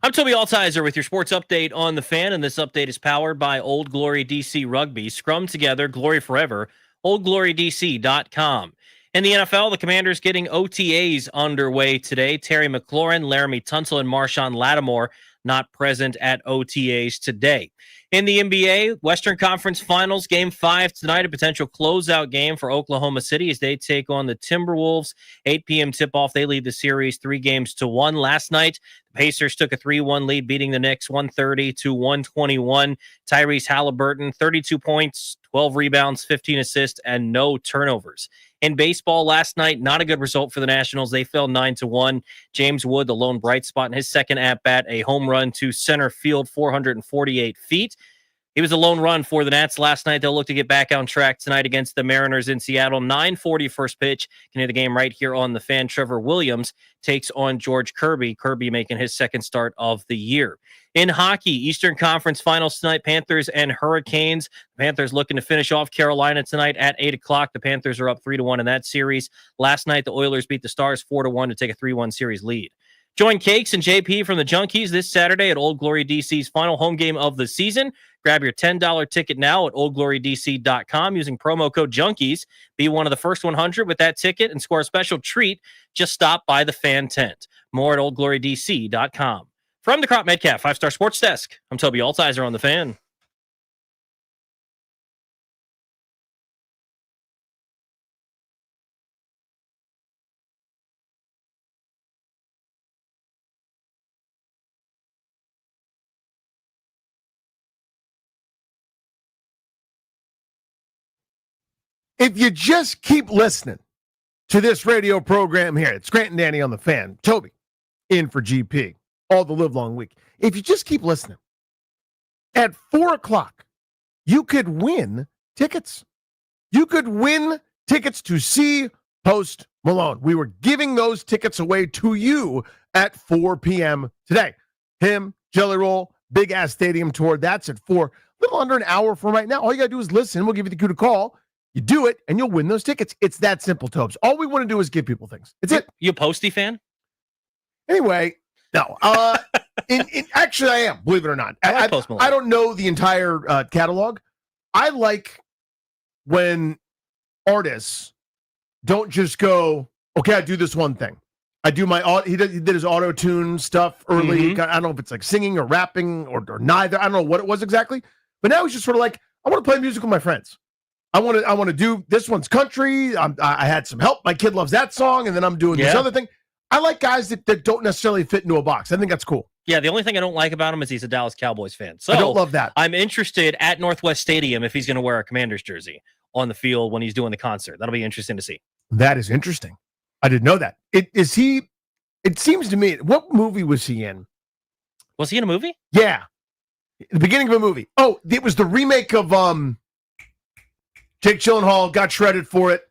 I'm Toby Altizer with your sports update on the Fan, and this update is powered by Old Glory DC Rugby. Scrum together, glory forever. OldGloryDC.com. In the NFL, the Commanders getting OTAs underway today. Terry McLaurin, Laramie Tunsil, and Marshawn Lattimore not present at OTAs today. In the NBA, Western Conference Finals, Game 5 tonight, a potential closeout game for Oklahoma City as they take on the Timberwolves. 8 p.m. tip-off. They lead the series 3-1. Last night, the Pacers took a 3-1 lead, beating the Knicks 130-121. Tyrese Halliburton, 32 points, 12 rebounds, 15 assists, and no turnovers. In baseball last night, not a good result for the Nationals. They fell 9-1. James Wood, the lone bright spot in his second at-bat, a home run to center field, 448 feet. He was a lone run for the Nats last night. They'll look to get back on track tonight against the Mariners in Seattle. 9:40 first pitch. Can hear the game right here on the Fan. Trevor Williams takes on George Kirby. Kirby making his second start of the year. In hockey, Eastern Conference Finals tonight, Panthers and Hurricanes. The Panthers looking to finish off Carolina tonight at 8 o'clock. The Panthers are up 3-1 in that series. Last night, the Oilers beat the Stars 4-1 to take a 3-1 series lead. Join Cakes and JP from the Junkies this Saturday at Old Glory DC's final home game of the season. Grab your $10 ticket now at oldglorydc.com using promo code Junkies. Be one of the first 100 with that ticket and score a special treat. Just stop by the Fan Tent. More at oldglorydc.com. From the Crop Metcalf 5-Star Sports Desk, I'm Toby Altizer on the Fan. If you just keep listening to this radio program here, it's Grant and Danny on the Fan. Toby in for GP all the live long week. If you just keep listening, at 4 o'clock, you could win tickets. You could win tickets to see Post Malone. We were giving those tickets away to you at 4 p.m. today. Him, Jelly Roll, Big Ass Stadium Tour. That's at 4. A little under an hour from right now. All you got to do is listen. We'll give you the cue to call. You do it, and you'll win those tickets. It's that simple, Tobes. All we want to do is give people things. It's it. You a Posty fan? Anyway, no. Actually, I am, believe it or not. I like Post Malone. I don't know the entire catalog. I like when artists don't just go, okay, I do this one thing. I do my, he did his auto-tune stuff early. Mm-hmm. I don't know if it's like singing or rapping or neither. I don't know what it was exactly. But now he's just sort of like, I want to play music with my friends. I want to do this one's country. I had some help. My kid loves that song, and then I'm doing this other thing. I like guys that don't necessarily fit into a box. I think that's cool. Yeah, the only thing I don't like about him is he's a Dallas Cowboys fan. So I don't love that. I'm interested at Northwest Stadium if he's going to wear a Commanders jersey on the field when he's doing the concert. That'll be interesting to see. That is interesting. I didn't know that. It seems to me, what movie was he in? Was he in a movie? Yeah. The beginning of a movie. Oh, it was the remake of Jake Gyllenhaal got shredded for it.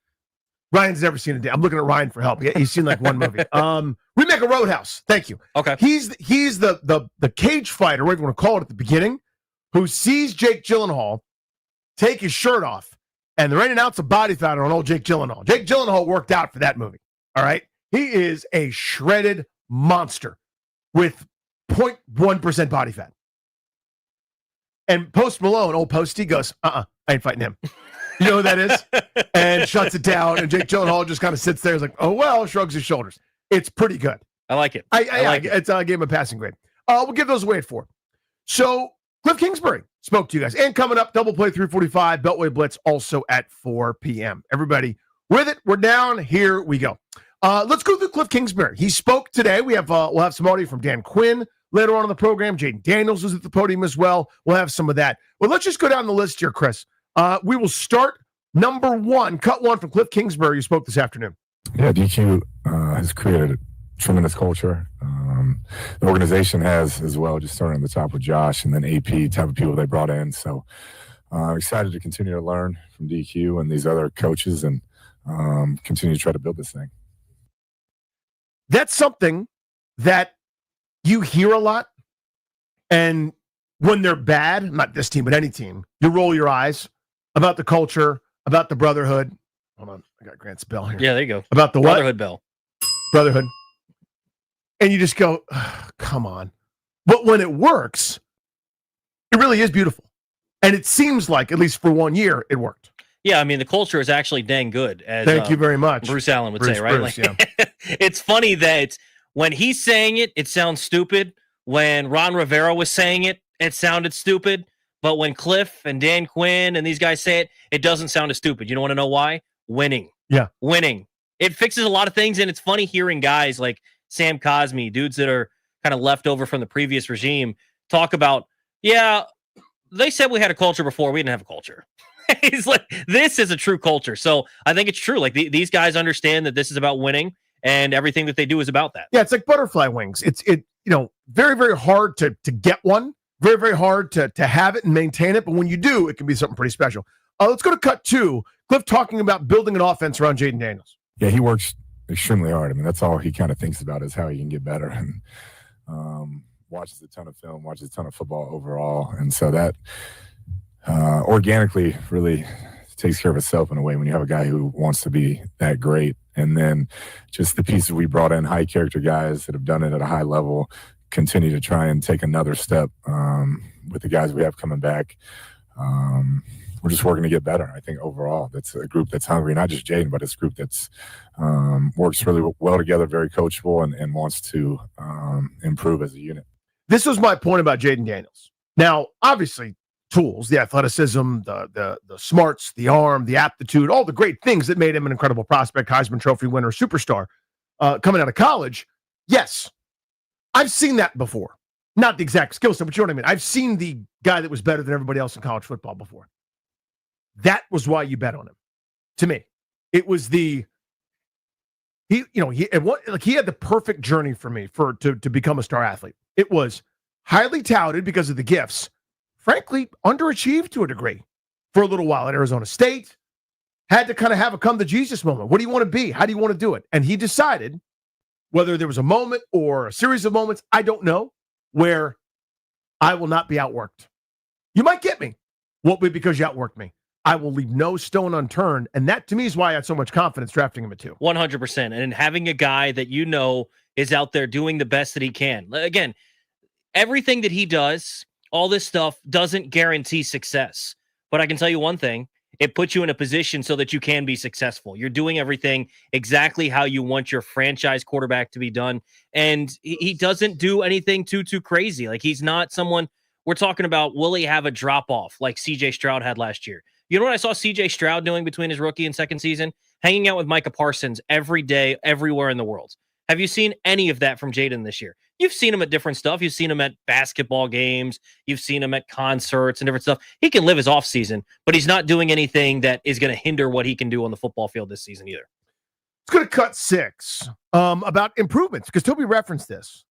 Ryan's never seen it. I'm looking at Ryan for help. He's seen like one movie. Remake of Roadhouse. Thank you. Okay. He's the cage fighter, whatever you want to call it at the beginning, who sees Jake Gyllenhaal take his shirt off, and they're in and out's a body fat on old Jake Gyllenhaal. Jake Gyllenhaal worked out for that movie. All right. He is a shredded monster with 0.1% body fat. And Post Malone, old Posty, goes, I ain't fighting him. You know who that is? And shuts it down. And Jake Gyllenhaal just kind of sits there. He's like, oh, well, shrugs his shoulders. It's pretty good. I like it. I like it. I gave him a passing grade. We'll give those away at 4. So Cliff Kingsbury spoke to you guys. And coming up, Double Play 345, Beltway Blitz also at 4 p.m. Everybody with it. We're down. Here we go. Let's go through Cliff Kingsbury. He spoke today. We'll have some audio from Dan Quinn later on in the program. Jaden Daniels was at the podium as well. We'll have some of that. Well, let's just go down the list here, Chris. We will start number 1, cut 1 from Cliff Kingsbury, who spoke this afternoon. Yeah, DQ has created a tremendous culture. The organization has as well, just starting at the top with Josh and then AP, type of people they brought in. So I'm excited to continue to learn from DQ and these other coaches and continue to try to build this thing. That's something that you hear a lot. And when they're bad, not this team, but any team, you roll your eyes about the culture, about the brotherhood. Hold on, I got Grant's bell here. Yeah, there you go. About the Brotherhood what? bell. Brotherhood. And you just go, come on. But when it works, it really is beautiful. And it seems like, at least for 1 year, it worked. Yeah, I mean, the culture is actually dang good. As, Thank you very much. Bruce Allen would say, right? Bruce, It's funny that when he's saying it, it sounds stupid. When Ron Rivera was saying it, it sounded stupid. But when Cliff and Dan Quinn and these guys say it, it doesn't sound as stupid. You don't want to know why? Winning. Yeah. Winning. It fixes a lot of things, and it's funny hearing guys like Sam Cosmi, dudes that are kind of left over from the previous regime, talk about, yeah, they said we had a culture before. We didn't have a culture. He's like, this is a true culture. So I think it's true. Like these guys understand that this is about winning, and everything that they do is about that. Yeah, it's like butterfly wings. It's very, very hard to get one. Very, very hard to have it and maintain it. But when you do, it can be something pretty special. Let's go to cut 2. Cliff talking about building an offense around Jayden Daniels. Yeah, he works extremely hard. I mean, that's all he kind of thinks about is how he can get better, and watches a ton of film, watches a ton of football overall. And so that organically really takes care of itself in a way when you have a guy who wants to be that great. And then just the pieces we brought in, high character guys that have done it at a high level, continue to try and take another step with the guys we have coming back. We're just working to get better. I think overall, that's a group that's hungry, not just Jayden, but it's a group that's works really well together, very coachable, and wants to improve as a unit. This was my point about Jayden Daniels. Now, obviously, tools, the athleticism, the smarts, the arm, the aptitude, all the great things that made him an incredible prospect, Heisman Trophy winner, superstar coming out of college. Yes, I've seen that before. Not the exact skill set, but you know what I mean. I've seen the guy that was better than everybody else in college football before. That was why you bet on him. To me, it was he had the perfect journey for me to become a star athlete. It was highly touted because of the gifts, frankly, underachieved to a degree for a little while at Arizona State. Had to kind of have a come to Jesus moment. What do you want to be? How do you want to do it? And he decided, whether there was a moment or a series of moments, I don't know, where I will not be outworked. You might get me. Won't be because you outworked me. I will leave no stone unturned. And that, to me, is why I had so much confidence drafting him at 2. 100%. And having a guy that you know is out there doing the best that he can. Again, everything that he does, all this stuff doesn't guarantee success. But I can tell you one thing. It puts you in a position so that you can be successful. You're doing everything exactly how you want your franchise quarterback to be done. And he doesn't do anything too crazy. Like, he's not someone we're talking about. Will he have a drop off like CJ Stroud had last year? You know what I saw CJ Stroud doing between his rookie and second season? Hanging out with Micah Parsons every day, everywhere in the world. Have you seen any of that from Jayden this year? You've seen him at different stuff. You've seen him at basketball games. You've seen him at concerts and different stuff. He can live his offseason, but he's not doing anything that is going to hinder what he can do on the football field this season either. Let's go to cut 6 about improvements, because Toby referenced this.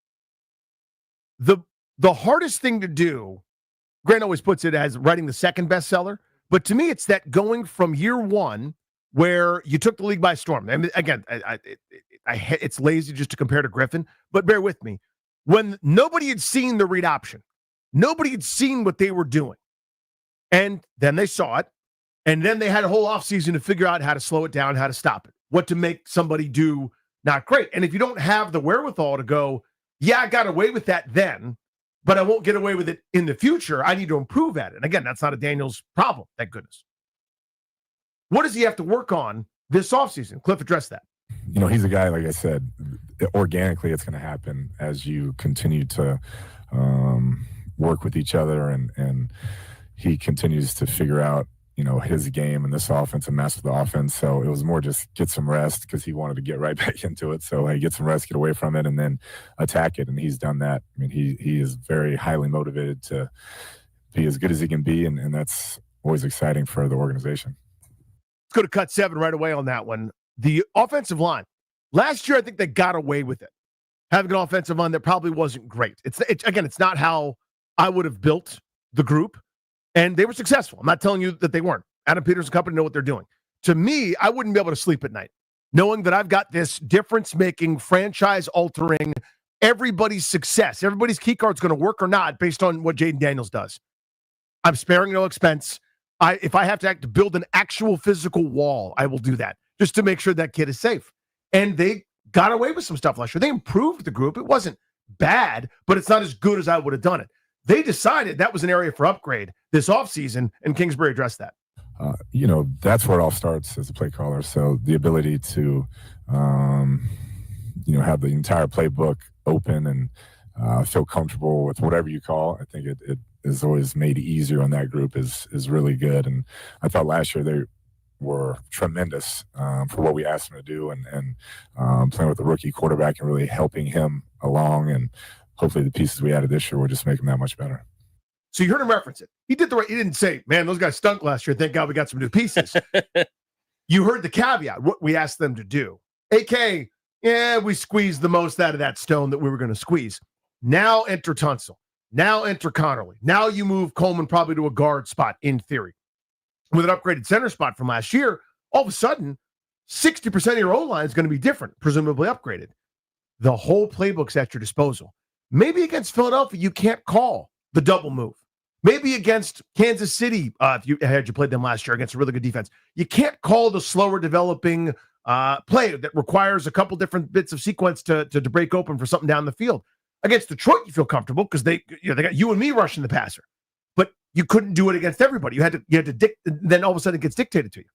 The hardest thing to do, Grant always puts it as writing the second bestseller, but to me, it's that going from year 1 where you took the league by storm. I mean, again, it's lazy just to compare to Griffin, but bear with me. When nobody had seen the read option, nobody had seen what they were doing, and then they saw it, and then they had a whole offseason to figure out how to slow it down, how to stop it, what to make somebody do not great. And if you don't have the wherewithal to go, yeah, I got away with that then, but I won't get away with it in the future, I need to improve at it. And again, that's not a Daniels problem, thank goodness. What does he have to work on this offseason? Cliff addressed that. You know, he's a guy, like I said, organically it's going to happen as you continue to work with each other, and he continues to figure out, you know, his game and this offense and master the offense. So it was more just get some rest, because he wanted to get right back into it. So hey, get some rest, get away from it, and then attack it. And he's done that. I mean, he is very highly motivated to be as good as he can be, and that's always exciting for the organization. Let's go to cut 7 right away on that one. The offensive line. Last year, I think they got away with it. Having an offensive line that probably wasn't great. It's not how I would have built the group, and they were successful. I'm not telling you that they weren't. Adam Peters and company know what they're doing. To me, I wouldn't be able to sleep at night knowing that I've got this difference-making, franchise-altering, everybody's success, everybody's key card's going to work or not based on what Jayden Daniels does. I'm sparing no expense. If I have to build an actual physical wall, I will do that just to make sure that kid is safe. And they got away with some stuff last year. They improved the group. It wasn't bad, but it's not as good as I would have done it. They decided that was an area for upgrade this offseason, and Kingsbury addressed that. That's where it all starts as a play caller. So the ability to, have the entire playbook open and feel comfortable with whatever you call. I think it is always made easier on that group is really good. And I thought last year they were tremendous for what we asked them to do and playing with the rookie quarterback and really helping him along. And hopefully the pieces we added this year will just make him that much better. So you heard him reference it. He did he didn't say, man, those guys stunk last year. Thank God we got some new pieces. You heard the caveat, what we asked them to do. AK, we squeezed the most out of that stone that we were going to squeeze. Now enter Tunsil. Now enter Connerly. Now you move Coleman probably to a guard spot in theory. With an upgraded center spot from last year, all of a sudden, 60% of your O-line is going to be different, presumably upgraded. The whole playbook's at your disposal. Maybe against Philadelphia, you can't call the double move. Maybe against Kansas City, if you played them last year against a really good defense, you can't call the slower developing play that requires a couple different bits of sequence to break open for something down the field. Against Detroit, you feel comfortable because they got you and me rushing the passer, but you couldn't do it against everybody. You had to then all of a sudden it gets dictated to you.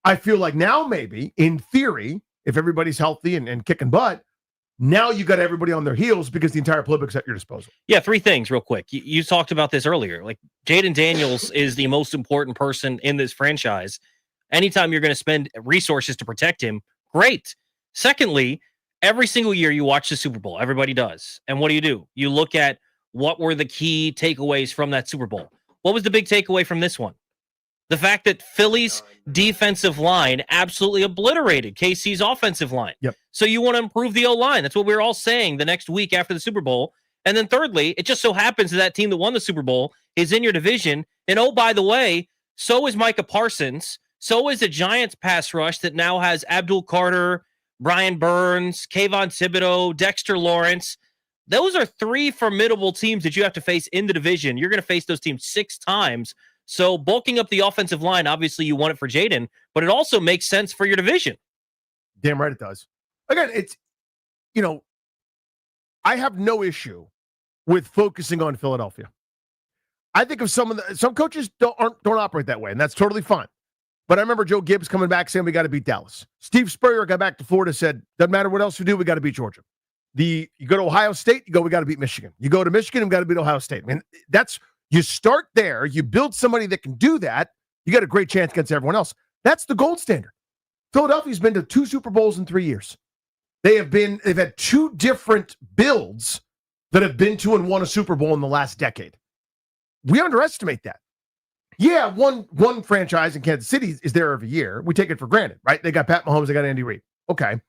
I feel like now maybe in theory, if everybody's healthy and kicking butt, now you got everybody on their heels because the entire playbook's at your disposal. Yeah, 3 things real quick. You talked about this earlier. Like Jaden Daniels is the most important person in this franchise. Anytime you're going to spend resources to protect him, great. Secondly, every single year you watch the Super Bowl. Everybody does. And what do? You look at what were the key takeaways from that Super Bowl. What was the big takeaway from this one? The fact that Philly's defensive line absolutely obliterated KC's offensive line. Yep. So you want to improve the O-line. That's what we were all saying the next week after the Super Bowl. And then thirdly, it just so happens that team that won the Super Bowl is in your division. And oh, by the way, so is Micah Parsons. So is the Giants pass rush that now has Abdul Carter, Brian Burns, Kayvon Thibodeau, Dexter Lawrence. Those are 3 formidable teams that you have to face in the division. You're going to face those teams 6 times. So bulking up the offensive line, obviously you want it for Jaden, but it also makes sense for your division. Damn right it does. Again, it's, I have no issue with focusing on Philadelphia. I think of some coaches don't operate that way, and that's totally fine. But I remember Joe Gibbs coming back saying we got to beat Dallas. Steve Spurrier got back to Florida, said, doesn't matter what else we do, we got to beat Georgia. You go to Ohio State, we got to beat Michigan. You go to Michigan, we got to beat Ohio State. I mean, you start there, you build somebody that can do that, you got a great chance against everyone else. That's the gold standard. Philadelphia's been to 2 Super Bowls in 3 years. They've had 2 different builds that have been to and won a Super Bowl in the last decade. We underestimate that. Yeah, one franchise in Kansas City is there every year. We take it for granted, right? They got Pat Mahomes, they got Andy Reid. Okay.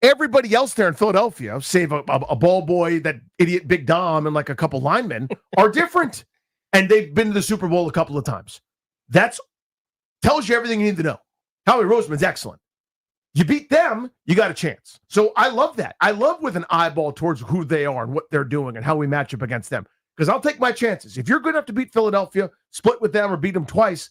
Everybody else there in Philadelphia, save a ball boy, that idiot Big Dom, and like a couple linemen, are different. And they've been to the Super Bowl a couple of times. That tells you everything you need to know. Howie Roseman's excellent. You beat them, you got a chance. So I love that. I love with an eyeball towards who they are and what they're doing and how we match up against them. Because I'll take my chances. If you're good enough to beat Philadelphia, split with them or beat them twice,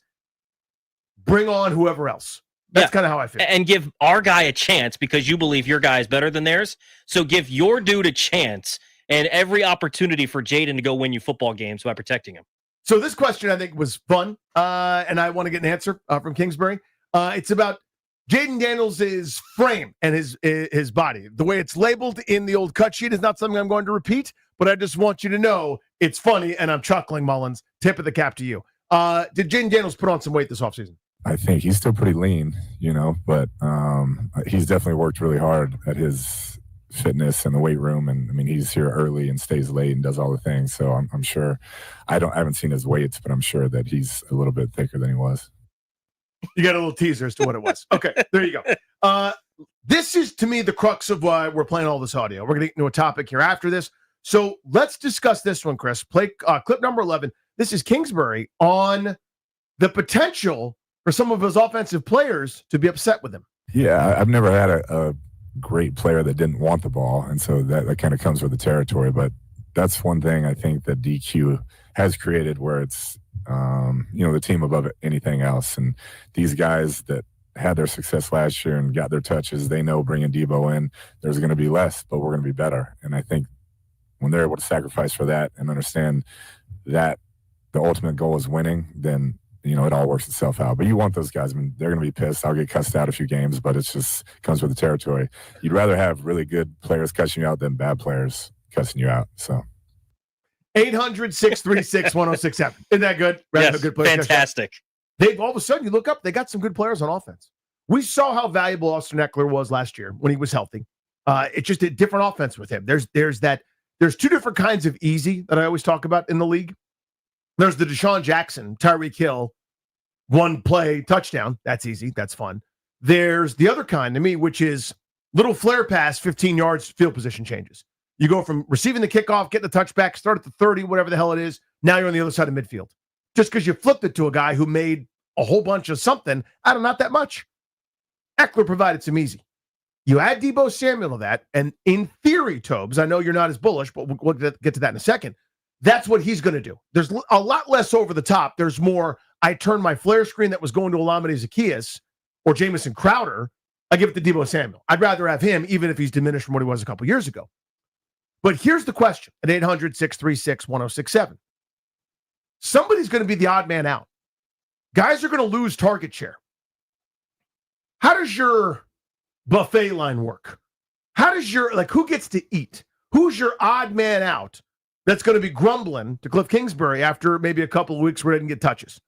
bring on whoever else. That's kind of how I feel. And give our guy a chance because you believe your guy is better than theirs. So give your dude a chance and every opportunity for Jaden to go win you football games by protecting him. So this question I think was fun, and I want to get an answer from Kingsbury. It's about Jaden Daniels' frame and his body. The way it's labeled in the old cut sheet is not something I'm going to repeat, but I just want you to know it's funny, and I'm chuckling, Mullins. Tip of the cap to you. Did Jaden Daniels put on some weight this offseason? I think he's still pretty lean, but he's definitely worked really hard at his fitness in the weight room. And I mean, he's here early and stays late and does all the things. So I'm sure I haven't seen his weights, but I'm sure that he's a little bit thicker than he was. You got a little teaser as to what it was. Okay, there you go. This is, to me, the crux of why we're playing all this audio. We're going to get into a topic here after this. So let's discuss this one, Chris. Play clip number 11. This is Kingsbury on the potential for some of his offensive players to be upset with him. Yeah, I've never had a great player that didn't want the ball, and so that kind of comes with the territory. But that's one thing I think that DQ has created where it's, the team above anything else. And these guys that had their success last year and got their touches, they know bringing Debo in, there's going to be less, but we're going to be better. And I think when they're able to sacrifice for that and understand that the ultimate goal is winning, then it all works itself out. But you want those guys. I mean, they're going to be pissed. I'll get cussed out a few games, but it's just comes with the territory. You'd rather have really good players cussing you out than bad players cussing you out. So 800-636-1067. Isn't that good? Yes, Good players fantastic. They've all of a sudden, you look up, they got some good players on offense. We saw how valuable Austin Eckler was last year when he was healthy. It's just a different offense with him. There's two different kinds of easy that I always talk about in the league. There's the Deshaun Jackson, Tyreek Hill, one play touchdown. That's easy. That's fun. There's the other kind to me, which is little flare pass, 15 yards, field position changes. You go from receiving the kickoff, getting the touchback, start at the 30, whatever the hell it is. Now you're on the other side of midfield. Just because you flipped it to a guy who made a whole bunch of something out of not that much. Eckler provided some easy. You add Debo Samuel to that, and in theory, Tobes, I know you're not as bullish, but we'll get to that in a second. That's what he's going to do. There's a lot less over the top. There's more, I turn my flare screen that was going to Olamide Zaccheaus or Jamison Crowder, I give it to Debo Samuel. I'd rather have him, even if he's diminished from what he was a couple years ago. But here's the question at 800-636-1067. Somebody's going to be the odd man out. Guys are going to lose target share. How does your buffet line work? How does who gets to eat? Who's your odd man out that's going to be grumbling to Cliff Kingsbury after maybe a couple of weeks where they didn't get touches?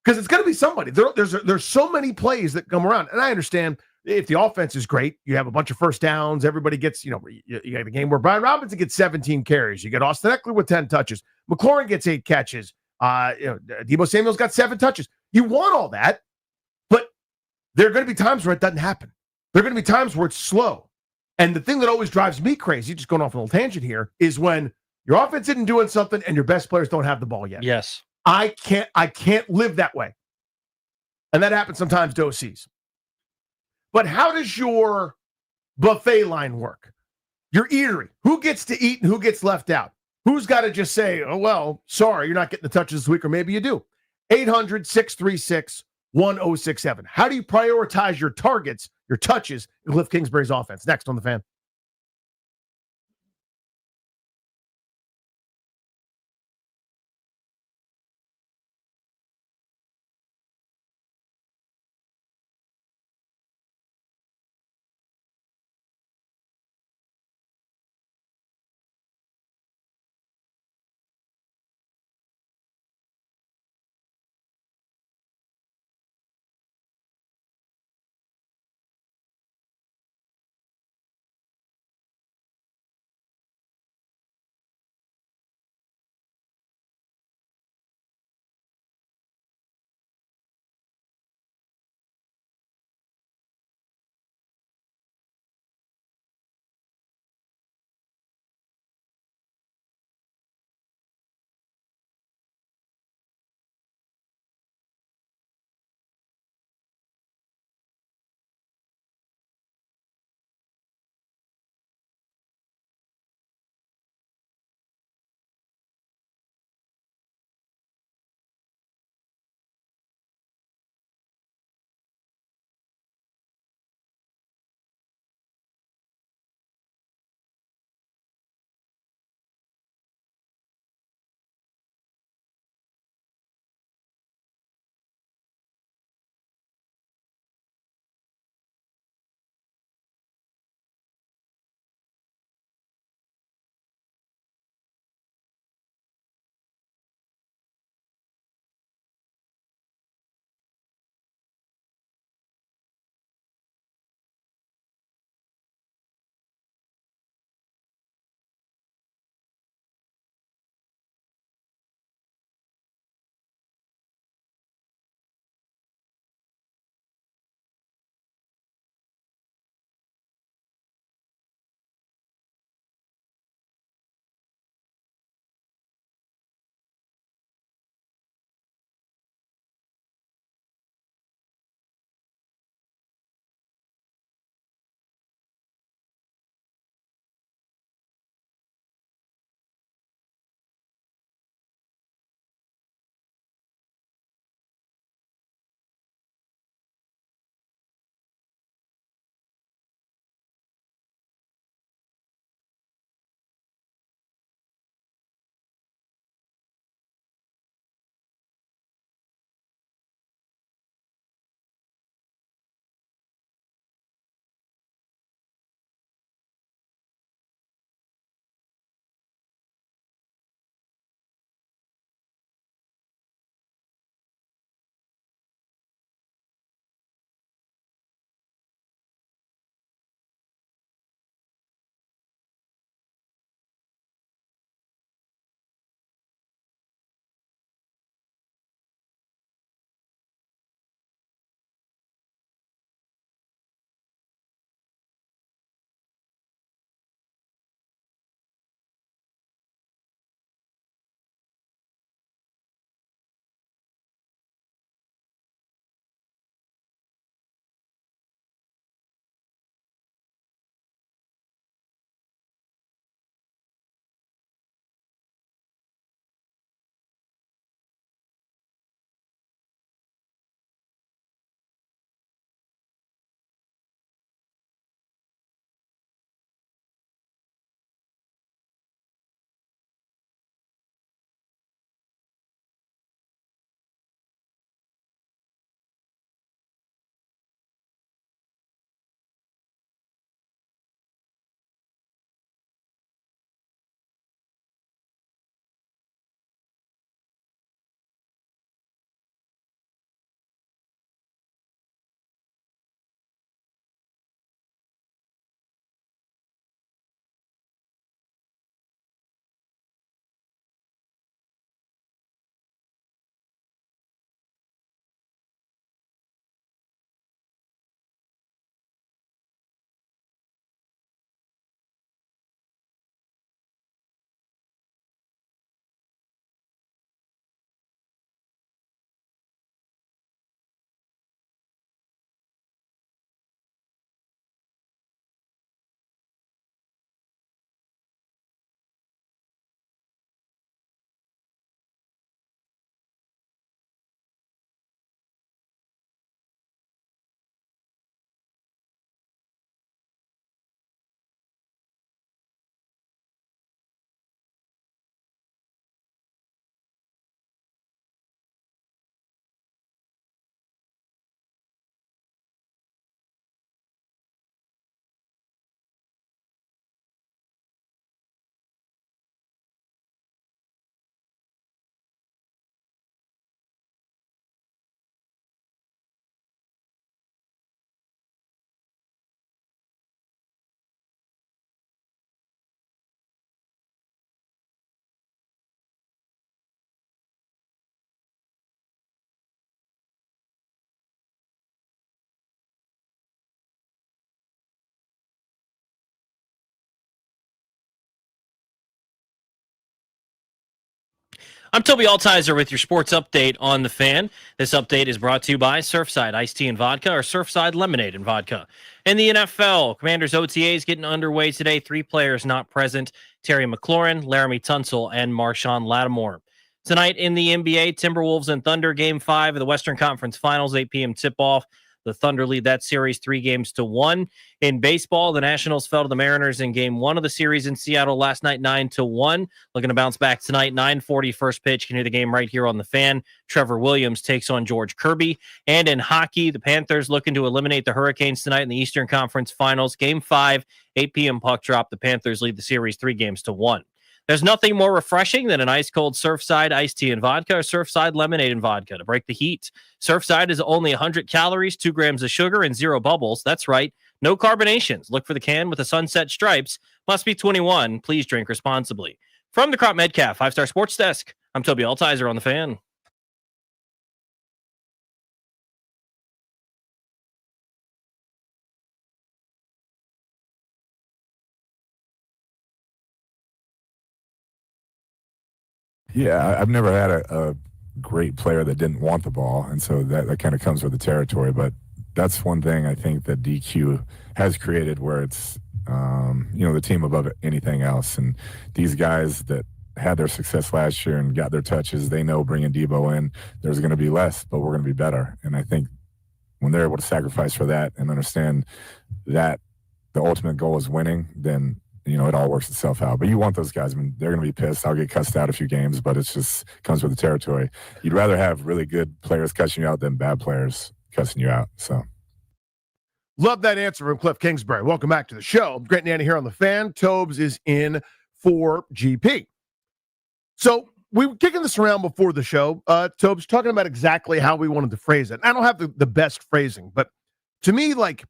Because it's going to be somebody. There's so many plays that come around. And I understand if the offense is great, you have a bunch of first downs, everybody gets, you got a game where Brian Robinson gets 17 carries. You get Austin Eckler with 10 touches. McLaurin gets 8 catches. Debo Samuel's got 7 touches. You want all that, but there are going to be times where it doesn't happen. There are going to be times where it's slow. And the thing that always drives me crazy, just going off a little tangent here, is when your offense isn't doing something and your best players don't have the ball yet. Yes. I can't live that way. And that happens sometimes to OCs. But how does your buffet line work? Your eatery. Who gets to eat and who gets left out? Who's got to just say, oh, well, sorry, you're not getting the touches this week, or maybe you do. 800-636-1067. How do you prioritize your targets, your touches in Cliff Kingsbury's offense? Next on The Fan. I'm Toby Altizer with your sports update on The Fan. This update is brought to you by Surfside Iced Tea and Vodka or Surfside Lemonade and Vodka. In the NFL, Commanders OTAs getting underway today. 3 players not present: Terry McLaurin, Laramie Tunsil, and Marshawn Lattimore. Tonight in the NBA, Timberwolves and Thunder, Game 5 of the Western Conference Finals, 8 p.m. tip-off. The Thunder lead that series 3-1. In baseball, the Nationals fell to the Mariners in Game 1 of the series in Seattle last night, 9-1. Looking to bounce back tonight, 9:40 first pitch. Can hear the game right here on The Fan. Trevor Williams takes on George Kirby. And in hockey, the Panthers looking to eliminate the Hurricanes tonight in the Eastern Conference Finals. Game 5, 8 p.m. puck drop. The Panthers lead the series 3-1. There's nothing more refreshing than an ice-cold Surfside iced tea and vodka or Surfside lemonade and vodka to break the heat. Surfside is only 100 calories, 2 grams of sugar, and 0 bubbles. That's right, no carbonations. Look for the can with the sunset stripes. Must be 21. Please drink responsibly. From the Crop Medcalf 5-Star Sports Desk, I'm Toby Altizer on The Fan. Yeah, I've never had a great player that didn't want the ball, and so that kind of comes with the territory. But that's one thing I think that DQ has created, where it's the team above anything else. And these guys that had their success last year and got their touches, they know bringing Debo in, there's going to be less, but we're going to be better. And I think when they're able to sacrifice for that and understand that the ultimate goal is winning, then it all works itself out. But you want those guys. I mean, they're going to be pissed. I'll get cussed out a few games, but it's just comes with the territory. You'd rather have really good players cussing you out than bad players cussing you out. So, love that answer from Cliff Kingsbury. Welcome back to the show. Grant and Annie here on The Fan. Tobes is in for GP. So we were kicking this around before the show. Tobes talking about exactly how we wanted to phrase it. I don't have the best phrasing, but to me, like,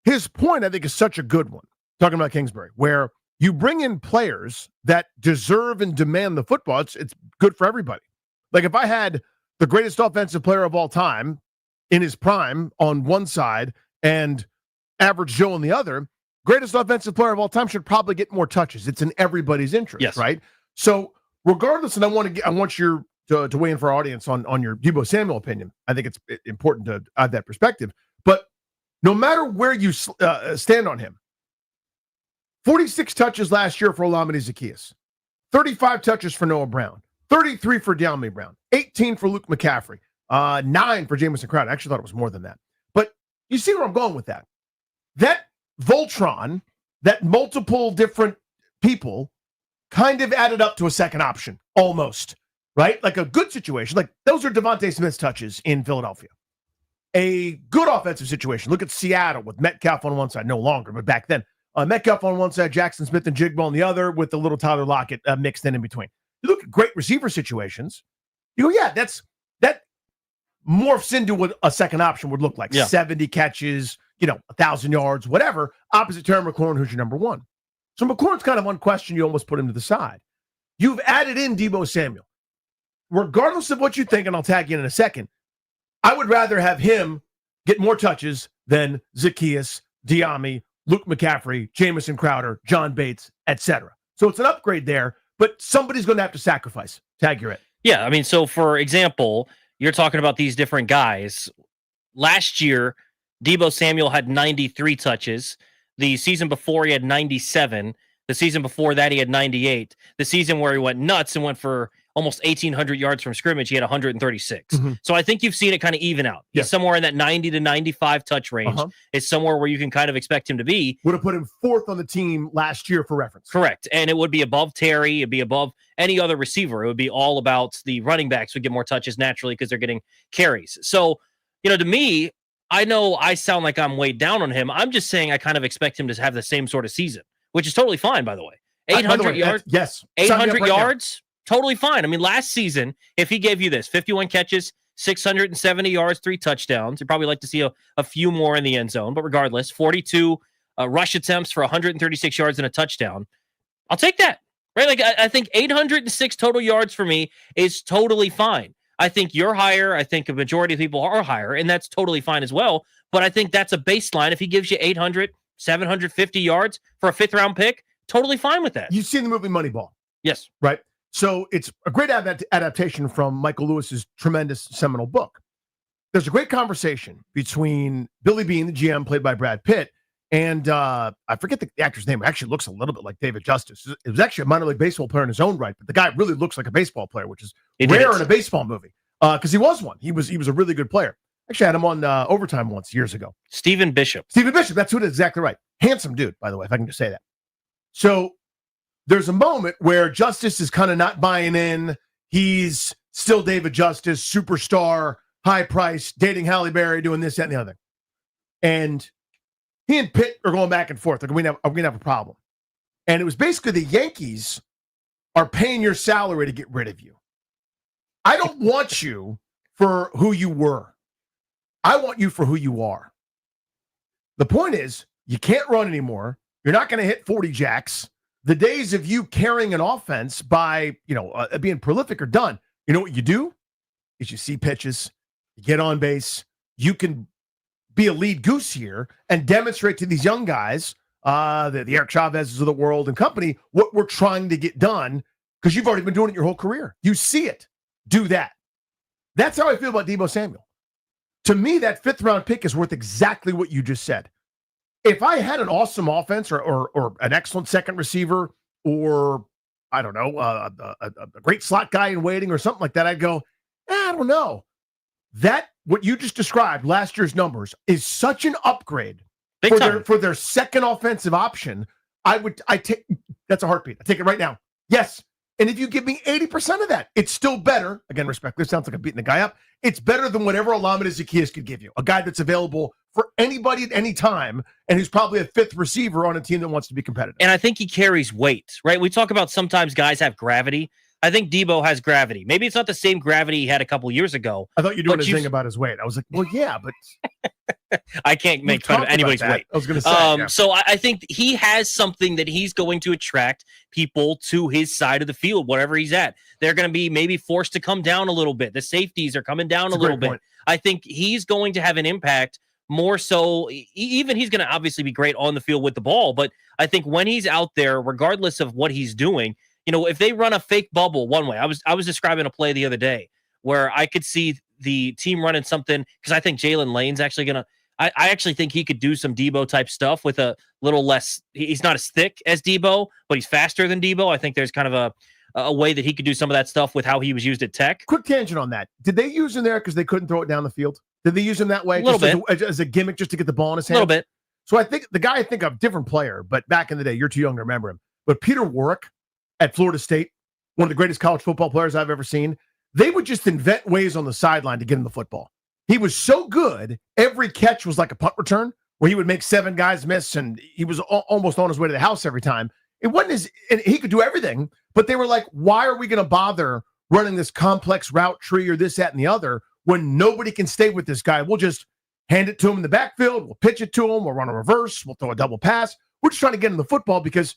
his point, I think, is such a good one. Talking about Kingsbury, where you bring in players that deserve and demand the football. It's good for everybody. Like, if I had the greatest offensive player of all time in his prime on one side and average Joe on the other, greatest offensive player of all time should probably get more touches. It's in everybody's interest, right? So regardless, and I want you to weigh in for our audience on your Deebo Samuel opinion. I think it's important to have that perspective. But no matter where you stand on him, 46 touches last year for Olamide Zaccheaus, 35 touches for Noah Brown, 33 for De'Ami Brown, 18 for Luke McCaffrey, 9 for Jamison Crowder. I actually thought it was more than that. But you see where I'm going with that. That Voltron, that multiple different people kind of added up to a second option, almost, right? Like a good situation. Like, those are Devontae Smith's touches in Philadelphia. A good offensive situation. Look at Seattle with Metcalf on one side, no longer, but back then. Metcalf on one side, Jackson Smith and Jigba on the other, with the little Tyler Lockett mixed in between. You look at great receiver situations. You go, yeah, that morphs into what a second option would look like. Yeah. 70 catches, 1,000 yards, whatever. Opposite Terry McLaurin, who's your number one. So McLaurin's kind of one question. You almost put him to the side. You've added in Deebo Samuel. Regardless of what you think, and I'll tag you in a second, I would rather have him get more touches than Zaccheaus, De'Ami, Luke McCaffrey, Jamison Crowder, John Bates, etc. So it's an upgrade there, but somebody's going to have to sacrifice. Tag, you're it. Yeah, I mean, so for example, you're talking about these different guys. Last year, Deebo Samuel had 93 touches. The season before, he had 97. The season before that, he had 98. The season where he went nuts and went for almost 1,800 yards from scrimmage, he had 136. Mm-hmm. So I think you've seen it kind of even out. He's somewhere in that 90 to 95 touch range. It's somewhere where you can kind of expect him to be. Would have put him 4th on the team last year for reference. Correct. And it would be above Terry. It'd be above any other receiver. It would be all about the running backs would get more touches naturally because they're getting carries. So, to me, I know I sound like I'm weighed down on him. I'm just saying I kind of expect him to have the same sort of season, which is totally fine, by the way. 800 yards. Yes. 800 yards. Totally fine. I mean, last season, if he gave you this, 51 catches, 670 yards, 3 touchdowns, you'd probably like to see a few more in the end zone. But regardless, 42 rush attempts for 136 yards and a touchdown. I'll take that, right? Like, I think 806 total yards for me is totally fine. I think you're higher. I think a majority of people are higher, and that's totally fine as well. But I think that's a baseline. If he gives you 800, 750 yards for a 5th-round pick, totally fine with that. You've seen the movie Moneyball. Yes. Right? So it's a great adaptation from Michael Lewis's tremendous seminal book. There's a great conversation between Billy Beane, the GM, played by Brad Pitt, and I forget the actor's name. It actually looks a little bit like David Justice. It was actually a minor league baseball player in his own right, but the guy really looks like a baseball player, which is rare in a baseball movie because he was one. He was a really good player. Actually, I had him on Overtime once years ago. Stephen Bishop. That's who it is, exactly right. Handsome dude, by the way, if I can just say that. So there's a moment where Justice is kind of not buying in. He's still David Justice, superstar, high price, dating Halle Berry, doing this, that, and the other. And he and Pitt are going back and forth. Are we going to have a problem? And it was basically the Yankees are paying your salary to get rid of you. I don't want you for who you were. I want you for who you are. The point is, you can't run anymore. You're not going to hit 40 jacks. The days of you carrying an offense by, being prolific are done. You know what you do? Is you see pitches, you get on base, you can be a lead goose here and demonstrate to these young guys, the Eric Chavez's of the world and company, what we're trying to get done because you've already been doing it your whole career. You see it. Do that. That's how I feel about Deebo Samuel. To me, that 5th-round pick is worth exactly what you just said. If I had an awesome offense or an excellent second receiver or, I don't know, a great slot guy in waiting or something like that, I'd go, I don't know. That, what you just described, last year's numbers, is such an upgrade for their second offensive option. That's a heartbeat. I take it right now. Yes. And if you give me 80% of that, it's still better. Again, respect. This sounds like I'm beating the guy up. It's better than whatever Alameda Zacchaeus could give you. A guy that's available for anybody at any time and who's probably a 5th receiver on a team that wants to be competitive. And I think he carries weight, right? We talk about sometimes guys have gravity. I think Deebo has gravity. Maybe it's not the same gravity he had a couple years ago. I thought you were doing a thing about his weight. I was like, well, yeah, but I can't make fun of anybody's weight. I was going to say. So I think he has something that he's going to attract people to his side of the field, wherever he's at. They're going to be maybe forced to come down a little bit. The safeties are coming down a little bit. Point. I think he's going to have an impact more so. Even he's going to obviously be great on the field with the ball, but I think when he's out there, regardless of what he's doing, if they run a fake bubble one way, I was describing a play the other day where I could see the team running something because I think Jalen Lane's actually going to, I actually think he could do some Deebo type stuff with a little less, he's not as thick as Deebo, but he's faster than Deebo. I think there's kind of a way that he could do some of that stuff with how he was used at Tech. Quick tangent on that. Did they use him there because they couldn't throw it down the field? Did they use him that way? A little bit. As a gimmick just to get the ball in his hand? A little bit. So I think the guy, a different player, but back in the day, you're too young to remember him. But Peter Warrick at Florida State, one of the greatest college football players I've ever seen, they would just invent ways on the sideline to get him the football. He was so good, every catch was like a punt return where he would make 7 guys miss, and he was almost on his way to the house every time. It wasn't and he could do everything, but they were like, why are we going to bother running this complex route tree or this, that, and the other when nobody can stay with this guy? We'll just hand it to him in the backfield. We'll pitch it to him. We'll run a reverse. We'll throw a double pass. We're just trying to get him the football because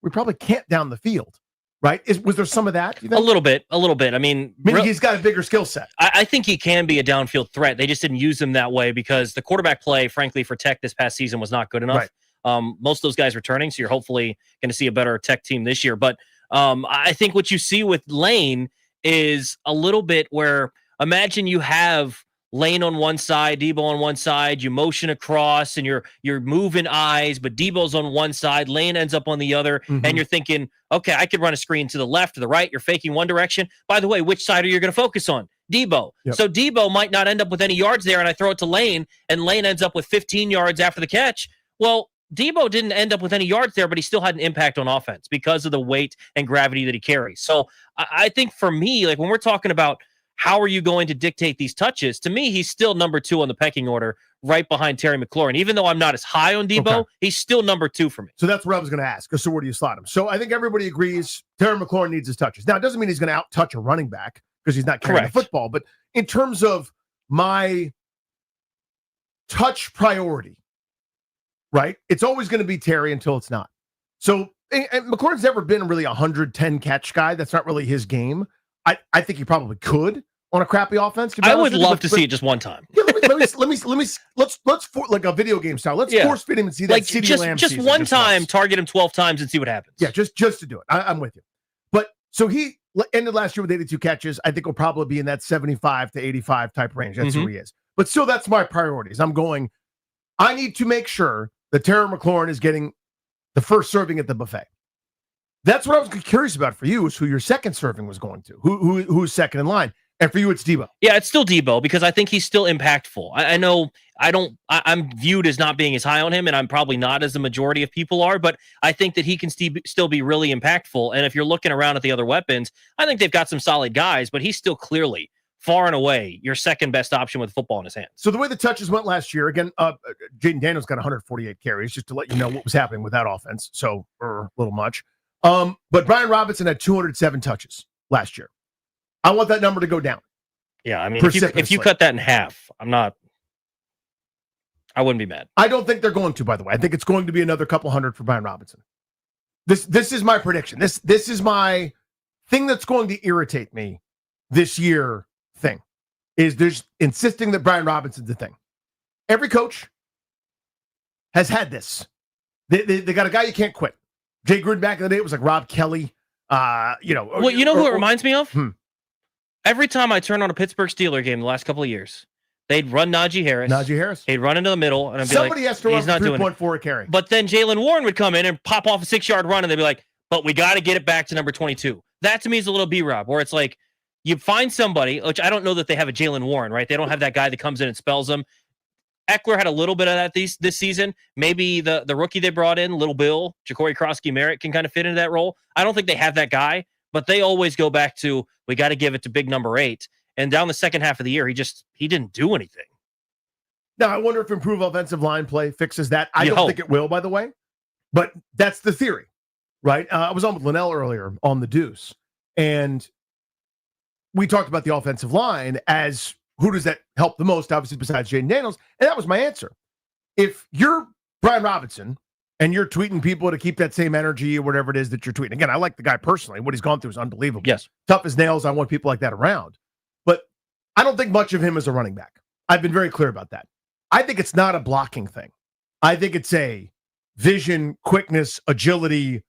we probably can't down the field. Right? Was there some of that? A little bit. I mean, maybe he's got a bigger skill set. I think he can be a downfield threat. They just didn't use him that way because the quarterback play, frankly, for Tech this past season was not good enough. Right. Most of those guys returning, so you're hopefully going to see a better Tech team this year. But I think what you see with Lane is a little bit where imagine you have Lane on one side, Deebo on one side, you motion across and you're moving eyes, but Deebo's on one side, Lane ends up on the other, and you're thinking, okay, I could run a screen to the left or the right. You're faking one direction. By the way, which side are you going to focus on? Deebo. Yep. So Deebo might not end up with any yards there, and I throw it to Lane, and Lane ends up with 15 yards after the catch. Well, Deebo didn't end up with any yards there, but he still had an impact on offense because of the weight and gravity that he carries. So I think for me, like when we're talking about how are you going to dictate these touches? To me, he's still number 2 on the pecking order, right behind Terry McLaurin. Even though I'm not as high on Deebo, he's still number 2 for me. So that's what I was going to ask. So where do you slot him? So I think everybody agrees Terry McLaurin needs his touches. Now, it doesn't mean he's going to out-touch a running back because he's not carrying the football. But in terms of my touch priority, right, it's always going to be Terry until it's not. So and McLaurin's never been really a 110 catch guy. That's not really his game. I think he probably could on a crappy offense. I would love to see it just one time. Yeah, let's like a video game style. Let's force feed him and see that. Like just one time, target him 12 times and see what happens. Yeah, just to do it. I'm with you. But so he ended last year with 82 catches. I think will probably be in that 75 to 85 type range. That's who he is. But still, that's my priorities. I need to make sure that Terry McLaurin is getting the first serving at the buffet. That's what I was curious about for you, is who your second serving was going to. Who's second in line? And for you, it's Debo. Yeah, it's still Debo because I think he's still impactful. I know I'm viewed as not being as high on him, and I'm probably not as the majority of people are, but I think that he can still be really impactful. And if you're looking around at the other weapons, I think they've got some solid guys, but he's still clearly far and away your second best option with football in his hands. So the way the touches went last year, again, Jaden Daniels got 148 carries, just to let you know what was happening with that offense. So a little much. But Brian Robinson had 207 touches last year. I want that number to go down. Yeah, I mean, if you cut that in half, I wouldn't be mad. I don't think they're going to, by the way. I think it's going to be another couple hundred for Brian Robinson. This is my prediction. This is my thing that's going to irritate me this year thing, is there's insisting that Brian Robinson's the thing. Every coach has had this. They got a guy you can't quit. Jay Gruden back in the day, it was like Rob Kelly. Well, you know who it reminds me of? Every time I turn on a Pittsburgh Steeler game the last couple of years, they'd run Najee Harris. He'd run into the middle, and I'd be somebody like, has to he's run not doing 3.4 a carry. But then Jalen Warren would come in and pop off a 6-yard run, and they'd be like, but we got to get it back to number 22. That to me is a little B-Rob, where it's like you find somebody, which I don't know that they have a Jalen Warren, right? They don't have that guy that comes in and spells them. Eckler had a little bit of that this season. Maybe the rookie they brought in, Little Bill, Ja'Cory Krosky-Merritt, can kind of fit into that role. I don't think they have that guy, but they always go back to, we got to give it to big number 8. And down the second half of the year, he didn't do anything. Now, I wonder if improved offensive line play fixes that. I don't think it will, by the way, but that's the theory, right? I was on with Linnell earlier on the Deuce, and we talked about the offensive line as who does that help the most, obviously, besides Jaden Daniels, and that was my answer. If you're Brian Robinson and you're tweeting people to keep that same energy or whatever it is that you're tweeting, again, I like the guy personally. What he's gone through is unbelievable. Yes. Tough as nails. I want people like that around. But I don't think much of him as a running back. I've been very clear about that. I think it's not a blocking thing. I think it's a vision, quickness, agility,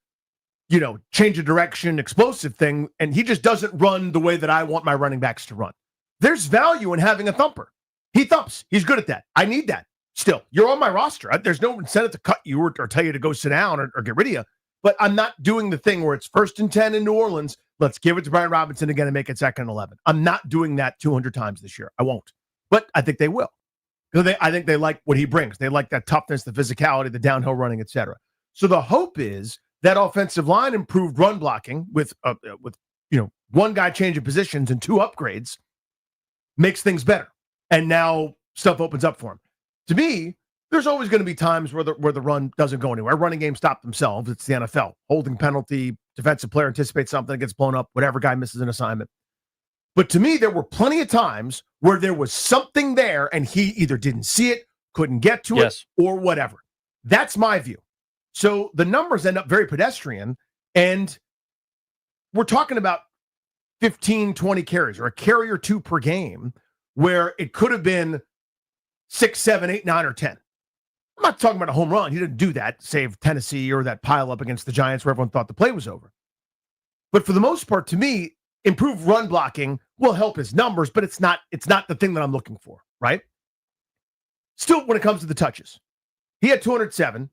change of direction, explosive thing. And he just doesn't run the way that I want my running backs to run. There's value in having a thumper. He thumps. He's good at that. I need that. Still, you're on my roster. There's no incentive to cut you or tell you to go sit down or get rid of you. But I'm not doing the thing where it's 1st and 10 in New Orleans. Let's give it to Brian Robinson again and make it 2nd and 11. I'm not doing that 200 times this year. I won't. But I think they will. Because I think they like what he brings. They like that toughness, the physicality, the downhill running, etc. So the hope is that offensive line improved run blocking with one guy changing positions and 2 upgrades makes things better. And now stuff opens up for him. To me, there's always going to be times where the run doesn't go anywhere. Running games stop themselves. It's the NFL. Holding penalty, defensive player anticipates something, gets blown up, whatever, guy misses an assignment. But to me, there were plenty of times where there was something there and he either didn't see it, couldn't get to it, or whatever. That's my view. So the numbers end up very pedestrian, and we're talking about 15, 20 carries or a carry or 2 per game where it could have been 6, 7, 8, 9, or 10. I'm not talking about a home run. He didn't do that, save Tennessee or that pile up against the Giants where everyone thought the play was over. But for the most part, to me, improved run blocking will help his numbers, but it's not the thing that I'm looking for, right? Still, when it comes to the touches, he had 207,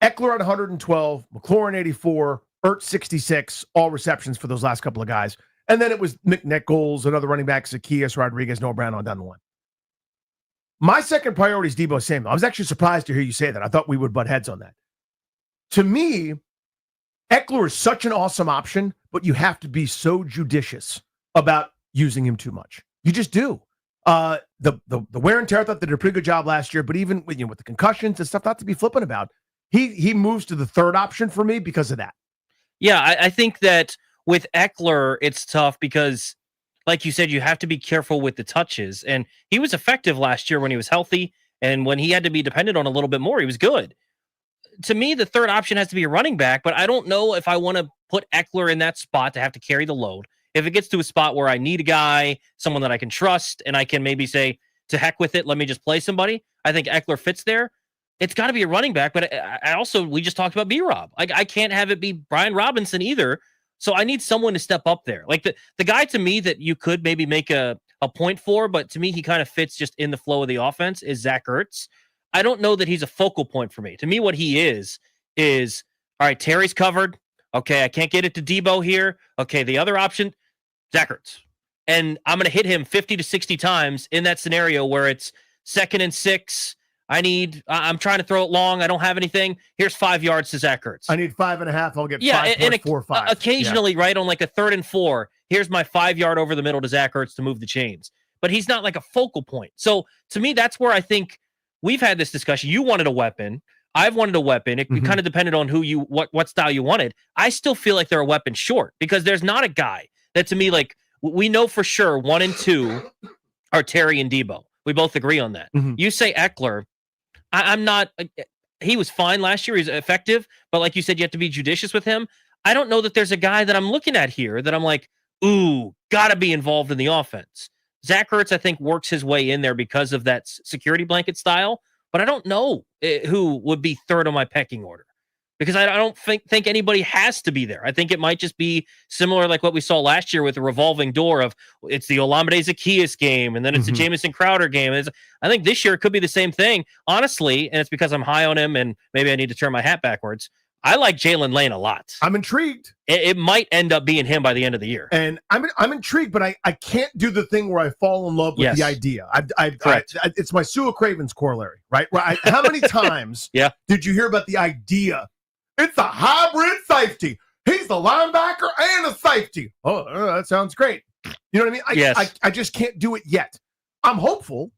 Eckler at 112, McLaurin 84, Ertz 66, all receptions for those last couple of guys. And then it was McNichols and other running backs, Zacchaeus, Rodriguez, Noah Brown on down the line. My second priority is Deebo Samuel. I was actually surprised to hear you say that. I thought we would butt heads on that. To me, Eckler is such an awesome option, but you have to be so judicious about using him too much. You just do. The wear and tear, I thought they did a pretty good job last year, but even with the concussions and stuff, not to be flippant about, he moves to the third option for me because of that. Yeah, I think that with Eckler, it's tough because, like you said, you have to be careful with the touches. And he was effective last year when he was healthy, and when he had to be dependent on a little bit more, he was good. To me, the third option has to be a running back, but I don't know if I want to put Eckler in that spot to have to carry the load. If it gets to a spot where I need a guy, someone that I can trust, and I can maybe say, to heck with it, let me just play somebody, I think Eckler fits there. It's got to be a running back, but I also, we just talked about B-Rob. I can't have it be Brian Robinson either. So I need someone to step up there. Like the guy to me that you could maybe make a point for, but to me, he kind of fits just in the flow of the offense is Zach Ertz. I don't know that he's a focal point for me. To me, what he is all right, Terry's covered. Okay, I can't get it to Debo here. Okay, the other option, Zach Ertz. And I'm going to hit him 50 to 60 times in that scenario where it's 2nd and 6. I'm trying to throw it long. I don't have anything. Here's 5 yards to Zach Ertz. I need 5.5. I'll get 5.4 occasionally, right, on like a 3rd and 4, here's my 5 yard over the middle to Zach Ertz to move the chains. But he's not like a focal point. So to me, that's where I think we've had this discussion. You wanted a weapon. I've wanted a weapon. It kind of depended on what style you wanted. I still feel like they're a weapon short because there's not a guy that to me, like, we know for sure 1 and 2 are Terry and Debo. We both agree on that. You say Eckler. I'm not. He was fine last year. He's effective, but like you said, you have to be judicious with him. I don't know that there's a guy that I'm looking at here that I'm like, ooh, gotta be involved in the offense. Zach Ertz, I think, works his way in there because of that security blanket style, but I don't know who would be 3rd on my pecking order because I don't think anybody has to be there. I think it might just be similar like what we saw last year with the revolving door of it's the Olamide Zaccheaus game and then it's the Jamison Crowder game. I think this year it could be the same thing, honestly, and it's because I'm high on him and maybe I need to turn my hat backwards. I like Jalen Lane a lot. I'm intrigued. It might end up being him by the end of the year. And I'm intrigued, but I can't do the thing where I fall in love with the idea. It's my Sua Cravens corollary, right? How many times did you hear about the idea? It's a hybrid safety. He's the linebacker and a safety. Oh, that sounds great. You know what I mean? I just can't do it yet. I'm hopeful,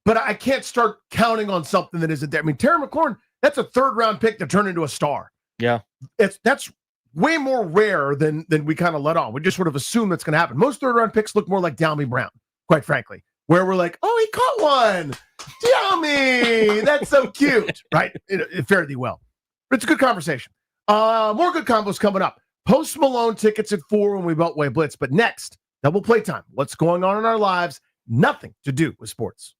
but I can't start counting on something that isn't there. I mean, Terry McLaurin, that's a 3rd-round pick to turn into a star. Yeah. That's way more rare than we kind of let on. We just sort of assume that's going to happen. Most 3rd-round picks look more like Dalmy Brown, quite frankly, where we're like, oh, he caught one. Dalmy, that's so cute, right? It fared thee well. But it's a good conversation. More good combos coming up. Post Malone tickets at 4 when we Beltway Blitz. But next, double play time. What's going on in our lives? Nothing to do with sports.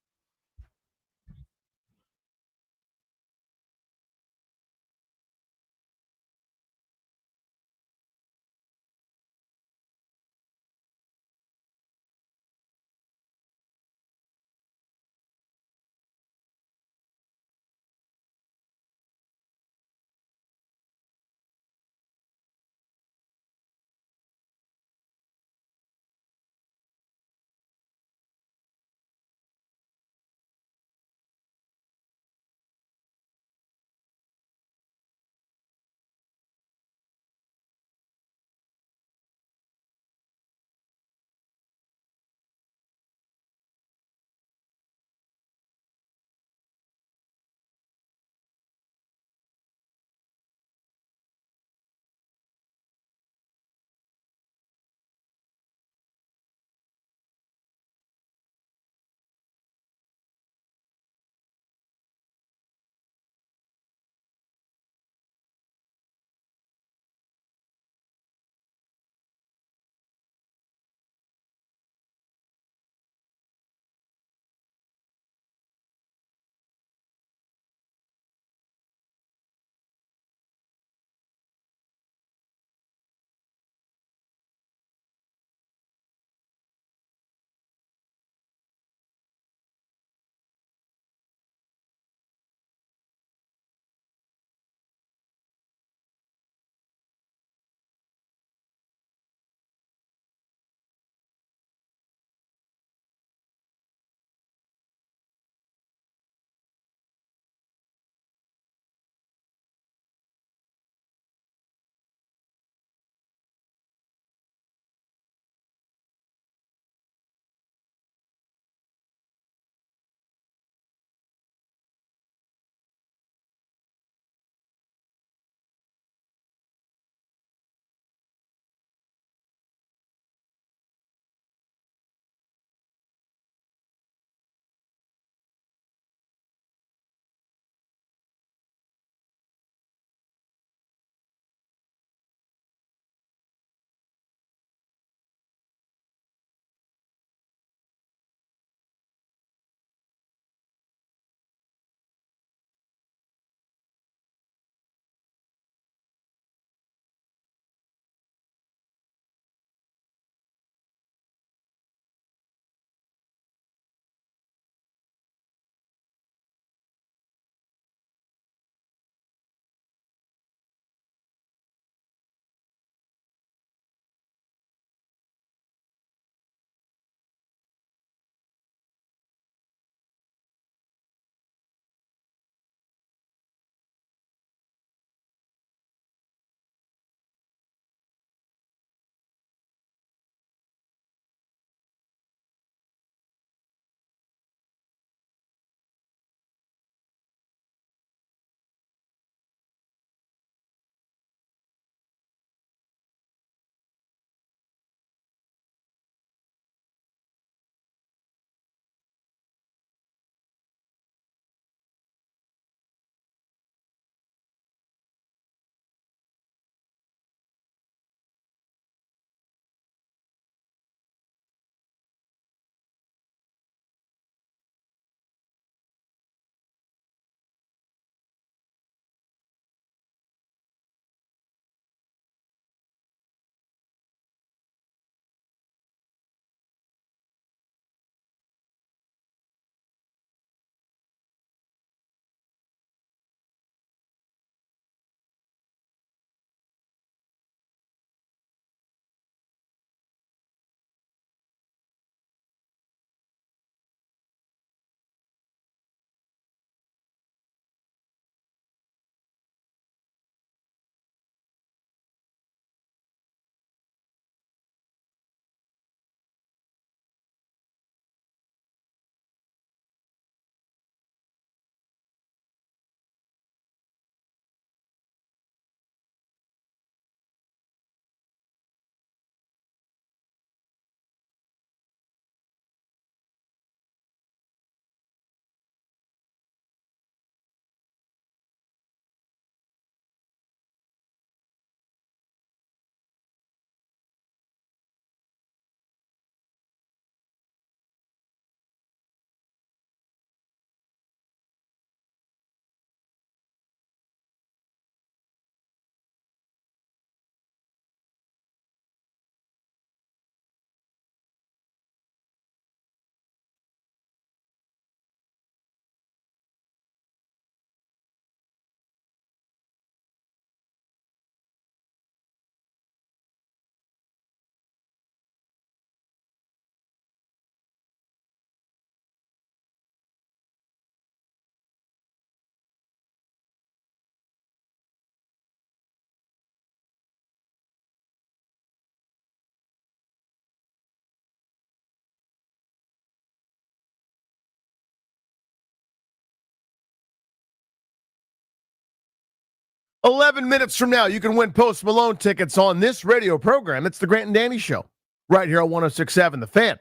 11 minutes from now, you can win Post Malone tickets on this radio program. It's the Grant and Danny Show, right here on 106.7 The Fan.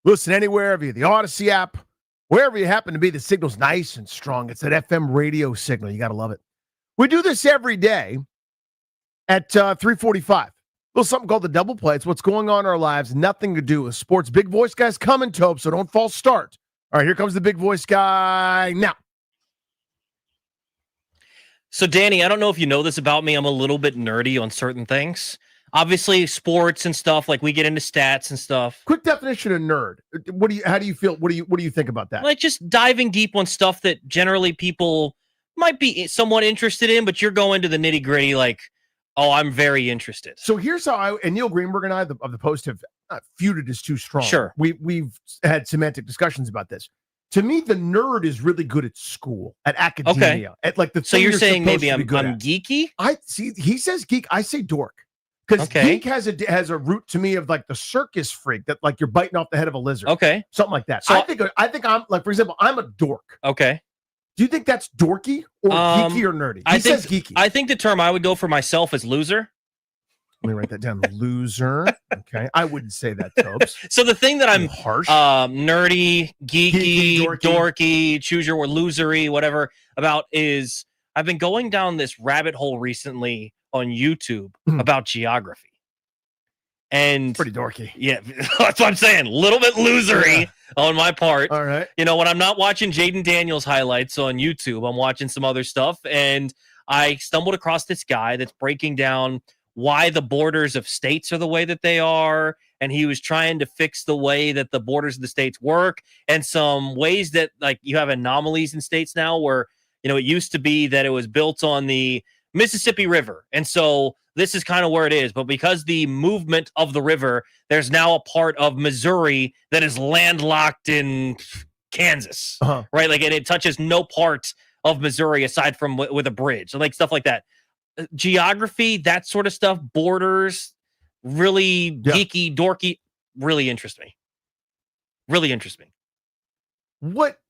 Listen anywhere via the Odyssey app, wherever you happen to be. The signal's nice and strong. It's that FM radio signal. You got to love it. We do this every day at 3:45. A little something called the double play. It's what's going on in our lives. Nothing to do with sports. Big voice guys coming, Tope, so don't false start. All right, here comes the big voice guy now. So, Danny, I don't know if you know this about me. I'm a little bit nerdy on certain things. Obviously, sports and stuff, like we get into stats and stuff. Quick definition of nerd. How do you feel? What do you think about that? Like just diving deep on stuff that generally people might be somewhat interested in, but you're going to the nitty gritty like, oh, I'm very interested. So here's how and Neil Greenberg and I of the Post have not feuded is too strong. Sure. We've had semantic discussions about this. To me, the nerd is really good at school, at academia, at like the. So you're saying maybe I'm good geeky? I see. He says geek. I say dork. Because geek has a root to me of like the circus freak that like you're biting off the head of a lizard. Okay. Something like that. So I think I'm like, for example, I'm a dork. Okay. Do you think that's dorky or geeky or nerdy? He says geeky. I think the term I would go for myself is loser. Let me write that down. Loser. Okay. I wouldn't say that, Topes. So the thing that I'm harsh, nerdy, geeky, dorky, choose your word, losery, whatever about is I've been going down this rabbit hole recently on YouTube about geography. And pretty dorky. Yeah, that's what I'm saying. A little bit losery on my part. All right. You know, when I'm not watching Jaden Daniels highlights on YouTube, I'm watching some other stuff. And I stumbled across this guy that's breaking down why the borders of states are the way that they are. And he was trying to fix the way that the borders of the states work and some ways that like you have anomalies in states now where, you know, it used to be that it was built on the Mississippi River. And so this is kind of where it is. But because the movement of the river, there's now a part of Missouri that is landlocked in Kansas, right? Like, and it touches no part of Missouri aside from with a bridge, like stuff like that. Geography, that sort of stuff, borders, really geeky, dorky, really interest me. Really interest me. What?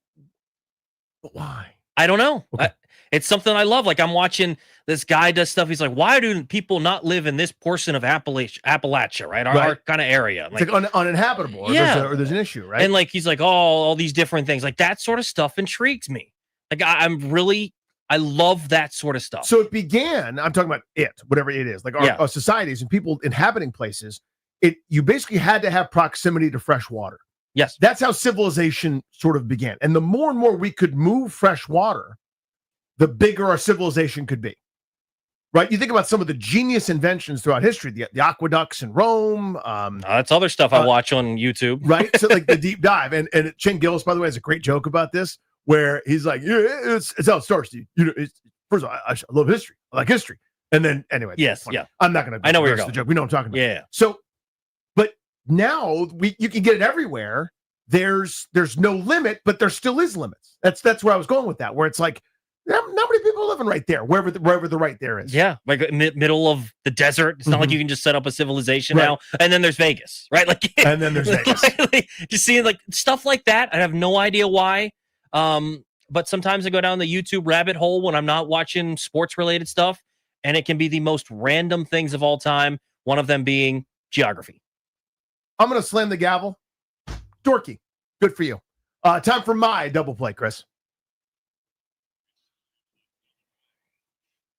Why? I don't know. Okay. It's something I love. Like I'm watching this guy does stuff. He's like, why do people not live in this portion of Appalachia, right? Our kind of area. Like, it's like uninhabitable. Or there's an issue, right? And like, he's like, oh, all these different things. Like that sort of stuff intrigues me. Like I love that sort of stuff. So it began, I'm talking about whatever it is, like our societies and people inhabiting places, you basically had to have proximity to fresh water. Yes. That's how civilization sort of began. And the more and more we could move fresh water, the bigger our civilization could be. Right? You think about some of the genius inventions throughout history, the aqueducts in Rome. That's other stuff I watch on YouTube. Right? So like the deep dive. And Chen Gillis, by the way, has a great joke about this, where he's like, it's how it starts, dude. You know, first of all, I love history. I like history. And then anyway. Yes, yeah. I'm not going to. I know where you're going. The joke. We know what I'm talking about. Yeah. So, but now you can get it everywhere. There's no limit, but there still is limits. That's where I was going with that, where it's like, not many people living right there, wherever the right there is. Yeah, like middle of the desert. It's not like you can just set up a civilization now. And then there's Vegas, right? Like, and then there's Vegas. Just seeing like stuff like that. I have no idea why. But sometimes I go down the YouTube rabbit hole when I'm not watching sports related stuff, and it can be the most random things of all time. One of them being geography. I'm going to slam the gavel. Dorky. Good for you. Time for my double play, Chris.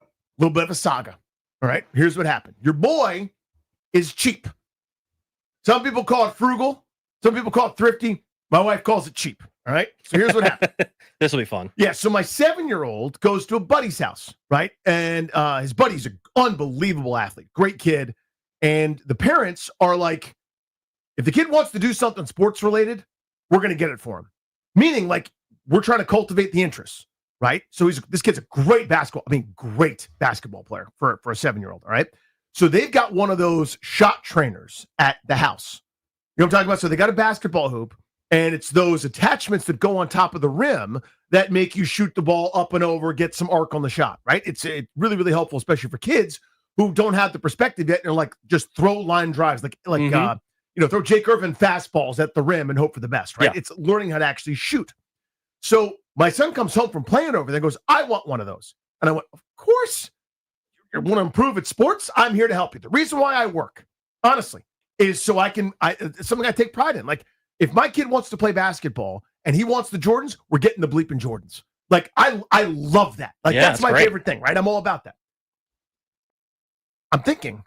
A little bit of a saga. All right. Here's what happened. Your boy is cheap. Some people call it frugal. Some people call it thrifty. My wife calls it cheap. All right. So here's what happened. This will be fun. Yeah. So my 7-year-old goes to a buddy's house, right? And his buddy's an unbelievable athlete, great kid. And the parents are like, if the kid wants to do something sports related, we're going to get it for him. Meaning, like, we're trying to cultivate the interest, right? So this kid's a great basketball player for a 7-year-old. All right. So they've got one of those shot trainers at the house. You know what I'm talking about? So they got a basketball hoop, and it's those attachments that go on top of the rim that make you shoot the ball up and over, get some arc on the shot, right? It's really, really helpful, especially for kids who don't have the perspective yet and are like, just throw line drives, throw Jake Irvin fastballs at the rim and hope for the best, right? Yeah. It's learning how to actually shoot. So my son comes home from playing over there and goes, I want one of those. And I went, of course want to improve at sports, I'm here to help you. The reason why I work, honestly, is so something I take pride in. Like, if my kid wants to play basketball and he wants the Jordans, we're getting the bleeping Jordans. Like, I love that. Like, that's my favorite thing, right? I'm all about that. I'm thinking,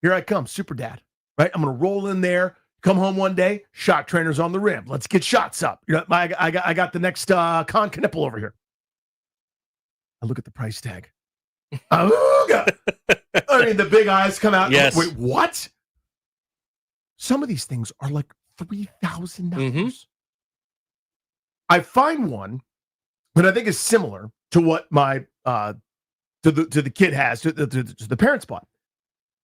here I come, super dad, right? I'm going to roll in there, come home one day, shot trainers on the rim. Let's get shots up. You know, I got the next Con Knipple over here. I look at the price tag. I mean, the big eyes come out. Yes. Wait, what? Some of these things are like $3,000. I find one that I think is similar to what my to the kid has, to the parents bought.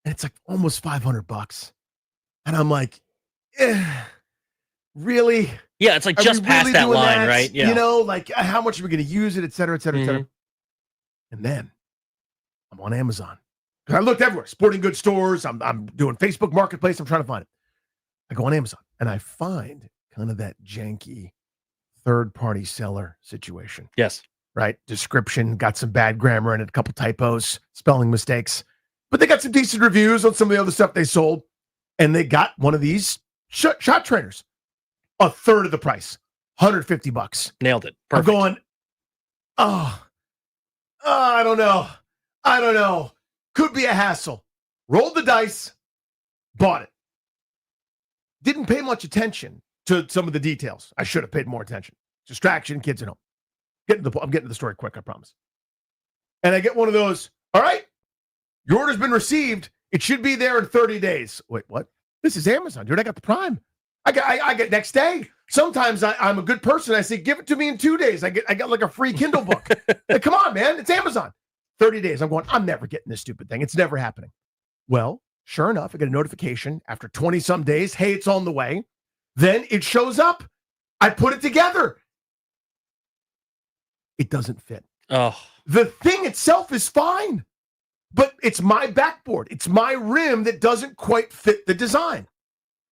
And it's like almost $500. And I'm like, really? Yeah, it's like Are just we past really that doing line, that? right? Yeah. You know, like how much are we going to use it, et cetera, et cetera, et cetera. And then I'm on Amazon. Because I looked everywhere, sporting goods stores. I'm doing Facebook Marketplace. I'm trying to find it. I go on Amazon and I find kind of that janky third-party seller situation. Yes. Right? Description, got some bad grammar in it, a couple typos, spelling mistakes. But they got some decent reviews on some of the other stuff they sold. And they got one of these shot trainers. A third of the price. $150. Nailed it. Perfect. I'm going, I don't know. Could be a hassle. Rolled the dice, bought it. Didn't pay much attention to some of the details. I should have paid more attention. Distraction, kids at home. I'm getting to the story quick, I promise. And I get one of those, all right, your order's been received. It should be there in 30 days. Wait, what? This is Amazon, dude. I got the Prime. I get next day. Sometimes I'm a good person. I say, give it to me in 2 days. I got like a free Kindle book. Like, come on, man. It's Amazon. 30 days. I'm going, I'm never getting this stupid thing. It's never happening. Well, sure enough, I get a notification after 20-some days. Hey, it's on the way. Then it shows up. I put it together. It doesn't fit. Oh. The thing itself is fine, but it's my backboard. It's my rim that doesn't quite fit the design.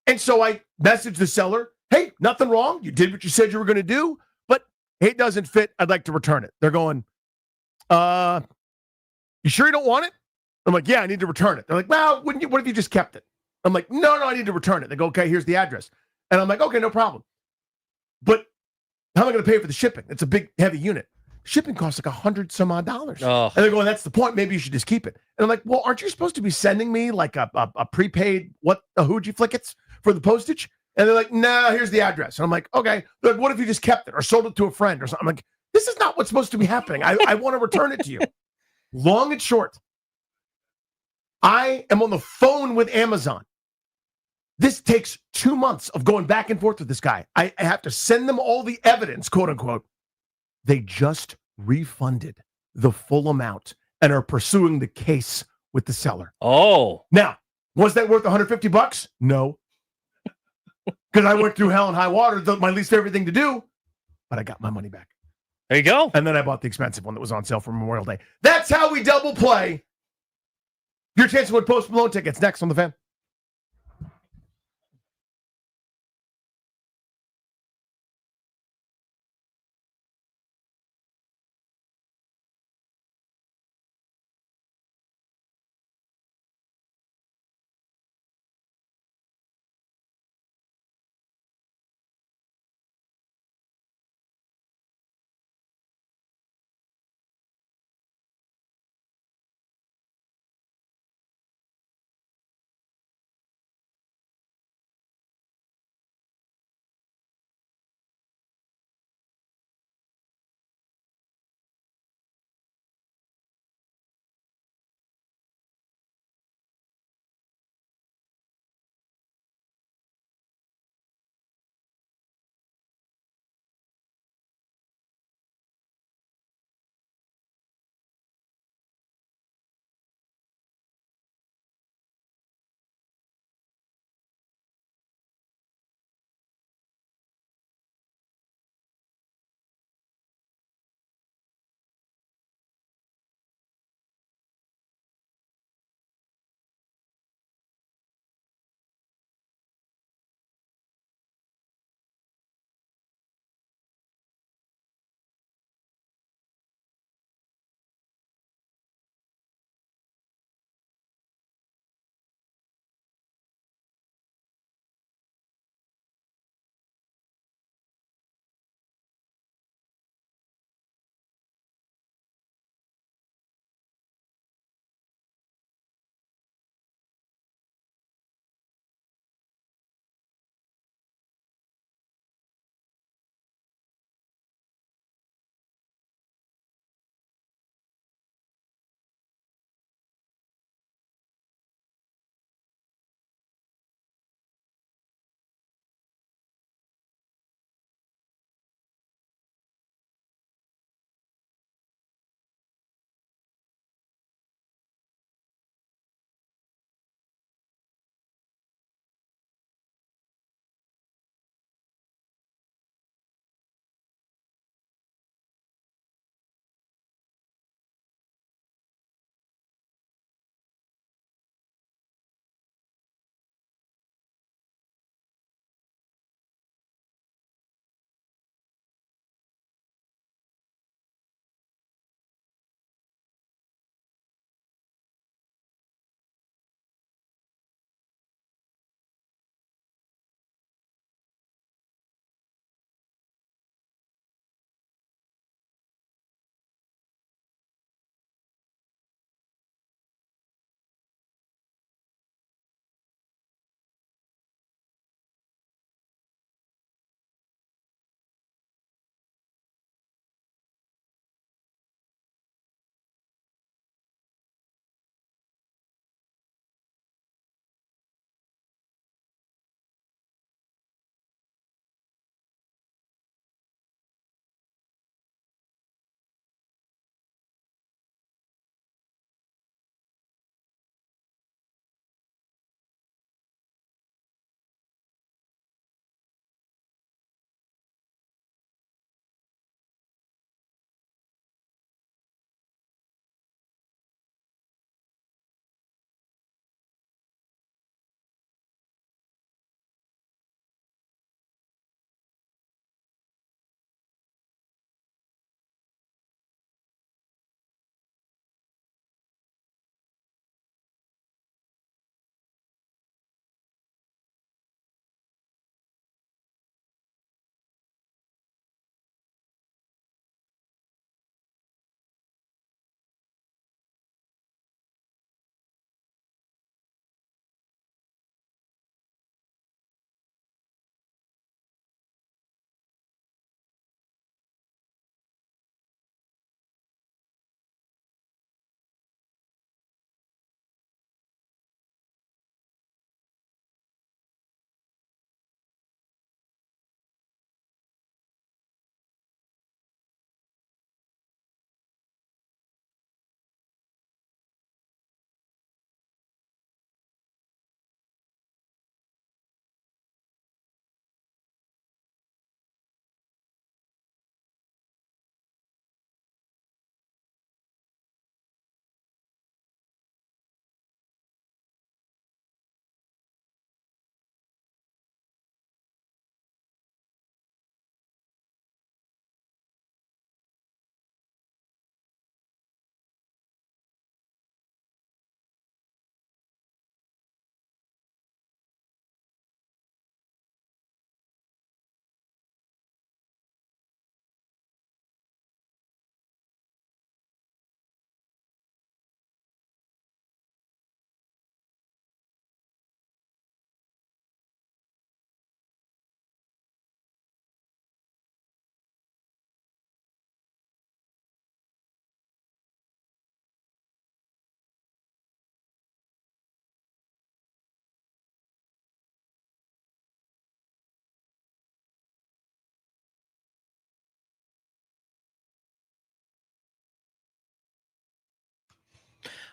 And so I messaged the seller, hey, nothing wrong. You did what you said you were going to do, but hey, it doesn't fit. I'd like to return it. They're going, you sure you don't want it? I'm like, yeah, I need to return it. They're like, well, what if you just kept it? I'm like, no, I need to return it. They go, okay, here's the address. And I'm like, okay, no problem. But how am I going to pay for the shipping? It's a big, heavy unit. Shipping costs like $100 some odd. Oh. And they're going, that's the point. Maybe you should just keep it. And I'm like, well, aren't you supposed to be sending me like a prepaid, a Hooji Flickets for the postage? And they're like, no, here's the address. And I'm like, okay. They're like, what if you just kept it or sold it to a friend or something? I'm like, this is not what's supposed to be happening. I want to return it to you. Long and short, I am on the phone with Amazon. This takes 2 months of going back and forth with this guy. I have to send them all the evidence, quote unquote. They just refunded the full amount and are pursuing the case with the seller. Oh. Now, was that worth $150? No. Because I went through hell and high water, my least favorite thing to do, but I got my money back. There you go. And then I bought the expensive one that was on sale for Memorial Day. That's how we double play. Your chance to win Post Malone tickets next on The Fan.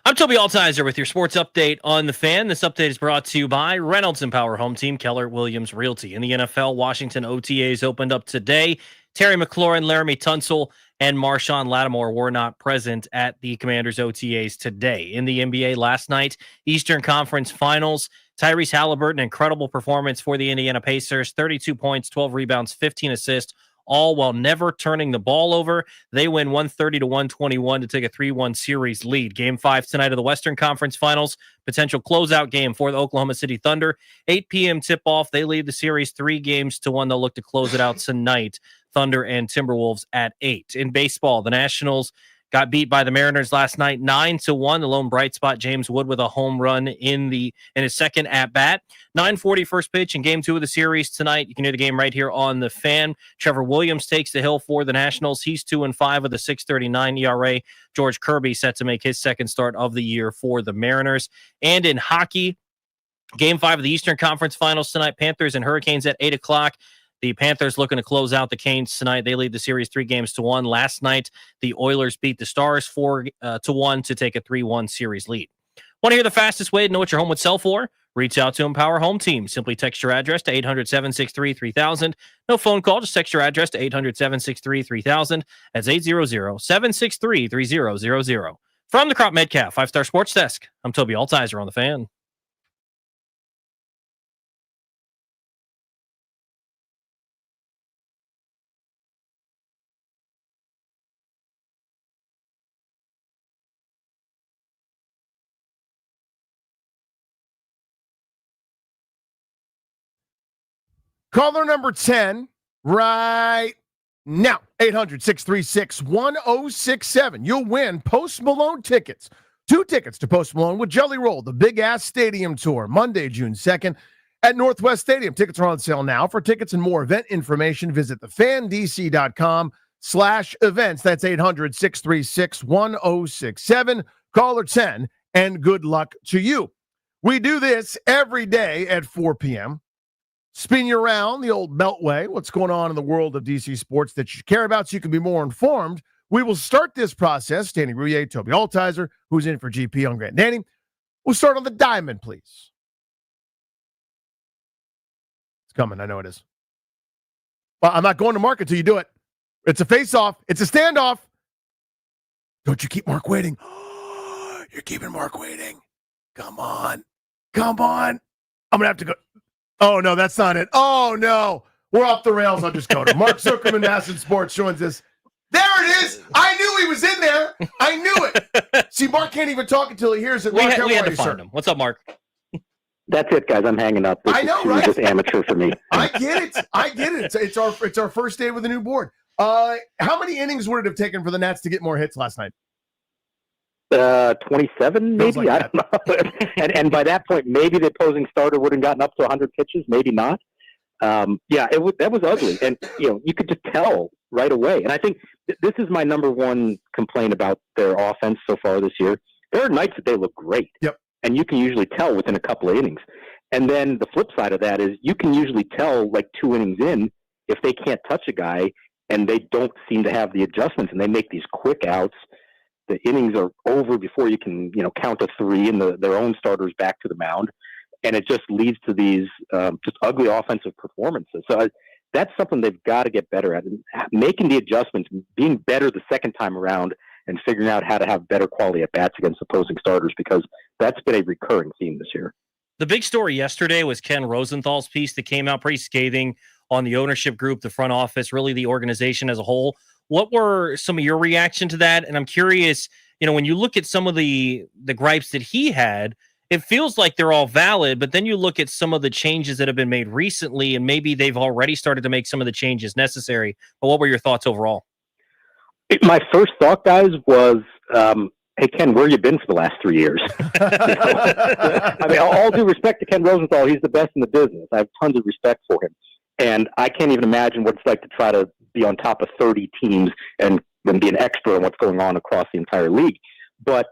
I'm Toby Altizer with your sports update on The Fan. This update is brought to you by Reynolds and Power Home Team, Keller Williams Realty. In the NFL, Washington OTAs opened up today. Terry McLaurin, Laramie Tunsil, and Marshawn Lattimore were not present at the Commanders OTAs today. In the NBA last night, Eastern Conference Finals, Tyrese Halliburton, incredible performance for the Indiana Pacers, 32 points, 12 rebounds, 15 assists, all while never turning the ball over. They win 130-121 to take a 3-1 series lead. Game 5 tonight of the Western Conference Finals, potential closeout game for the Oklahoma City Thunder. 8 p.m. tip-off. They lead the series 3-1. They'll look to close it out tonight. Thunder and Timberwolves at 8. In baseball, the Nationals got beat by the Mariners last night 9-1. The lone bright spot, James Wood, with a home run in his second at bat. 9:40 first pitch in game 2 of the series tonight. You can hear the game right here on The Fan. Trevor Williams takes the hill for the Nationals. He's 2-5 with a 6.39 ERA. George Kirby set to make his second start of the year for the Mariners. And in hockey, game 5 of the Eastern Conference Finals tonight. Panthers and Hurricanes at 8 o'clock. The Panthers looking to close out the Canes tonight. They lead the series 3-1. Last night, the Oilers beat the Stars 4-1 to take a 3-1 series lead. Want to hear the fastest way to know what your home would sell for? Reach out to Empower Home Team. Simply text your address to 800-763-3000. No phone call. Just text your address to 800-763-3000. That's 800-763-3000. From the Crop Medcalf 5-Star Sports Desk, I'm Toby Altizer on The Fan. Caller number 10 right now, 800-636-1067. You'll win Post Malone tickets. 2 tickets to Post Malone with Jelly Roll, the Big Ass Stadium Tour, Monday, June 2nd at Northwest Stadium. Tickets are on sale now. For tickets and more event information, visit thefandc.com/events. That's 800-636-1067. Caller 10, and good luck to you. We do this every day at 4 p.m. Spin you around the old Beltway, what's going on in the world of DC sports that you care about so you can be more informed. We will start this process. Danny Rouillet, Toby Altizer, who's in for GP on Grant Danny. We'll start on the diamond, please. It's coming. I know it is. Well, I'm not going to mark until you do it. It's a face-off. It's a standoff. Don't you keep Mark waiting. You're keeping Mark waiting. Come on. Come on. I'm going to have to go. Oh, no, that's not it. Oh, no. We're off the rails. I'll just go to Mark Zuckerman, Masson Sports, joins us. There it is. I knew he was in there. I knew it. See, Mark can't even talk until he hears it. We Mark, had to find him. What's up, Mark? That's it, guys. I'm hanging up. I know, right? Just amateur for me. I get it. It's our first day with a new board. How many innings would it have taken for the Nats to get more hits last night? 27, maybe. Like I don't know. and by that point, maybe the opposing starter would have gotten up to 100 pitches. Maybe not. That was ugly, and you could just tell right away. And I think this is my number one complaint about their offense so far this year. There are nights that they look great. Yep. And you can usually tell within a couple of innings. And then the flip side of that is you can usually tell like 2 innings in if they can't touch a guy and they don't seem to have the adjustments and they make these quick outs. The innings are over before you can, count to 3 and their own starters back to the mound. And it just leads to these just ugly offensive performances. So that's something they've got to get better at. And making the adjustments, being better the second time around and figuring out how to have better quality at bats against opposing starters, because that's been a recurring theme this year. The big story yesterday was Ken Rosenthal's piece that came out pretty scathing on the ownership group, the front office, really the organization as a whole. What were some of your reaction to that? And I'm curious, when you look at some of the gripes that he had, it feels like they're all valid, but then you look at some of the changes that have been made recently, and maybe they've already started to make some of the changes necessary. But what were your thoughts overall? My first thought, guys, was, hey, Ken, where you been for the last 3 years? I mean, all due respect to Ken Rosenthal, he's the best in the business. I have tons of respect for him. And I can't even imagine what it's like to try to be on top of 30 teams and be an expert on what's going on across the entire league. But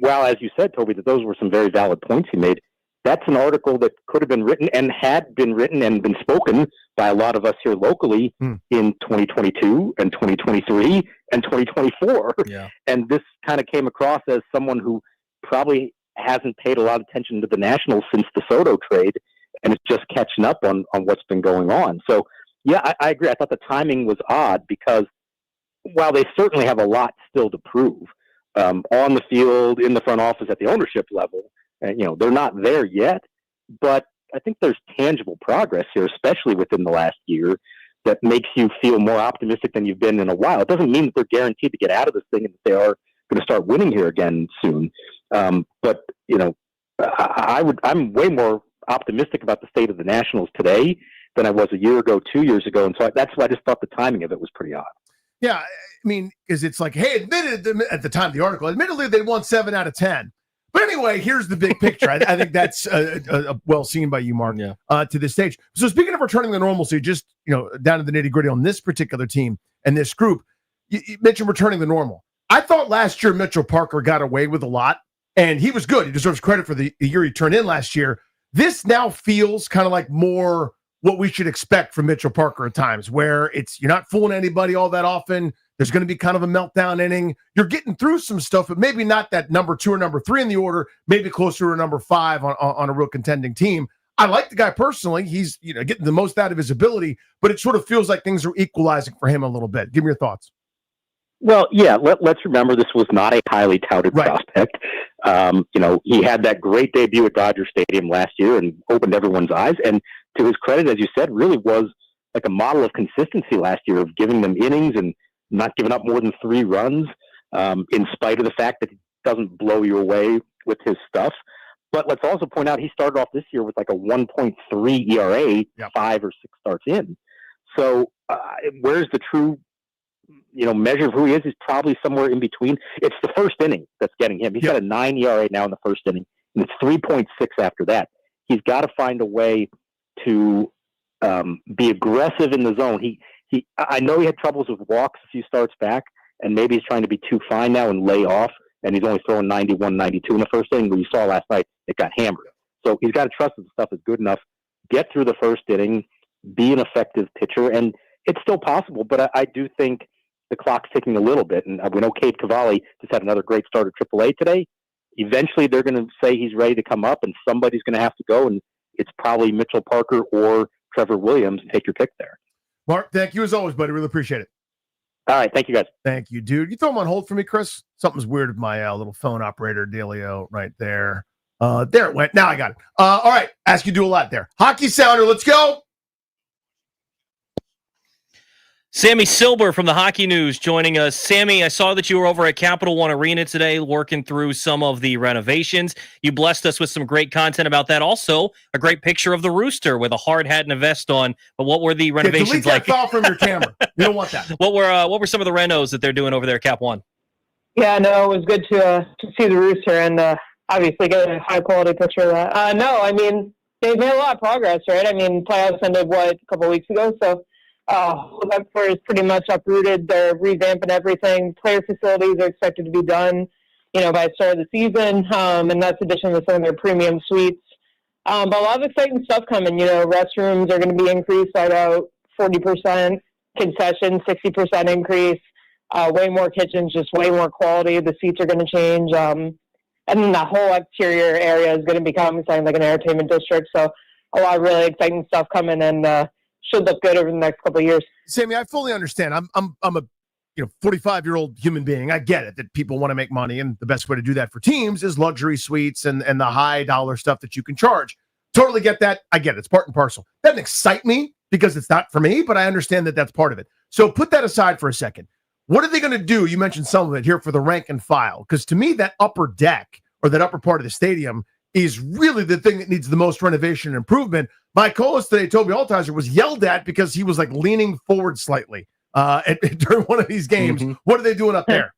while, as you said, Toby, that those were some very valid points he made, that's an article that could have been written and had been written and been spoken by a lot of us here locally in 2022 and 2023 and 2024. Yeah. And this kind of came across as someone who probably hasn't paid a lot of attention to the Nationals since the Soto trade, and it's just catching up on what's been going on. So, yeah, I agree. I thought the timing was odd because while they certainly have a lot still to prove on the field, in the front office, at the ownership level, and, they're not there yet, but I think there's tangible progress here, especially within the last year, that makes you feel more optimistic than you've been in a while. It doesn't mean that they're guaranteed to get out of this thing and that they are going to start winning here again soon. But I'm way more optimistic about the state of the Nationals today than I was a year ago, 2 years ago. And so that's why I just thought the timing of it was pretty odd. Yeah, I mean, because it's like, hey, at the time of the article, admittedly, they won 7 out of 10. But anyway, here's the big picture. I think that's well seen by you, Mark, to this stage. So speaking of returning to normalcy, just down to the nitty gritty on this particular team and this group, you mentioned returning to normal. I thought last year Mitchell Parker got away with a lot, and he was good. He deserves credit for the year he turned in last year. This now feels kind of like more what we should expect from Mitchell Parker at times, where you're not fooling anybody all that often. There's going to be kind of a meltdown inning. You're getting through some stuff, but maybe not that number 2 or number 3 in the order, maybe closer to number 5 on a real contending team. I like the guy personally. He's getting the most out of his ability, but it sort of feels like things are equalizing for him a little bit. Give me your thoughts. Well, yeah, let's remember this was not a highly touted prospect. He had that great debut at Dodger Stadium last year and opened everyone's eyes. And to his credit, as you said, really was like a model of consistency last year of giving them innings and not giving up more than 3 runs, in spite of the fact that he doesn't blow you away with his stuff. But let's also point out he started off this year with like a 1.3 ERA, 5 or 6 starts in. So where's the true measure of who he is? He's probably somewhere in between. It's the first inning that's getting him. He's got a 9 ERA now in the first inning, and it's 3.6 after that. He's got to find a way to be aggressive in the zone. I know he had troubles with walks a few starts back, and maybe he's trying to be too fine now and lay off, and he's only throwing 91, 92 in the first inning, but you saw last night it got hammered. So he's got to trust that the stuff is good enough, get through the first inning, be an effective pitcher, and it's still possible, but I do think the clock's ticking a little bit, and we know Cade Cavalli just had another great start at AAA today. Eventually, they're going to say he's ready to come up, and somebody's going to have to go, and it's probably Mitchell Parker or Trevor Williams. Take your pick there. Mark, thank you as always, buddy. Really appreciate it. All right. Thank you, guys. Thank you, dude. You throw him on hold for me, Chris? Something's weird with my little phone operator dealio right there. There it went. Now I got it. All right. Ask you to do a lot there. Hockey Sounder, let's go. Sammy Silber from the Hockey News joining us. Sammy, I saw that you were over at Capital One Arena today working through some of the renovations. You blessed us with some great content about that. Also, a great picture of the Rooster with a hard hat and a vest on. But what were the renovations like? Delete that file from your camera. You don't want that. What were some of the renos that they're doing over there at Cap One? Yeah, no, it was good to see the Rooster and obviously get a high-quality picture of that. No, I mean, they've made a lot of progress, right? I mean, playoffs ended, a couple of weeks ago, so Linebacker is pretty much uprooted. They're revamping everything. Player facilities are expected to be done, by the start of the season, and that's addition to some of their premium suites. But a lot of exciting stuff coming. Restrooms are going to be increased by about 40%, concessions 60% increase, way more kitchens, just way more quality. The seats are going to change, and then the whole exterior area is going to become something like an entertainment district. So a lot of really exciting stuff coming, and should look good over the next couple of years. Sammy, I fully understand. I'm a 45-year-old human being. I get it that people want to make money, and the best way to do that for teams is luxury suites and the high dollar stuff that you can charge. Totally get that. I get it. It's part and parcel. Doesn't excite me because it's not for me, but I understand that that's part of it. So put that aside for a second. What are they going to do? You mentioned some of it here for the rank and file, because to me, that upper deck or that upper part of the stadium is really the thing that needs the most renovation and improvement. My co-host today, Toby Altizer, was yelled at because he was leaning forward slightly during one of these games. Mm-hmm. What are they doing up there?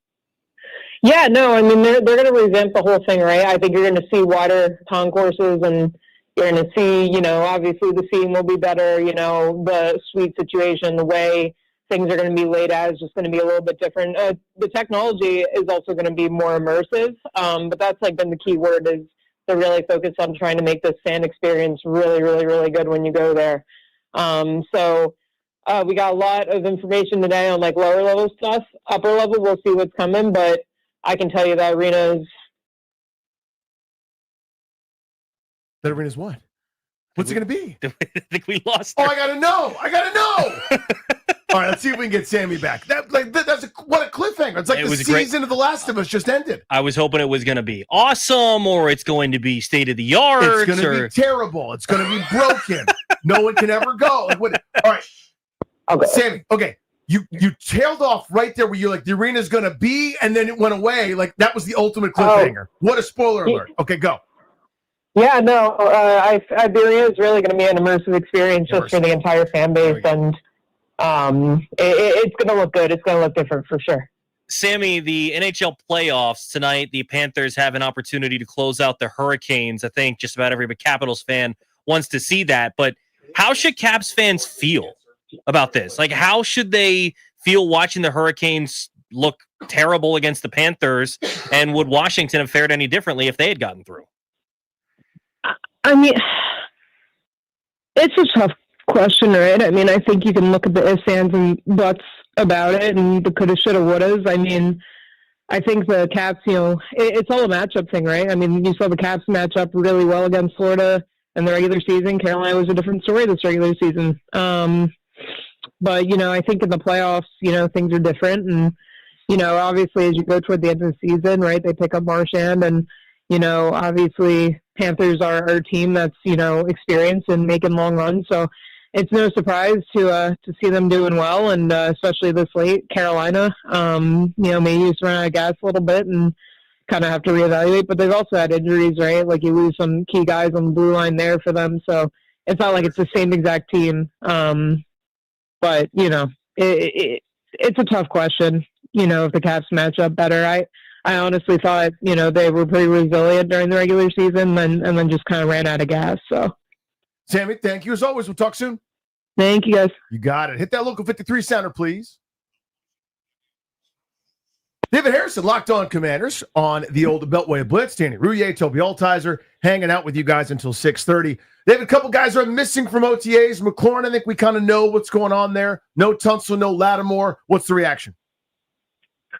Yeah, no, I mean, they're going to revamp the whole thing, right? I think you're going to see wider concourses, and you're going to see, obviously the seating will be better, the suite situation, the way things are going to be laid out is just going to be a little bit different. The technology is also going to be more immersive, but that's been the key word is they're really focused on trying to make this fan experience really, really, really good when you go there. So we got a lot of information today on lower level stuff. Upper level, we'll see what's coming, but I can tell you that arena is That arena's what? What's it going to be? I think we lost. Oh, I got to know. All right, let's see if we can get Sammy back. What a cliffhanger. It's like the season of The Last of Us just ended. I was hoping it was going to be awesome, or it's going to be state of the art. It's going to be terrible. It's going to be broken. No one can ever go. All right. Okay. Sammy, okay. You tailed off right there where you're like, the arena's going to be, and then it went away. Like, that was the ultimate cliffhanger. What a spoiler alert. Okay, go. Yeah, no, the arena is really going to be an immersive experience just for the entire fan base, and it's going to look good. It's going to look different for sure. Sammy, the NHL playoffs tonight, the Panthers have an opportunity to close out the Hurricanes. I think just about every Capitals fan wants to see that. But how should Caps fans feel about this? Like, how should they feel watching the Hurricanes look terrible against the Panthers? And would Washington have fared any differently if they had gotten through? I mean, it's a tough question, right? I mean, I think you can look at the ifs, ands, and buts about it, and the coulda, shoulda, wouldas. I mean, I think the Caps, it's all a matchup thing, right? I mean, you saw the Caps match up really well against Florida in the regular season. Carolina was a different story this regular season. But, I think in the playoffs, things are different. And, obviously as you go toward the end of the season, right, they pick up Marchand, and, obviously Panthers are a team that's, experienced and making long runs. So it's no surprise to see them doing well, and especially this late. Carolina, maybe just run out of gas a little bit and kind of have to reevaluate. But they've also had injuries, right? Like, you lose some key guys on the blue line there for them. So it's not like it's the same exact team. But, it's a tough question, if the Caps match up better. I honestly thought, they were pretty resilient during the regular season and then just kind of ran out of gas. So, Sammy, thank you as always. We'll talk soon. Thank you, guys. You got it. Hit that local 53 sounder, please. David Harrison, Locked On Commanders on the old Beltway of Blitz. Danny Rouillet, Toby Altizer, hanging out with you guys until 6:30. David, a couple guys are missing from OTAs. McLaurin, I think we kind of know what's going on there. No Tunsil, no Lattimore. What's the reaction?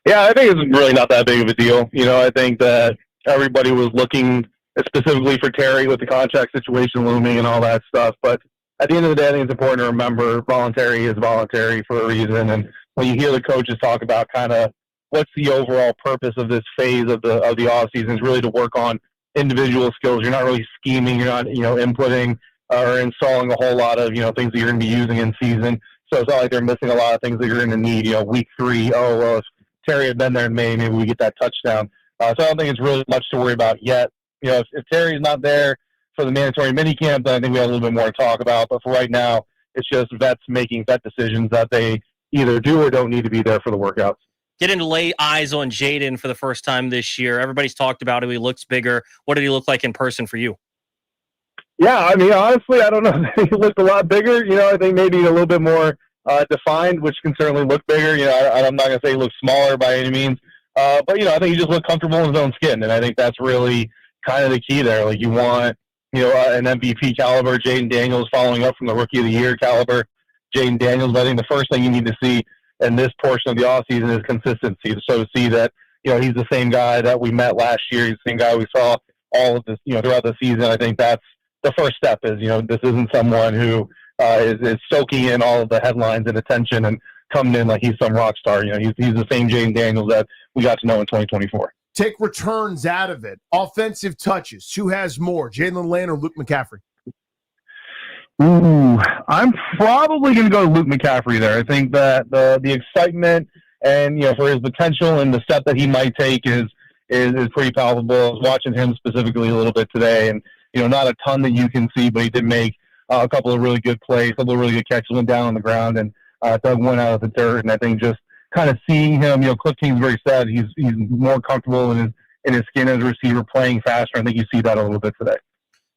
Yeah, I think it's really not that big of a deal. I think that everybody was looking specifically for Terry with the contract situation looming and all that stuff. But at the end of the day, I think it's important to remember voluntary is voluntary for a reason. And when you hear the coaches talk about kind of what's the overall purpose of this phase of the offseason, is really to work on individual skills. You're not really scheming. You're not, inputting or installing a whole lot of, things that you're going to be using in season. So it's not like they're missing a lot of things that you're going to need, week 3. Oh, well, if Terry had been there in May, maybe we get that touchdown. So I don't think it's really much to worry about yet. If Terry's not there for the mandatory minicamp, then I think we have a little bit more to talk about. But for right now, it's just vets making vet decisions that they either do or don't need to be there for the workouts. Getting to lay eyes on Jaden for the first time this year. Everybody's talked about him. He looks bigger. What did he look like in person for you? Yeah, I mean, honestly, I don't know. He looked a lot bigger. I think maybe a little bit more defined, which can certainly look bigger. I'm not going to say he looks smaller by any means. But, I think he just looked comfortable in his own skin. And I think that's really kind of the key there. Like, you want, an MVP caliber, Jaden Daniels following up from the Rookie of the Year caliber, Jaden Daniels. But I think the first thing you need to see in this portion of the offseason is consistency. So to see that, he's the same guy that we met last year. He's the same guy we saw all of this, throughout the season. I think that's the first step is, this isn't someone who is soaking in all of the headlines and attention and coming in like he's some rock star. He's the same Jaden Daniels that we got to know in 2024. Take returns out of it. Offensive touches. Who has more, Jalen Lane or Luke McCaffrey? Ooh, I'm probably going to go to Luke McCaffrey there. I think that the excitement and, for his potential and the step that he might take is pretty palpable. I was watching him specifically a little bit today, and, not a ton that you can see, but he did make a couple of really good plays, a couple of really good catches, went down on the ground and dug one out of the dirt. And I think just kind of seeing him, Cliff Kingsbury said he's more comfortable in his skin as a receiver, playing faster. I think you see that a little bit today.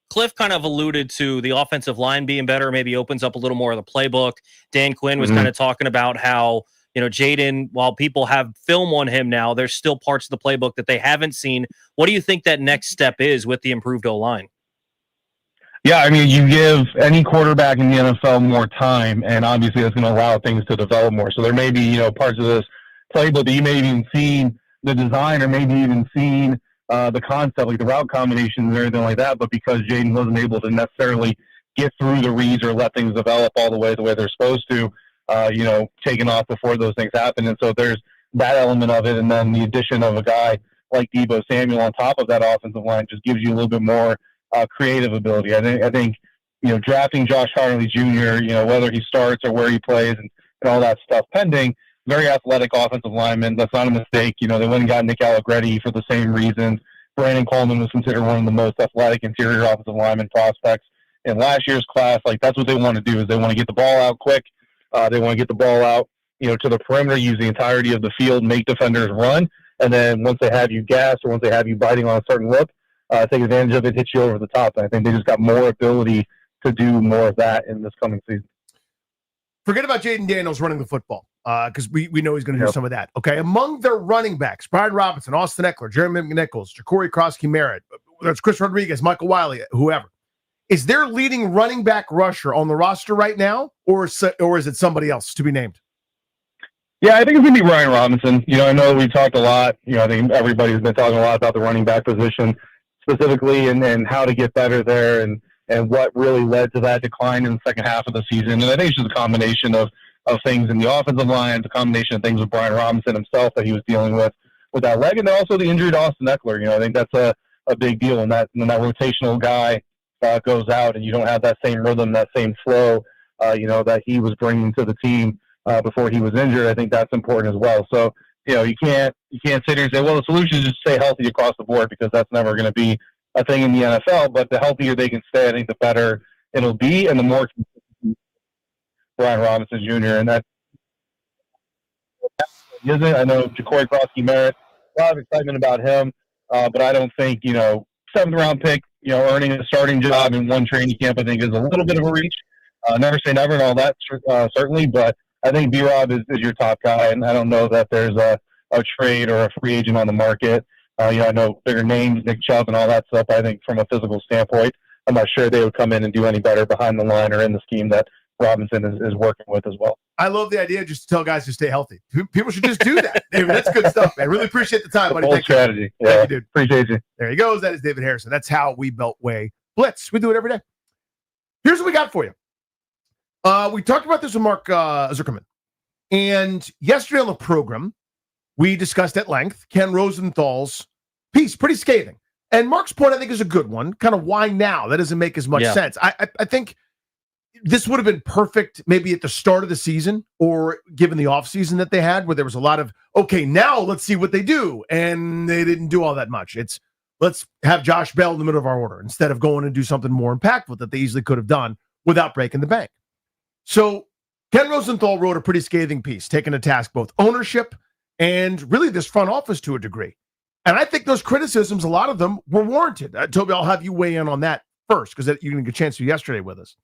Cliff kind of alluded to the offensive line being better, maybe opens up a little more of the playbook. Dan Quinn was kind of talking about how, Jaden, while people have film on him now, there's still parts of the playbook that they haven't seen. What do you think that next step is with the improved O-line? Yeah, I mean, you give any quarterback in the NFL more time, and obviously that's going to allow things to develop more. So there may be, parts of this playbook that you may have even seen the design or maybe even seen the concept, like the route combinations and everything like that. But because Jaden wasn't able to necessarily get through the reads or let things develop all the way they're supposed to, taking off before those things happen. And so there's that element of it. And then the addition of a guy like Deebo Samuel on top of that offensive line just gives you a little bit more creative ability. I think, drafting Josh Harley Jr., whether he starts or where he plays and all that stuff pending, very athletic offensive lineman. That's not a mistake. They went and got Nick Allegretti for the same reasons. Brandon Coleman was considered one of the most athletic interior offensive lineman prospects in last year's class. Like, that's what they want to do, is they want to get the ball out quick. They want to get the ball out, to the perimeter, use the entirety of the field, make defenders run. And then once they have you gassed or once they have you biting on a certain lip, take advantage of it, hit you over the top. And I think they just got more ability to do more of that in this coming season. Forget about Jaden Daniels running the football, because we know he's going to do some of that. Okay, among their running backs, Brian Robinson, Austin Eckler, Jeremy McNichols, Ja'Cory Krosky-Merritt, whether it's Chris Rodriguez, Michael Wiley, whoever, is their leading running back rusher on the roster right now, or is it somebody else to be named? Yeah, I think it's going to be Brian Robinson. I know we talked a lot. I think everybody's been talking a lot about the running back position specifically and how to get better there and what really led to that decline in the second half of the season. And I think it's just a combination of things in the offensive line, a combination of things with Brian Robinson himself that he was dealing with that leg, and then also the injury to Austin Eckler. I think that's a big deal when that rotational guy goes out and you don't have that same rhythm, that same flow, that he was bringing to the team before he was injured. I think that's important as well. So, you can't sit here and say, well, the solution is just stay healthy across the board, because that's never going to be a thing in the NFL. But the healthier they can stay, I think the better it'll be, and the more Brian Robinson Jr. And that isn't. I know Ja'Cory Krosky-Merritt, a lot of excitement about him, but I don't think, 7th round pick, earning a starting job in one training camp, I think is a little bit of a reach. Never say never and all that, certainly, but I think B-Rob is your top guy, and I don't know that there's a trade or a free agent on the market. I know bigger names, Nick Chubb and all that stuff. I think from a physical standpoint, I'm not sure they would come in and do any better behind the line or in the scheme that Robinson is working with as well. I love the idea just to tell guys to stay healthy. People should just do that. David, that's good stuff, man. Really appreciate the time, buddy. Whole strategy. Yeah. Thank you, dude. Appreciate you. There he goes. That is David Harrison. That's how we Beltway Blitz. We do it every day. Here's what we got for you. We talked about this with Mark Zuckerman. And yesterday on the program, we discussed at length Ken Rosenthal's piece, pretty scathing. And Mark's point, I think, is a good one. Kind of why now? That doesn't make as much sense. I think this would have been perfect maybe at the start of the season, or given the offseason that they had, where there was a lot of, okay, now let's see what they do. And they didn't do all that much. It's, let's have Josh Bell in the middle of our order instead of going and do something more impactful that they easily could have done without breaking the bank. So Ken Rosenthal wrote a pretty scathing piece, taking to task both ownership and really this front office to a degree. And I think those criticisms, a lot of them were warranted. Toby, I'll have you weigh in on that first, because you didn't get a chance to yesterday with us.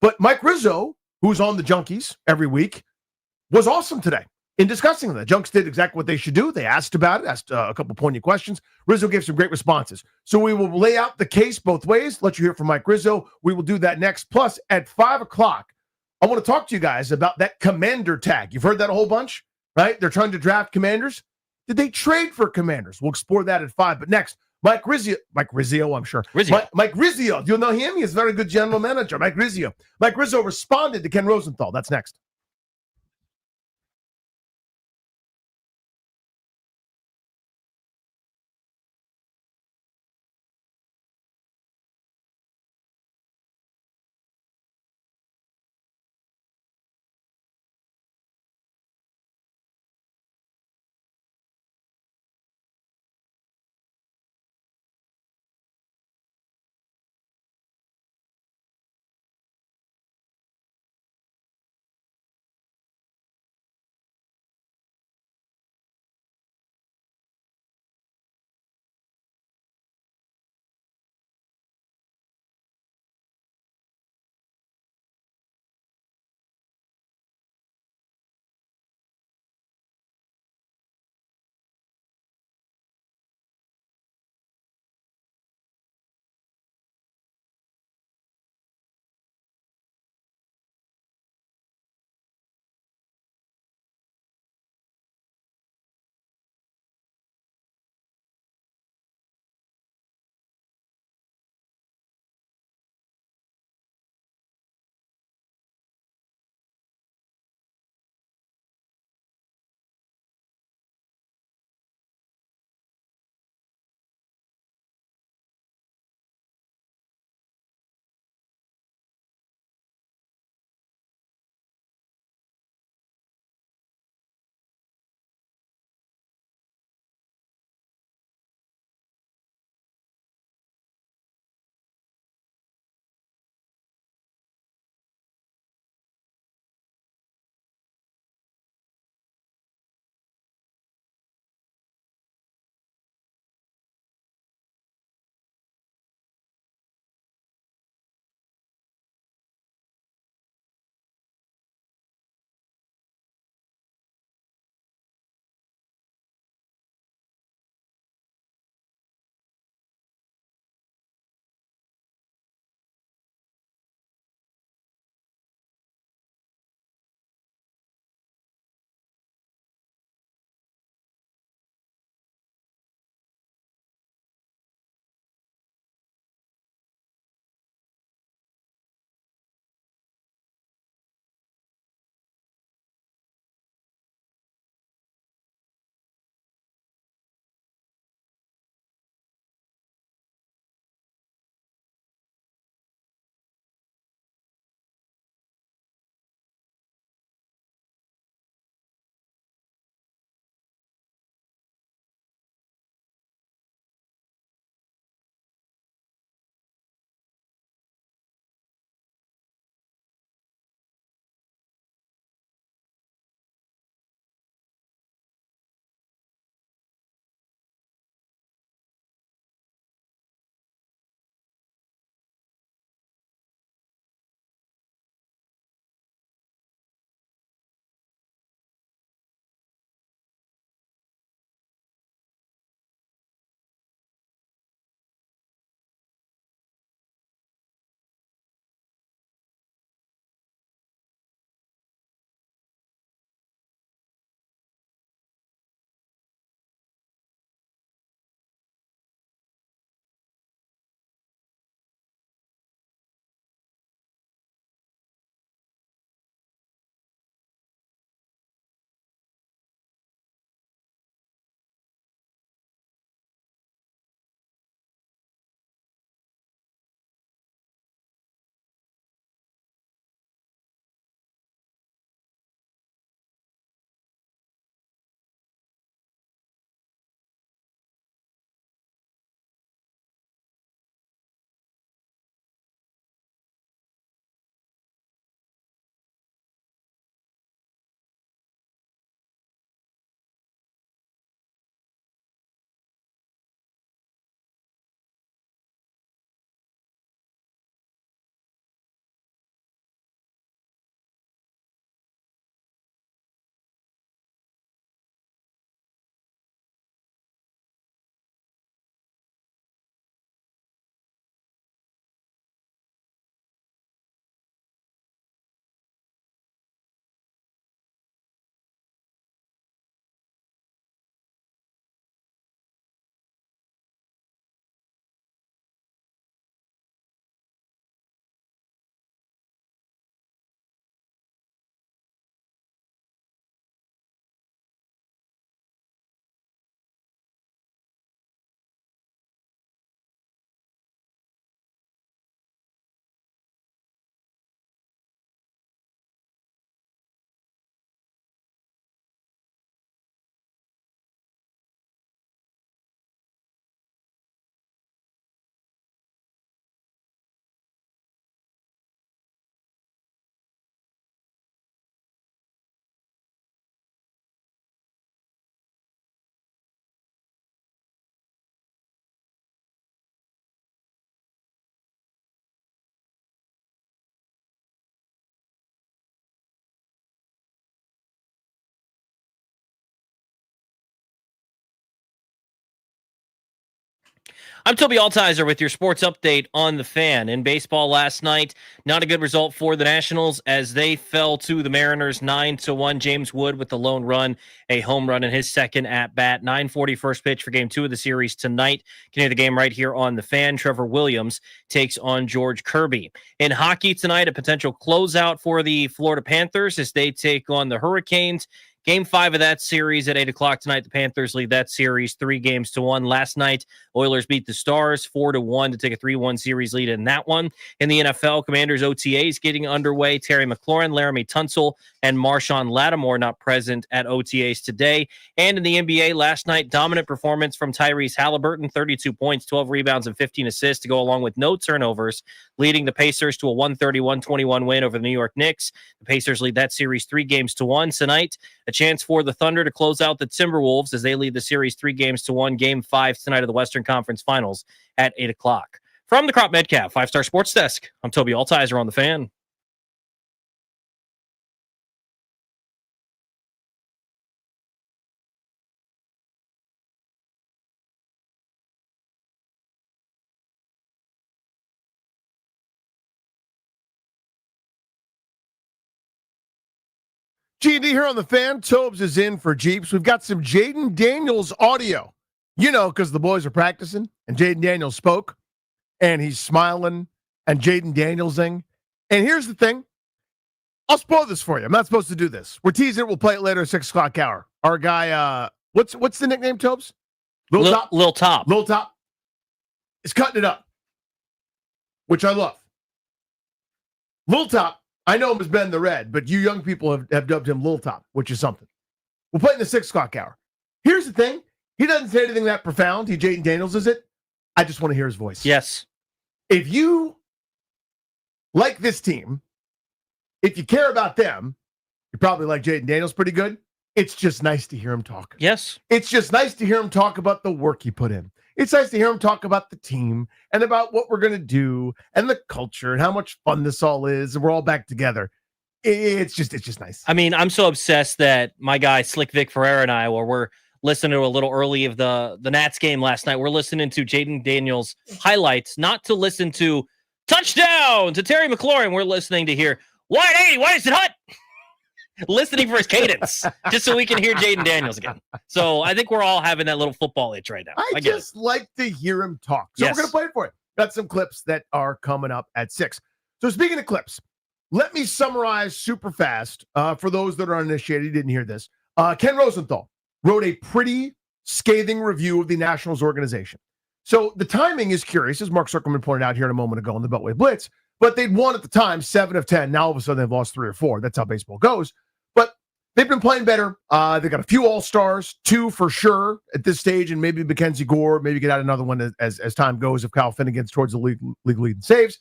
But Mike Rizzo, who's on the Junkies every week, was awesome today in discussing that. Junks did exactly what they should do. They asked about it, asked a couple poignant questions. Rizzo gave some great responses. So we will lay out the case both ways, let you hear from Mike Rizzo. We will do that next. Plus, at 5 o'clock, I want to talk to you guys about that commander tag. You've heard that a whole bunch, right? They're trying to draft commanders. Did they trade for commanders? We'll explore that at 5. But next, Mike Rizzo, I'm sure. Mike Rizzo. Do you know him? He's a very good general manager. Mike Rizzo. Mike Rizzo responded to Ken Rosenthal. That's next. I'm Toby Altizer with your sports update on the Fan. In baseball last night, not a good result for the Nationals as they fell to the Mariners 9-1. James Wood with the lone run, a home run in his second at bat. 9:40 first pitch for game 2 of the series tonight. Can hear the game right here on the Fan. Trevor Williams takes on George Kirby. In hockey tonight, a potential closeout for the Florida Panthers as they take on the Hurricanes. Game 5 of that series at 8 o'clock tonight. The Panthers lead that series 3-1. Last night, Oilers beat the Stars 4-1 to take a 3-1 series lead in that one. In the NFL, Commanders OTAs getting underway. Terry McLaurin, Laramie Tunsil, and Marshawn Lattimore not present at OTAs today. And in the NBA last night, dominant performance from Tyrese Halliburton, 32 points, 12 rebounds, and 15 assists to go along with no turnovers, leading the Pacers to a 131-21 win over the New York Knicks. The Pacers lead that series 3-1 tonight. A chance for the Thunder to close out the Timberwolves as they lead the series 3-1. Game 5 tonight of the Western Conference Finals at 8 o'clock. From the Crop Medcalf 5-Star Sports Desk, I'm Toby Altizer on the Fan. G&D here on the Fan. Tobes is in for Jeeps. We've got some Jaden Daniels audio. You know, because the boys are practicing, and Jaden Daniels spoke, and he's smiling, and Jaden Danielsing. And here's the thing. I'll spoil this for you. I'm not supposed to do this. We're teasing it. We'll play it later at 6 o'clock hour. Our guy, what's the nickname, Tobes? Lil Top. Lil Top is cutting it up, which I love. Lil Top, I know him as Ben the Red, but you young people have dubbed him Lil Top, which is something. We'll play in the 6 o'clock hour. Here's the thing. He doesn't say anything that profound. He Jaden Daniels is it. I just want to hear his voice. Yes. If you like this team, if you care about them, you probably like Jaden Daniels pretty good. It's just nice to hear him talk. Yes. It's just nice to hear him talk about the work he put in. It's nice to hear him talk about the team and about what we're going to do and the culture and how much fun this all is. And we're all back together. It's just nice. I mean, I'm so obsessed that my guy Slick Vic Ferrer and I, where we're listening to a little early of the Nats game last night, we're listening to Jaden Daniels highlights, not to listen to touchdown to Terry McLaurin. We're listening to hear wide 80, why is it hot? Listening for his cadence, just so we can hear Jaden Daniels again. So I think we're all having that little football itch right now. I just like to hear him talk. So Yes. we're going to play it for you. Got some clips that are coming up at 6. So speaking of clips, let me summarize super fast for those that are uninitiated, didn't hear this. Ken Rosenthal wrote a pretty scathing review of the Nationals organization. So the timing is curious, as Mark Zuckerman pointed out here a moment ago on the Beltway Blitz, but they'd won at the time 7 of 10. Now all of a sudden they've lost 3 or 4. That's how baseball goes. But they've been playing better. They've got a few all-stars, 2 for sure at this stage, and maybe Mackenzie Gore, maybe get out another one as time goes if Kyle Finnegan's towards the league lead in saves,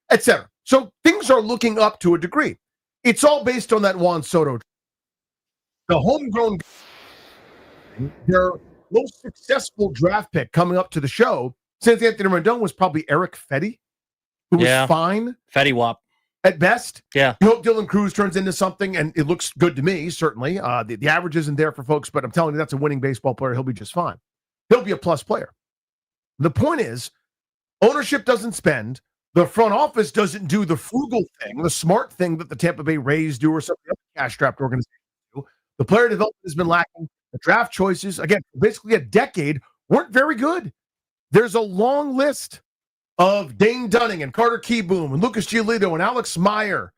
etc. So things are looking up to a degree. It's all based on that Juan Soto. The homegrown, their most successful draft pick coming up to the show since Anthony Rendon was probably Eric Fetty, who was fine. Fetty Wap. At best. Yeah. You hope Dylan Cruz turns into something, and it looks good to me, certainly. The average isn't there for folks, but I'm telling you, that's a winning baseball player. He'll be just fine. He'll be a plus player. The point is, ownership doesn't spend. The front office doesn't do the frugal thing, the smart thing that the Tampa Bay Rays do or some of the other cash-strapped organizations do. The player development has been lacking. The draft choices, again, basically a decade, weren't very good. There's a long list of Dane Dunning and Carter Keyboom and Lucas Giolito and Alex Meyer.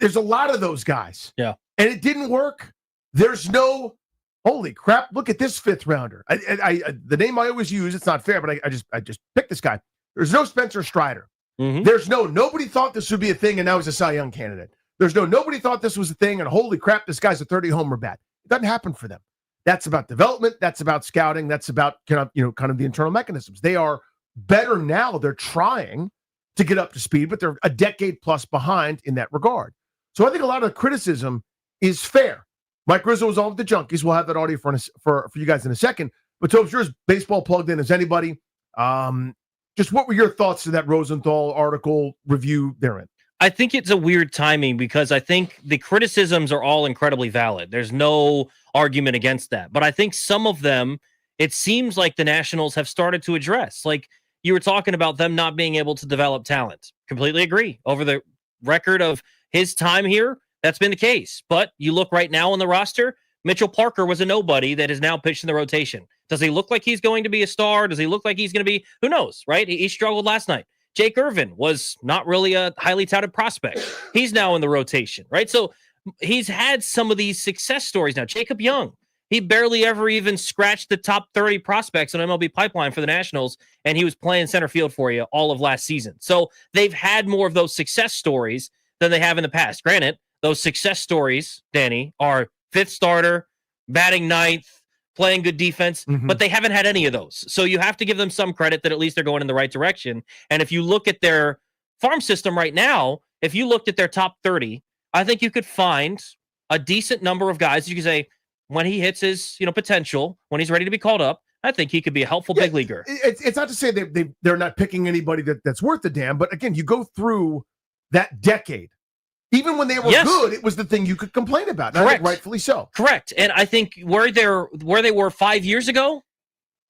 There's a lot of those guys. Yeah. And it didn't work. There's no, holy crap, look at this 5th rounder. The name I always use, it's not fair, but I just picked this guy. There's no Spencer Strider. Mm-hmm. There's nobody thought this would be a thing, and now he's a Cy Young candidate. There's nobody thought this was a thing, and holy crap, this guy's a 30 homer bat. It doesn't happen for them. That's about development. That's about scouting. That's about kind of the internal mechanisms. They are better now. They're trying to get up to speed, but they're a decade plus behind in that regard. So I think a lot of the criticism is fair. Mike Rizzo was on with the Junkies. We'll have that audio for you guys in a second. But Tobes, you're as baseball plugged in as anybody. Just what were your thoughts to that Rosenthal article review therein? I think it's a weird timing because I think the criticisms are all incredibly valid. There's no argument against that. But I think some of them, it seems like the Nationals have started to address. Like you were talking about them not being able to develop talent. Completely agree. Over the record of his time here, that's been the case. But you look right now on the roster, Mitchell Parker was a nobody that is now pitched in the rotation. Does he look like he's going to be a star? Does he look like he's going to be? Who knows, right? He struggled last night. Jake Irvin was not really a highly touted prospect. He's now in the rotation, right? So he's had some of these success stories now. Jacob Young, he barely ever even scratched the top 30 prospects on MLB Pipeline for the Nationals, and he was playing center field for you all of last season. So they've had more of those success stories than they have in the past. Granted, those success stories, Danny, are fifth starter, batting ninth, playing good defense, but they haven't had any of those. So you have to give them some credit that at least they're going in the right direction. And if you look at their farm system right now, if you looked at their top 30, I think you could find a decent number of guys you could say, when he hits his potential, when he's ready to be called up, I think he could be a helpful big leaguer. It's not to say they're not picking anybody that's worth a damn, but again, you go through that decade. Even when they were good, it was the thing you could complain about. And I think rightfully so. Correct. And I think where they were 5 years ago,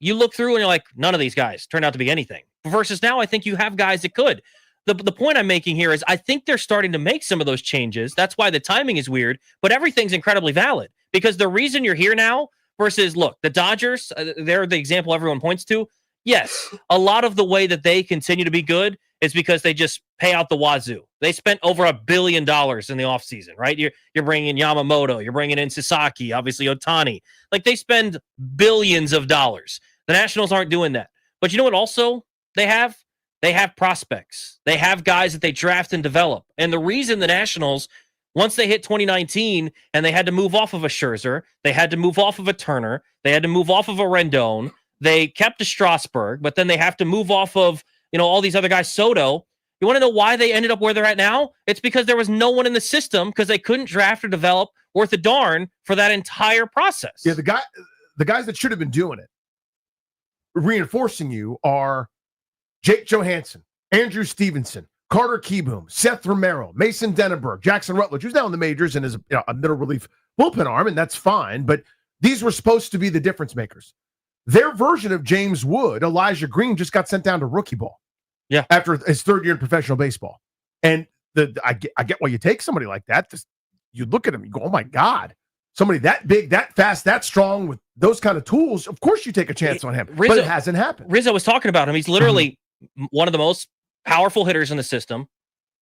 you look through and you're like, none of these guys turned out to be anything. Versus now, I think you have guys that could. The point I'm making here is I think they're starting to make some of those changes. That's why the timing is weird, but everything's incredibly valid. Because the reason you're here now versus, look, the Dodgers, they're the example everyone points to. Yes, a lot of the way that they continue to be good is because they just pay out the wazoo. They spent over $1 billion in the offseason, right? You're bringing in Yamamoto, you're bringing in Sasaki, obviously Ohtani. Like they spend billions of dollars. The Nationals aren't doing that. But you know what also they have? They have prospects. They have guys that they draft and develop. And the reason the Nationals, once they hit 2019 and they had to move off of a Scherzer, they had to move off of a Turner, they had to move off of a Rendon, they kept a Strasburg, but then they have to move off of all these other guys, Soto. You want to know why they ended up where they're at now? It's because there was no one in the system because they couldn't draft or develop worth a darn for that entire process. Yeah, the guys that should have been doing it, reinforcing you, are Jake Johansson, Andrew Stevenson, Carter Kieboom, Seth Romero, Mason Denenberg, Jackson Rutledge, who's now in the majors and is a middle relief bullpen arm, and that's fine. But these were supposed to be the difference makers. Their version of James Wood, Elijah Green, just got sent down to rookie ball. Yeah, after his third year in professional baseball. And I get why you take somebody like that. You look at him, you go, oh my God, somebody that big, that fast, that strong with those kind of tools. Of course, you take a chance on him, but it hasn't happened. Rizzo was talking about him. He's literally one of the most powerful hitters in the system.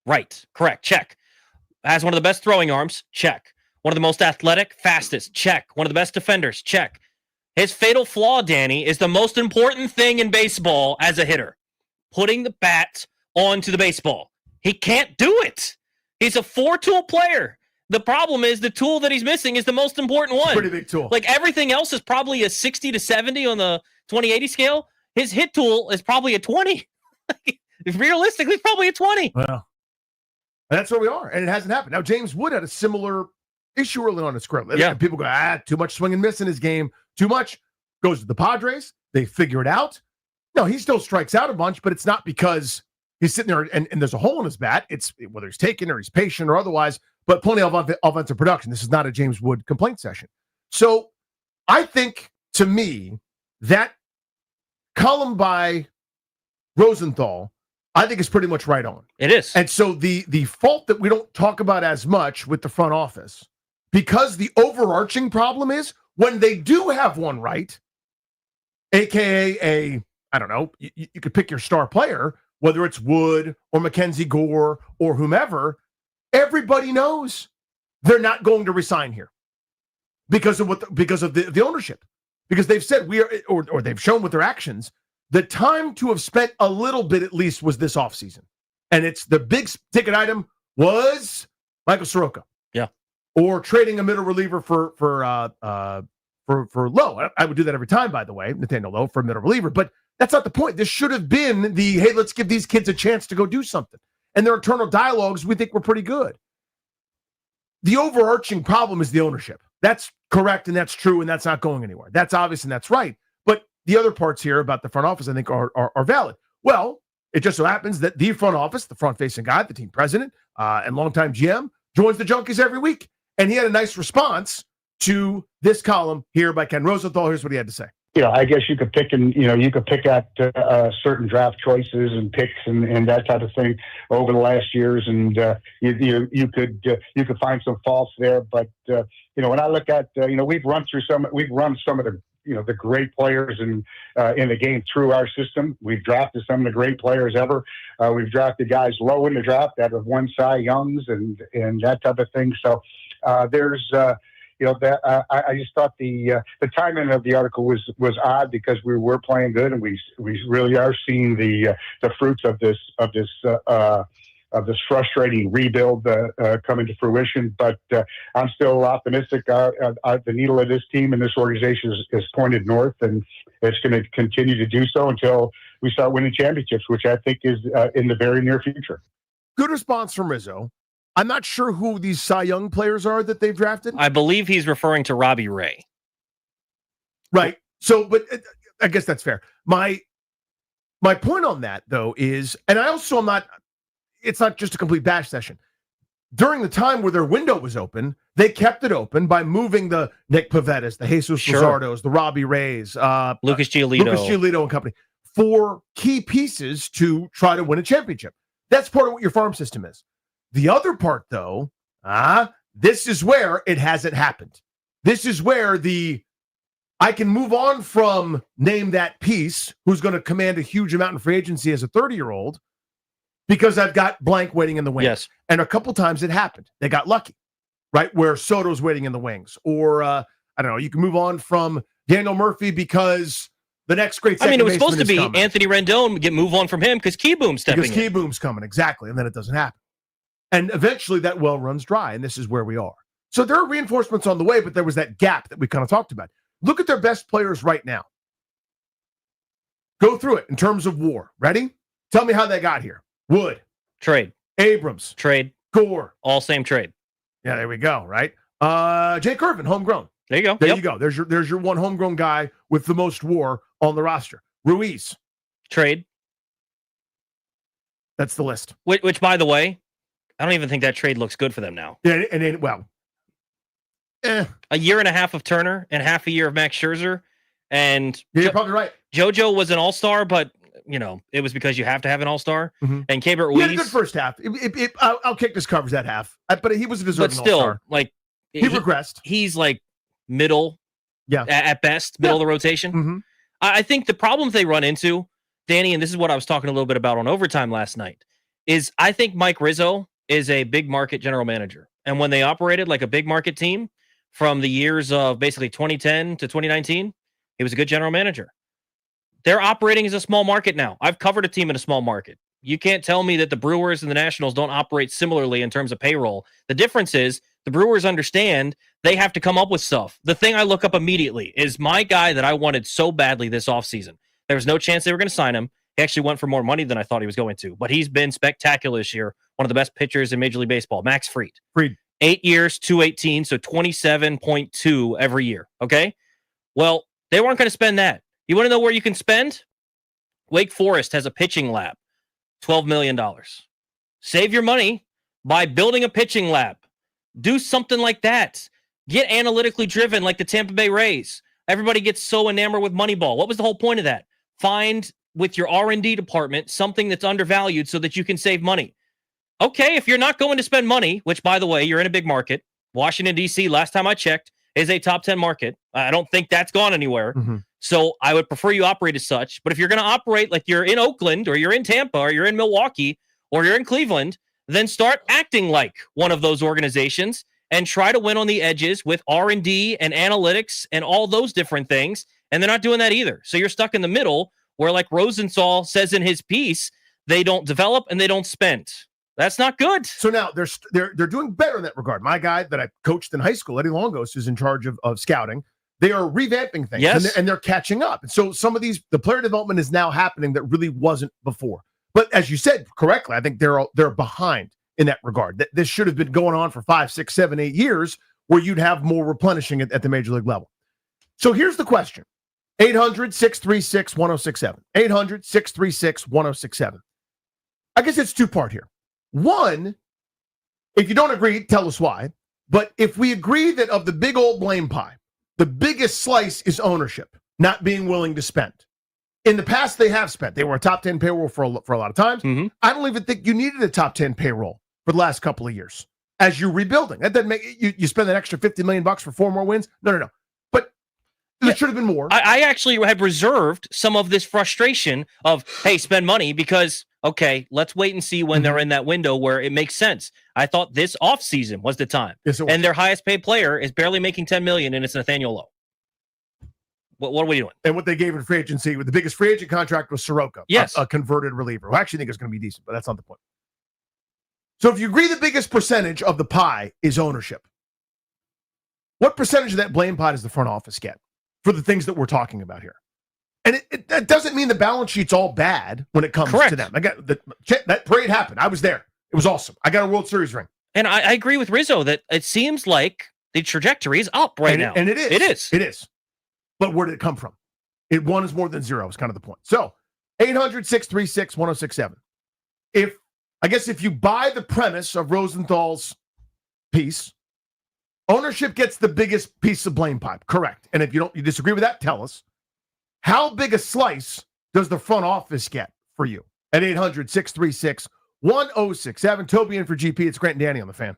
Right, correct, check. Has one of the best throwing arms, check. One of the most athletic, fastest, check. One of the best defenders, check. His fatal flaw, Danny, is the most important thing in baseball as a hitter. Putting the bat onto the baseball. He can't do it. He's a 4-tool player. The problem is the tool that he's missing is the most important one. Pretty big tool. Like everything else is probably a 60 to 70 on the 20/80 scale. His hit tool is probably a 20. Realistically, it's probably a 20. Well, that's where we are, and it hasn't happened. Now, James Wood had a similar issue early on his career. Yeah. People go, too much swing and miss in his game. Too much. Goes to the Padres. They figure it out. No, he still strikes out a bunch, but it's not because he's sitting there and there's a hole in his bat. It's whether he's taken or he's patient or otherwise, but plenty of offensive production. This is not a James Wood complaint session. So I think, to me, that column by Rosenthal, I think is pretty much right on. It is. And so the fault that we don't talk about as much with the front office, because the overarching problem is when they do have one right, AKA I don't know, you could pick your star player, whether it's Wood or Mackenzie Gore or whomever, everybody knows they're not going to resign here because of the ownership. Because they've said or they've shown with their actions, the time to have spent a little bit at least was this offseason. And it's the big ticket item was Michael Soroka. Yeah. Or trading a middle reliever for Lowe. I would do that every time, by the way, Nathaniel Lowe for a middle reliever. But that's not the point. This should have been hey, let's give these kids a chance to go do something. And their internal dialogues, we think, were pretty good. The overarching problem is the ownership. That's correct, and that's true, and that's not going anywhere. That's obvious, and that's right. But the other parts here about the front office, I think, are valid. Well, it just so happens that the front office, the front-facing guy, the team president, and longtime GM, joins the Junkies every week. And he had a nice response to this column here by Ken Rosenthal. Here's what he had to say. I guess you could pick at certain draft choices and picks and that type of thing over the last years, and you could find some faults there. But when I look at we've run some of the great players in the game through our system. We've drafted some of the great players ever. We've drafted guys low in the draft that have won Cy Youngs and that type of thing. So there's. I just thought the timing of the article was odd because we were playing good, and we really are seeing the fruits of this frustrating rebuild coming to fruition. But I'm still optimistic. The needle of this team and this organization is pointed north, and it's going to continue to do so until we start winning championships, which I think is in the very near future. Good response from Rizzo. I'm not sure who these Cy Young players are that they've drafted. I believe he's referring to Robbie Ray. Right. So, but I guess that's fair. My point on that, though, is, and I also am not, it's not just a complete bash session. During the time where their window was open, they kept it open by moving the Nick Pavettas, the Jesus Luzardos, the Robbie Rays, Lucas Giolito and company, for key pieces to try to win a championship. That's part of what your farm system is. The other part, though, this is where it hasn't happened. This is where I can move on from name that piece who's going to command a huge amount in free agency as a 30-year-old because I've got blank waiting in the wings. Yes. And a couple times it happened. They got lucky, right? Where Soto's waiting in the wings. Or, I don't know, you can move on from Daniel Murphy because the next great second it was baseman supposed to be coming. Anthony Rendon, move on from him because Keyboom's stepping in. Because Keyboom's coming, exactly. And then it doesn't happen. And eventually that well runs dry, and this is where we are. So there are reinforcements on the way, but there was that gap that we kind of talked about. Look at their best players right now. Go through it in terms of WAR. Ready? Tell me how they got here. Wood. Trade. Abrams. Trade. Gore. All same trade. Yeah, there we go, right? Jake Irvin, homegrown. There you go. There you go. There's your one homegrown guy with the most WAR on the roster. Ruiz. Trade. That's the list. Which, by the way, I don't even think that trade looks good for them now. Yeah, and well, a year and a half of Turner and half a year of Max Scherzer, and you're probably right. JoJo was an all-star, but it was because you have to have an all-star. Mm-hmm. And Keibert Ruiz, he had a good first half. I'll kick this covers that half, but he was a deserving all-star. He regressed. He's like middle, at best, middle of the rotation. Mm-hmm. I think the problems they run into, Danny, and this is what I was talking a little bit about on Overtime last night, is I think Mike Rizzo is a big market general manager. And when they operated like a big market team from the years of basically 2010 to 2019, he was a good general manager. They're operating as a small market now. I've covered a team in a small market. You can't tell me that the Brewers and the Nationals don't operate similarly in terms of payroll. The difference is the Brewers understand they have to come up with stuff. The thing I look up immediately is my guy that I wanted so badly this offseason. There was no chance they were going to sign him. He actually went for more money than I thought he was going to, but he's been spectacular this year. One of the best pitchers in Major League Baseball, Max Fried. 8 years, 218, so 27.2 every year. Okay? Well, they weren't going to spend that. You want to know where you can spend? Wake Forest has a pitching lab. $12 million. Save your money by building a pitching lab. Do something like that. Get analytically driven like the Tampa Bay Rays. Everybody gets so enamored with Moneyball. What was the whole point of that? Find with your R&D department something that's undervalued so that you can save money. Okay, if you're not going to spend money, which, by the way, you're in a big market. Washington, D.C., last time I checked, is a top 10 market. I don't think that's gone anywhere. Mm-hmm. So I would prefer you operate as such. But if you're going to operate like you're in Oakland or you're in Tampa or you're in Milwaukee or you're in Cleveland, then start acting like one of those organizations and try to win on the edges with R&D and analytics and all those different things. And they're not doing that either. So you're stuck in the middle where, like Rosenthal says in his piece, they don't develop and they don't spend. That's not good. So now they're doing better in that regard. My guy that I coached in high school, Eddie Longos, is in charge of scouting. They are revamping things, yes, and they're catching up. And so some of the player development is now happening that really wasn't before. But as you said correctly, I think they're behind in that regard. This should have been going on for 5, 6, 7, 8 years where you'd have more replenishing at the major league level. So here's the question. 800-636-1067. 800-636-1067. I guess it's two-part here. One, if you don't agree, tell us why. But if we agree that of the big old blame pie, the biggest slice is ownership, not being willing to spend. In the past, they have spent. They were a top 10 payroll for a lot of times. I don't even think you needed a top 10 payroll for the last couple of years as you're rebuilding. That doesn't make you spend an extra $50 million for 4 more wins. No. But there should have been more. I actually had reserved some of this frustration of, hey, spend money because, okay, let's wait and see when they're in that window where it makes sense. I thought this offseason was the time. Yes, it was. And their highest paid player is barely making $10 million, and it's Nathaniel Lowe. What are we doing? And what they gave in free agency, with the biggest free agent contract was Soroka, yes, a converted reliever, who I actually think is going to be decent, but that's not the point. So if you agree the biggest percentage of the pie is ownership, what percentage of that blame pot does the front office get for the things that we're talking about here? And that doesn't mean the balance sheet's all bad when it comes to them. I got that parade happened. I was there. It was awesome. I got a World Series ring. And I agree with Rizzo that it seems like the trajectory is up now. And it is. It is. But where did it come from? One is more than zero is kind of the point. So 800-636-1067. If you buy the premise of Rosenthal's piece, ownership gets the biggest piece of blame pipe. Correct. And if you disagree with that, tell us. How big a slice does the front office get for you? At 800-636-1067. Toby in for GP. It's Grant and Danny on the Fan.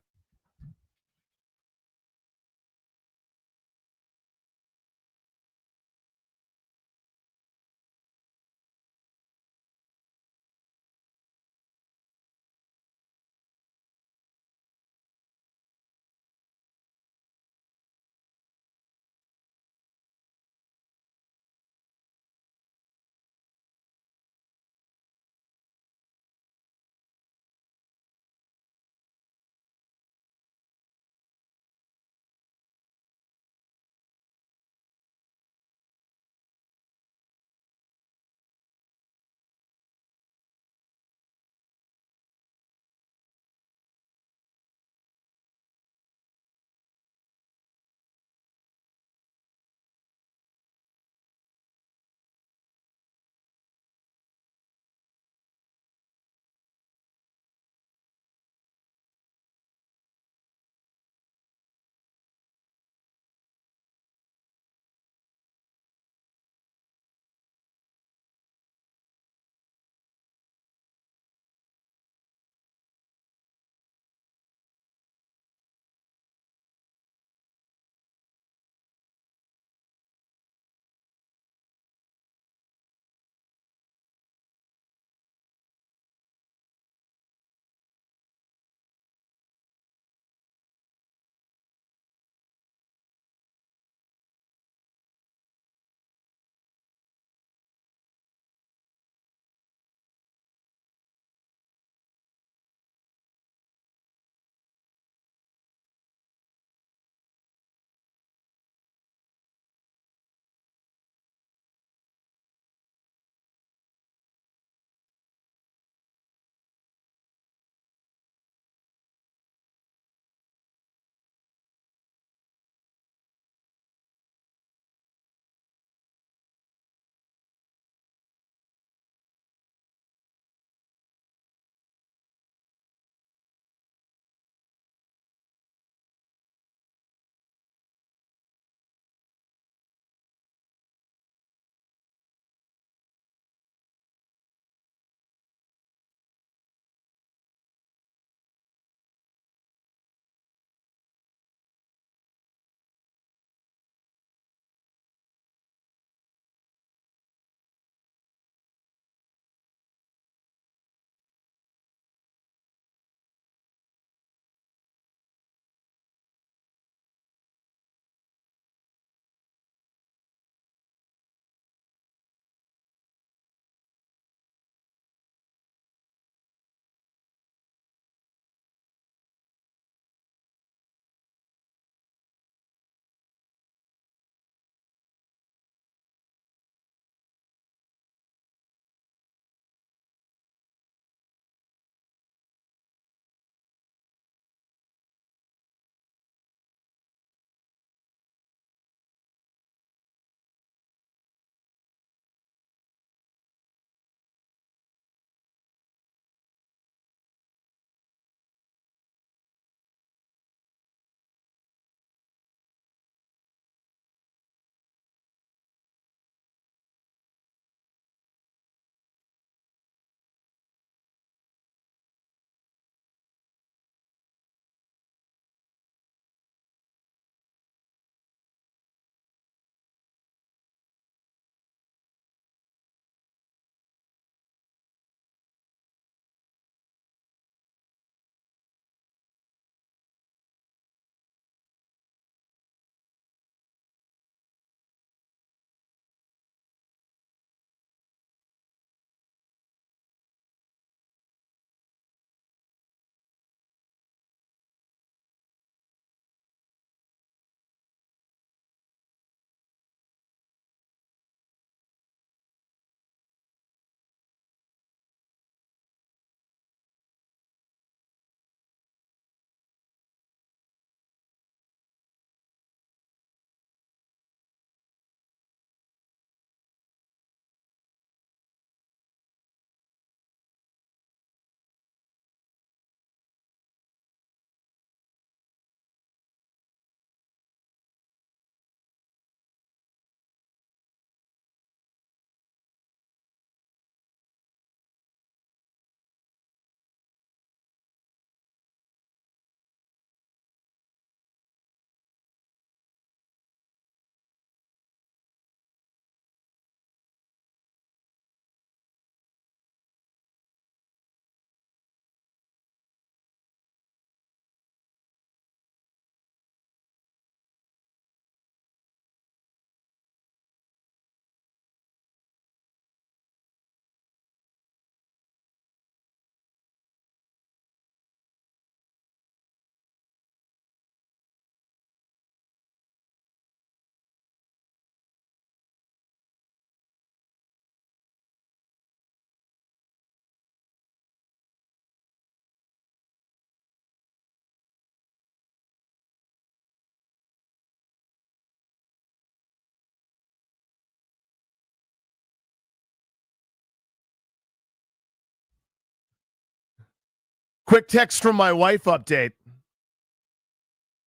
Quick text from my wife update.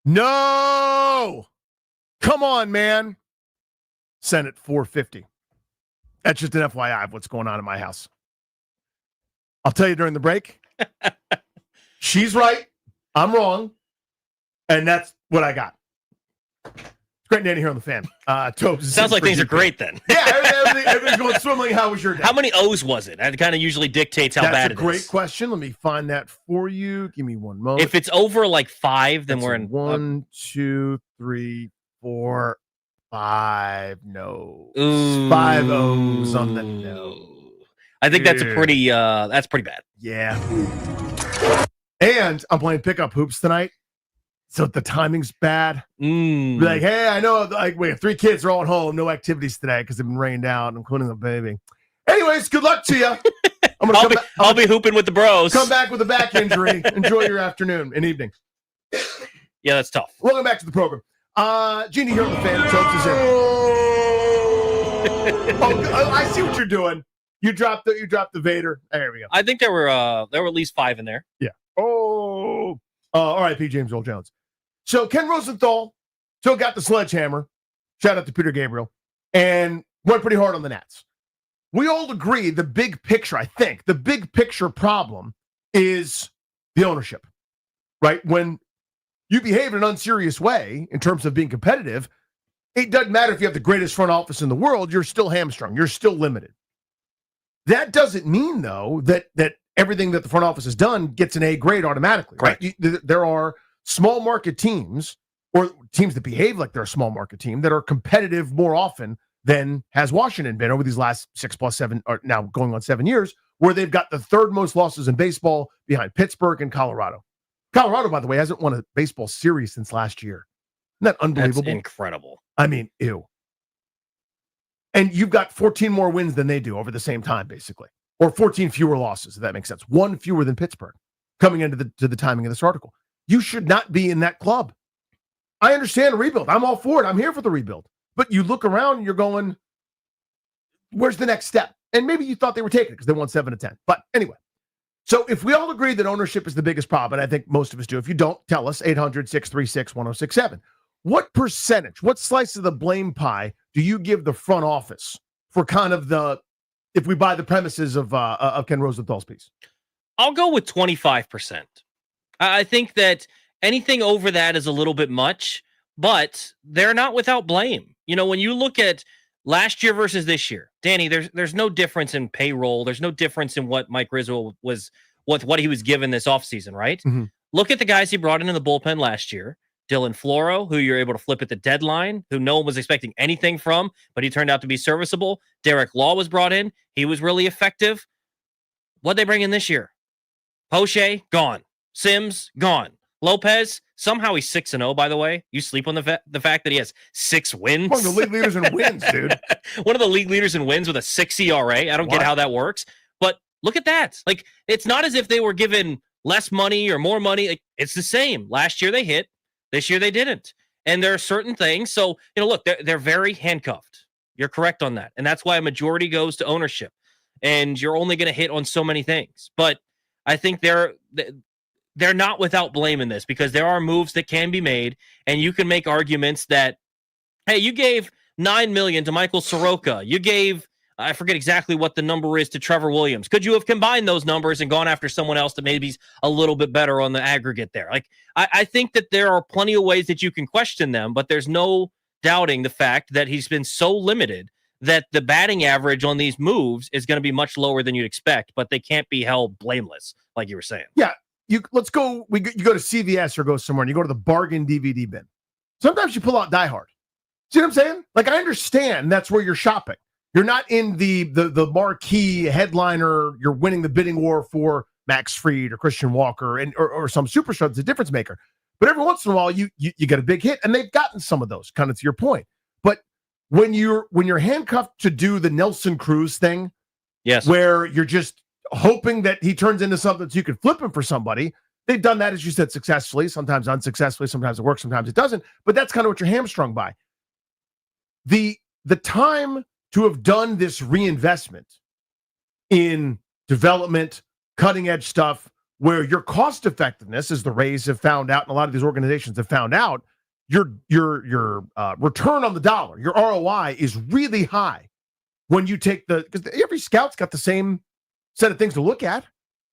No! Come on, man. Sent at 4:50. That's just an FYI of what's going on in my house. I'll tell you during the break. She's right. I'm wrong. And that's what I got. Great Danny here on the fan. Tobes. Sounds like things are great then. Yeah, everything's going swimmingly. How was your day? How many O's was it? That kind of usually dictates how bad it is. That's a great question. Let me find that for you. Give me one moment. If it's over like 5, then we're in 1, 2, 3, 4, 5 no. Ooh. 5 O's on the no. I think that's pretty bad. Yeah. And I'm playing pickup hoops tonight. So the timing's bad. Be like, hey, I know, like, we have 3 kids are all at home, no activities today because they've been rained out, including the baby. Anyways, good luck to you. I'll be hooping with the bros. Come back with a back injury. Enjoy your afternoon and evening. Yeah, that's tough. Welcome back to the program. Jeannie here on the fan. Topes is in. Oh, I see what you're doing. You dropped the Vader. There we go. I think there were at least 5 in there. Yeah. Oh. All right, P. James Earl Jones. So Ken Rosenthal still got the sledgehammer. Shout out to Peter Gabriel. And went pretty hard on the Nats. We all agree the big picture, I think, the big picture problem is the ownership, right? When you behave in an unserious way in terms of being competitive, it doesn't matter if you have the greatest front office in the world, you're still hamstrung. You're still limited. That doesn't mean, though, that everything that the front office has done gets an A grade automatically. Right? There are small market teams or teams that behave like they're a small market team that are competitive more often than has Washington been over these last 6+7, or now going on 7 years, where they've got the 3rd most losses in baseball behind Pittsburgh and Colorado. Colorado, by the way, hasn't won a baseball series since last year. Isn't that unbelievable? That's incredible. I mean, ew. And you've got 14 more wins than they do over the same time, basically. Or 14 fewer losses, if that makes sense. 1 fewer than Pittsburgh coming into the timing of this article. You should not be in that club. I understand a rebuild. I'm all for it. I'm here for the rebuild. But you look around and you're going, where's the next step? And maybe you thought they were taking it because they won 7 to 10. But anyway, so if we all agree that ownership is the biggest problem, and I think most of us do, if you don't, tell us, 800-636-1067. What percentage, what slice of the blame pie do you give the front office for kind of if we buy the premises of Ken Rosenthal's piece? I'll go with 25%. I think that anything over that is a little bit much, but they're not without blame. You know, when you look at last year versus this year, Danny, there's no difference in payroll. There's no difference in what Mike Rizzo was, what he was given this offseason, right? Mm-hmm. Look at the guys he brought in the bullpen last year. Dylan Floro, who you're able to flip at the deadline, who no one was expecting anything from, but he turned out to be serviceable. Derek Law was brought in. He was really effective. What'd they bring in this year? Poche, gone. Sims, gone. Lopez, somehow he's 6-0, by the way. You sleep on the fact that he has 6 wins? One of the league leaders in wins, dude. One of the league leaders in wins with a 6 ERA. I don't get how that works. But look at that. Like, it's not as if they were given less money or more money. Like, it's the same. Last year they hit. This year they didn't. And there are certain things. So, you know, look, they're very handcuffed. You're correct on that. And that's why a majority goes to ownership. And you're only going to hit on so many things. But I think they're not without blame in this, because there are moves that can be made. And you can make arguments that, hey, you gave $9 million to Michael Soroka. You gave, I forget exactly what the number is, to Trevor Williams. Could you have combined those numbers and gone after someone else that maybe's a little bit better on the aggregate there? Like, I think that there are plenty of ways that you can question them, but there's no doubting the fact that he's been so limited that the batting average on these moves is going to be much lower than you'd expect, but they can't be held blameless, like you were saying. Yeah. You go to CVS or go somewhere and you go to the bargain DVD bin. Sometimes you pull out Die Hard. See what I'm saying? Like, I understand that's where you're shopping. You're not in the marquee headliner. You're winning the bidding war for Max Fried or Christian Walker or some superstar that's a difference maker. But every once in a while, you get a big hit, and they've gotten some of those, kind of to your point. But when you're handcuffed to do the Nelson Cruz thing, yes, where you're just hoping that he turns into something so you can flip him for somebody. They've done that, as you said, successfully, sometimes unsuccessfully, sometimes it works, sometimes it doesn't. But that's kind of what you're hamstrung by. The time to have done this reinvestment in development, cutting edge stuff, where your cost effectiveness, as the Rays have found out, and a lot of these organizations have found out, your return on the dollar, your ROI is really high when you take because every scout's got the same set of things to look at,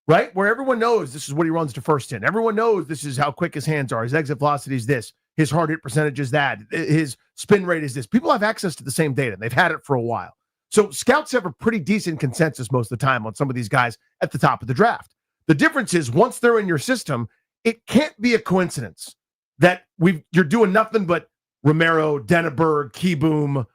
right? Where everyone knows this is what he runs to first in. Everyone knows this is how quick his hands are. His exit velocity is this. His hard hit percentage is that. His spin rate is this. People have access to the same data. They've had it for a while. So scouts have a pretty decent consensus most of the time on some of these guys at the top of the draft. The difference is once they're in your system, it can't be a coincidence that you're doing nothing but Romero, Denneberg, Keyboom,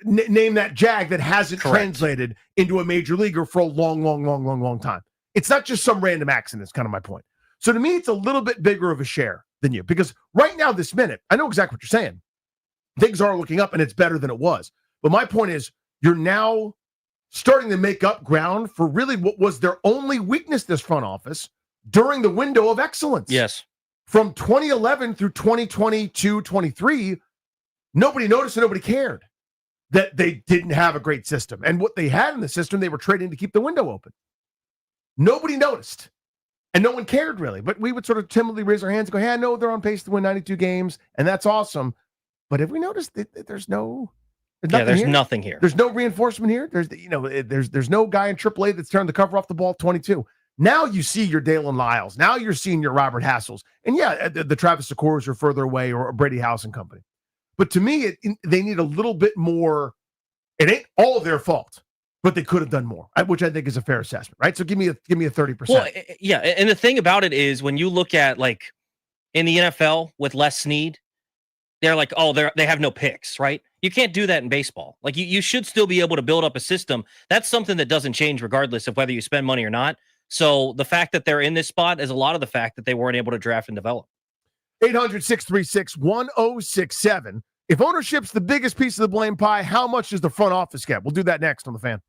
name that jag that hasn't translated into a major leaguer for a long time. It's not just some random accident. That's kind of my point. So to me, it's a little bit bigger of a share than you, because right now, this minute, I know exactly what you're saying. Things are looking up and it's better than it was. But my point is, you're now starting to make up ground for really what was their only weakness, this front office, during the window of excellence. Yes. From 2011 through 2022, 23, nobody noticed and nobody cared that they didn't have a great system. And what they had in the system, they were trading to keep the window open. Nobody noticed. And no one cared, really. But we would sort of timidly raise our hands and go, hey, I know they're on pace to win 92 games, and that's awesome. But have we noticed that there's nothing here? There's no reinforcement here. There's no guy in AAA that's turned the cover off the ball at 22. Now you see your Dalen Lyles. Now you're seeing your Robert Hassels. And yeah, the Travis Secors are further away, or Brady House and company. But to me, they need a little bit more. It ain't all their fault, but they could have done more, which I think is a fair assessment, right? So give me a 30%. Well, yeah, and the thing about it is when you look at like in the NFL with Les Snead, they're like, oh, they have no picks, right? You can't do that in baseball. Like you should still be able to build up a system. That's something that doesn't change regardless of whether you spend money or not. So the fact that they're in this spot is a lot of the fact that they weren't able to draft and develop. 800-636-1067. If ownership's the biggest piece of the blame pie, how much does the front office get? We'll do that next on The Fan.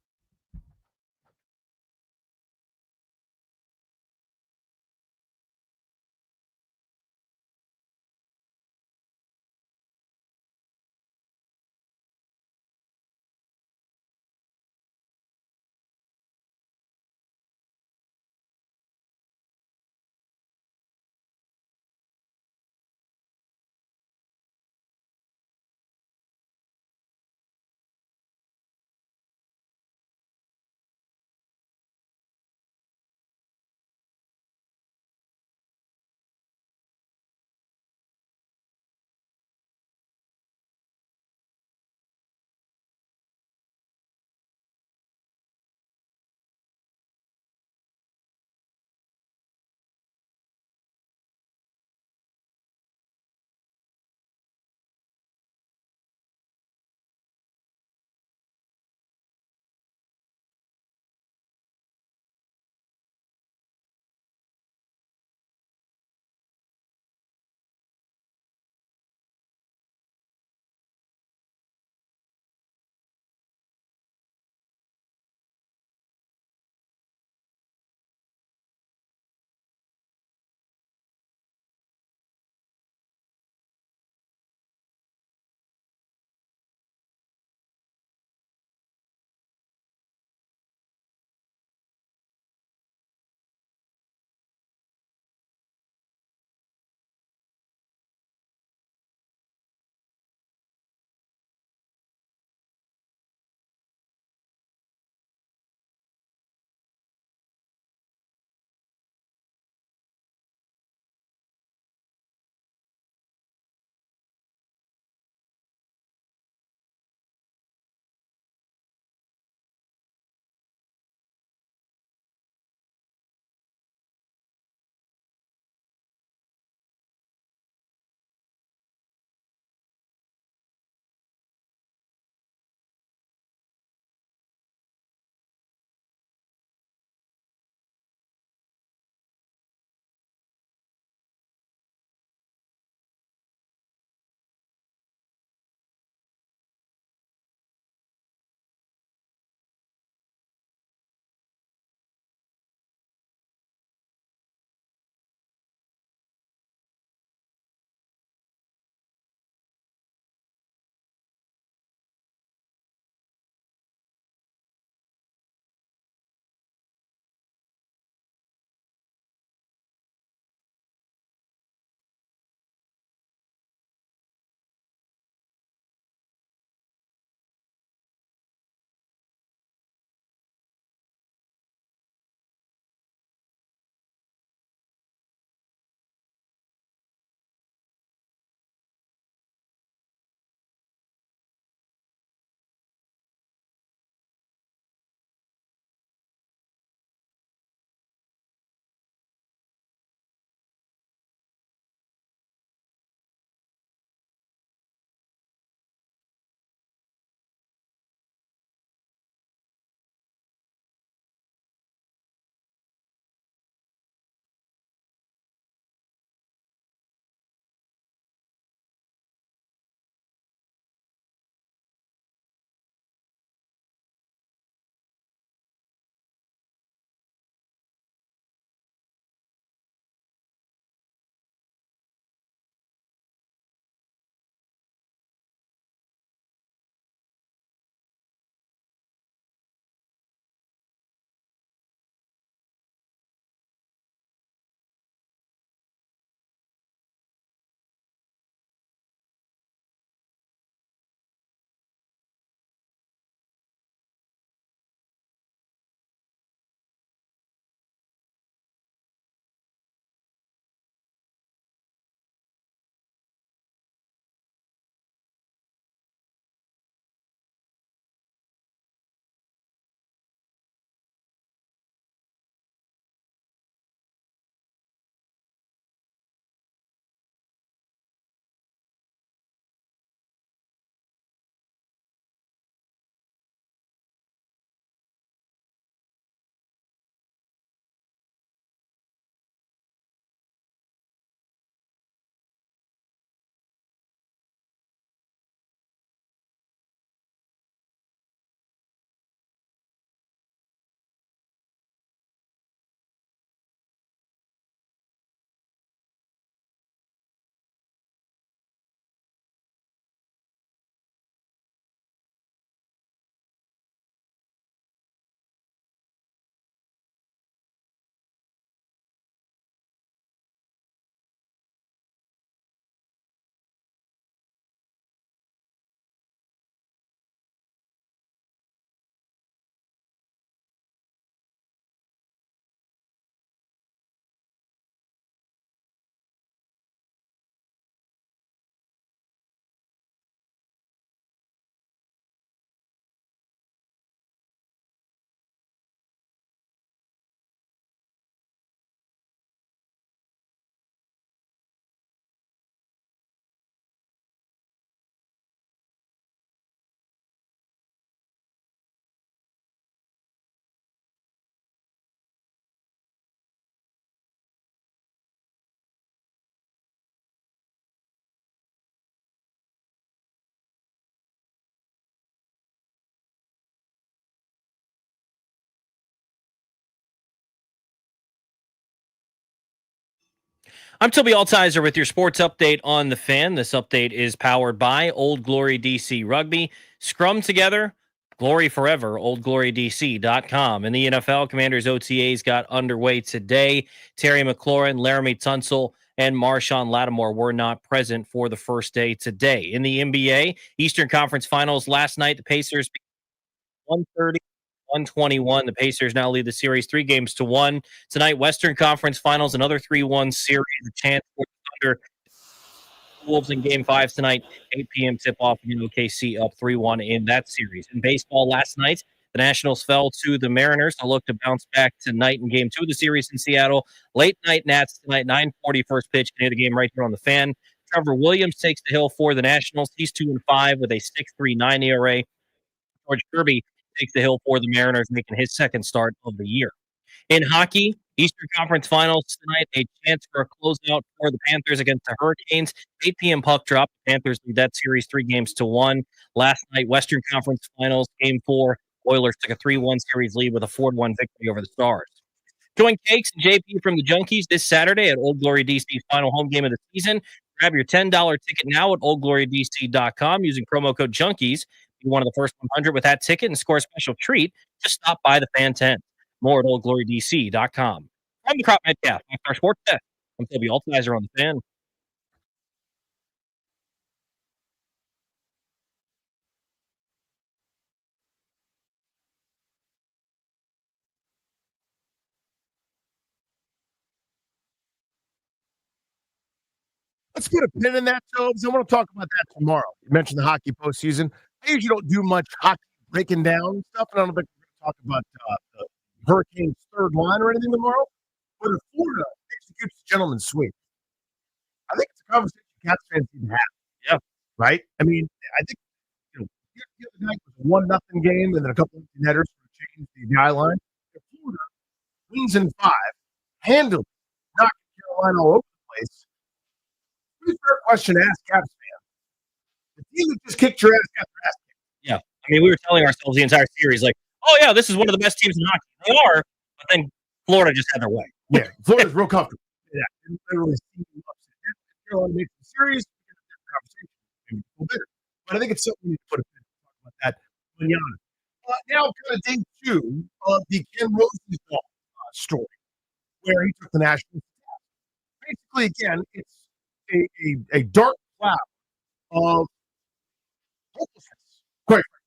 I'm Toby Altizer with your sports update on the Fan. This update is powered by Old Glory DC Rugby. Scrum together, glory forever, oldglorydc.com. In the NFL, Commanders OTAs got underway today. Terry McLaurin, Laramie Tunsil, and Marshawn Lattimore were not present for the first day today. In the NBA, Eastern Conference Finals last night, the Pacers 130. 121. The Pacers now lead the series 3-1. Tonight, Western Conference Finals, another 3-1 series. A chance for the Thunder. Wolves in Game 5 tonight, 8 p.m. tip-off in OKC up 3-1 in that series. In baseball last night, the Nationals fell to the Mariners. They'll look to bounce back tonight in Game 2 of the series in Seattle. Late night Nats tonight, 9:40 first pitch. Near the game right here on the Fan. Trevor Williams takes the hill for the Nationals. He's 2-5 with a 6.39 ERA. George Kirby takes the hill for the Mariners, making his second start of the year. In hockey, Eastern Conference Finals tonight, a chance for a closeout for the Panthers against the Hurricanes. 8 p.m. puck drop. The Panthers lead that series 3-1. Last night, Western Conference Finals, Game 4. Oilers took a 3-1 series lead with a 4-1 victory over the Stars. Join Cakes and JP from the Junkies this Saturday at Old Glory DC's final home game of the season. Grab your $10 ticket now at oldglorydc.com using promo code Junkies. Be one of the first 100 with that ticket and score a special treat. Just stop by the Fan Tent. More at oldglorydc.com. I'm the Crop Metcalf, our sports desk. I'm Toby Altizer on the Fan. Let's put a pin in that, Tobes. I want to talk about that tomorrow. You mentioned the hockey postseason. I usually don't do much hockey breaking down stuff, and I don't think we're going to talk about the Hurricanes' third line or anything tomorrow. But if Florida executes the gentleman's sweep, I think it's a conversation Cats fans need to have. Yeah. Right? I mean, I think the other night was a 1-0 game, and then a couple of netters changed the eye line. If Florida wins in 5, handily knocking Carolina all over the place. Pretty fair question to ask Caps fans. The team that just kicked your ass got their ass kicked. Yeah. I mean, we were telling ourselves the entire series, like, oh, yeah, this is one of the best teams in hockey. They are, but then Florida just had their way. Yeah, Florida's real comfortable. Yeah, didn't literally seem upset. Carolina makes the series, conversation, maybe a little bitter. But I think it's something we need to put a pin in talk about that. Manana. Now, kind of day 2 of the Ken Rosenthal story, where he took the national. Basically, again, it's a dark cloud of hopelessness. Quite frankly,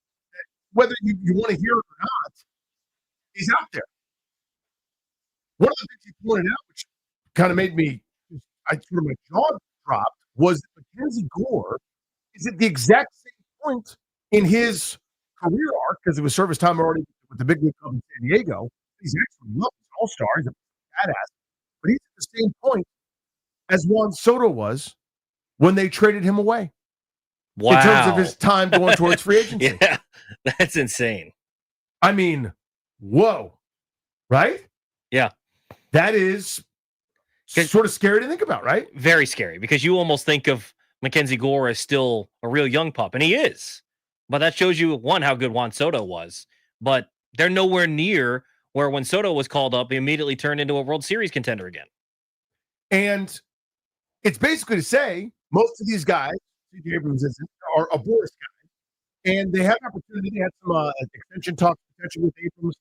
whether you want to hear it or not, is out there. One of the things he pointed out, which kind of made me, my jaw dropped, was that Mackenzie Gore is at the exact same point in his career arc, because it was service time already with the big league club in San Diego. He's actually an all-star. He's a badass. But he's at the same point as Juan Soto was when they traded him away. Wow. In terms of his time going towards free agency. Yeah, that's insane. I mean, whoa. Right? Yeah. That is sort of scary to think about, right? Very scary, because you almost think of Mackenzie Gore as still a real young pup, and he is. But that shows you, one, how good Juan Soto was. But they're nowhere near where when Soto was called up, he immediately turned into a World Series contender again. And it's basically to say most of these guys, C.J. Abrams isn't, are a Boris guy. And they have an opportunity. They had some extension talks potentially with Abrams.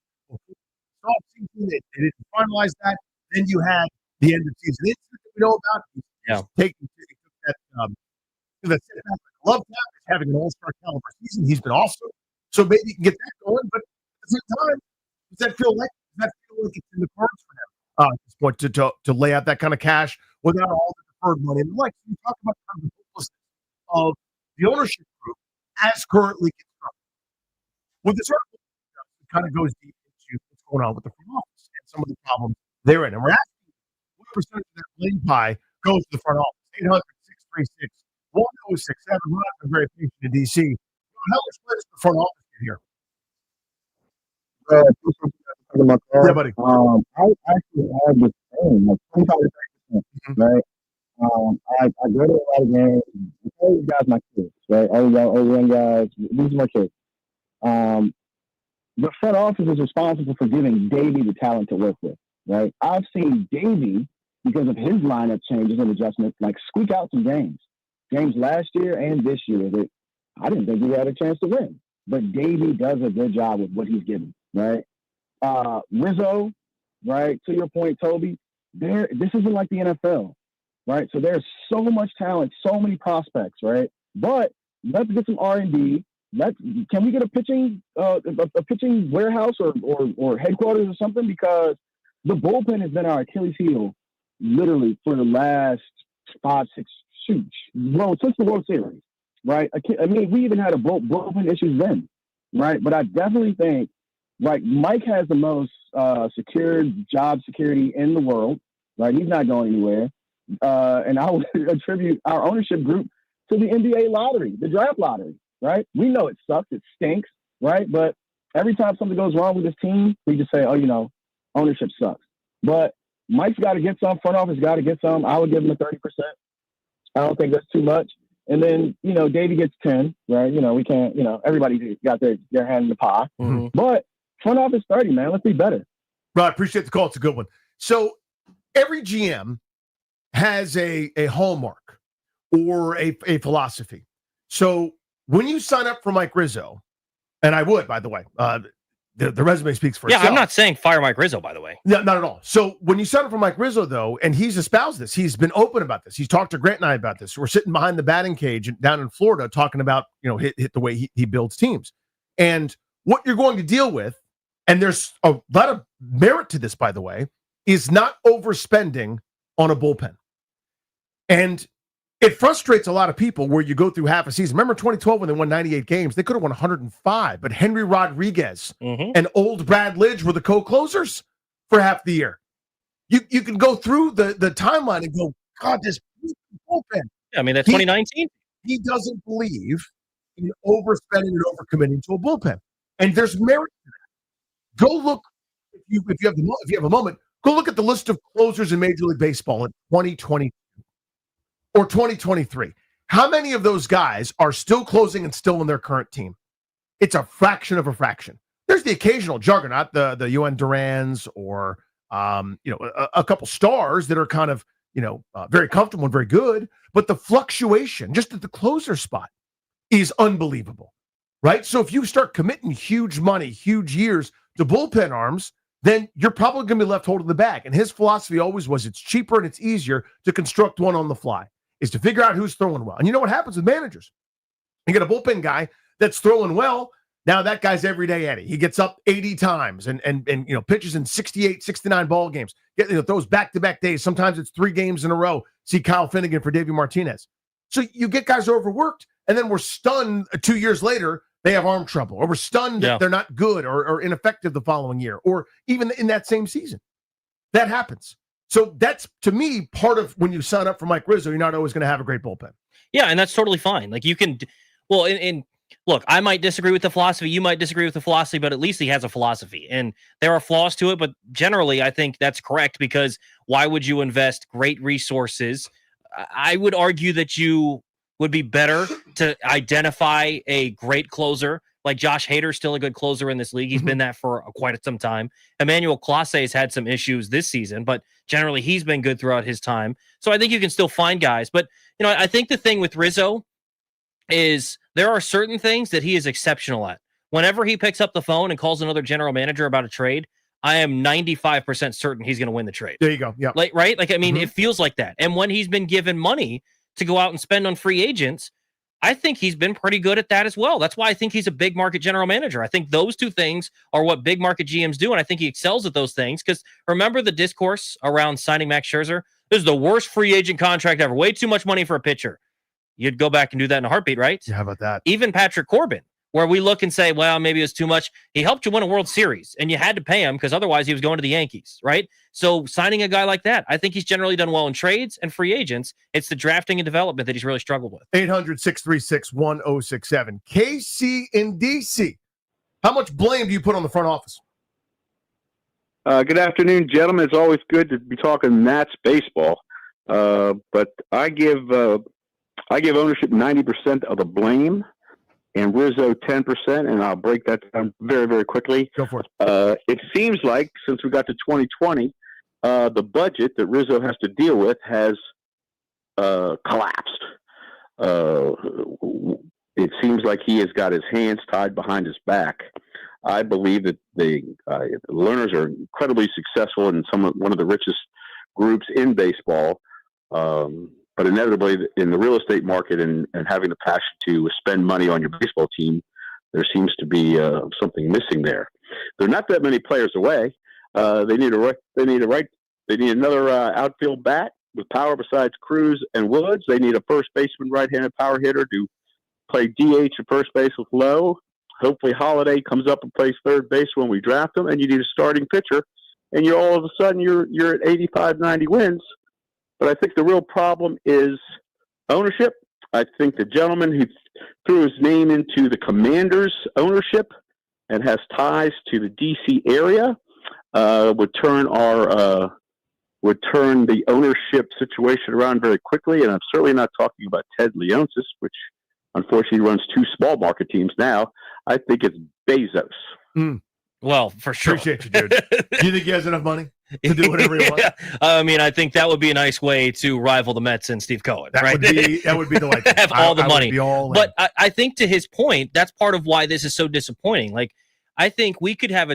Season, they didn't finalize that. Then you had the end of season incident that we know about. Yeah. Taking that glove tap is having an all-star caliber season. He's been awesome. So maybe you can get that going. But at the same time, does that feel like it's in the cards for them at this point to lay out that kind of cash without all the deferred money? And like you talk about kind of the hopelessness of the ownership group as currently constructed. With this article, it kind of goes deep into what's going on with the front office and some of the problems they're in. And we're asking what percentage of that blame pie goes to the front office. 800-636-1067. We're not very patient in D.C. How much does the front office get here? Yeah, buddy. I actually have the same, like 25%, right? I go to a lot of games. All these guys, my kids, right? All young guys, these are my kids. The front office is responsible for giving Davey the talent to work with, right? I've seen Davey because of his lineup changes and adjustments, like squeak out some games last year and this year that I didn't think we had a chance to win. But Davey does a good job with what he's given, right? Rizzo, right? To your point, Toby, this isn't like the NFL, right? So there's so much talent, so many prospects, right? But let's get some R&D. Can we get a pitching warehouse or headquarters or something? Because the bullpen has been our Achilles heel literally for the last 5, 6 shoots. Well, since the World Series, right? I mean, we even had a bullpen issues then, right? But I definitely think, like, Mike has the most secured job security in the world, right? He's not going anywhere. And I would attribute our ownership group to the NBA lottery, the draft lottery, right? We know it sucks, it stinks, right? But every time something goes wrong with this team, we just say, ownership sucks. But Mike's got to get some, front office got to get some. I would give him a 30%. I don't think that's too much. And then, Davey gets 10, right? We can't, everybody got their hand in the pie. Mm-hmm. But front office 30, man. Let's be better. Right. Appreciate the call. It's a good one. So every GM has a hallmark or a philosophy. So when you sign up for Mike Rizzo, and I would, by the way, the resume speaks for itself. Yeah, I'm not saying fire Mike Rizzo, by the way. No, not at all. So when you sign up for Mike Rizzo, though, and he's espoused this, he's been open about this. He's talked to Grant and I about this. We're sitting behind the batting cage down in Florida talking about, hit the way he builds teams. And what you're going to deal with, and there's a lot of merit to this, by the way, is not overspending on a bullpen. And it frustrates a lot of people where you go through half a season. Remember 2012 when they won 98 games? They could have won 105, but Henry Rodriguez and old Brad Lidge were the co-closers for half the year. You can go through the timeline and go, God, this bullpen. Yeah, I mean, that's 2019. He doesn't believe in overspending and overcommitting to a bullpen. And there's merit to that. Go look, if you have a moment, go look at the list of closers in Major League Baseball in 2020 or 2023. How many of those guys are still closing and still in their current team? It's a fraction of a fraction. There's the occasional juggernaut, the UN Durans or a couple stars that are kind of very comfortable and very good, but the fluctuation just at the closer spot is unbelievable, right? So if you start committing huge money, huge years to bullpen arms, then you're probably going to be left holding the bag. And his philosophy always was it's cheaper and it's easier to construct one on the fly, is to figure out who's throwing well. And you know what happens with managers? You get a bullpen guy that's throwing well. Now that guy's everyday Eddie. He gets up 80 times and pitches in 68, 69 ball games. Throws back-to-back days. Sometimes it's 3 games in a row. See Kyle Finnegan for Davey Martinez. So you get guys overworked, and then we're stunned 2 years later they have arm trouble, or we're stunned that they're not good or ineffective the following year, or even in that same season. That happens. So that's, to me, part of when you sign up for Mike Rizzo, you're not always going to have a great bullpen. Yeah, and that's totally fine. Like, you can, well, look, I might disagree with the philosophy. You might disagree with the philosophy, but at least he has a philosophy. And there are flaws to it, but generally I think that's correct, because why would you invest great resources? I would argue that you would be better to identify a great closer. Like Josh Hader's still a good closer in this league. He's been that for quite some time. Emmanuel Clase has had some issues this season, but generally he's been good throughout his time. So I think you can still find guys. But, I think the thing with Rizzo is there are certain things that he is exceptional at. Whenever he picks up the phone and calls another general manager about a trade, I am 95% certain he's going to win the trade. There you go. Yeah. Right? It feels like that. And when he's been given money to go out and spend on free agents, I think he's been pretty good at that as well. That's why I think he's a big market general manager. I think those two things are what big market GMs do, and I think he excels at those things. Because remember the discourse around signing Max Scherzer? This is the worst free agent contract ever. Way too much money for a pitcher. You'd go back and do that in a heartbeat, right? Yeah, how about that? Even Patrick Corbin, where we look and say, well, maybe it was too much. He helped you win a World Series, and you had to pay him because otherwise he was going to the Yankees, right? So signing a guy like that, I think he's generally done well in trades and free agents. It's the drafting and development that he's really struggled with. 800-636-1067. KC in DC. How much blame do you put on the front office? Good afternoon, gentlemen. It's always good to be talking Nats baseball. But I give ownership 90% of the blame, and Rizzo 10%, and I'll break that down very, very quickly. Go for it. It seems like since we got to 2020, the budget that Rizzo has to deal with has collapsed. It seems like he has got his hands tied behind his back. I believe that the Learners are incredibly successful in one of the richest groups in baseball. But inevitably, in the real estate market and having the passion to spend money on your baseball team, there seems to be something missing there. There are not that many players away. They need another outfield bat with power besides Cruz and Woods. They need a first baseman, right-handed power hitter to play DH at first base with Lowe. Hopefully Holiday comes up and plays third base when we draft him, and you need a starting pitcher. And you're all of a sudden you're at 85, 90 wins. But I think the real problem is ownership. I think the gentleman who threw his name into the Commanders ownership and has ties to the D.C. area would turn the ownership situation around very quickly. And I'm certainly not talking about Ted Leonsis, which unfortunately runs two small market teams now. I think it's Bezos. Well, for sure. Appreciate you, dude. Do you think he has enough money to do whatever he wants? I mean, I think that would be a nice way to rival the Mets and Steve Cohen. That right? would be delightful. Have all the money. Would be all in. But I think to his point, that's part of why this is so disappointing. Like, I think we could have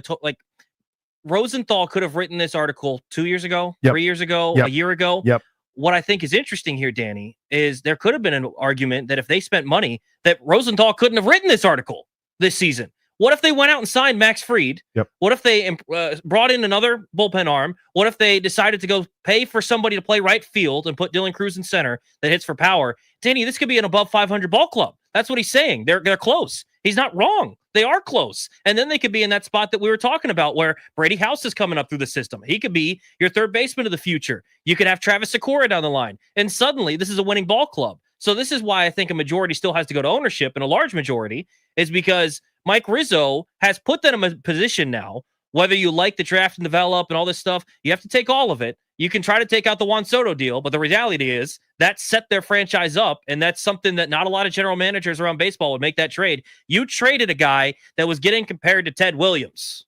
Rosenthal could have written this article 2 years ago, 3 years ago, a year ago. Yep. What I think is interesting here, Danny, is there could have been an argument that if they spent money, that Rosenthal couldn't have written this article this season. What if they went out and signed Max Fried? Yep. What if they brought in another bullpen arm? What if they decided to go pay for somebody to play right field and put Dylan Cruz in center that hits for power? Danny, this could be an above 500 ball club. That's what he's saying. They're close. He's not wrong. They are close. And then they could be in that spot that we were talking about where Brady House is coming up through the system. He could be your third baseman of the future. You could have Travis Sakura down the line. And suddenly this is a winning ball club. So this is why I think a majority still has to go to ownership, and a large majority is because Mike Rizzo has put them in a position now, whether you like the draft and develop and all this stuff, you have to take all of it. You can try to take out the Juan Soto deal, but the reality is that set their franchise up, and that's something that not a lot of general managers around baseball would make that trade. You traded a guy that was getting compared to Ted Williams.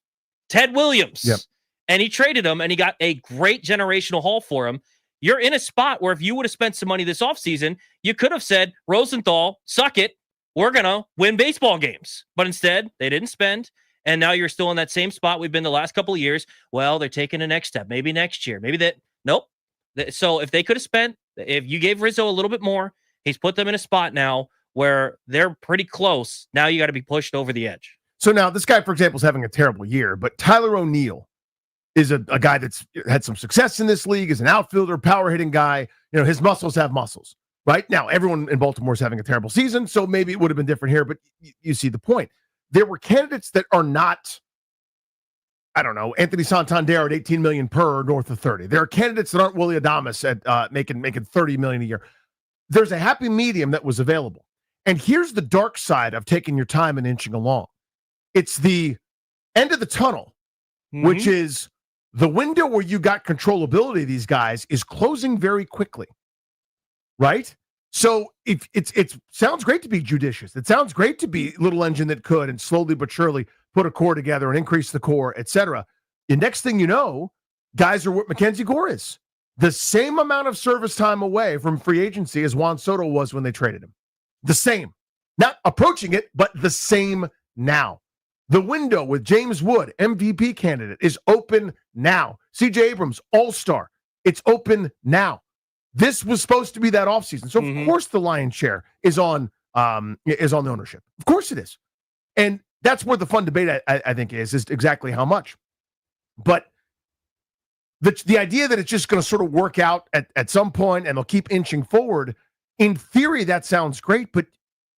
Yep. And he traded him, and he got a great generational haul for him. You're in a spot where if you would have spent some money this offseason, you could have said, Rosenthal, suck it. We're going to win baseball games. But instead, they didn't spend. And now you're still in that same spot we've been the last couple of years. Well, they're taking the next step. Maybe next year. Maybe that. Nope. So if they could have spent, if you gave Rizzo a little bit more, he's put them in a spot now where they're pretty close. Now you got to be pushed over the edge. So now this guy, for example, is having a terrible year, but Tyler O'Neill is a guy that's had some success in this league, is an outfielder, power hitting guy. You know, his muscles have muscles. Right now, everyone in Baltimore is having a terrible season, so maybe it would have been different here, but you see the point. There were candidates that are not, I don't know, Anthony Santander at $18 million per, north of 30. There are candidates that aren't Willie Adames at making $30 million a year. There's a happy medium that was available. And here's the dark side of taking your time and inching along. It's the end of the tunnel, which is the window where you got controllability of these guys is closing very quickly. Right? So if it sounds great to be judicious. It sounds great to be little engine that could and slowly but surely put a core together and increase the core, etc. The next thing you know, guys are what Mackenzie Gore is. The same amount of service time away from free agency as Juan Soto was when they traded him. The same. Not approaching it, but the same now. The window with James Wood, MVP candidate, is open now. C.J. Abrams, all-star. It's open now. This was supposed to be that offseason. So, of course, the lion's share is on the ownership. Of course it is. And that's where the fun debate, I think, is exactly how much. But the idea that it's just going to sort of work out at some point and they'll keep inching forward, in theory, that sounds great. But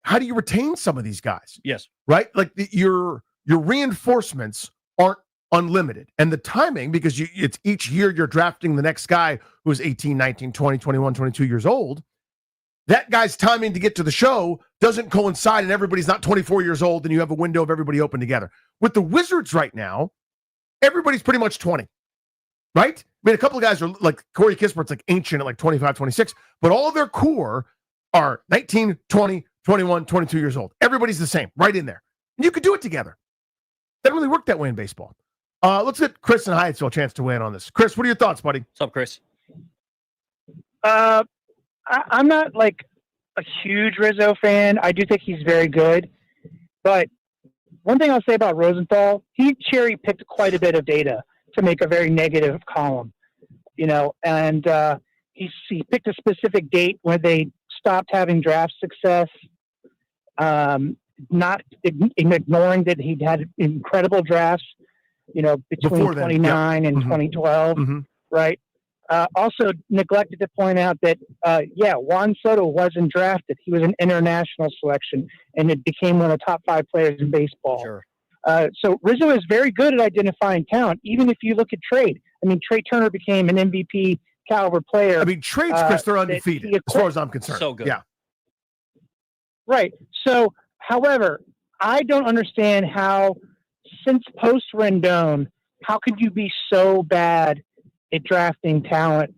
how do you retain some of these guys? Yes. Right? Like your reinforcements aren't unlimited. And the timing, because it's each year you're drafting the next guy who's 18, 19, 20, 21, 22 years old. That guy's timing to get to the show doesn't coincide, and everybody's not 24 years old, and you have a window of everybody open together. With the Wizards right now, everybody's pretty much 20, right? I mean, a couple of guys are like Corey Kispert's like ancient at like 25, 26, but all of their core are 19, 20, 21, 22 years old. Everybody's the same, right in there. And you could do it together. Doesn't really work that way in baseball. Let's get Chris and Hyattsville a chance to weigh in on this. Chris, what are your thoughts, buddy? What's up, Chris? I'm not like a huge Rizzo fan. I do think he's very good. But one thing I'll say about Rosenthal, he cherry picked quite a bit of data to make a very negative column, and he picked a specific date where they stopped having draft success, not ignoring that he'd had incredible drafts, between 29 and 2012, right? Also neglected to point out that, Juan Soto wasn't drafted. He was an international selection, and it became one of the top 5 players in baseball. Sure. So Rizzo is very good at identifying talent, even if you look at trade. I mean, Trey Turner became an MVP caliber player. I mean, trades, Chris, they're undefeated as far as I'm concerned. So good. Yeah. Right. So, however, I don't understand how, since post-Rendon, how could you be so bad at drafting talent?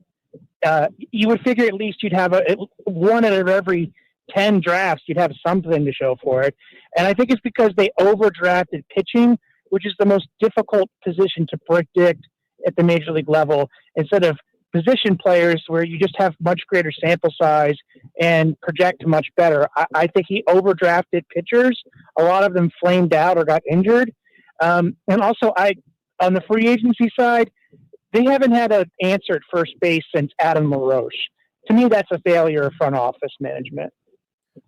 You would figure at least you'd have one out of every 10 drafts, you'd have something to show for it. And I think it's because they overdrafted pitching, which is the most difficult position to predict at the major league level, instead of position players where you just have much greater sample size and project much better. I think he overdrafted pitchers. A lot of them flamed out or got injured. And also, on the free agency side, they haven't had an answer at first base since Adam LaRoche. To me, that's a failure of front office management.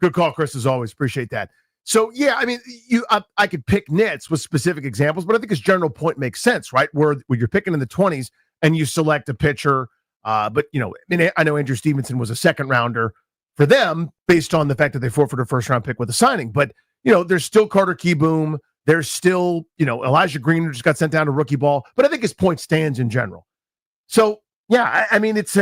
Good call, Chris, as always. Appreciate that. So, yeah, I mean, I could pick nits with specific examples, but I think his general point makes sense, right? Where you're picking in the 20s and you select a pitcher, but, I know Andrew Stevenson was a second rounder for them based on the fact that they forfeited a first-round pick with a signing. But, there's still Carter Keyboom. There's still, Elijah Green, who just got sent down to rookie ball. But I think his point stands in general. So, yeah, I mean, it's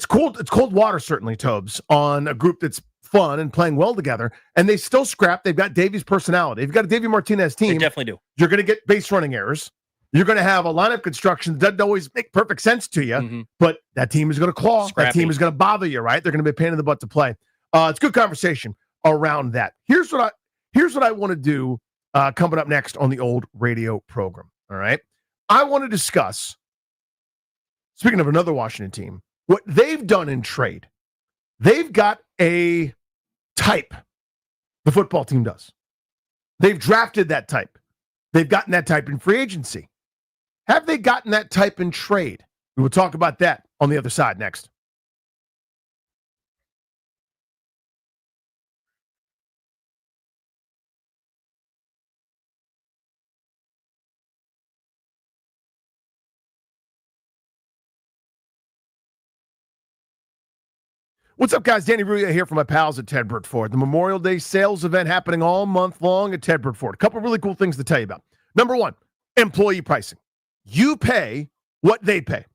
cold water, certainly, Tobes, on a group that's fun and playing well together, and they still scrap. They've got Davey's personality. If you've got a Davey Martinez team, They definitely do. You're going to get base running errors. You're going to have a lineup construction that doesn't always make perfect sense to you, but that team is going to claw. Scrappy. That team is going to bother you, right? They're going to be a pain in the butt to play. It's good conversation around that. Here's what I want to do coming up next on the old radio program. All right, I want to discuss. Speaking of another Washington team, what they've done in trade. They've got a type, the football team does. They've drafted that type. They've gotten that type in free agency. Have they gotten that type in trade? We will talk about that on the other side next. What's up, guys? Danny Ruya here from my pals at Ted Britt Ford. The Memorial Day sales event happening all month long at Ted Britt Ford. A couple really cool things to tell you about. Number one, employee pricing. You pay what they pay.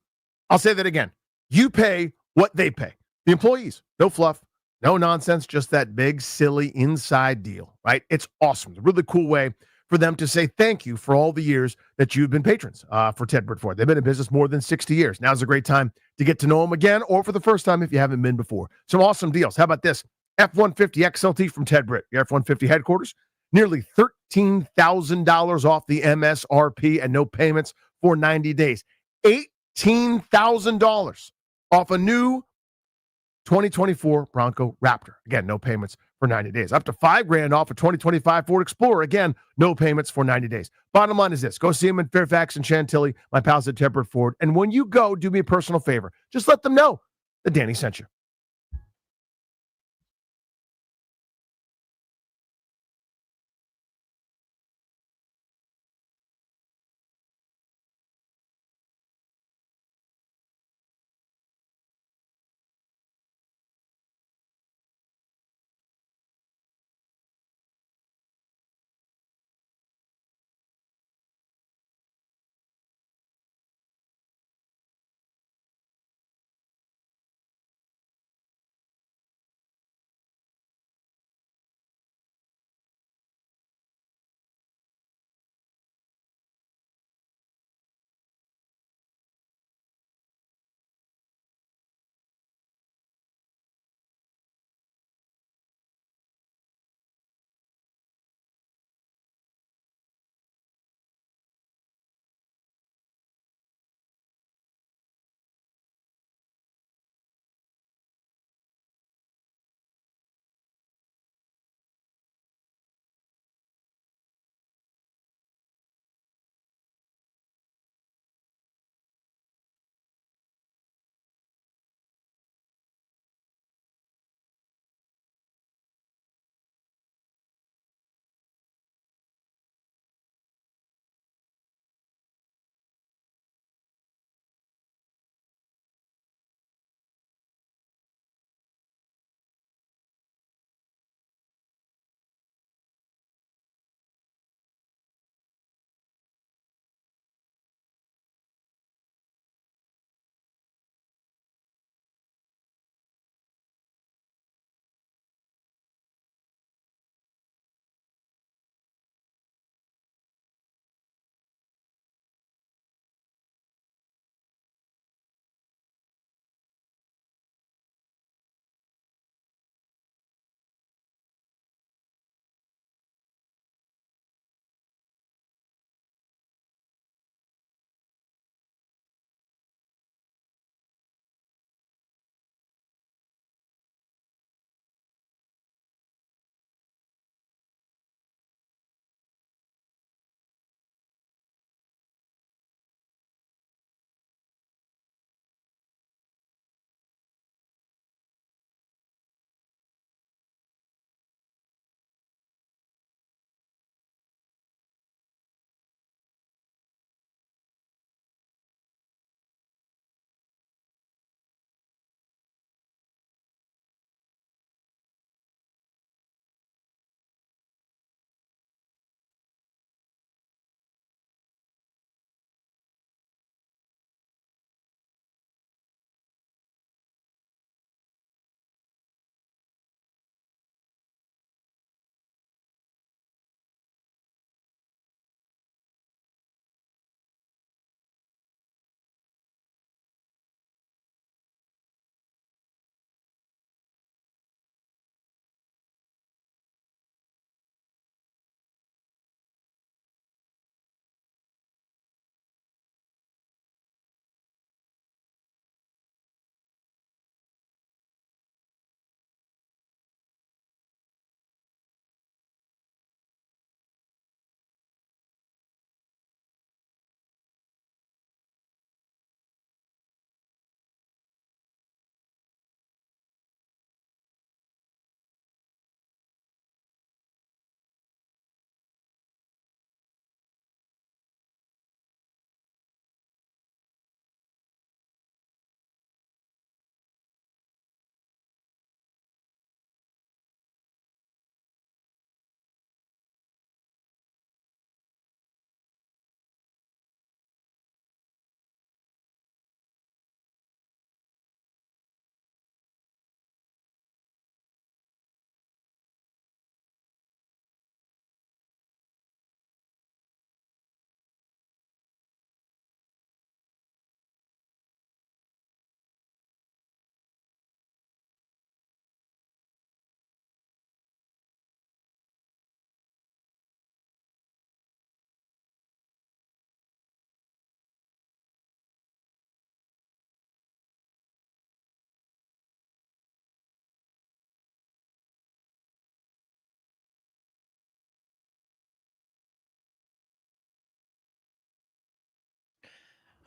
I'll say that again. You pay what they pay. The employees, no fluff, no nonsense, just that big, silly inside deal, right? It's awesome. It's a really cool way for them to say thank you for all the years that you've been patrons for Ted Britt Ford. They've been in business more than 60 years. Now's a great time to get to know them again, or for the first time if you haven't been before. Some awesome deals. How about this? F-150 XLT from Ted Britt, your F-150 headquarters. Nearly $13,000 off the MSRP and no payments for 90 days. $18,000 off a new 2024 Bronco Raptor. Again, no payments for 90 days. Up to $5,000 off a 2025 Ford Explorer. Again, no payments for 90 days. Bottom line is this. Go see them in Fairfax and Chantilly, my pals at Ted Britt Ford. And when you go, do me a personal favor. Just let them know that Danny sent you.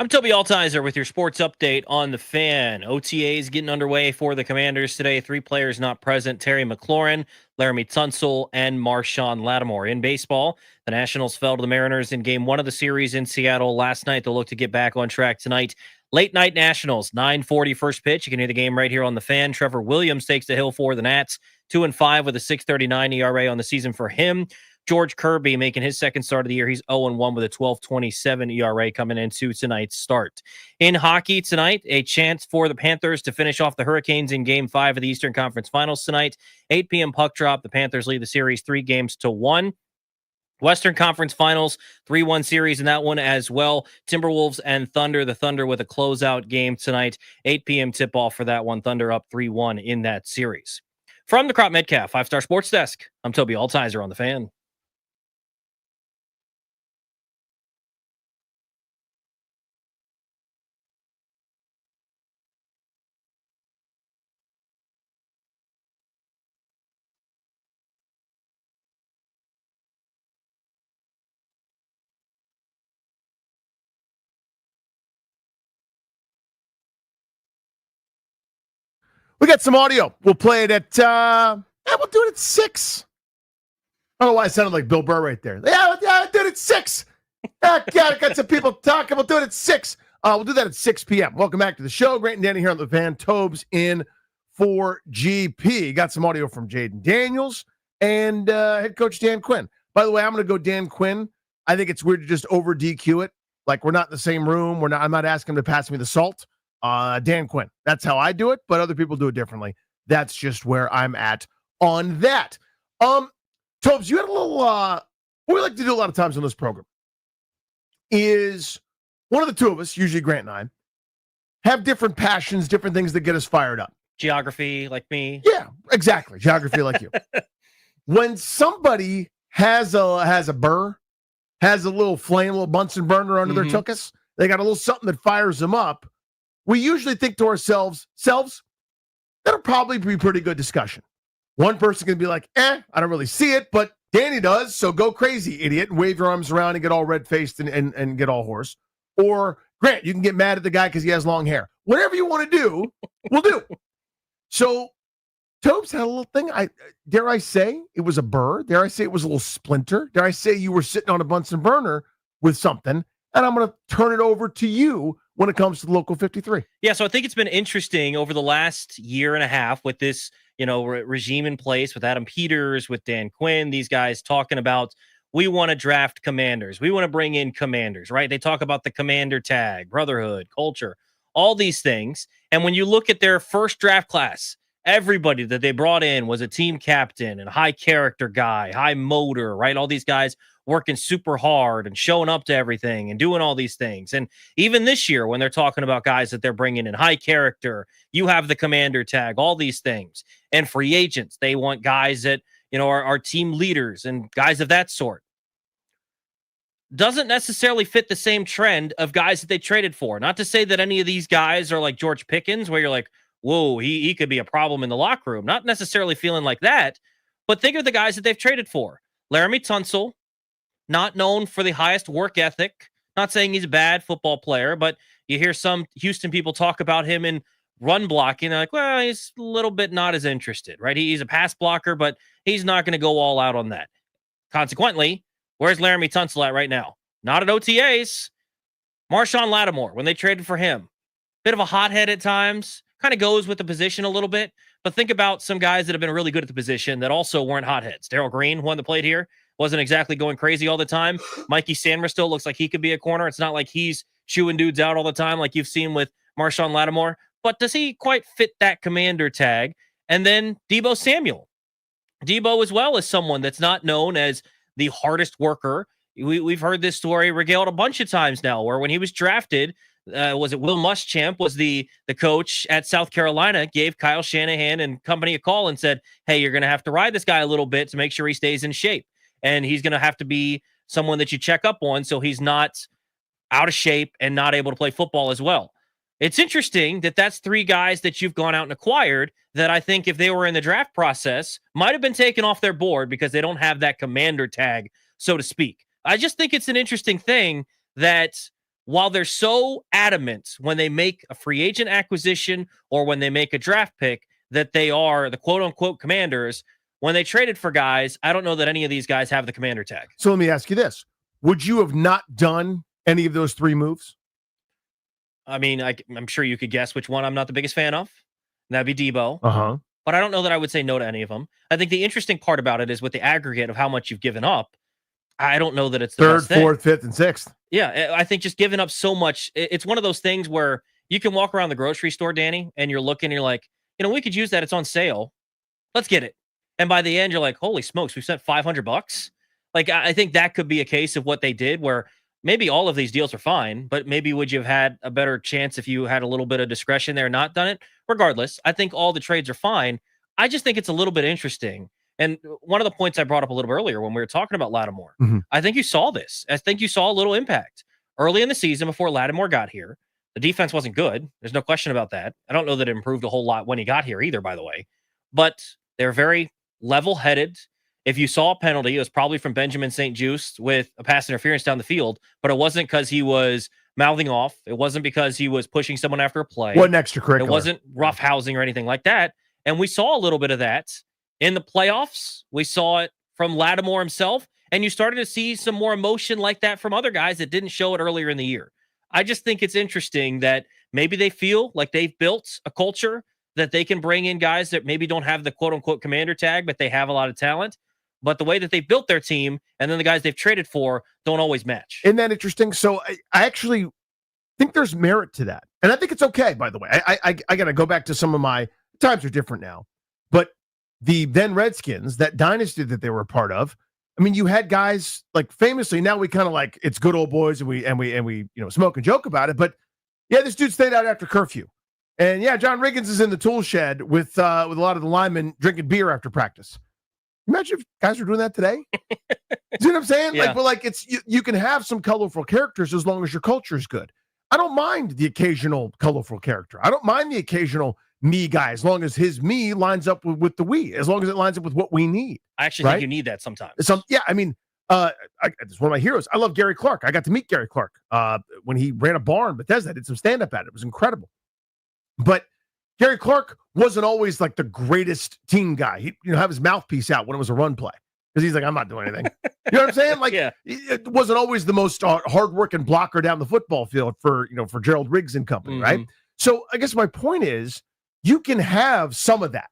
I'm Toby Altizer with your sports update on the Fan. OTAs getting underway for the Commanders today. 3 players not present: Terry McLaurin, Laramie Tunsil, and Marshawn Lattimore. In baseball, the Nationals fell to the Mariners in Game 1 of the series in Seattle last night. They'll look to get back on track tonight. Late night Nationals, 9:40 first pitch. You can hear the game right here on the Fan. Trevor Williams takes the hill for the Nats, 2-5 with a 6.39 ERA on the season for him. George Kirby making his second start of the year. He's 0-1 with a 12.27 ERA coming into tonight's start. In hockey tonight, a chance for the Panthers to finish off the Hurricanes in Game 5 of the Eastern Conference Finals tonight. 8 p.m. puck drop. The Panthers lead the series 3-1. Western Conference Finals, 3-1 series in that one as well. Timberwolves and Thunder. The Thunder with a closeout game tonight. 8 p.m. tip-off for that one. Thunder up 3-1 in that series. From the Crop Metcalf 5-Star Sports Desk, I'm Toby Altizer on the Fan. We got some audio. We'll play it at, we'll do it at 6. I don't know why I sounded like Bill Burr right there. Yeah, we'll do it at 6. Got some people talking. We'll do it at 6. We'll do that at 6 p.m. Welcome back to the show. Grant and Danny here on the Van. Tobes in for GP. Got some audio from Jaden Daniels and head coach Dan Quinn. By the way, I'm going to go Dan Quinn. I think it's weird to just over DQ it. Like, we're not in the same room. I'm not asking him to pass me the salt. Dan Quinn. That's how I do it, but other people do it differently. That's just where I'm at on that. Tobes, you had a little, what we like to do a lot of times on this program is one of the two of us, usually Grant and I, have different passions, different things that get us fired up. Geography, like me. Yeah, exactly. Geography, like you. When somebody has a burr, has a little flame, a little Bunsen burner under their tuchus, they got a little something that fires them up, we usually think to ourselves, that'll probably be pretty good discussion. One person can be like, I don't really see it, but Danny does, so go crazy, idiot, and wave your arms around and get all red-faced and get all hoarse. Or, Grant, you can get mad at the guy because he has long hair. Whatever you want to do, we'll do. So, Tobes had a little thing. Dare I say it was a burr? Dare I say it was a little splinter? Dare I say you were sitting on a Bunsen burner with something? And I'm going to turn it over to you when it comes to the Local 53. Yeah, so I think it's been interesting over the last year and a half with this, regime in place with Adam Peters, with Dan Quinn, these guys talking about, we want to draft commanders. We want to bring in commanders, right? They talk about the commander tag, brotherhood, culture, all these things. And when you look at their first draft class, everybody that they brought in was a team captain and a high character guy, high motor, right? All these guys working super hard and showing up to everything and doing all these things. And even this year, when they're talking about guys that they're bringing in high character, you have the commander tag, all these things. And free agents, they want guys that, are team leaders and guys of that sort. Doesn't necessarily fit the same trend of guys that they traded for. Not to say that any of these guys are like George Pickens, where you're like, whoa, he could be a problem in the locker room. Not necessarily feeling like that, but think of the guys that they've traded for. Laramie Tunsil, not known for the highest work ethic. Not saying he's a bad football player, but you hear some Houston people talk about him in run blocking. They're like, well, he's a little bit not as interested, right? He's a pass blocker, but he's not going to go all out on that. Consequently, where's Laramie Tunsil at right now? Not at OTAs. Marshawn Lattimore, when they traded for him, bit of a hothead at times, kind of goes with the position a little bit. But think about some guys that have been really good at the position that also weren't hotheads. Darrell Green, one that played here, wasn't exactly going crazy all the time. Mikey Sandmer still looks like he could be a corner. It's not like he's chewing dudes out all the time like you've seen with Marshawn Lattimore. But does he quite fit that commander tag? And then Deebo Samuel. Deebo as well is someone that's not known as the hardest worker. We've heard this story regaled a bunch of times now, where when he was drafted, was it Will Muschamp was the coach at South Carolina, gave Kyle Shanahan and company a call and said, hey, you're going to have to ride this guy a little bit to make sure he stays in shape. And he's going to have to be someone that you check up on so he's not out of shape and not able to play football as well. It's interesting that that's 3 guys that you've gone out and acquired that I think if they were in the draft process might have been taken off their board because they don't have that commander tag, so to speak. I just think it's an interesting thing that while they're so adamant when they make a free agent acquisition or when they make a draft pick that they are the quote-unquote Commanders, when they traded for guys, I don't know that any of these guys have the Commander tag. So let me ask you this. Would you have not done any of those 3 moves? I mean, I'm sure you could guess which one I'm not the biggest fan of. That'd be Debo. Uh-huh. But I don't know that I would say no to any of them. I think the interesting part about it is with the aggregate of how much you've given up, I don't know that it's the 3rd, best thing. 4th, 5th, and 6th. Yeah, I think just giving up so much, it's one of those things where you can walk around the grocery store, Danny, and you're looking and you're like, we could use that. It's on sale. Let's get it. And by the end, you're like, holy smokes, we spent $500. Like, I think that could be a case of what they did where maybe all of these deals are fine, but maybe would you have had a better chance if you had a little bit of discretion there and not done it? Regardless, I think all the trades are fine. I just think it's a little bit interesting. And one of the points I brought up a little bit earlier when we were talking about Lattimore, I think you saw this. I think you saw a little impact early in the season before Lattimore got here. The defense wasn't good. There's no question about that. I don't know that it improved a whole lot when he got here either, by the way. But they're very level-headed. If you saw a penalty, it was probably from Benjamin St. Juste with a pass interference down the field, but it wasn't because he was mouthing off. It wasn't because he was pushing someone after a play. Wasn't extracurricular. It wasn't roughhousing or anything like that. And we saw a little bit of that in the playoffs. We saw it from Lattimore himself, and you started to see some more emotion like that from other guys that didn't show it earlier in the year. I just think it's interesting that maybe they feel like they've built a culture that they can bring in guys that maybe don't have the quote-unquote Commander tag, but they have a lot of talent. But the way that they built their team and then the guys they've traded for don't always match. Isn't that interesting? So I actually think there's merit to that. And I think it's okay, by the way. I got to go back to some of my times are different now. But the then Redskins, that dynasty that they were a part of, I mean, you had guys like famously, now we kind of like it's good old boys and we smoke and joke about it. But yeah, this dude stayed out after curfew. And yeah, John Riggins is in the tool shed with a lot of the linemen drinking beer after practice. Imagine if guys were doing that today. You know what I'm saying? Yeah. Like it's you can have some colorful characters as long as your culture is good. I don't mind the occasional colorful character. I don't mind the occasional me guy as long as his me lines up with the we, as long as it lines up with what we need. I actually think you need that sometimes. I mean, it's one of my heroes. I love Gary Clark. I got to meet Gary Clark when he ran a bar in Bethesda. Did some stand-up at it. It was incredible. But Gary Clark wasn't always like the greatest team guy. He'd have his mouthpiece out when it was a run play because he's like, I'm not doing anything. You know what I'm saying? Like, it wasn't always the most hardworking blocker down the football field for Gerald Riggs and company, right? So I guess my point is, you can have some of that.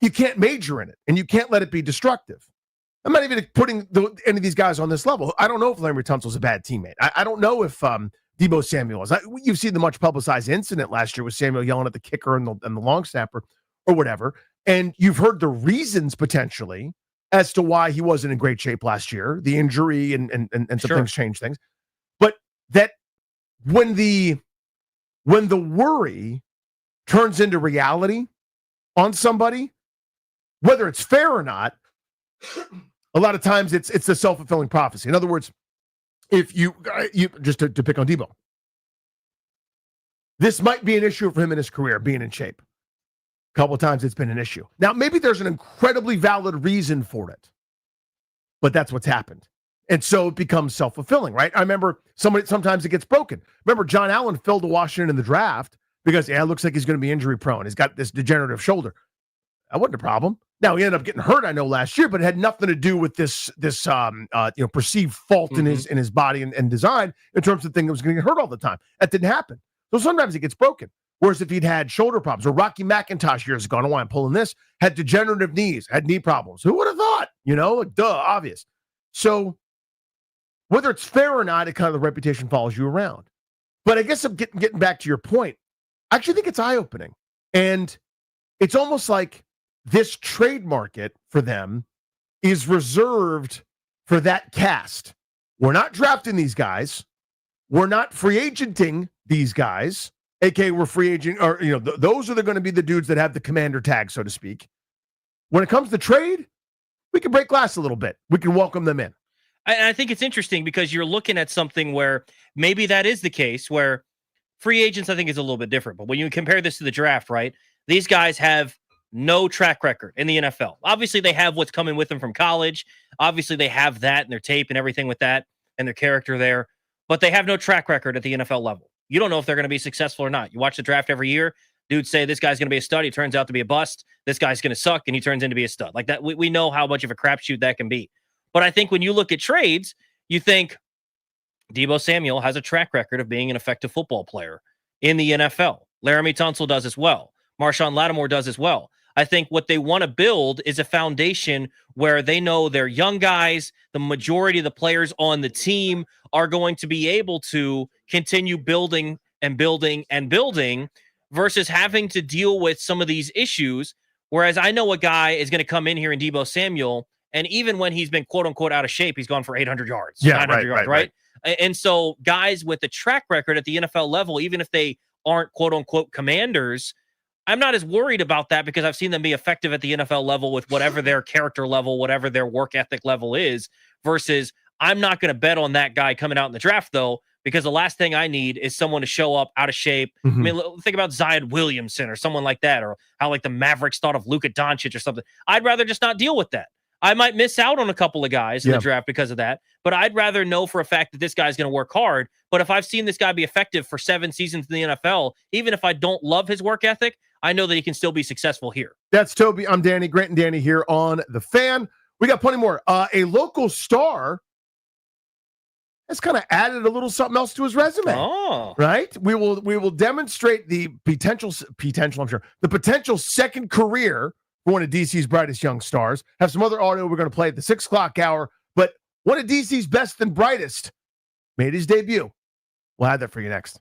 You can't major in it, and you can't let it be destructive. I'm not even putting any of these guys on this level. I don't know if Larry Tunsil's a bad teammate. I don't know if Debo Samuel is. You've seen the much publicized incident last year with Samuel yelling at the kicker and the long snapper or whatever, and you've heard the reasons potentially as to why he wasn't in great shape last year, the injury and some things changed things. But that when the worry turns into reality on somebody, whether it's fair or not, a lot of times it's a self-fulfilling prophecy. In other words, if you just to pick on Debo, this might be an issue for him in his career, being in shape. A couple of times it's been an issue. Now, maybe there's an incredibly valid reason for it, but that's what's happened. And so it becomes self-fulfilling, right? I remember sometimes it gets broken. Remember John Allen fell to Washington in the draft because, it looks like he's going to be injury prone. He's got this degenerative shoulder. That wasn't a problem. Now, he ended up getting hurt, I know, last year, but it had nothing to do with this perceived fault in his body and design in terms of the thing that was going to get hurt all the time. That didn't happen. So sometimes it gets broken. Whereas if he'd had shoulder problems, or Rocky McIntosh years ago, I don't know why I'm pulling this, had degenerative knees, had knee problems. Who would have thought? Obvious. So whether it's fair or not, it kind of the reputation follows you around. But I guess I'm getting back to your point. I actually think it's eye-opening. And it's almost like this trade market for them is reserved for that cast. We're not drafting these guys. We're not free agenting these guys. AKA we're free agent, or those are going to be the dudes that have the commander tag, so to speak. When it comes to trade, we can break glass a little bit. We can welcome them in. I think it's interesting because you're looking at something where maybe that is the case, where free agents, I think, is a little bit different. But when you compare this to the draft, right, these guys have no track record in the NFL. Obviously, they have what's coming with them from college. Obviously, they have that in their tape and everything with that and their character there. but they have no track record at the NFL level. You don't know if they're going to be successful or not. You watch the draft every year. Dudes say this guy's going to be a stud. He turns out to be a bust. This guy's going to suck, and he turns into be a stud. Like that, we know how much of a crapshoot that can be. But I think when you look at trades, you think Deebo Samuel has a track record of being an effective football player in the NFL. Laramie Tunsil does as well. Marshawn Lattimore does as well. I think what they want to build is a foundation where they know their young guys, the majority of the players on the team are going to be able to continue building and building and building versus having to deal with some of these issues. Whereas I know a guy is going to come in here in Deebo Samuel, and even when he's been quote unquote out of shape, he's gone for 800 yards, 900 yards, right? And so guys with a track record at the NFL level, even if they aren't quote unquote commanders, I'm not as worried about that because I've seen them be effective at the NFL level with whatever their character level, whatever their work ethic level is, versus I'm not going to bet on that guy coming out in the draft, though, because the last thing I need is someone to show up out of shape. I mean, think about Zion Williamson or someone like that, or how like the Mavericks thought of Luka Doncic or something. I'd rather just not deal with that. I might miss out on a couple of guys in the draft because of that, but I'd rather know for a fact that this guy's going to work hard. But if I've seen this guy be effective for 7 seasons in the NFL, even if I don't love his work ethic, I know that he can still be successful here. That's Toby. I'm Danny. Grant and Danny here on The Fan. We got plenty more. A local star has kind of added a little something else to his resume. Oh, right. We will demonstrate the potential. I'm sure the potential second career for one of DC's brightest young stars. Have some other audio we're going to play at the 6 o'clock hour. But one of DC's best and brightest made his debut. We'll have that for you next.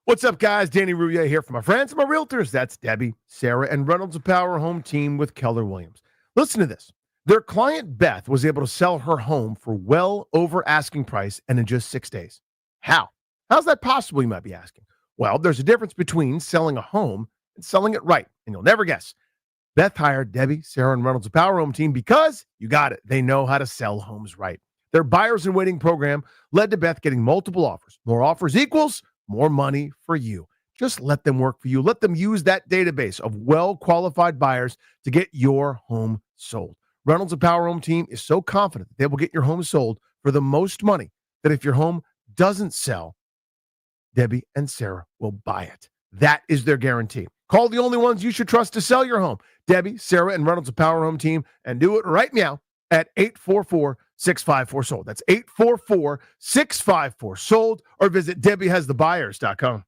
What's up, guys? Danny Rouillet here for my friends and my realtors. That's Debbie, Sarah, and Reynolds of Power Home Team with Keller Williams. Listen to this. Their client, Beth, was able to sell her home for well over asking price and in just 6 days. How? How's that possible, you might be asking? Well, there's a difference between selling a home and selling it right, and you'll never guess. Beth hired Debbie, Sarah, and Reynolds of Power Home Team because, you got it, they know how to sell homes right. Their buyers and waiting program led to Beth getting multiple offers. More offers equals more money for you. Just let them work for you. Let them use that database of well-qualified buyers to get your home sold. Reynolds and Power Home Team is so confident that they will get your home sold for the most money that if your home doesn't sell, Debbie and Sarah will buy it. That is their guarantee. Call the only ones you should trust to sell your home. Debbie, Sarah, and Reynolds and Power Home Team, and do it right now at 844-654-SOLD. That's 844-654-SOLD, or visit DebbieHasTheBuyers.com.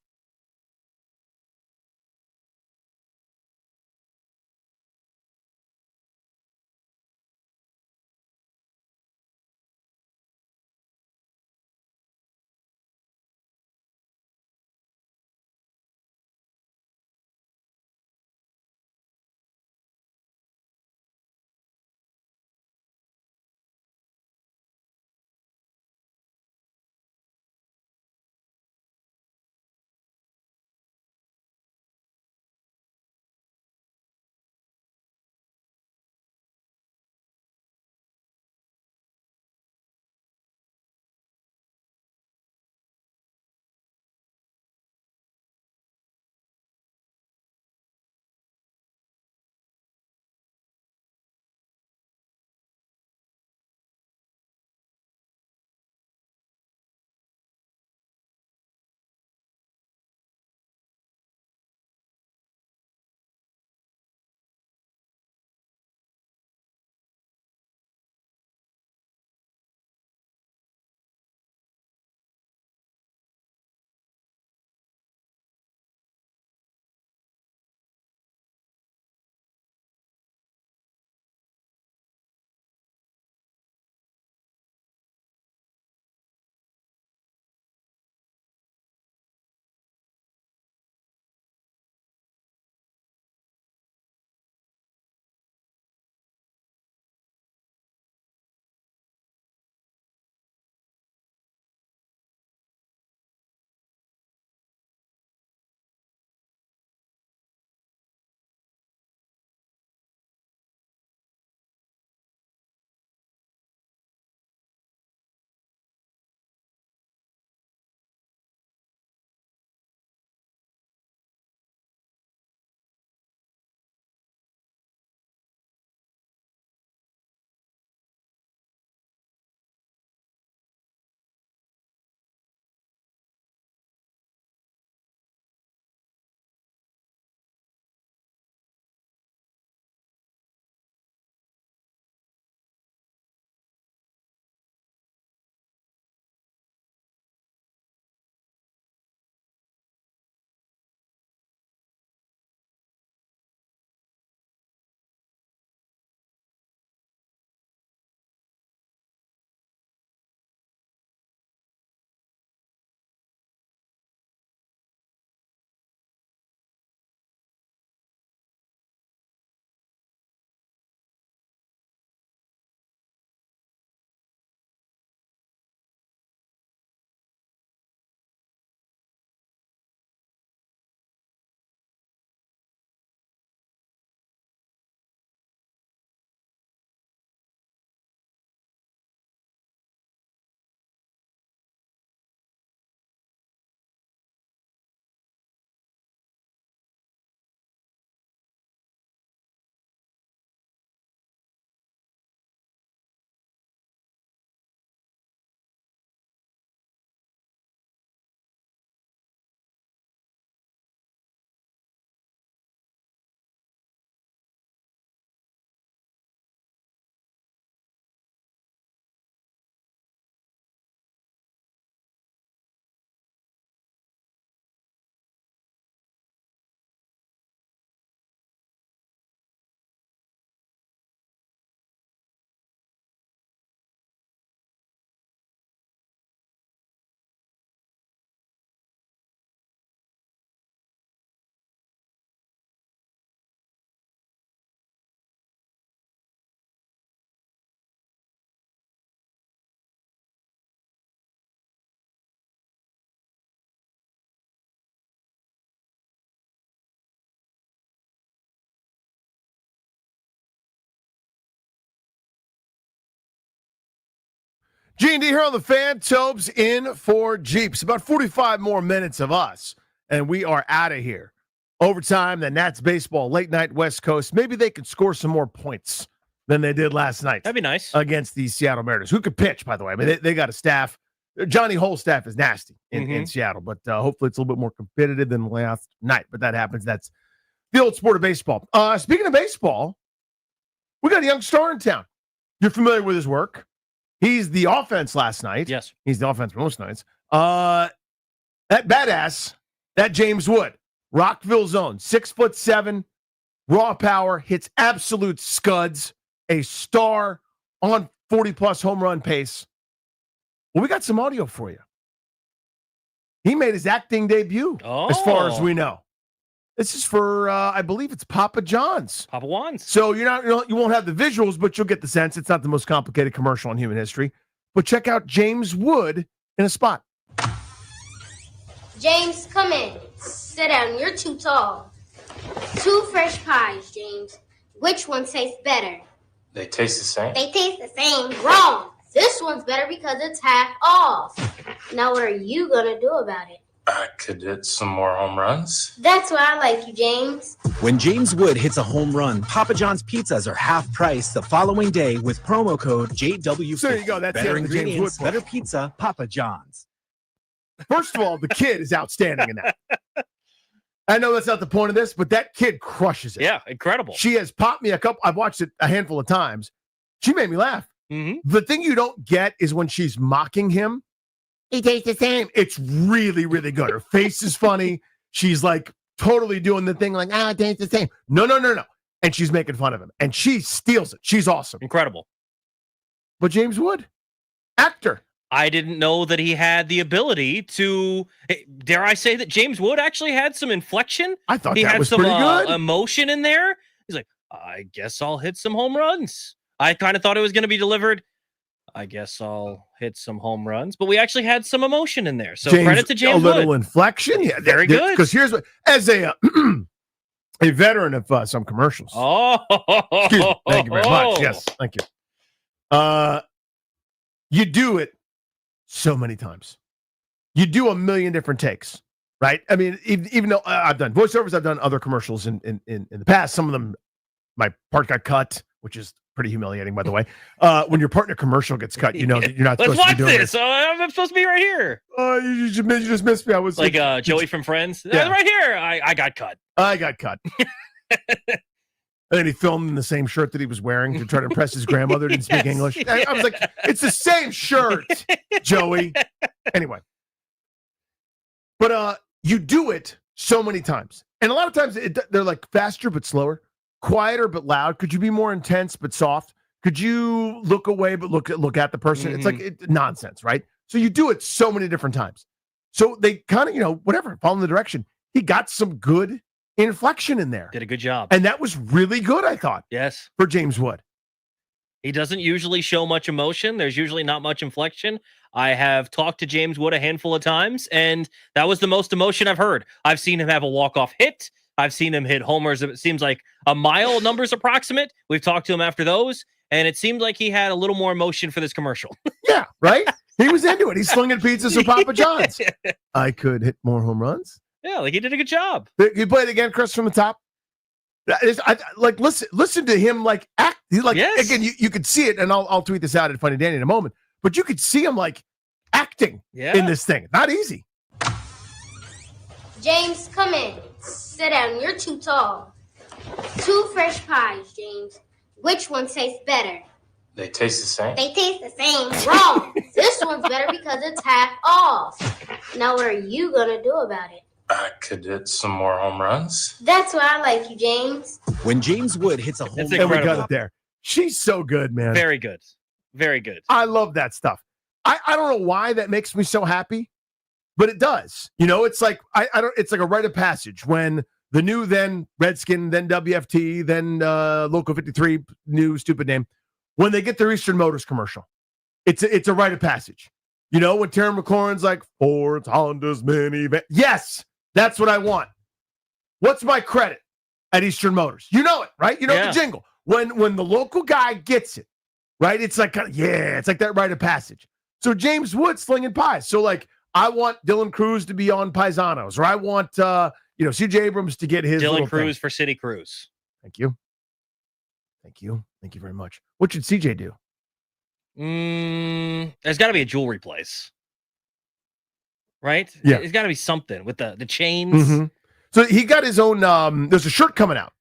G&D here on the Fan. Tobes in for Jeeps. About 45 more minutes of us, and we are out of here. Overtime, the Nats baseball, late night West Coast. Maybe they could score some more points than they did last night. That'd be nice. Against the Seattle Mariners, who could pitch, by the way. I mean, they got a staff. Johnny Hull's staff is nasty in Seattle, but hopefully it's a little bit more competitive than last night. But that happens. That's the old sport of baseball. Speaking of baseball, we got a young star in town. You're familiar with his work. He's the offense last night. Yes. He's the offense most nights. That badass, that James Wood, Rockville zone, 6'7", raw power, hits absolute scuds, a star on 40-plus home run pace. Well, we got some audio for you. He made his acting debut, as far as we know. This is for, I believe it's Papa John's. Papa John's. So you won't have the visuals, but you'll get the sense. It's not the most complicated commercial in human history. But check out James Wood in a spot. James, come in. Sit down. You're too tall. 2 fresh pies, James. Which one tastes better? They taste the same. They taste the same. Wrong. This one's better because it's half off. Now what are you going to do about it? I could hit some more home runs. That's why I like you, James. When James Wood hits a home run, Papa John's pizzas are half price the following day with promo code JW50. So there you go. That's better it, the James ingredients, Wood better pizza, Papa John's. First of all, the kid is outstanding in that. I know that's not the point of this, but that kid crushes it. Yeah, incredible. She has popped me I've watched it a handful of times. She made me laugh. The thing you don't get is when she's mocking him. He tastes the same. It's really, really good. Her face is funny. She's like totally doing the thing like, it tastes the same. No. And she's making fun of him. And she steals it. She's awesome. Incredible. But James Wood, actor. I didn't know that he had the ability to, dare I say that James Wood actually had some inflection? I thought he that had was some pretty good. Emotion in there. He's like, I guess I'll hit some home runs. I kind of thought it was going to be delivered. I guess I'll hit some home runs, but we actually had some emotion in there. So credit to James Wood. A little inflection. Yeah, very good. Because here's what, as a veteran of some commercials. Excuse me. Thank you very much. Yes, thank you. You do it so many times. You do a million different takes, right? I mean, even though I've done voiceovers, I've done other commercials in the past. Some of them, my part got cut, which is pretty humiliating, by the way. When your partner commercial gets cut, you know that you're not supposed to be doing this. I'm supposed to be right here. You just missed me. I was like Joey from Friends. Yeah. Right here. I got cut. I got cut. And then he filmed in the same shirt that he was wearing to try to impress his grandmother who didn't speak English. I was like, it's the same shirt, Joey. Anyway. But you do it so many times. And a lot of times they're like faster but slower, quieter but loud. Could you be more intense but soft? Could you look away but look at the person? It's like nonsense, right? So you do it so many different times. So they kind of, whatever, follow the direction. He got some good inflection in there. Did a good job. And that was really good, I thought. Yes. For James Wood. He doesn't usually show much emotion. There's usually not much inflection. I have talked to James Wood a handful of times, and that was the most emotion I've heard. I've seen him have a walk-off hit. I've seen him hit homers. It seems like a mile numbers approximate. We've talked to him after those, and it seemed like he had a little more emotion for this commercial. Yeah, right? He was into it. He's slinging pizzas for Papa John's. I could hit more home runs. Yeah, like he did a good job. You play it again, Chris, from the top. Listen to him act. Yes. Again, you could see it, and I'll tweet this out at Funny Danny in a moment. But you could see him acting in this thing. Not easy. James, come in. Sit down. You're too tall. 2 fresh pies, James. Which one tastes better? They taste the same. They taste the same. Wrong. This one's better because it's half off. Now what are you going to do about it? I could hit some more home runs. That's why I like you, James. When James Wood hits a home run. And we got it there. She's so good, man. Very good. Very good. I love that stuff. I don't know why that makes me so happy, but it does. It's like it's like a rite of passage when the new then Redskin, then WFT, then Local 53, new stupid name, when they get their Eastern Motors commercial. It's a rite of passage. When Terry McLaurin's like, Fords, Hondas, minivan. Yes, that's what I want. What's my credit at Eastern Motors? You know it, right? You know the jingle. When the local guy gets it, right? It's like, it's like that rite of passage. So James Wood slinging pies. So like, I want Dylan Cruz to be on Paisanos, or I want CJ Abrams to get his Dylan Cruz thing. for City Cruz. Thank you very much. What should CJ do? There's got to be a jewelry place, right? Yeah, there's got to be something with the chains. Mm-hmm. So he got his own. There's a shirt coming out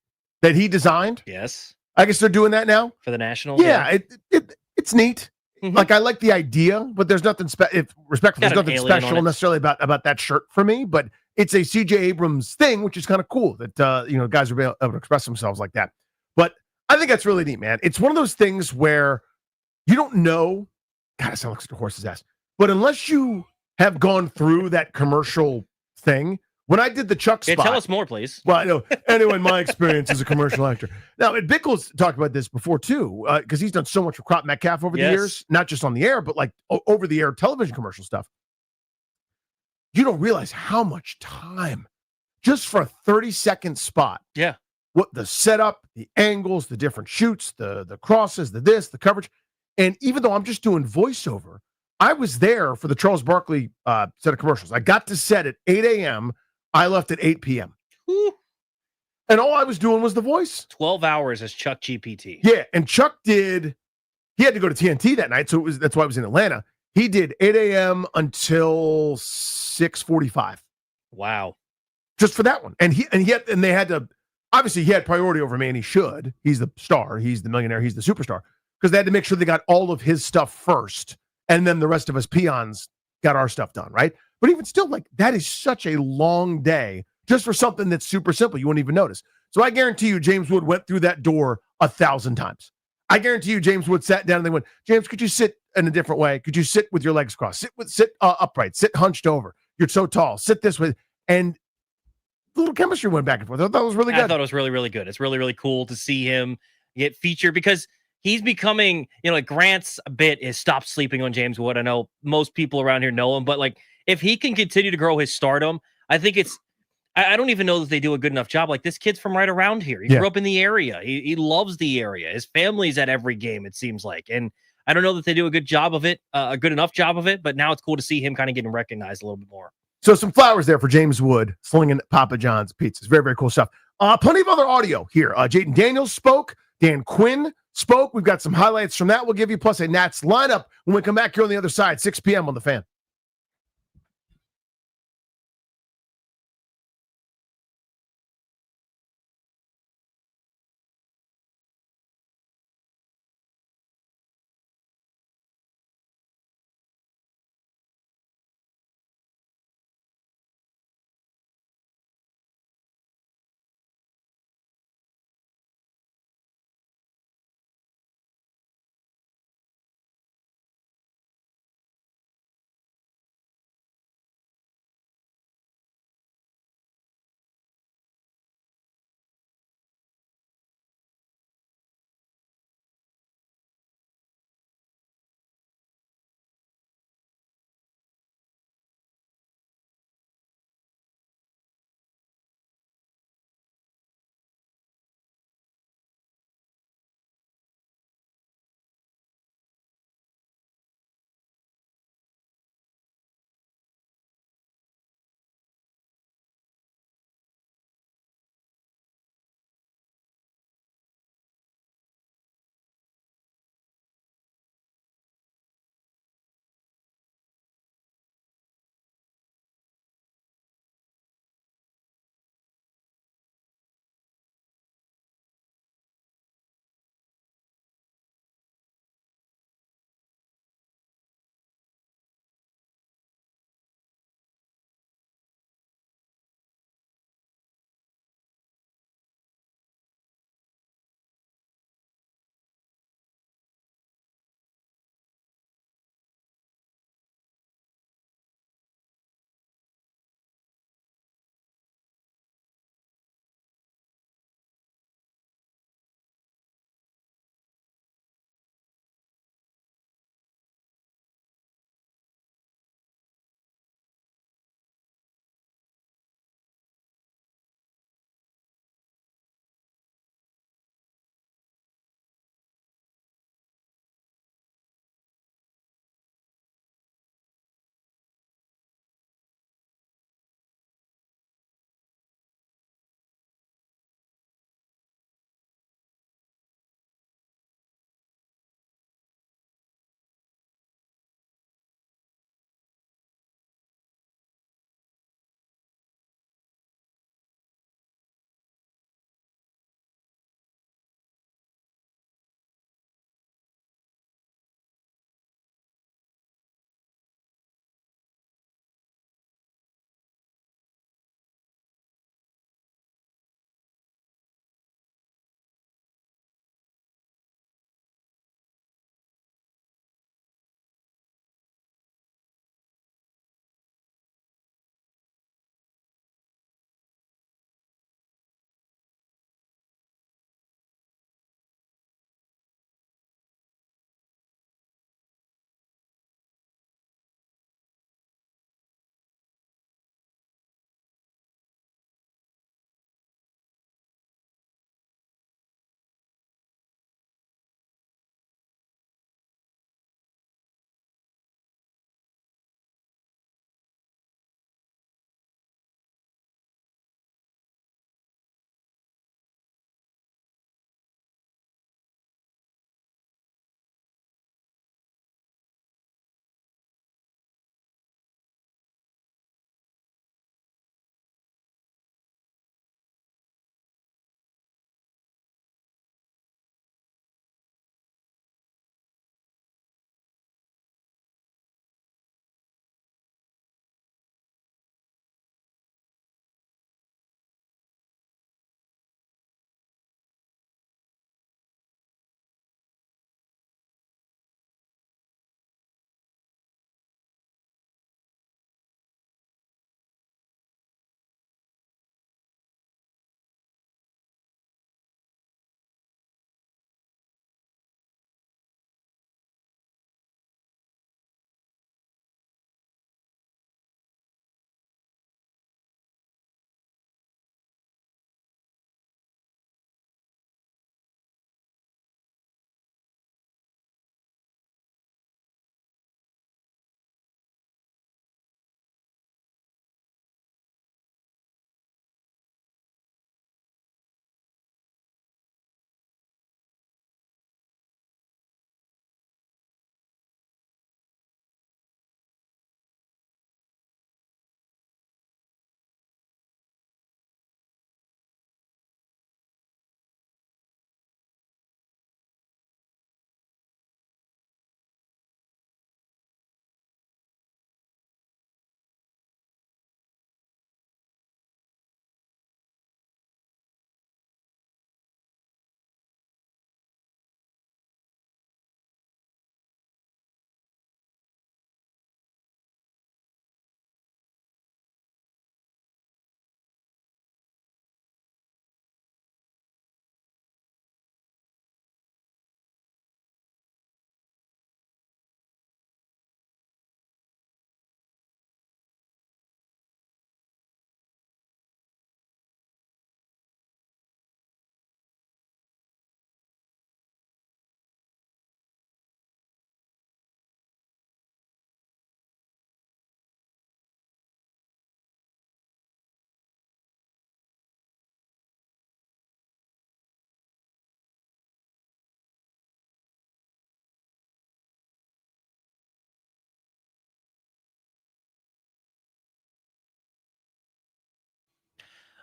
that he designed. Yes, I guess they're doing that now for the Nationals. Yeah, it's neat. Mm-hmm. Like I like the idea, but there's nothing respectful. There's nothing special necessarily about that shirt for me. But it's a CJ Abrams thing, which is kind of cool that guys are able to express themselves like that. But I think that's really neat, man. It's one of those things where you don't know. God, I sound like a horse's ass. But unless you have gone through that commercial thing. When I did the Chuck spot, tell us more, please. Well, I know. Anyway, my experience as a commercial actor. Now, Bickle's talked about this before too, because he's done so much with Crop Metcalf over the years, not just on the air, but like over the air television commercial stuff. You don't realize how much time just for a 30-second spot. Yeah. What the setup, the angles, the different shoots, the crosses, the coverage. And even though I'm just doing voiceover, I was there for the Charles Barkley set of commercials. I got to set at 8 a.m. I left at 8 p.m. Woo. And all I was doing was the voice. 12 hours as Chuck GPT. Yeah, and Chuck he had to go to TNT that night, so that's why I was in Atlanta. He did 8 a.m. until 6:45. Wow. Just for that one. And they had to, obviously he had priority over me, and he should. He's the star, he's the millionaire, he's the superstar. Because they had to make sure they got all of his stuff first, and then the rest of us peons got our stuff done, right? But even still, like, that is such a long day just for something that's super simple. You won't even notice. So I guarantee you James Wood went through that door 1,000 times. I guarantee you James Wood sat down and they went, James, could you sit in a different way? Could you sit with your legs crossed? Sit upright. Sit hunched over. You're so tall. Sit this way. And the little chemistry went back and forth. I thought it was really good. I thought it was really, really good. It's really, really cool to see him get featured because he's becoming, like Grant's bit is stop sleeping on James Wood. I know most people around here know him, but like if he can continue to grow his stardom, I think I don't even know that they do a good enough job. Like this kid's from right around here. He grew up in the area. He loves the area. His family's at every game, it seems like. And I don't know that they do a good job of it, a good enough job of it, but now it's cool to see him kind of getting recognized a little bit more. So some flowers there for James Wood slinging Papa John's pizzas. Very, very cool stuff. Plenty of other audio here. Jaden Daniels spoke. Dan Quinn spoke. We've got some highlights from that we'll give you, plus a Nats lineup when we come back here on the other side, 6 p.m. on The Fan.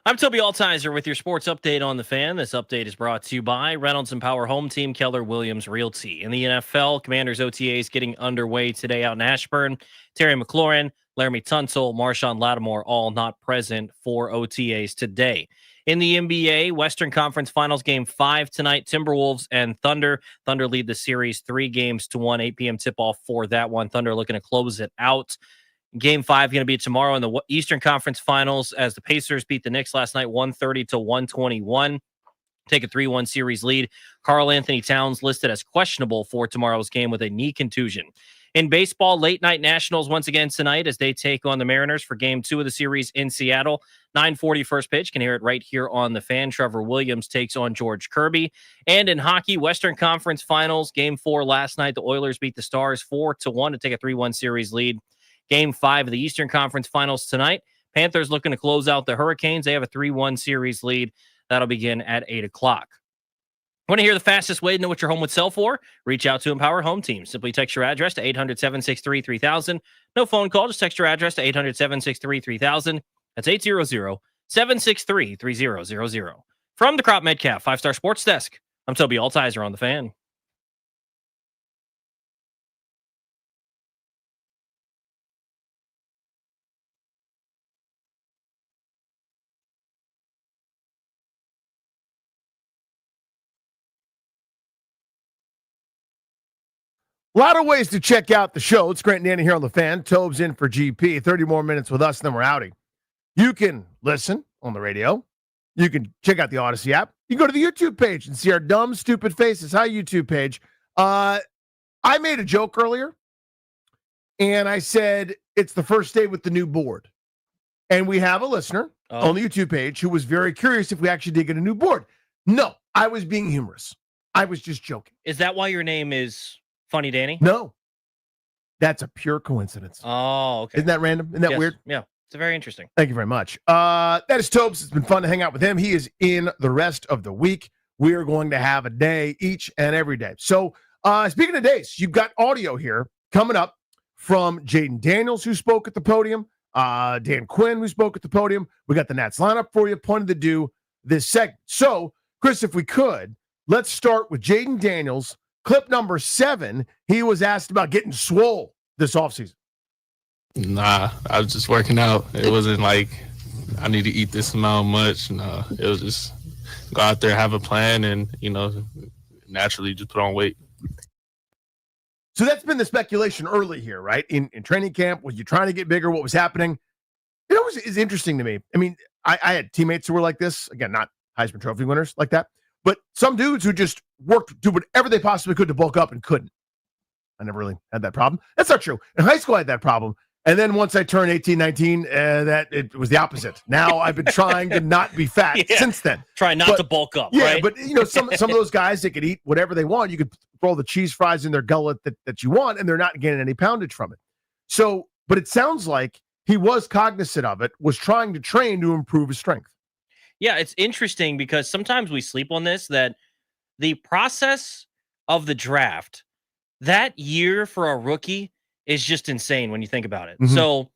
I'm Toby Altizer with your sports update on the Fan. This update is brought to you by Reynolds and Power Home Team, Keller Williams Realty. In the NFL, Commanders OTAs getting underway today out in Ashburn. Terry McLaurin, Laramie Tunsil, Marshawn Lattimore, all not present for OTAs today. In the NBA, Western Conference Finals Game 5 tonight, Timberwolves and Thunder. Thunder lead the series 3-1, 8 p.m. tip-off for that one. Thunder looking to close it out. Game 5 going to be tomorrow in the Eastern Conference Finals as the Pacers beat the Knicks last night 130-121. Take a 3-1 series lead. Karl Anthony Towns listed as questionable for tomorrow's game with a knee contusion. In baseball, late night Nationals once again tonight as they take on the Mariners for Game 2 of the series in Seattle. 9:40 first pitch. Can hear it right here on the Fan. Trevor Williams takes on George Kirby. And in hockey, Western Conference Finals, Game 4 last night. The Oilers beat the Stars 4-1 to take a 3-1 series lead. Game 5 of the Eastern Conference Finals tonight. Panthers looking to close out the Hurricanes. They have a 3-1 series lead. That'll begin at 8 o'clock. Want to hear the fastest way to know what your home would sell for? Reach out to Empower Home Team. Simply text your address to 800-763-3000. No phone call. Just text your address to 800-763-3000. That's 800-763-3000. From the Crop Metcalf 5-Star Sports Desk, I'm Toby Altizer on the Fan. A lot of ways to check out the show. It's Grant and Danny here on the Fan. Tobes in for GP. 30 more minutes with us, and then we're outing. You can listen on the radio. You can check out the Odyssey app. You can go to the YouTube page and see our dumb, stupid faces. Hi, YouTube page. I made a joke earlier, and I said it's the first day with the new board. And we have a listener on the YouTube page who was very curious if we actually did get a new board. No, I was being humorous. I was just joking. Is that why your name is Funny Danny? No. That's a pure coincidence. Oh, okay. Isn't that random? Isn't that weird? Yeah. It's very interesting. Thank you very much. That is Tobes. It's been fun to hang out with him. He is in the rest of the week. We are going to have a day each and every day. So speaking of days, you've got audio here coming up from Jaden Daniels, who spoke at the podium, Dan Quinn, who spoke at the podium. We got the Nats lineup for you, pointed to do this segment. So, Chris, if we could, let's start with Jaden Daniels. Clip number 7, he was asked about getting swole this offseason. Nah, I was just working out. It wasn't like I need to eat this amount much. No, it was just go out there, have a plan, and, naturally just put on weight. So that's been the speculation early here, right? In training camp, was you trying to get bigger? What was happening? It always is interesting to me. I mean, I had teammates who were like this. Again, not Heisman Trophy winners like that. But some dudes who just worked, do whatever they possibly could to bulk up and couldn't. I never really had that problem. That's not true. In high school, I had that problem. And then once I turned 18, 19, that it was the opposite. Now I've been trying to not be fat since then. Try not to bulk up, right? But, some of those guys that could eat whatever they want. You could throw the cheese fries in their gullet that you want, and they're not getting any poundage from it. So, but it sounds like he was cognizant of it, was trying to train to improve his strength. Yeah, it's interesting because sometimes we sleep on this, that the process of the draft, that year for a rookie is just insane when you think about it. Mhm. So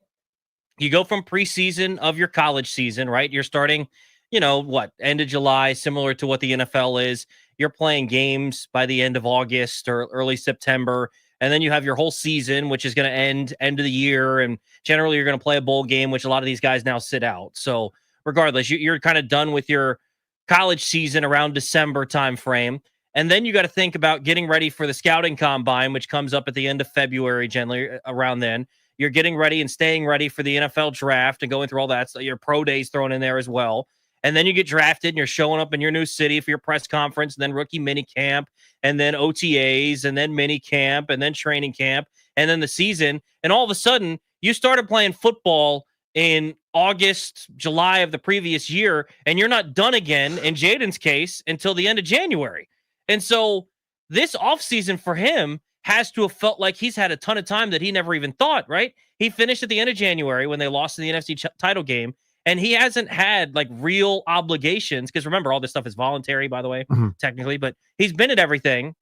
you go from preseason of your college season, right? You're starting, end of July, similar to what the NFL is. You're playing games by the end of August or early September. And then you have your whole season, which is going to end of the year. And generally you're going to play a bowl game, which a lot of these guys now sit out. So regardless, you're kind of done with your college season around December timeframe. And then you got to think about getting ready for the scouting combine, which comes up at the end of February, generally around then. You're getting ready and staying ready for the NFL draft and going through all that. So your pro days thrown in there as well. And then you get drafted and you're showing up in your new city for your press conference, and then rookie mini camp, and then OTAs, and then mini camp, and then training camp, and then the season. And all of a sudden, you started playing football in August, July of the previous year, and you're not done again, in Jaden's case, until the end of January. And so this offseason for him has to have felt like he's had a ton of time that he never even thought, right? He finished at the end of January when they lost in the NFC title game, and he hasn't had like real obligations, because remember, all this stuff is voluntary, by the way, technically, but he's been at everything,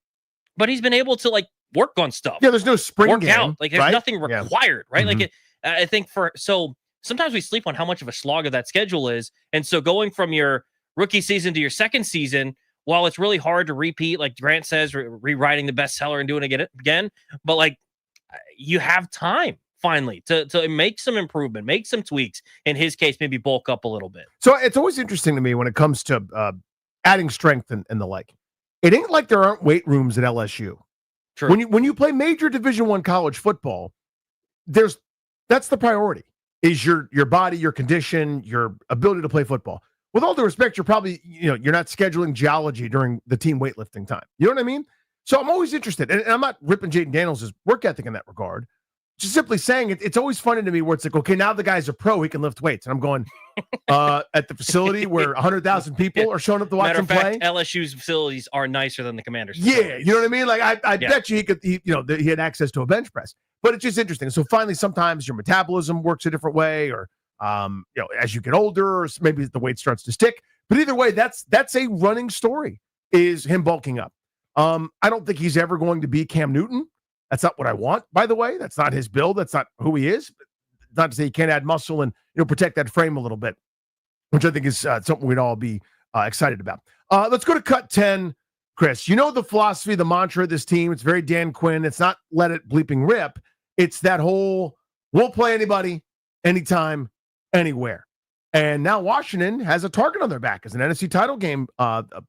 but he's been able to like work on stuff. Yeah, there's no spring work game, out. Like there's right? nothing required, right? Mhm. Like I think so sometimes we sleep on how much of a slog that schedule is. And so going from your rookie season to your second season, while it's really hard to repeat, like Grant says, rewriting the bestseller and doing it again, but like you have time finally to make some improvement, make some tweaks. In his case, maybe bulk up a little bit. So it's always interesting to me when it comes to adding strength and the like. It ain't like there aren't weight rooms at LSU. True. When you play major Division I college football, that's the priority, is your body, your condition, your ability to play football. With all due respect, you're probably, you're not scheduling geology during the team weightlifting time. You know what I mean? So I'm always interested, and I'm not ripping Jaden Daniels' work ethic in that regard. Just simply saying it's always funny to me where it's like, okay, now the guy's a pro, he can lift weights. And I'm going, at the facility where 100,000 people are showing up to watch him play. LSU's facilities are nicer than the Commanders' Yeah, facilities. you know what I mean? Like, I bet you he had access to a bench press. But it's just interesting. So finally, sometimes your metabolism works a different way, or as you get older, or maybe the weight starts to stick. But either way, that's a running story, is him bulking up. I don't think he's ever going to be Cam Newton. That's not what I want, by the way. That's not his build. That's not who he is. Not to say he can't add muscle and protect that frame a little bit, which I think is something we'd all be excited about. Let's go to cut 10, Chris. You know the philosophy, the mantra of this team. It's very Dan Quinn. It's not let it bleeping rip. It's that whole we'll play anybody, anytime, anywhere. And now Washington has a target on their back as an NFC title game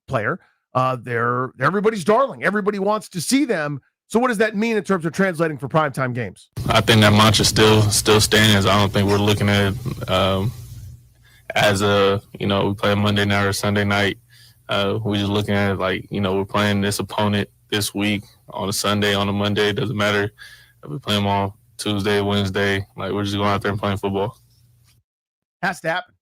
player. They're everybody's darling. Everybody wants to see them. So what does that mean in terms of translating for primetime games? I think that mantra still stands. I don't think we're looking at it as we play a Monday night or Sunday night. We're just looking at it like, we're playing this opponent this week on a Sunday, on a Monday. It doesn't matter if we play them on Tuesday, Wednesday. Like, we're just going out there and playing football. Has to happen.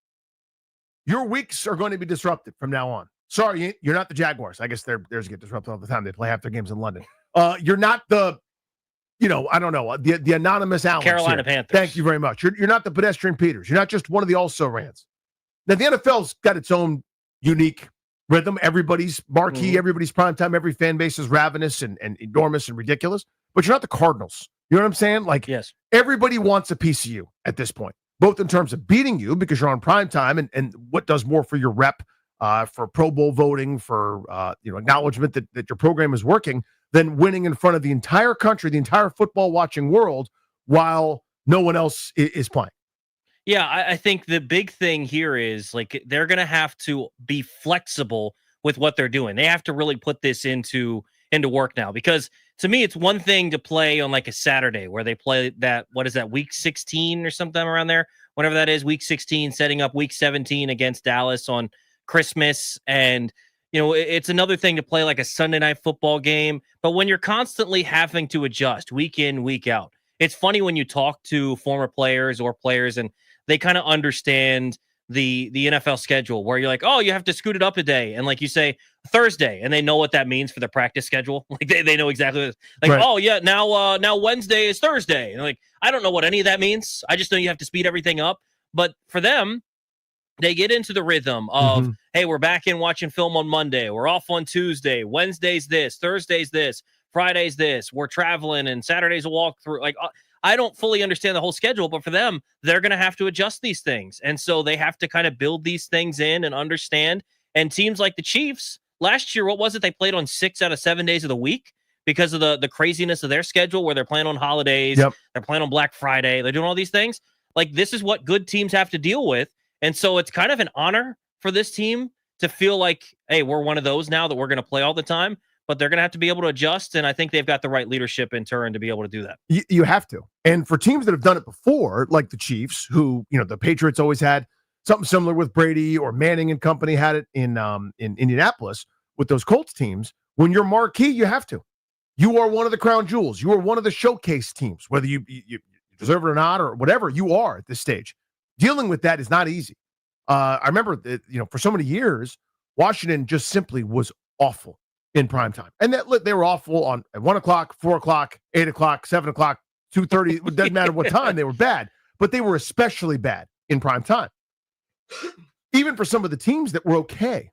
Your weeks are going to be disrupted from now on. Sorry, you're not the Jaguars. I guess theirs get disrupted all the time. They play half their games in London. You're not the, I don't know, the anonymous Alex Carolina here. Panthers. Thank you very much. You're not the pedestrian Peters. You're not just one of the also-rans. Now, the NFL's got its own unique rhythm. Everybody's marquee, everybody's primetime, every fan base is ravenous and enormous and ridiculous. But you're not the Cardinals. You know what I'm saying? Like, yes, everybody wants a piece of you at this point, both in terms of beating you because you're on primetime and what does more for your rep, for Pro Bowl voting, for acknowledgement that your program is working, than winning in front of the entire country, the entire football watching world, while no one else is playing. Yeah, I think the big thing here is like they're going to have to be flexible with what they're doing. They have to really put this into work now, because to me, it's one thing to play on like a Saturday where they play that, what is that, week 16 or something around there, whatever that is, week 16, setting up week 17 against Dallas on Christmas. And it's another thing to play like a Sunday night football game. But when you're constantly having to adjust week in, week out, it's funny when you talk to former players or players and they kind of understand the NFL schedule, where you're like, oh, you have to scoot it up a day. And like you say, Thursday, and they know what that means for their practice schedule. Like they know exactly what like, right. Oh yeah, now Wednesday is Thursday. And like, I don't know what any of that means. I just know you have to speed everything up. But for them, they get into the rhythm of, hey, we're back in watching film on Monday. We're off on Tuesday. Wednesday's this. Thursday's this. Friday's this. We're traveling, and Saturday's a walkthrough. Like, I don't fully understand the whole schedule, but for them, they're going to have to adjust these things. And so they have to kind of build these things in and understand. And teams like the Chiefs, last year, what was it? They played on 6 out of 7 days of the week because of the craziness of their schedule, where they're playing on holidays. Yep. They're playing on Black Friday. They're doing all these things. Like, this is what good teams have to deal with. And so it's kind of an honor for this team to feel like, hey, we're one of those now that we're going to play all the time, but they're going to have to be able to adjust. And I think they've got the right leadership in turn to be able to do that. You have to. And for teams that have done it before, like the Chiefs, who, the Patriots always had something similar with Brady, or Manning and company had it in Indianapolis with those Colts teams. When you're marquee, you have to. You are one of the crown jewels. You are one of the showcase teams, whether you deserve it or not, or whatever you are at this stage. Dealing with that is not easy. I remember that, for so many years, Washington just simply was awful in prime time. And that they were awful at 1 o'clock, 4 o'clock, 8 o'clock, 7 o'clock, 2:30. It doesn't matter what time they were bad, but they were especially bad in prime time. Even for some of the teams that were okay,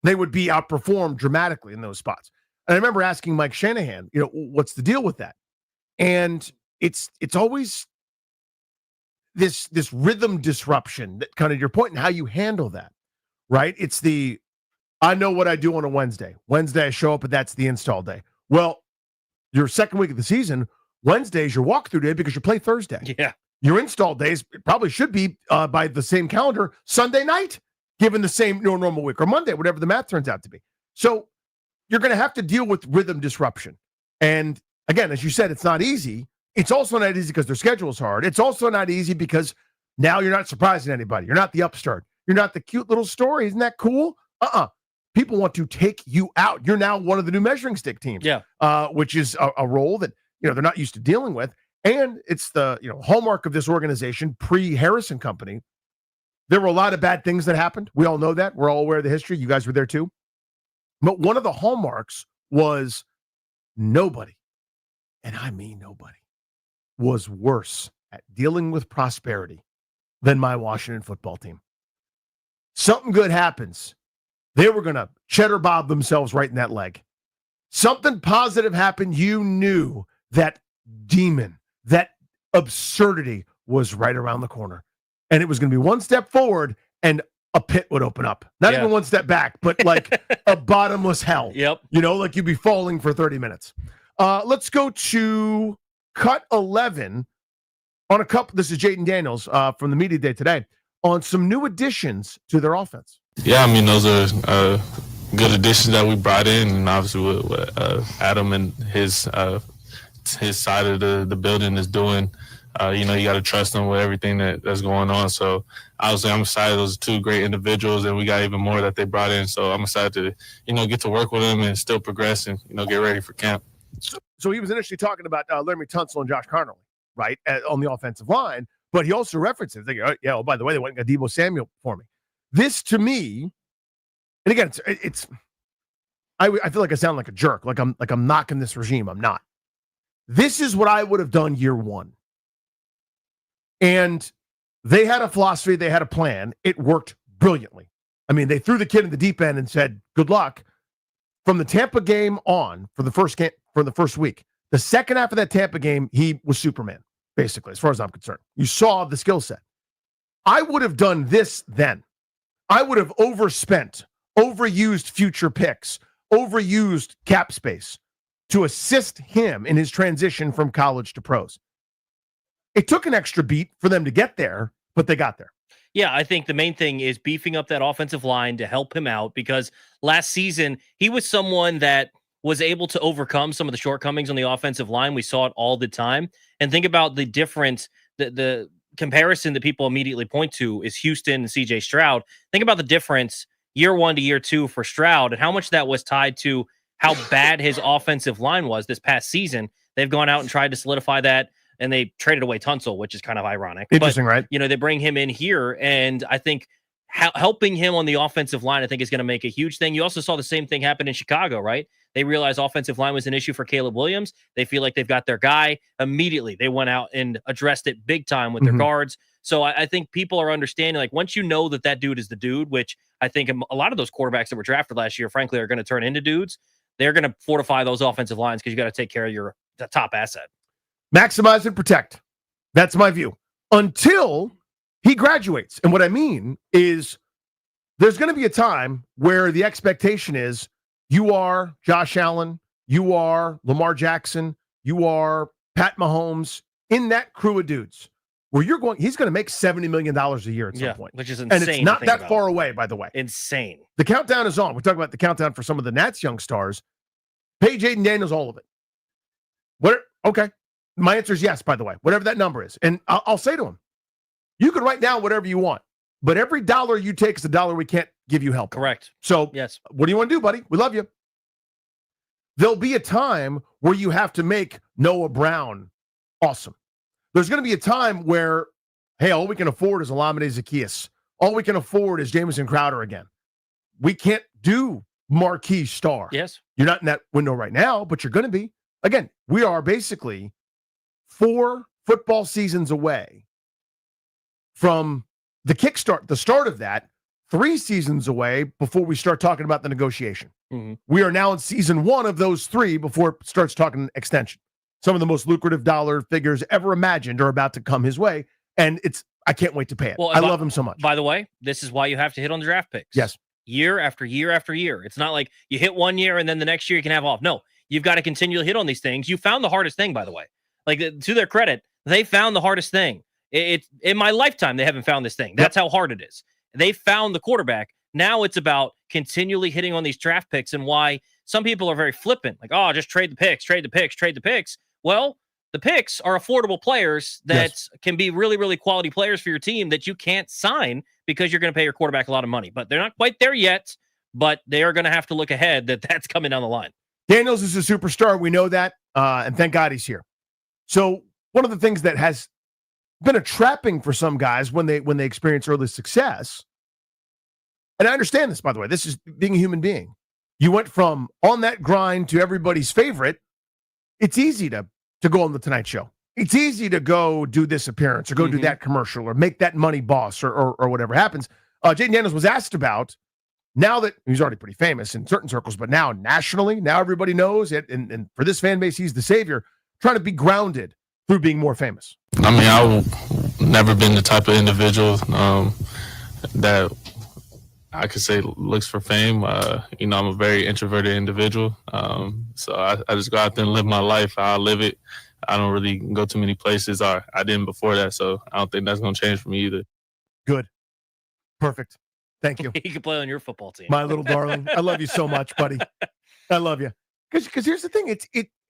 they would be outperformed dramatically in those spots. And I remember asking Mike Shanahan, what's the deal with that? And it's always this rhythm disruption, that kind of your point, and how you handle that, right? It's I know what I do on a Wednesday. Wednesday I show up, and that's the install day. Well, your second week of the season, Wednesday is your walkthrough day because you play Thursday. Yeah. Your install days probably should be by the same calendar Sunday night, given the same normal week, or Monday, whatever the math turns out to be. So you're going to have to deal with rhythm disruption. And again, as you said, it's not easy. It's also not easy because their schedule is hard. It's also not easy because now you're not surprising anybody. You're not the upstart. You're not the cute little story. Isn't that cool? People want to take you out. You're now one of the new measuring stick teams. Yeah. Which is a role that they're not used to dealing with. And it's the hallmark of this organization, pre-Harrison Company. There were a lot of bad things that happened. We all know that. We're all aware of the history. You guys were there too. But one of the hallmarks was nobody, and I mean nobody, was worse at dealing with prosperity than my Washington football team. Something good happens. They were going to cheddar bob themselves right in that leg. Something positive happened. You knew that demon, that absurdity was right around the corner. And it was going to be one step forward and a pit would open up. Not even one step back, but like a bottomless hell. Yep. Like you'd be falling for 30 minutes. Let's go to cut 11 on a couple. This is Jaden Daniels from the media day today on some new additions to their offense. Yeah, I mean, those are good additions that we brought in, and obviously what Adam and his side of the building is doing. You got to trust them with everything that's going on. So obviously I'm excited. Those are two great individuals, and we got even more that they brought in. So I'm excited to, get to work with them and still progress and, get ready for camp. So he was initially talking about Laramie Tunsil and Josh Carnley, right, on the offensive line, but he also references, by the way, they went and got Deebo Samuel for me. This to me, and again, I feel like I sound like a jerk, like I'm knocking this regime. I'm not. This is what I would have done year one. And they had a philosophy, they had a plan. It worked brilliantly. I mean, they threw the kid in the deep end and said, good luck. From the Tampa game on, for the first week, the second half of that Tampa game, he was Superman, basically, as far as I'm concerned. You saw the skill set. I would have done this then. I would have overspent, overused future picks, overused cap space to assist him in his transition from college to pros. It took an extra beat for them to get there, but they got there. Yeah, I think the main thing is beefing up that offensive line to help him out, because last season he was someone that was able to overcome some of the shortcomings on the offensive line. We saw it all the time. And think about the difference, the comparison that people immediately point to is Houston and CJ Stroud. Think about the difference year one to year two for Stroud and how much that was tied to how bad his offensive line was this past season. They've gone out and tried to solidify that, and they traded away Tunsil, which is kind of ironic. Interesting, but, right? They bring him in here, and I think helping him on the offensive line, I think, is going to make a huge thing. You also saw the same thing happen in Chicago, right? They realized offensive line was an issue for Caleb Williams. They feel like they've got their guy. Immediately, they went out and addressed it big time with their guards. So I think people are understanding, like, once you know that dude is the dude, which I think a lot of those quarterbacks that were drafted last year, frankly, are going to turn into dudes. They're going to fortify those offensive lines because you got to take care of the top asset. Maximize and protect. That's my view. Until he graduates. And what I mean is there's going to be a time where the expectation is you are Josh Allen, you are Lamar Jackson, you are Pat Mahomes, in that crew of dudes where he's going to make $70 million a year at some point. Which is insane. And it's not that far away, by the way. Insane. The countdown is on. We're talking about the countdown for some of the Nats young stars. Pay Jaden Daniels all of it. Okay. My answer is yes, by the way, whatever that number is. And I'll say to him, you can write down whatever you want, but every dollar you take is a dollar we can't give you help. Correct. So yes, what do you want to do, buddy? We love you. There'll be a time where you have to make Noah Brown awesome. There's going to be a time where, hey, all we can afford is Olamide Zaccheaus. All we can afford is Jamison Crowder again. We can't do marquee star. Yes. You're not in that window right now, but you're going to be. Again, we are basically 4 football seasons away from the kickstart, the start of that, 3 seasons away before we start talking about the negotiation. Mm-hmm. We are now in season 1 of those 3 before it starts talking extension. Some of the most lucrative dollar figures ever imagined are about to come his way. and I can't wait to pay it. Well, I love him so much. By the way, this is why you have to hit on the draft picks. Yes. Year after year after year. It's not like you hit one year and then the next year you can have off. No, you've got to continually hit on these things. You found the hardest thing, by the way. Like, to their credit, they found the hardest thing. It's in my lifetime, they haven't found this thing. That's how hard it is. They found the quarterback. Now it's about continually hitting on these draft picks, and why some people are very flippant. Like, oh, just trade the picks, trade the picks, trade the picks. Well, the picks are affordable players that can be really, really quality players for your team that you can't sign because you're going to pay your quarterback a lot of money. But they're not quite there yet, but they are going to have to look ahead that's coming down the line. Daniels is a superstar. We know that, and thank God he's here. So one of the things that has been a trapping for some guys when they experience early success, and I understand this, by the way, this is being a human being. You went from on that grind to everybody's favorite. It's easy to go on the Tonight Show. It's easy to go do this appearance or go do that commercial or make that money boss or whatever happens. Jaden Daniels was asked about, now that he's already pretty famous in certain circles, but now nationally, now everybody knows it. And for this fan base, he's the savior, trying to be grounded through being more famous. I mean, I've never been the type of individual that I could say looks for fame. I'm a very introverted individual. So I just go out there and live my life. I live it. I don't really go to many places. I didn't before that, so I don't think that's going to change for me either. Good. Perfect. Thank you. He can play on your football team. My little darling. I love you so much, buddy. I love you. Because here's the thing.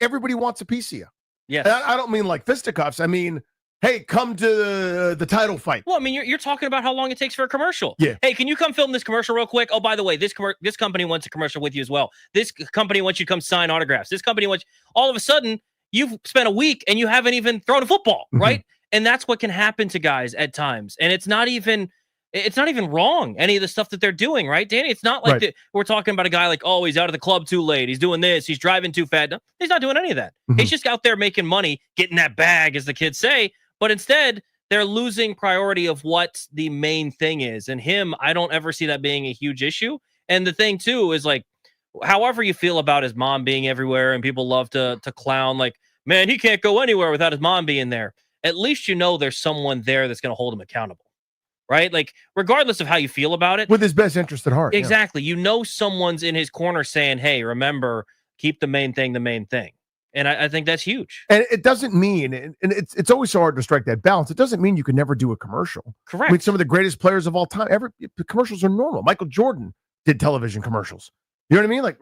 Everybody wants a piece of you. Yes. I don't mean like fisticuffs. I mean, hey, come to the title fight. Well, I mean, you're talking about how long it takes for a commercial. Yeah. Hey, can you come film this commercial real quick? Oh, by the way, this company wants a commercial with you as well. This company wants you to come sign autographs. This company wants. All of a sudden, you've spent a week and you haven't even thrown a football, right? And that's what can happen to guys at times. And it's not even wrong, any of the stuff that they're doing, right, Danny? It's not like we're talking about a guy like, oh, he's out of the club too late. He's doing this. He's driving too fast. No, he's not doing any of that. He's just out there making money, getting that bag, as the kids say. But instead, they're losing priority of what the main thing is. And him, I don't ever see that being a huge issue. And the thing, too, is like, however you feel about his mom being everywhere and people love to clown, like, man, he can't go anywhere without his mom being there. At least you know there's someone there that's going to hold him accountable, right? Like, regardless of how you feel about it. With his best interest at heart. Exactly. Yeah. You know someone's in his corner saying, hey, remember, keep the main thing the main thing. And I think that's huge. And it doesn't mean, and it's always so hard to strike that balance. It doesn't mean you can never do a commercial. Correct. I mean, some of the greatest players of all time, commercials are normal. Michael Jordan did television commercials. You know what I mean? Like,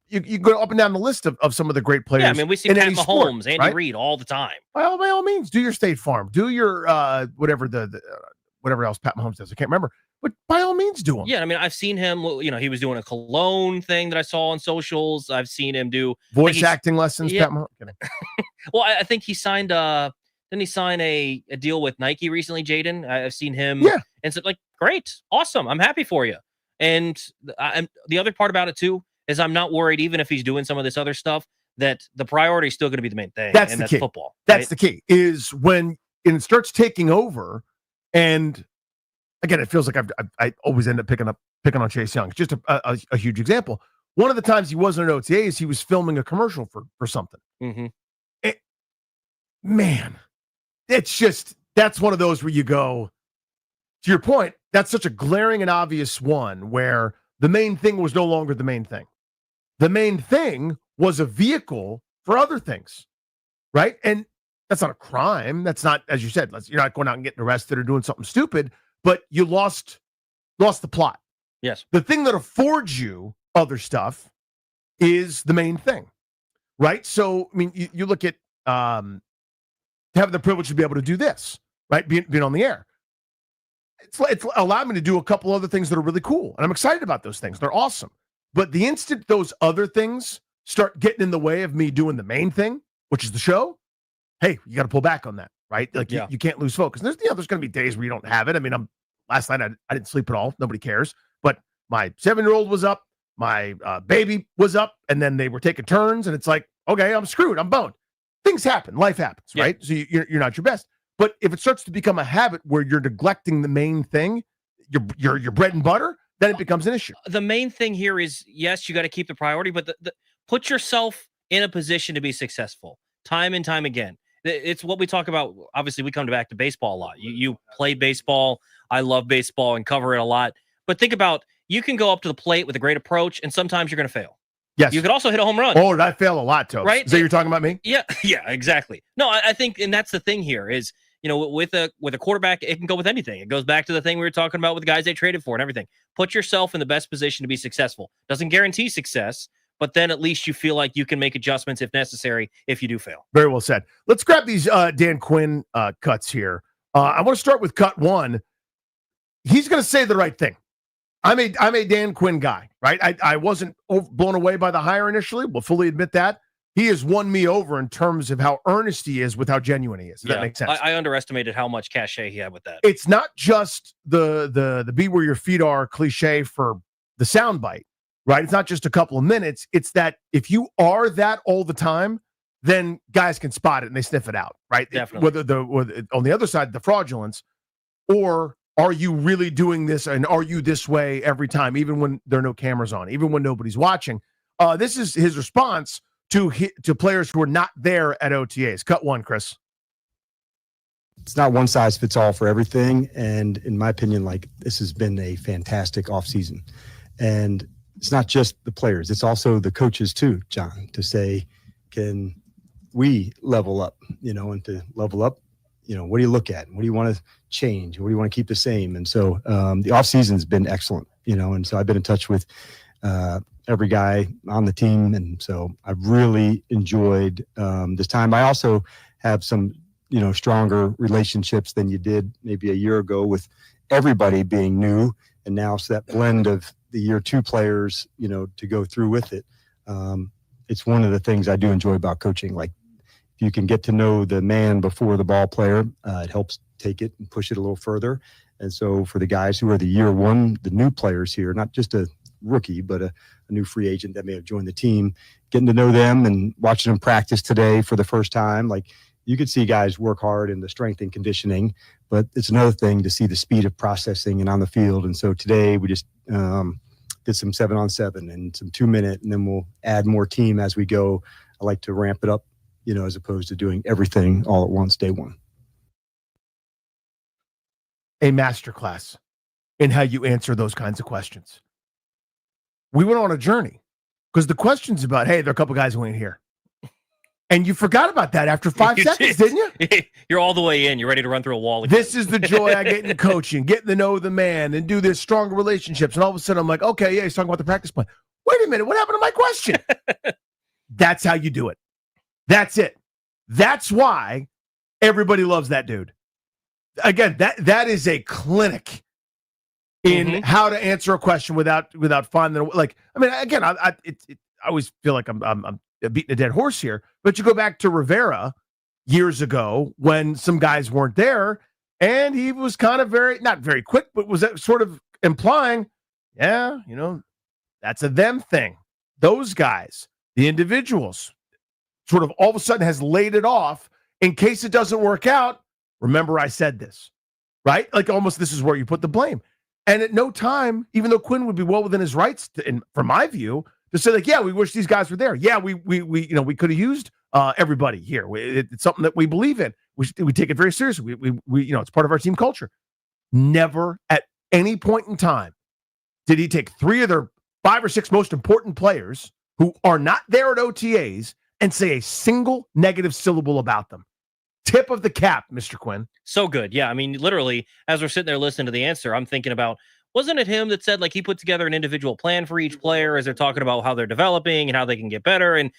you go up and down the list of some of the great players. Yeah, I mean, we see Pat Mahomes, Andy Reid all the time. By all means, do your State Farm. Do your whatever whatever else Pat Mahomes does. I can't remember. But by all means, do them. Yeah, I mean, I've seen him, he was doing a cologne thing that I saw on socials. I've seen him do voice acting lessons. Yeah. Pat Mahomes. Well, I think he signed didn't he sign a deal with Nike recently, Jaden? I've seen him. Yeah. And so, like, great. Awesome. I'm happy for you. And the other part about it, too, is I'm not worried, even if he's doing some of this other stuff, that the priority is still going to be the main thing. That's the key. Football. That's the key, is when it starts taking over. And again, it feels like I always end up picking on Chase Young. It's just a huge example. One of the times he wasn't at OTAs, he was filming a commercial for something. Man, that's one of those where you go, to your point, that's such a glaring and obvious one where the main thing was no longer the main thing. The main thing was a vehicle for other things, right? And that's not a crime. That's not, as you said, you're not going out and getting arrested or doing something stupid, but you lost the plot. Yes. The thing that affords you other stuff is the main thing, right? So, I mean, you look at having the privilege to be able to do this, right? Being on the air. It's allowed me to do a couple other things that are really cool. And I'm excited about those things. They're awesome. But the instant those other things start getting in the way of me doing the main thing, which is the show, hey, you got to pull back on that, right? Like, you can't lose focus. There's going to be days where you don't have it. I mean, last night I didn't sleep at all. Nobody cares. But my 7-year-old was up. My baby was up. And then they were taking turns. And it's like, okay, I'm screwed. I'm boned. Things happen. Life happens, right? So you're not your best. But if it starts to become a habit where you're neglecting the main thing, your bread and butter, then it becomes an issue. The main thing here is, yes, you got to keep the priority, but put yourself in a position to be successful time and time again. It's what we talk about. Obviously, we come back to baseball a lot. You play baseball. I love baseball and cover it a lot. But think about, you can go up to the plate with a great approach, and sometimes you're going to fail. Yes. You could also hit a home run. Oh, did I fail a lot, Tobes? Right? Is that you're talking about me? Yeah, exactly. No, I think, and that's the thing here is, with a quarterback, it can go with anything. It goes back to the thing we were talking about with the guys they traded for and everything. Put yourself in the best position to be successful. Doesn't guarantee success, but then at least you feel like you can make adjustments if necessary if you do fail. Very well said. Let's grab these Dan Quinn cuts here. I want to start with cut one. He's going to say the right thing. I'm a Dan Quinn guy, right? I wasn't blown away by the hire initially. We'll fully admit that. He has won me over in terms of how earnest he is with how genuine he is. Does that make sense? I underestimated how much cachet he had with that. It's not just the be where your feet are cliche for the soundbite, right? It's not just a couple of minutes. It's that if you are that all the time, then guys can spot it and they sniff it out, right? Definitely. Whether on the other side, the fraudulence, or are you really doing this and are you this way every time, even when there are no cameras on, even when nobody's watching? This is his response to players who are not there at OTAs. Cut one, Chris. It's not one size fits all for everything. And in my opinion, this has been a fantastic offseason. And it's not just the players, it's also the coaches too, John, to say, can we level up, and to level up, what do you look at? What do you want to change? What do you want to keep the same? And so the offseason has been excellent, and so I've been in touch with every guy on the team. And so I've really enjoyed this time. I also have some, stronger relationships than you did maybe a year ago with everybody being new. And now it's that blend of the year two players, to go through with it. It's one of the things I do enjoy about coaching. Like, if you can get to know the man before the ball player, it helps take it and push it a little further. And so for the guys who are the year one, the new players here, not just a rookie, but a new free agent that may have joined the team, getting to know them and watching them practice today for the first time. Like, you could see guys work hard in the strength and conditioning, but it's another thing to see the speed of processing and on the field. And so today we just did some 7-on-7 and some 2-minute, and then we'll add more team as we go. I like to ramp it up, as opposed to doing everything all at once day one. A masterclass in how you answer those kinds of questions. We went on a journey because the question's about, hey, there are a couple guys who ain't here. And you forgot about that after 5 seconds, didn't you? You're all the way in. You're ready to run through a wall again. This is the joy I get in coaching, getting to know the man and do this stronger relationships. And all of a sudden I'm like, okay, yeah, he's talking about the practice plan. Wait a minute, what happened to my question? That's how you do it. That's it. That's why everybody loves that dude. Again, that is a clinic in how to answer a question without finding I always feel like I'm beating a dead horse here, but you go back to Rivera years ago when some guys weren't there, and he was kind of not very quick, but was sort of implying, yeah, that's a them thing. Those guys, the individuals, sort of all of a sudden has laid it off in case it doesn't work out. Remember I said this, right? Like, almost this is where you put the blame. And at no time, even though Quinn would be well within his rights, from my view, to say, like, yeah, we wish these guys were there. Yeah, we could have used everybody here. It's something that we believe in. We take it very seriously. We it's part of our team culture. Never at any point in time did he take 3 of their 5 or 6 most important players who are not there at OTAs and say a single negative syllable about them. Tip of the cap, Mr. Quinn. So good. Yeah. I mean, literally, as we're sitting there listening to the answer, I'm thinking about, wasn't it him that said, like, he put together an individual plan for each player as they're talking about how they're developing and how they can get better? And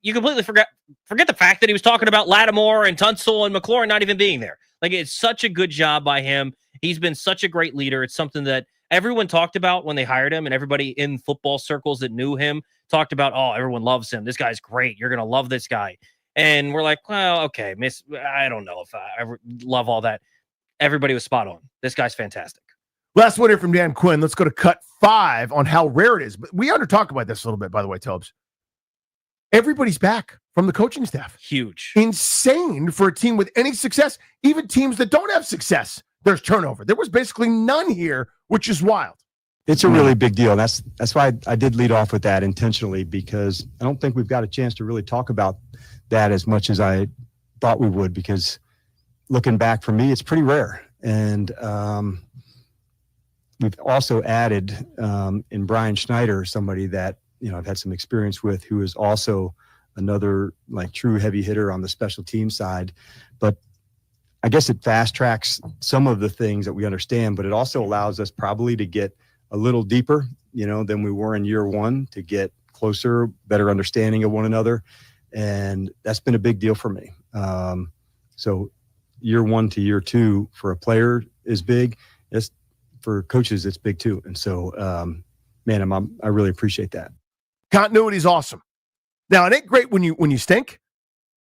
you completely forget the fact that he was talking about Lattimore and Tunsil and McLaurin not even being there. Like, it's such a good job by him. He's been such a great leader. It's something that everyone talked about when they hired him, and everybody in football circles that knew him talked about, oh, everyone loves him. This guy's great. You're going to love this guy. And we're like, well, okay, I don't know if I ever love all that. Everybody was spot on. This guy's fantastic. Last one here from Dan Quinn. Let's go to cut 5 on how rare it is. But we ought to talk about this a little bit, by the way, Tobes. Everybody's back from the coaching staff. Huge. Insane for a team with any success. Even teams that don't have success, there's turnover. There was basically none here, which is wild. It's a really big deal. That's why I did lead off with that intentionally, because I don't think we've got a chance to really talk about that as much as I thought we would, because looking back for me, it's pretty rare. And we've also added in Brian Schneider, somebody that, I've had some experience with, who is also another like true heavy hitter on the special team side. But I guess it fast tracks some of the things that we understand, but it also allows us probably to get a little deeper, than we were in year one, to get closer, better understanding of one another. And that's been a big deal for me. So year one to year two for a player is big. It's for coaches, it's big too. And so, I really appreciate that. Continuity is awesome. Now, it ain't great when you stink,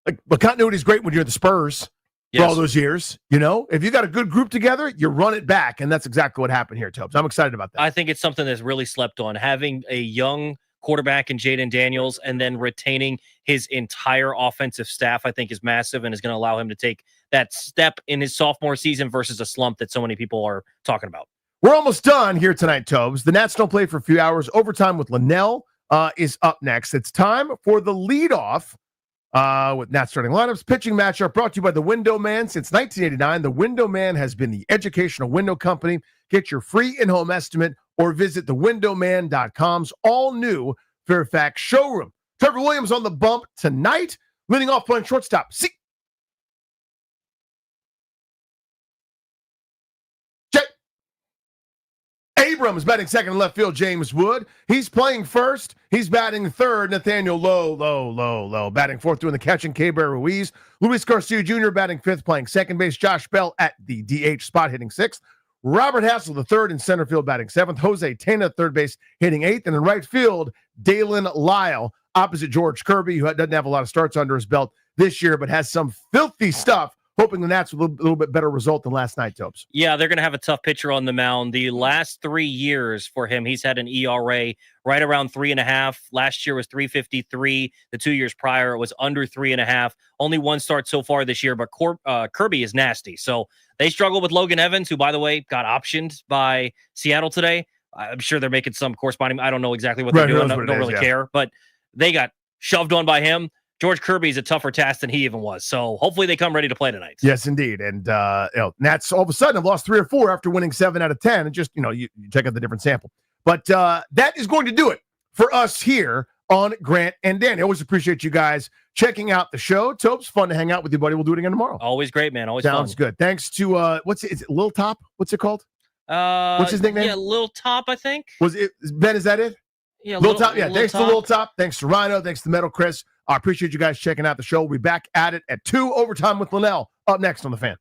but continuity is great when you're the Spurs. For all those years, if you got a good group together, you run it back, and that's exactly what happened here, Tobes. I'm excited about that. I think it's something that's really slept on. Having a young quarterback in Jaden Daniels and then retaining his entire offensive staff, I think is massive and is going to allow him to take that step in his sophomore season versus a slump that so many people are talking about. We're almost done here tonight, Tobes. The Nats don't play for a few hours. Overtime with Linnell is up next. It's time for the leadoff. With Nats starting lineups, pitching matchup brought to you by The Window Man. Since 1989, The Window Man has been the educational window company. Get your free in-home estimate or visit thewindowman.com's all-new Fairfax showroom. Trevor Williams on the bump tonight, leading off playing shortstop. See. Abrams batting second in left field, James Wood. He's playing first. He's batting third, Nathaniel Lowe. Batting fourth, doing the catching, K-Bear Ruiz. Luis Garcia Jr. batting fifth, playing second base. Josh Bell at the DH spot, hitting sixth. Robert Hassel, the third in center field, batting seventh. Jose Tena, third base, hitting eighth. And in right field, Dalen Lyle, opposite George Kirby, who doesn't have a lot of starts under his belt this year, but has some filthy stuff. Hoping the Nats with a little bit better result than last night, Topes. Yeah, they're going to have a tough pitcher on the mound. The last 3 years for him, he's had an ERA right around 3.5. Last year was 3.53. The 2 years prior, it was under 3.5. Only one start so far this year, but Kirby is nasty. So they struggle with Logan Evans, who, by the way, got optioned by Seattle today. I'm sure they're making some corresponding. I don't know exactly what they're doing. I don't really care, but they got shoved on by him. George Kirby is a tougher task than he even was. So hopefully they come ready to play tonight. Yes, indeed. And Nats all of a sudden have lost 3 or 4 after winning 7 out of 10. And just, you check out the different sample. But that is going to do it for us here on Grant and Danny. I always appreciate you guys checking out the show. Topes, fun to hang out with you, buddy. We'll do it again tomorrow. Always great, man. Always Sounds fun. good. Thanks to, is it Lil Top? What's it called? What's his nickname? Yeah, Lil Top, I think. Was it, Ben, is that it? Yeah, Lil Top. Yeah, thanks to Lil Top. Thanks to Rhino. Thanks to Metal Chris. I appreciate you guys checking out the show. We'll be back at it at 2 overtime with Linnell. Up next on The Fan.